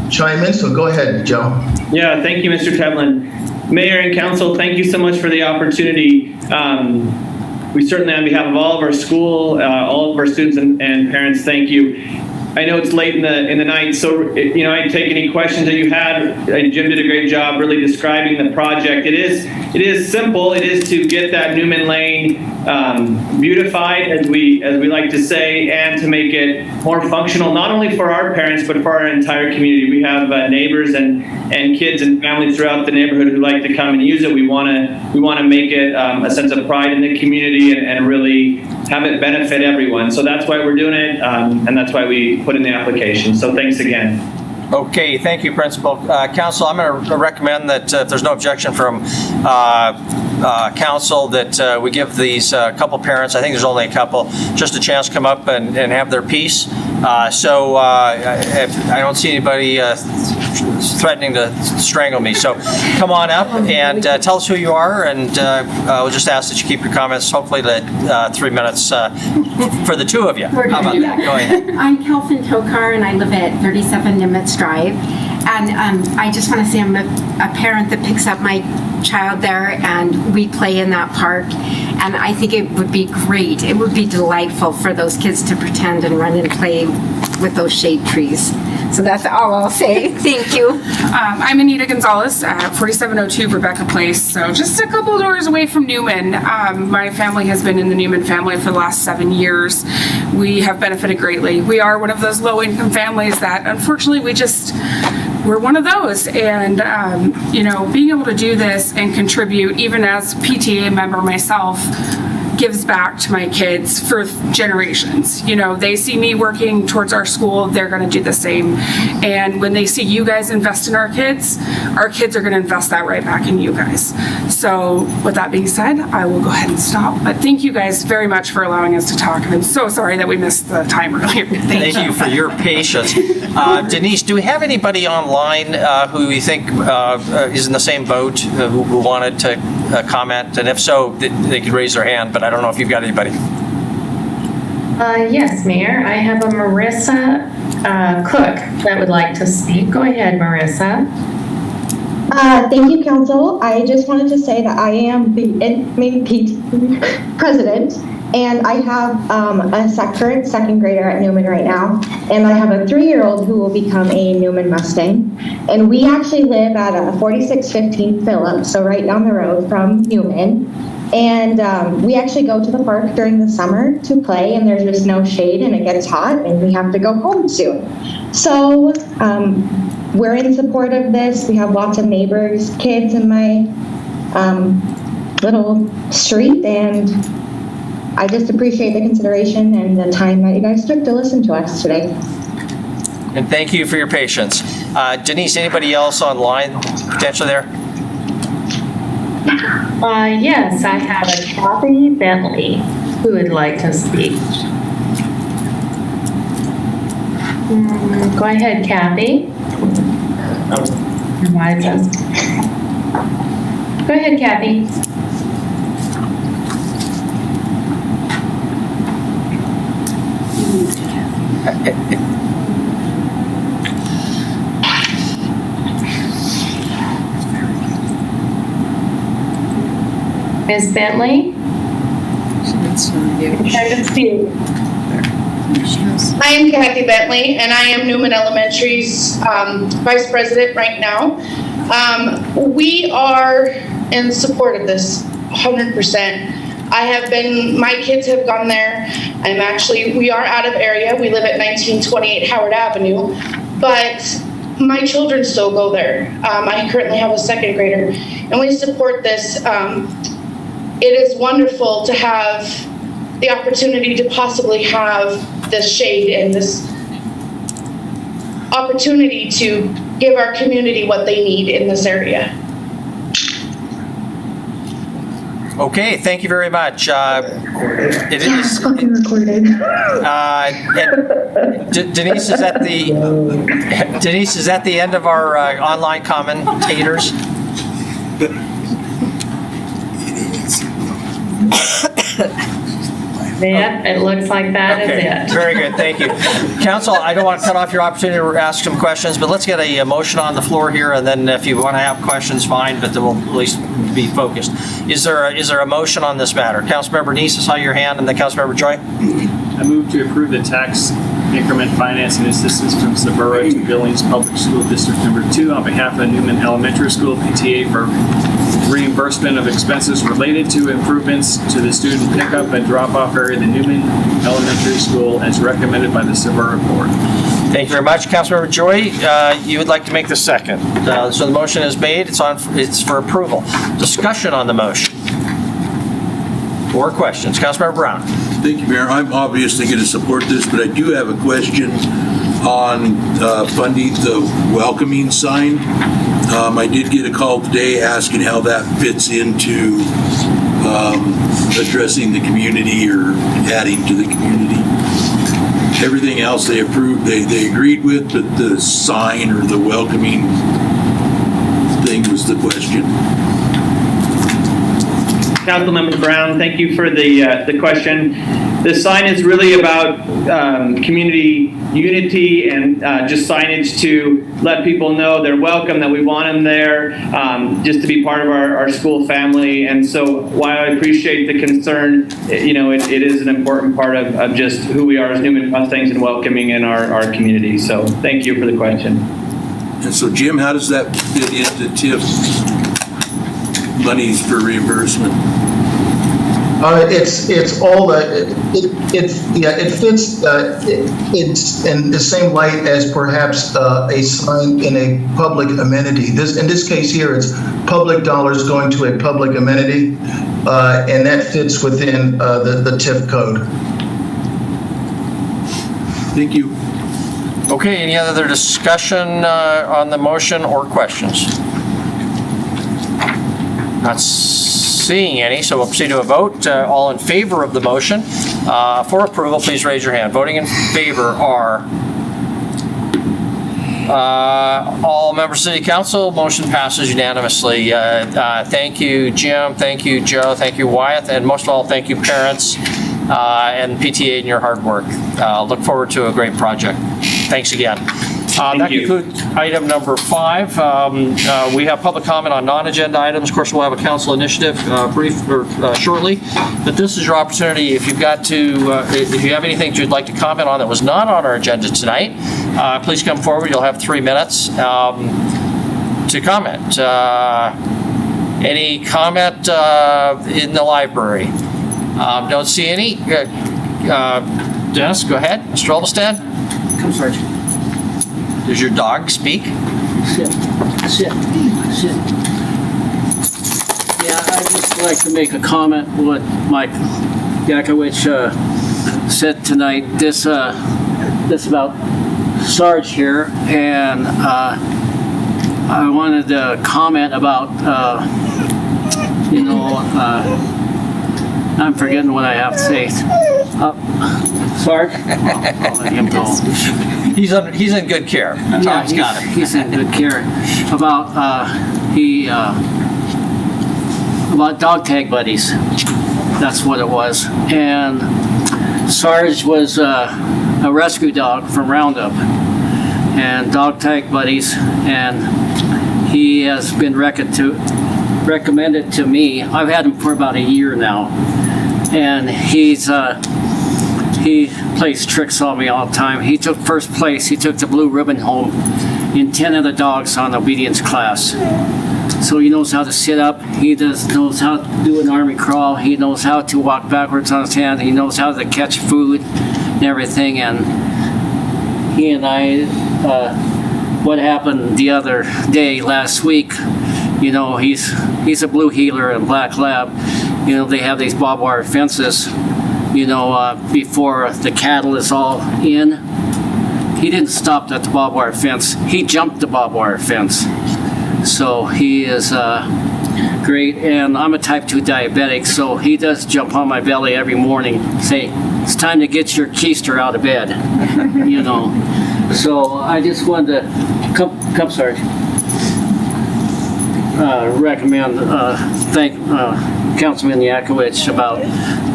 chime in. So go ahead, Joe. Yeah, thank you, Mr. Tevlin. Mayor and council, thank you so much for the opportunity. We certainly, on behalf of all of our school, all of our students and parents, thank you. I know it's late in the night, so I'd take any questions that you had. Jim did a great job really describing the project. It is simple. It is to get that Newman Lane beautified, as we like to say, and to make it more functional, not only for our parents but for our entire community. We have neighbors and kids and families throughout the neighborhood who like to come and use it. We want to make it a sense of pride in the community and really have it benefit everyone. So that's why we're doing it, and that's why we put in the application. So thanks again. Okay, thank you, Principal. Council, I'm going to recommend that if there's no objection from council, that we give these couple parents, I think there's only a couple, just a chance to come up and have their piece. So I don't see anybody threatening to strangle me. So come on up and tell us who you are, and we'll just ask that you keep your comments hopefully to 3 minutes for the two of you. How about that? Go ahead. I'm Kelvin Tokar, and I live at 37 Nimitz Drive. And I just want to say I'm a parent that picks up my child there, and we play in that park. And I think it would be great. It would be delightful for those kids to pretend and run and play with those shade trees. So that's all I'll say. Thank you. I'm Anita Gonzalez at 4702 Rebecca Place, so just a couple doors away from Newman. My family has been in the Newman family for the last 7 years. We have benefited greatly. We are one of those low-income families that, unfortunately, we're one of those. And, being able to do this and contribute, even as a PTA member myself, gives back to my kids for generations. They see me working towards our school, they're going to do the same. And when they see you guys invest in our kids are going to invest that right back in you guys. So with that being said, I will go ahead and stop. But thank you guys very much for allowing us to talk. And I'm so sorry that we missed the time earlier. Thank you for your patience. Denise, do we have anybody online who you think is in the same boat who wanted to comment? And if so, they could raise their hand, but I don't know if you've got anybody. Yes, Mayor. I have a Marissa Cook that would like to speak. Go ahead, Marissa. Thank you, Council. I just wanted to say that I am the main PTA president, and I have a current second grader at Newman right now, and I have a 3-year-old who will become a Newman Mustang. And we actually live at 4615 Phillips, so right down the road from Newman. And we actually go to the park during the summer to play, and there's just no shade, and it gets hot, and we have to go home soon. So we're in support of this. We have lots of neighbors, kids in my little street, and I just appreciate the consideration and the time that you guys took to listen to us today. And thank you for your patience. Denise, anybody else online potentially there? Yes, I have a Kathy Bentley who would like to speak. Go ahead, Kathy. Why it says. Go ahead, Kathy. Ms. Bentley? I am Kathy Bentley, and I am Newman Elementary's Vice President right now. We are in support of this 100%. My kids have gone there. We are out of area. We live at 1928 Howard Avenue, but my children still go there. I currently have a second grader, and we support this. It is wonderful to have the opportunity to possibly have this shade and this opportunity to give our community what they need in this area. Okay, thank you very much. It is fucking recorded. Denise, is that the end of our online commentators? Yep, it looks like that is it. Very good, thank you. Council, I don't want to cut off your opportunity to ask some questions, but let's get a motion on the floor here, and then if you want to have questions, fine, but then we'll at least be focused. Is there a motion on this matter? Councilmember Neese, I saw your hand, and then Councilmember Joy. I move to approve the tax increment financing assistance from Sabura to Billings Public School District Number 2 on behalf of Newman Elementary School PTA for reimbursement of expenses related to improvements to the student pickup and drop-off area of the Newman Elementary School as recommended by the Sabura Board. Thank you very much. Councilmember Joy, you would like to make the second. So the motion is made. It's for approval. Discussion on the motion. Or questions? Councilmember Brown. Thank you, Mayor. I'm obviously going to support this, but I do have a question on funding the welcoming sign. I did get a call today asking how that fits into addressing the community or adding to the community. Everything else they approved, they agreed with, but the sign or the welcoming thing was the question. Councilmember Brown, thank you for the question. The sign is really about community unity and just signage to let people know they're welcome, that we want them there, just to be part of our school family. And so while I appreciate the concern, it is an important part of just who we are as Newman Mustangs and welcoming in our community. So thank you for the question. And so, Jim, how does that fit into TIF monies for reimbursement? It's all it fits it's in the same light as perhaps a sign in a public amenity. In this case here, it's public dollars going to a public amenity, and that fits within the TIF code. Thank you. Okay, any other discussion on the motion or questions? Not seeing any, so we'll proceed to a vote. All in favor of the motion for approval, please raise your hand. Voting in favor are all members of City Council. Motion passes unanimously. Thank you, Jim. Thank you, Joe. Thank you, Wyeth. And most of all, thank you, parents and PTA and your hard work. Look forward to a great project. Thanks again. That you. concludes item number 5. We have public comment on non-agenda items. Of course, we'll have a council initiative shortly. But this is your opportunity. If you've got to, if you have anything you'd like to comment on that was not on our agenda tonight, please come forward. You'll have 3 minutes to comment. Any comment in the library? Don't see any. Dennis, go ahead. Mr. Olmstead? Come, Sergeant. Does your dog speak? Sit. Yeah, I'd just like to make a comment what Mike Yakowicz said tonight. This about Sarge here, and I wanted to comment about, I'm forgetting what I have to say. Sarge? I'll let him go. He's in good care. Tom's got him. He's in good care. About about dog tag buddies. That's what it was. And Sarge was a rescue dog from Roundup and dog tag buddies, and he has been recommended to me. I've had him for about a year now, and he plays tricks on me all the time. He took first place. He took the blue ribbon home in 10 of the dogs on obedience class. So he knows how to sit up. He knows how to do an army crawl. He knows how to walk backwards on his hand. He knows how to catch food and everything. And he and I, what happened the other day, last week, he's a blue heeler and black lab. They have these barbed wire fences, before the cattle is all in. He didn't stop at the barbed wire fence. He jumped the barbed wire fence. So he is great. And I'm a type 2 diabetic, so he does jump on my belly every morning, say, it's time to get your keister out of bed, So I just wanted to, come Sarge. Recommend, thank Councilman Yakowicz about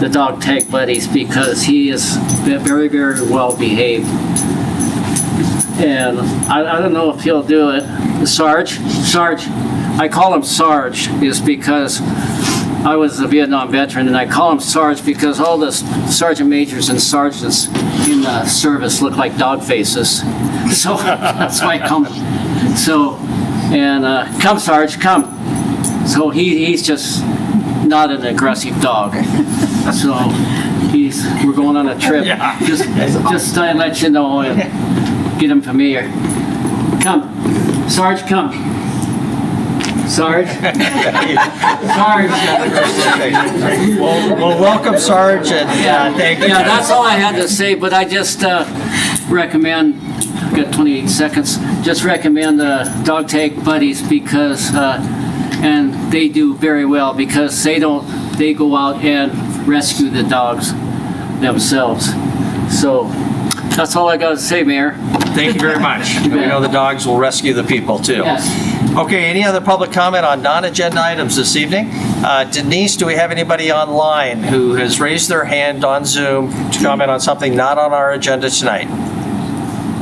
the dog tag buddies, because he is very, very well behaved. And I don't know if he'll do it. Sarge, I call him Sarge is because I was a Vietnam veteran, and I call him Sarge because all the sergeant majors and sergeants in the service look like dog faces. So that's why I call him. So, and come Sarge, come. So he's just not an aggressive dog. So we're going on a trip. Yeah. Just to let you know and get him familiar. Come, Sarge, come. Sarge. Sarge. Well, welcome, Sarge, and thank you. Yeah, that's all I had to say, but I just recommend, I've got 28 seconds, just recommend dog tag buddies because, and they do very well because they go out and rescue the dogs themselves. So that's all I got to say, Mayor. Thank you very much. We know the dogs will rescue the people, too. Yes. Okay, any other public comment on non-agenda items this evening? Denise, do we have anybody online who has raised their hand on Zoom to comment on something not on our agenda tonight?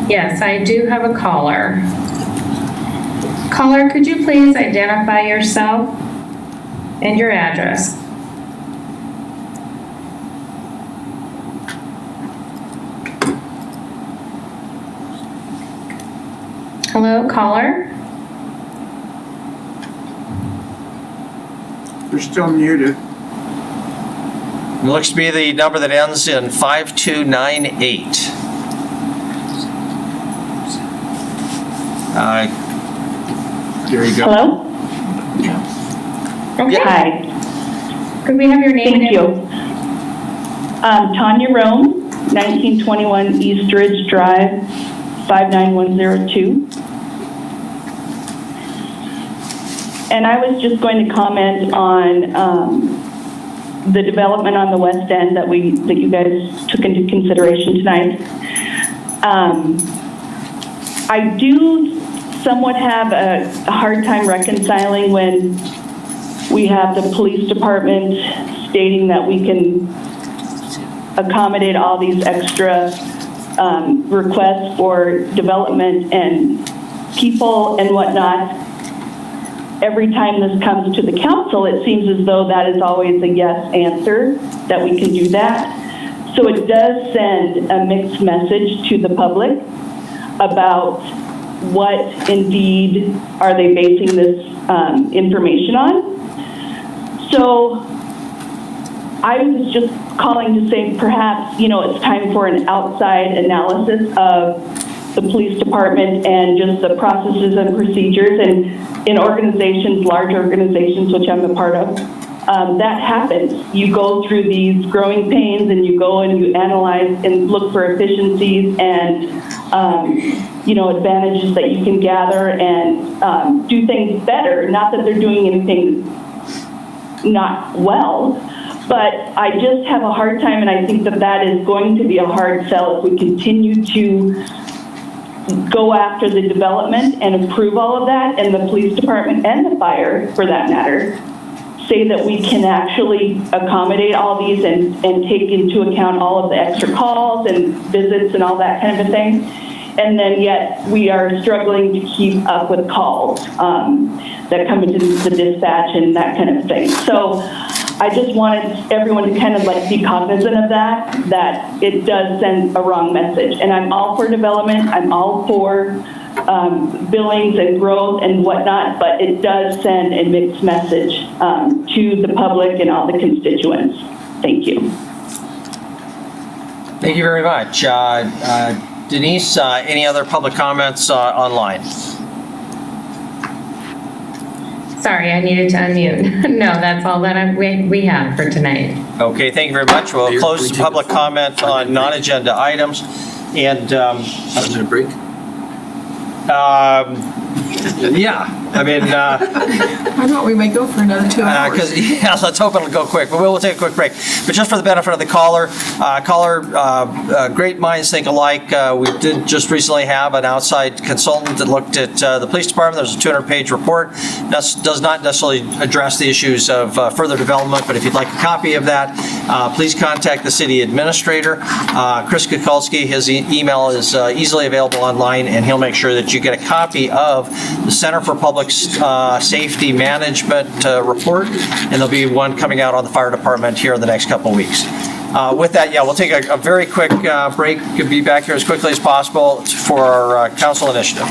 Yes, I do have a caller. Caller, could you please identify yourself and your address? Hello, caller? You're still muted. It looks to be the number that ends in 5298. There you go. Hello? Okay. Hi. Could we have your name? Thank you. Tanya Rome, 1921 East Ridge Drive, 59102. And I was just going to comment on the development on the west end that you guys took into consideration tonight. I do somewhat have a hard time reconciling when we have the police department stating that we can accommodate all these extra requests for development and people and whatnot, every time this comes to the council, it seems as though that is always a yes answer, that we can do that. So it does send a mixed message to the public about what indeed are they basing this information on. So I was just calling to say perhaps, it's time for an outside analysis of the police department and just the processes and procedures. And in organizations, large organizations, which I'm a part of, that happens. You go through these growing pains and you go and you analyze and look for efficiencies and, advantages that you can gather and do things better. Not that they're doing anything not well, but I just have a hard time, and I think that that is going to be a hard sell if we continue to go after the development and approve all of that, and the police department and the fire, for that matter, say that we can actually accommodate all these and take into account all of the extra calls and visits and all that kind of a thing. And then yet we are struggling to keep up with calls that come into the dispatch and that kind of thing. So I just wanted everyone to kind of be cognizant of that it does send a wrong message. And I'm all for development, I'm all for Billings and growth and whatnot, but it does send a mixed message to the public and all the constituents. Thank you. Thank you very much. Denise, any other public comments online? Sorry, I needed to unmute. No, that's all that we have for tonight. Okay, thank you very much. We'll close the public comment on non-agenda items. And a minute break. Yeah, I mean, I thought we might go for another 2 hours. Let's hope it'll go quick, but we'll take a quick break. But just for the benefit of the caller, great minds think alike. We did just recently have an outside consultant that looked at the police department. There's a 200-page report. That does not necessarily address the issues of further development, but if you'd like a copy of that, please contact the city administrator. Chris Kukulski, his email is easily available online, and he'll make sure that you get a copy of the Center for Public Safety Management report, and there'll be one coming out on the fire department here in the next couple of weeks. With that, we'll take a very quick break. Could be back here as quickly as possible for our council initiative.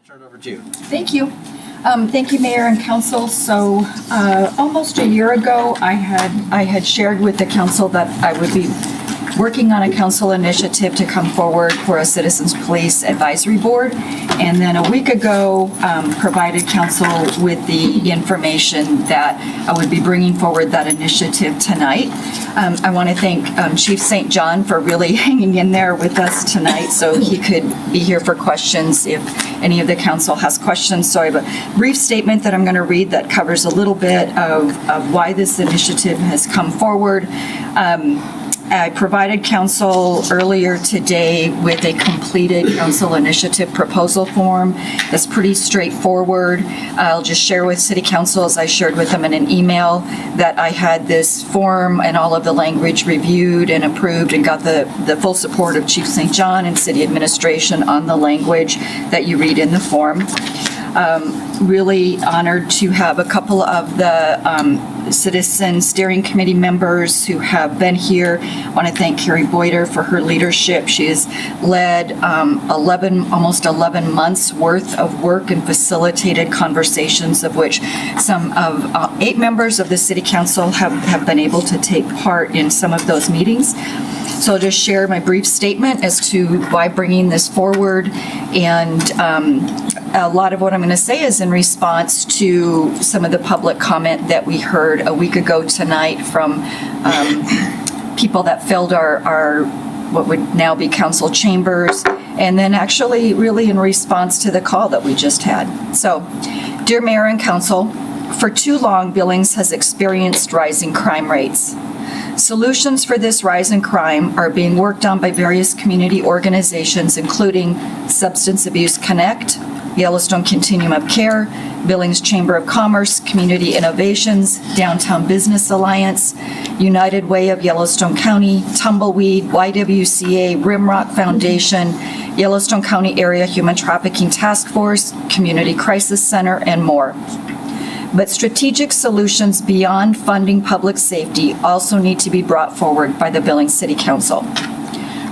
turn it over to you. Thank you. Thank you, Mayor and Council. So almost a year ago, I had shared with the council that I would be working on a council initiative to come forward for a Citizens Police Advisory Board. And then a week ago, provided council with the information that I would be bringing forward that initiative tonight. I want to thank Chief St. John for really hanging in there with us tonight so he could be here for questions if any of the council has questions. So I have a brief statement that I'm going to read that covers a little bit of why this initiative has come forward. I provided council earlier today with a completed council initiative proposal form that's pretty straightforward. I'll just share with city council, as I shared with them in an email, that I had this form and all of the language reviewed and approved and got the full support of Chief St. John and city administration on the language that you read in the form. Really honored to have a couple of the Citizen Steering Committee members who have been here. I want to thank Carrie Boyder for her leadership. She has led almost 11 months worth of work and facilitated conversations, of which some of 8 members of the City Council have been able to take part in some of those meetings. So I'll just share my brief statement as to why bringing this forward, and a lot of what I'm going to say is in response to some of the public comment that we heard a week ago tonight from people that filled our what would now be council chambers, and then actually really in response to the call that we just had. So, dear Mayor and Council, for too long, Billings has experienced rising crime rates. Solutions for this rise in crime are being worked on by various community organizations, including Substance Abuse Connect, Yellowstone Continuum of Care, Billings Chamber of Commerce, Community Innovations, Downtown Business Alliance, United Way of Yellowstone County, Tumbleweed, YWCA, Rimrock Foundation, Yellowstone County Area Human Trafficking Task Force, Community Crisis Center, and more. But strategic solutions beyond funding public safety also need to be brought forward by the Billings City Council.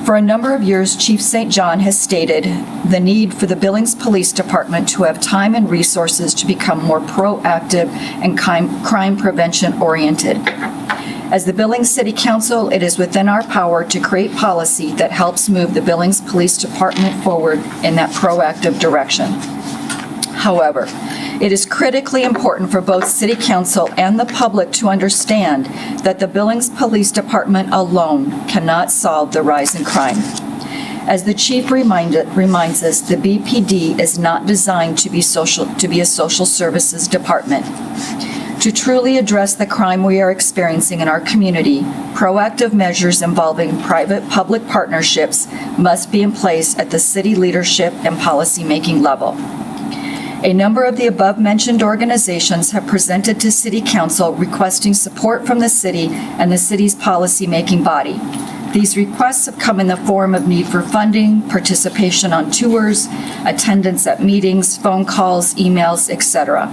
For a number of years, Chief St. John has stated the need for the Billings Police Department to have time and resources to become more proactive and crime prevention oriented. As the Billings City Council, it is within our power to create policy that helps move the Billings Police Department forward in that proactive direction. However, it is critically important for both City Council and the public to understand that the Billings Police Department alone cannot solve the rise in crime. As the Chief reminds us, the BPD is not designed to be a social services department. To truly address the crime we are experiencing in our community, proactive measures involving private-public partnerships must be in place at the city leadership and policymaking level. A number of the above-mentioned organizations have presented to City Council requesting support from the city and the city's policy-making body. These requests have come in the form of need for funding, participation on tours, attendance at meetings, phone calls, emails, etc.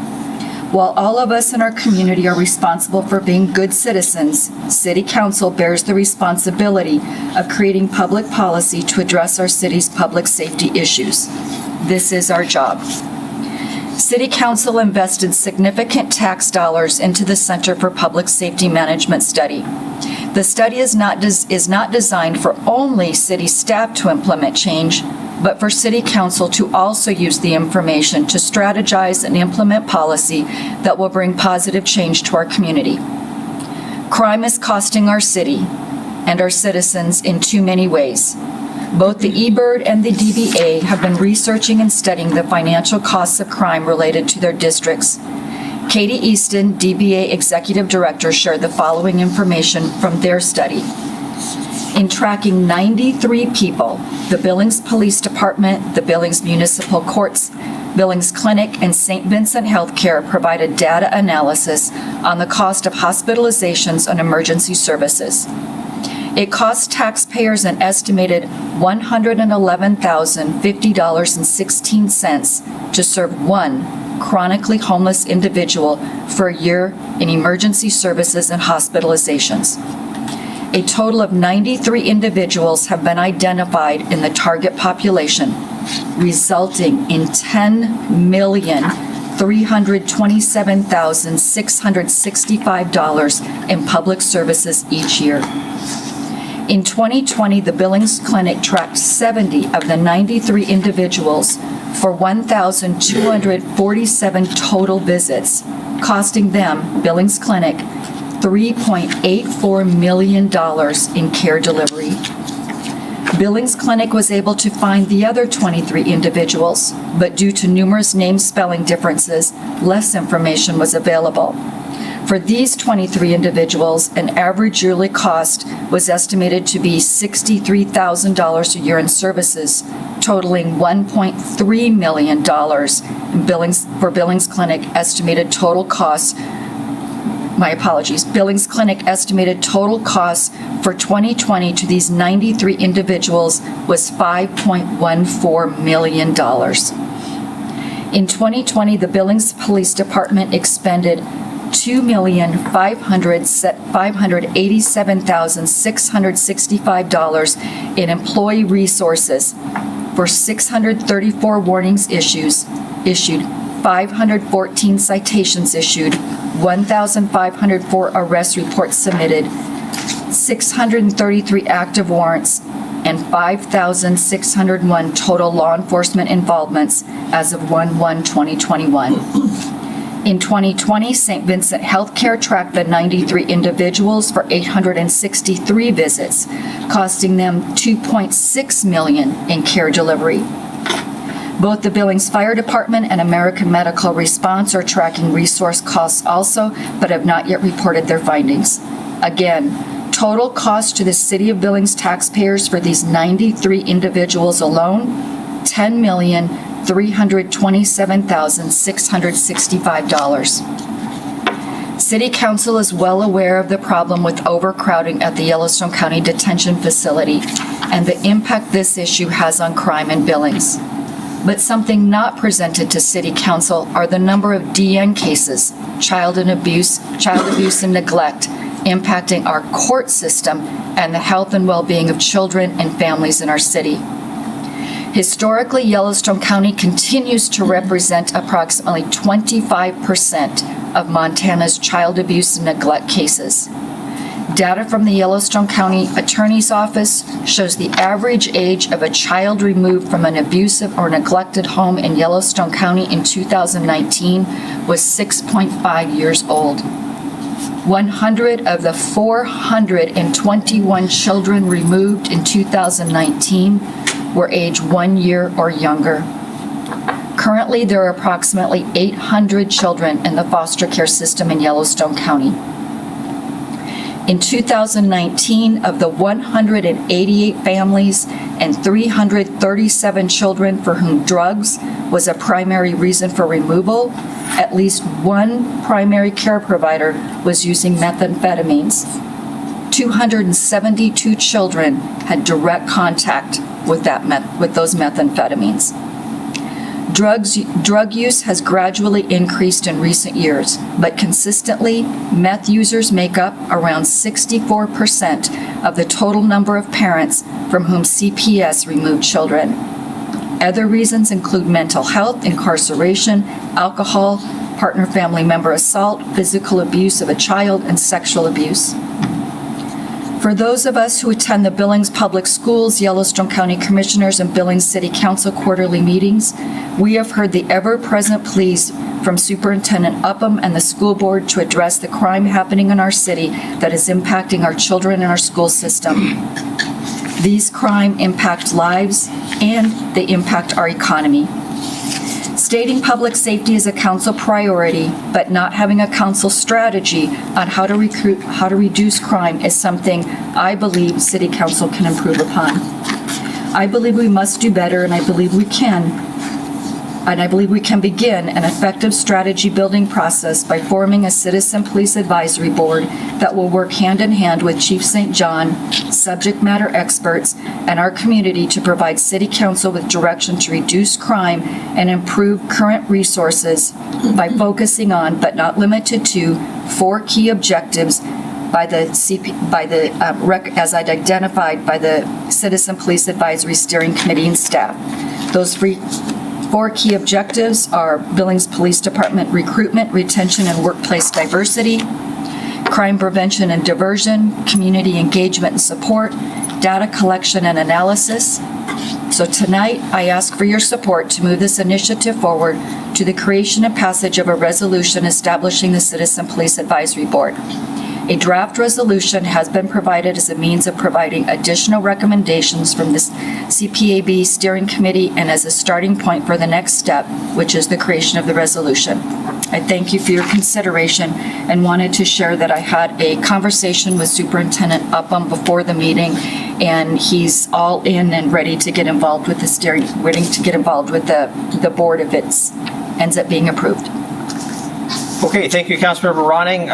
While all of us in our community are responsible for being good citizens, City Council bears the responsibility of creating public policy to address our city's public safety issues. This is our job. City Council invested significant tax dollars into the Center for Public Safety Management study. The study is not designed for only city staff to implement change, but for City Council to also use the information to strategize and implement policy that will bring positive change to our community. Crime is costing our city and our citizens in too many ways. Both the eBird and the DBA have been researching and studying the financial costs of crime related to their districts. Katie Easton, DBA Executive Director, shared the following information from their study. In tracking 93 people, the Billings Police Department, the Billings Municipal Courts, Billings Clinic, and St. Vincent Healthcare provided data analysis on the cost of hospitalizations and emergency services. It cost taxpayers an estimated $111,050.16 to serve one chronically homeless individual for a year in emergency services and hospitalizations. A total of 93 individuals have been identified in the target population, resulting in $10,327,665 in public services each year. In 2020, the Billings Clinic tracked 70 of the 93 individuals for 1,247 total visits, costing them, Billings Clinic, $3.84 million in care delivery. Billings Clinic was able to find the other 23 individuals, but due to numerous name spelling differences, less information was available. For these 23 individuals, an average yearly cost was estimated to be $63,000 a year in services, totaling $1.3 million in Billings Clinic estimated total costs. Billings Clinic estimated total costs for 2020 to these 93 individuals was $5.14 million. In 2020, the Billings Police Department expended $2,587,665 in employee resources for 634 warnings issued, 514 citations issued, 1,504 arrest reports submitted, 633 active warrants, and 5,601 total law enforcement involvements as of 1/1/2021. In 2020, St. Vincent Healthcare tracked the 93 individuals for 863 visits, costing them $2.6 million in care delivery. Both the Billings Fire Department and American Medical Response are tracking resource costs also, but have not yet reported their findings. Again, total cost to the City of Billings taxpayers for these 93 individuals alone, $10,327,665. City Council is well aware of the problem with overcrowding at the Yellowstone County Detention Facility and the impact this issue has on crime in Billings. But something not presented to City Council are the number of DN cases, child abuse and neglect, impacting our court system and the health and well-being of children and families in our city. Historically, Yellowstone County continues to represent approximately 25% of Montana's child abuse and neglect cases. Data from the Yellowstone County Attorney's Office shows the average age of a child removed from an abusive or neglected home in Yellowstone County in 2019 was 6.5 years old. 100 of the 421 children removed in 2019 were age 1 year or younger. Currently, there are approximately 800 children in the foster care system in Yellowstone County. In 2019, of the 188 families and 337 children for whom drugs was a primary reason for removal, at least one primary care provider was using methamphetamines. 272 children had direct contact with those methamphetamines. Drug use has gradually increased in recent years, but consistently, meth users make up around 64% of the total number of parents from whom CPS removed children. Other reasons include mental health, incarceration, alcohol, partner-family member assault, physical abuse of a child, and sexual abuse. For those of us who attend the Billings Public Schools, Yellowstone County Commissioners, and Billings City Council quarterly meetings, we have heard the ever-present pleas from Superintendent Upham and the school board to address the crime happening in our city that is impacting our children and our school system. These crimes impact lives and they impact our economy. Stating public safety is a council priority, but not having a council strategy on how to reduce crime is something I believe City Council can improve upon. I believe we must do better, and I believe we can. And I believe we can begin an effective strategy building process by forming a citizen police advisory board that will work hand in hand with Chief St. John, subject matter experts, and our community to provide City Council with direction to reduce crime and improve current resources by focusing on, but not limited to, 4 key objectives by the as identified by the Citizen Police Advisory Steering Committee and staff. Those four key objectives are Billings Police Department recruitment, retention, and workplace diversity, crime prevention and diversion, community engagement and support, data collection and analysis. So tonight, I ask for your support to move this initiative forward to the creation and passage of a resolution establishing the Citizen Police Advisory Board. A draft resolution has been provided as a means of providing additional recommendations from the CPAB Steering Committee and as a starting point for the next step, which is the creation of the resolution. I thank you for your consideration and wanted to share that I had a conversation with Superintendent Upham before the meeting, and he's all in and ready to get involved with the board if it ends up being approved. Okay, thank you, Councilmember Ronning.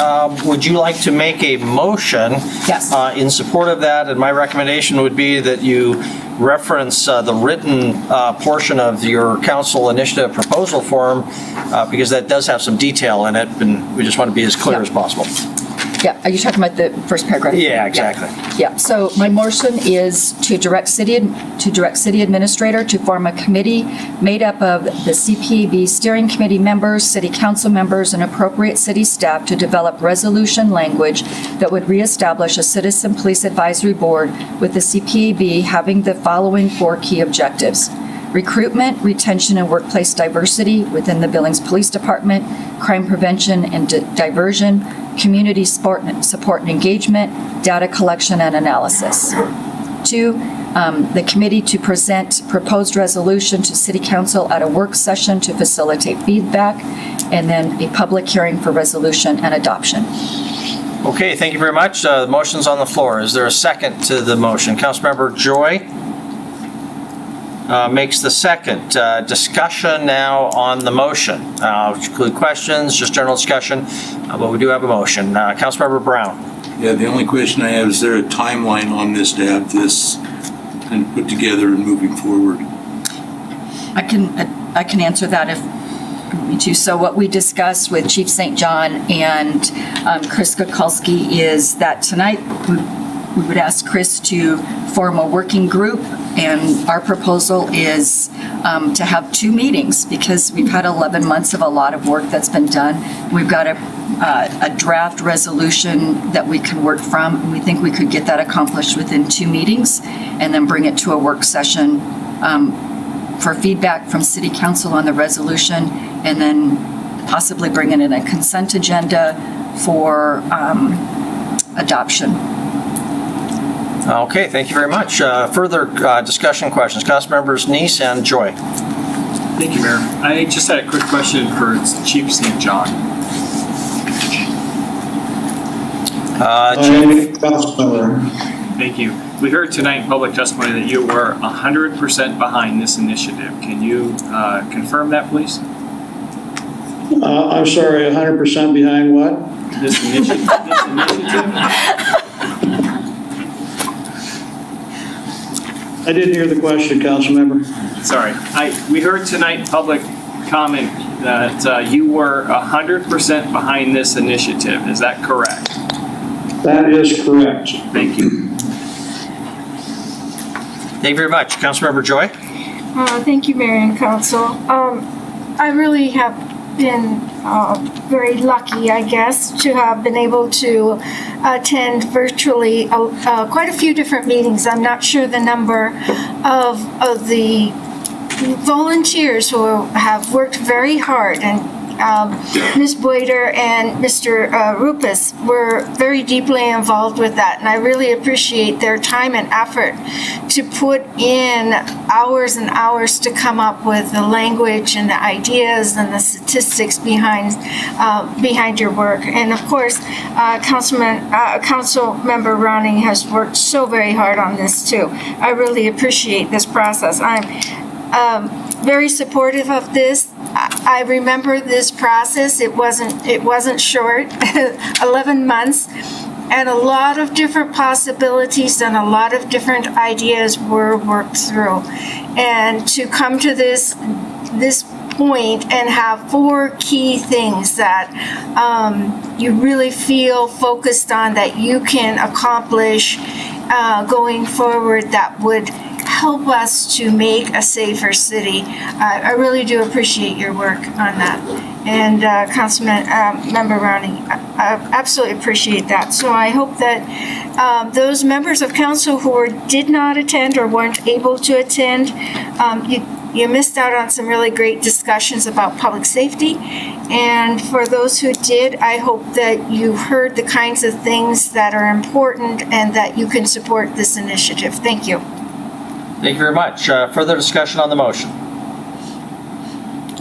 Would you like to make a motion? Yes. In support of that? And my recommendation would be that you reference the written portion of your council initiative proposal form because that does have some detail in it, and we just want to be as clear as possible. Yeah, are you talking about the first paragraph? Yeah, exactly. Yeah, so my motion is to direct city administrator to form a committee made up of the CPAB steering committee members, city council members, and appropriate city staff to develop resolution language that would reestablish a citizen police advisory board with the CPAB having the following four key objectives: recruitment, retention, and workplace diversity within the Billings Police Department, crime prevention and diversion, community support and engagement, data collection and analysis. 2, the committee to present proposed resolution to City Council at a work session to facilitate feedback, and then a public hearing for resolution and adoption. Okay, thank you very much. The motion's on the floor. Is there a second to the motion? Councilmember Joy makes the second. Discussion now on the motion. Include questions, just general discussion, but we do have a motion. Councilmember Brown. Yeah, the only question I have, is there a timeline on this to have this and put together and moving forward? I can answer that if you want me to. So what we discussed with Chief St. John and Chris Kukulski is that tonight we would ask Chris to form a working group, and our proposal is to have 2 meetings because we've had 11 months of a lot of work that's been done. We've got a draft resolution that we can work from, and we think we could get that accomplished within 2 meetings and then bring it to a work session for feedback from City Council on the resolution, and then possibly bring it in a consent agenda for adoption. Okay, thank you very much. Further discussion questions? Councilmembers Neese and Joy. Thank you, Mayor. I just had a quick question for Chief St. John. Thank you. We heard tonight in public testimony that you were 100% behind this initiative. Can you confirm that, please? I'm sorry, 100% behind what? This initiative. I didn't hear the question, Councilmember. Sorry. We heard tonight in public comment that you were 100% behind this initiative. Is that correct? That is correct. Thank you. Thank you very much. Councilmember Joy? Thank you, Mayor and Council. I really have been very lucky, I guess, to have been able to attend virtually quite a few different meetings. I'm not sure the number of the volunteers who have worked very hard, and Ms. Boyder and Mr. Rupus were very deeply involved with that, and I really appreciate their time and effort to put in hours and hours to come up with the language and the ideas and the statistics behind your work. And of course, Council Member Ronning has worked so very hard on this too. I really appreciate this process. I'm very supportive of this. I remember this process. It wasn't short, 11 months, and a lot of different possibilities and a lot of different ideas were worked through. And to come to this point and have 4 key things that you really feel focused on that you can accomplish going forward that would help us to make a safer city. I really do appreciate your work on that. And Councilman Member Rowney, I absolutely appreciate that. So I hope that those members of council who did not attend or weren't able to attend, you missed out on some really great discussions about public safety. And for those who did, I hope that you heard the kinds of things that are important and that you can support this initiative. Thank you. Thank you very much. Further discussion on the motion?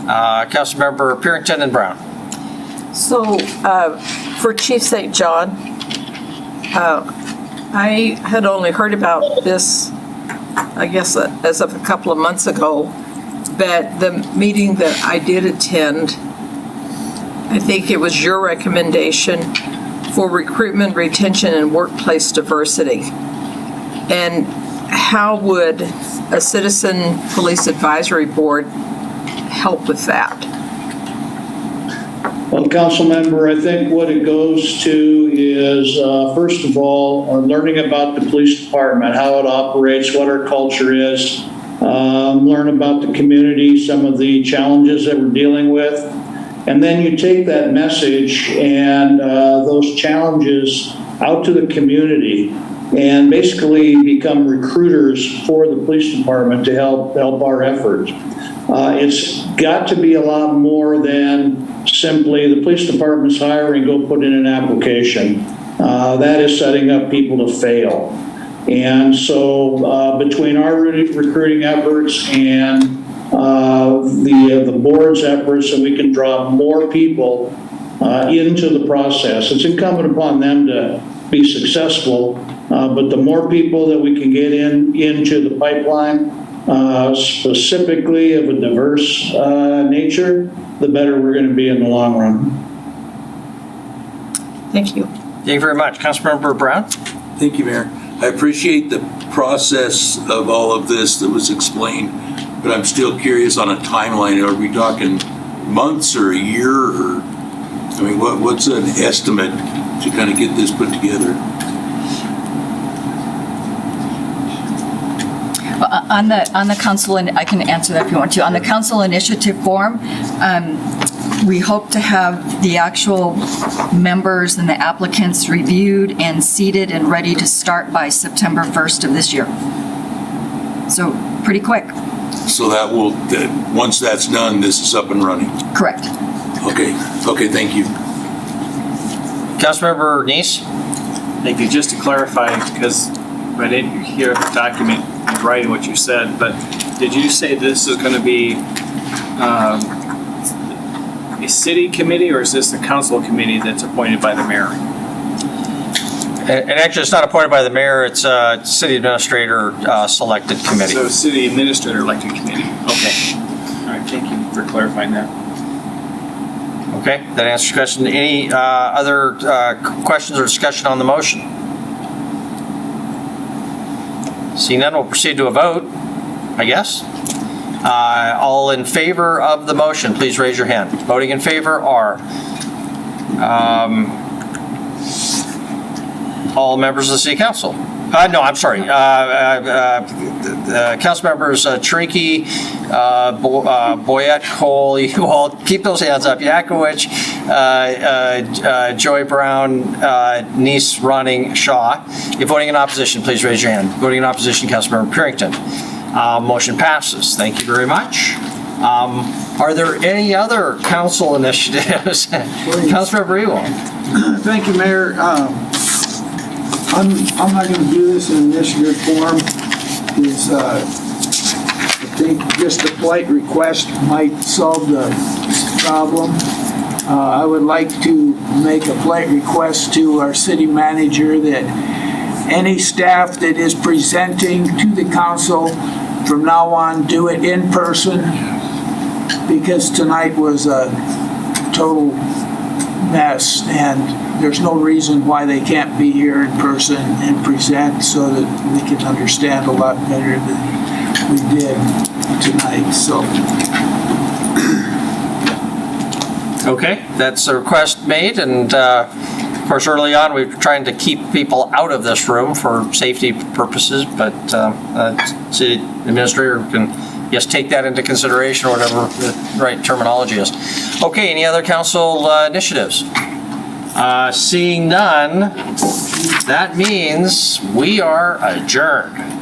Councilmember Purington and Brown. So, for Chief St. John, I had only heard about this, I guess, as of a couple of months ago, but the meeting that I did attend, I think it was your recommendation for recruitment, retention, and workplace diversity. And how would a citizen police advisory board help with that? Well, council member, I think what it goes to is, first of all, learning about the police department, how it operates, what our culture is, learn about the community, some of the challenges that we're dealing with. And then you take that message and those challenges out to the community and basically become recruiters for the police department to help our efforts. It's got to be a lot more than simply the police department's hiring, go put in an application. That is setting up people to fail. And so between our recruiting efforts and the board's efforts, so we can draw more people into the process, it's incumbent upon them to be successful. But the more people that we can get into the pipeline, specifically of a diverse nature, the better we're going to be in the long run. Thank you. Thank you very much. Councilmember Brown. Thank you, Mayor. I appreciate the process of all of this that was explained, but I'm still curious on a timeline. Are we talking months or a year? Or, I mean, what's an estimate to kind of get this put together? On the council, and I can answer that if you want to. On the council initiative form, we hope to have the actual members and the applicants reviewed and seated and ready to start by September 1st of this year. So pretty quick. So that will, once that's done, this is up and running? Correct. Okay, thank you. Councilmember Neese. Thank you. Just to clarify, because I didn't hear the document in writing what you said, but did you say this is going to be a city committee, or is this a council committee that's appointed by the mayor? And actually, it's not appointed by the mayor, it's a city administrator selected committee. So city administrator elected committee. Okay. All right, thank you for clarifying that. Okay, that answers your question. Any other questions or discussion on the motion? Seeing none, we'll proceed to a vote, I guess. All in favor of the motion, please raise your hand. Voting in favor are all members of the City Council. No, I'm sorry. Council members Trinky, Boyette, Cole, you all keep those hands up. Yakowicz, Joy Brown, Neese, Ronning, Shaw. If voting in opposition, please raise your hand. Voting in opposition, Councilmember Purington. Motion passes. Thank you very much. Are there any other council initiatives? Councilmember Ewald. Thank you, Mayor. I'm not going to do this in initiative form. I think just a polite request might solve the problem. I would like to make a polite request to our city manager that any staff that is presenting to the council from now on, do it in person, because tonight was a total mess, and there's no reason why they can't be here in person and present so that we can understand a lot better than we did tonight. So Okay, that's a request made, and of course, early on, we were trying to keep people out of this room for safety purposes, but city administrator can, yes, take that into consideration, or whatever the right terminology is. Okay, any other council initiatives? Seeing none, that means we are adjourned.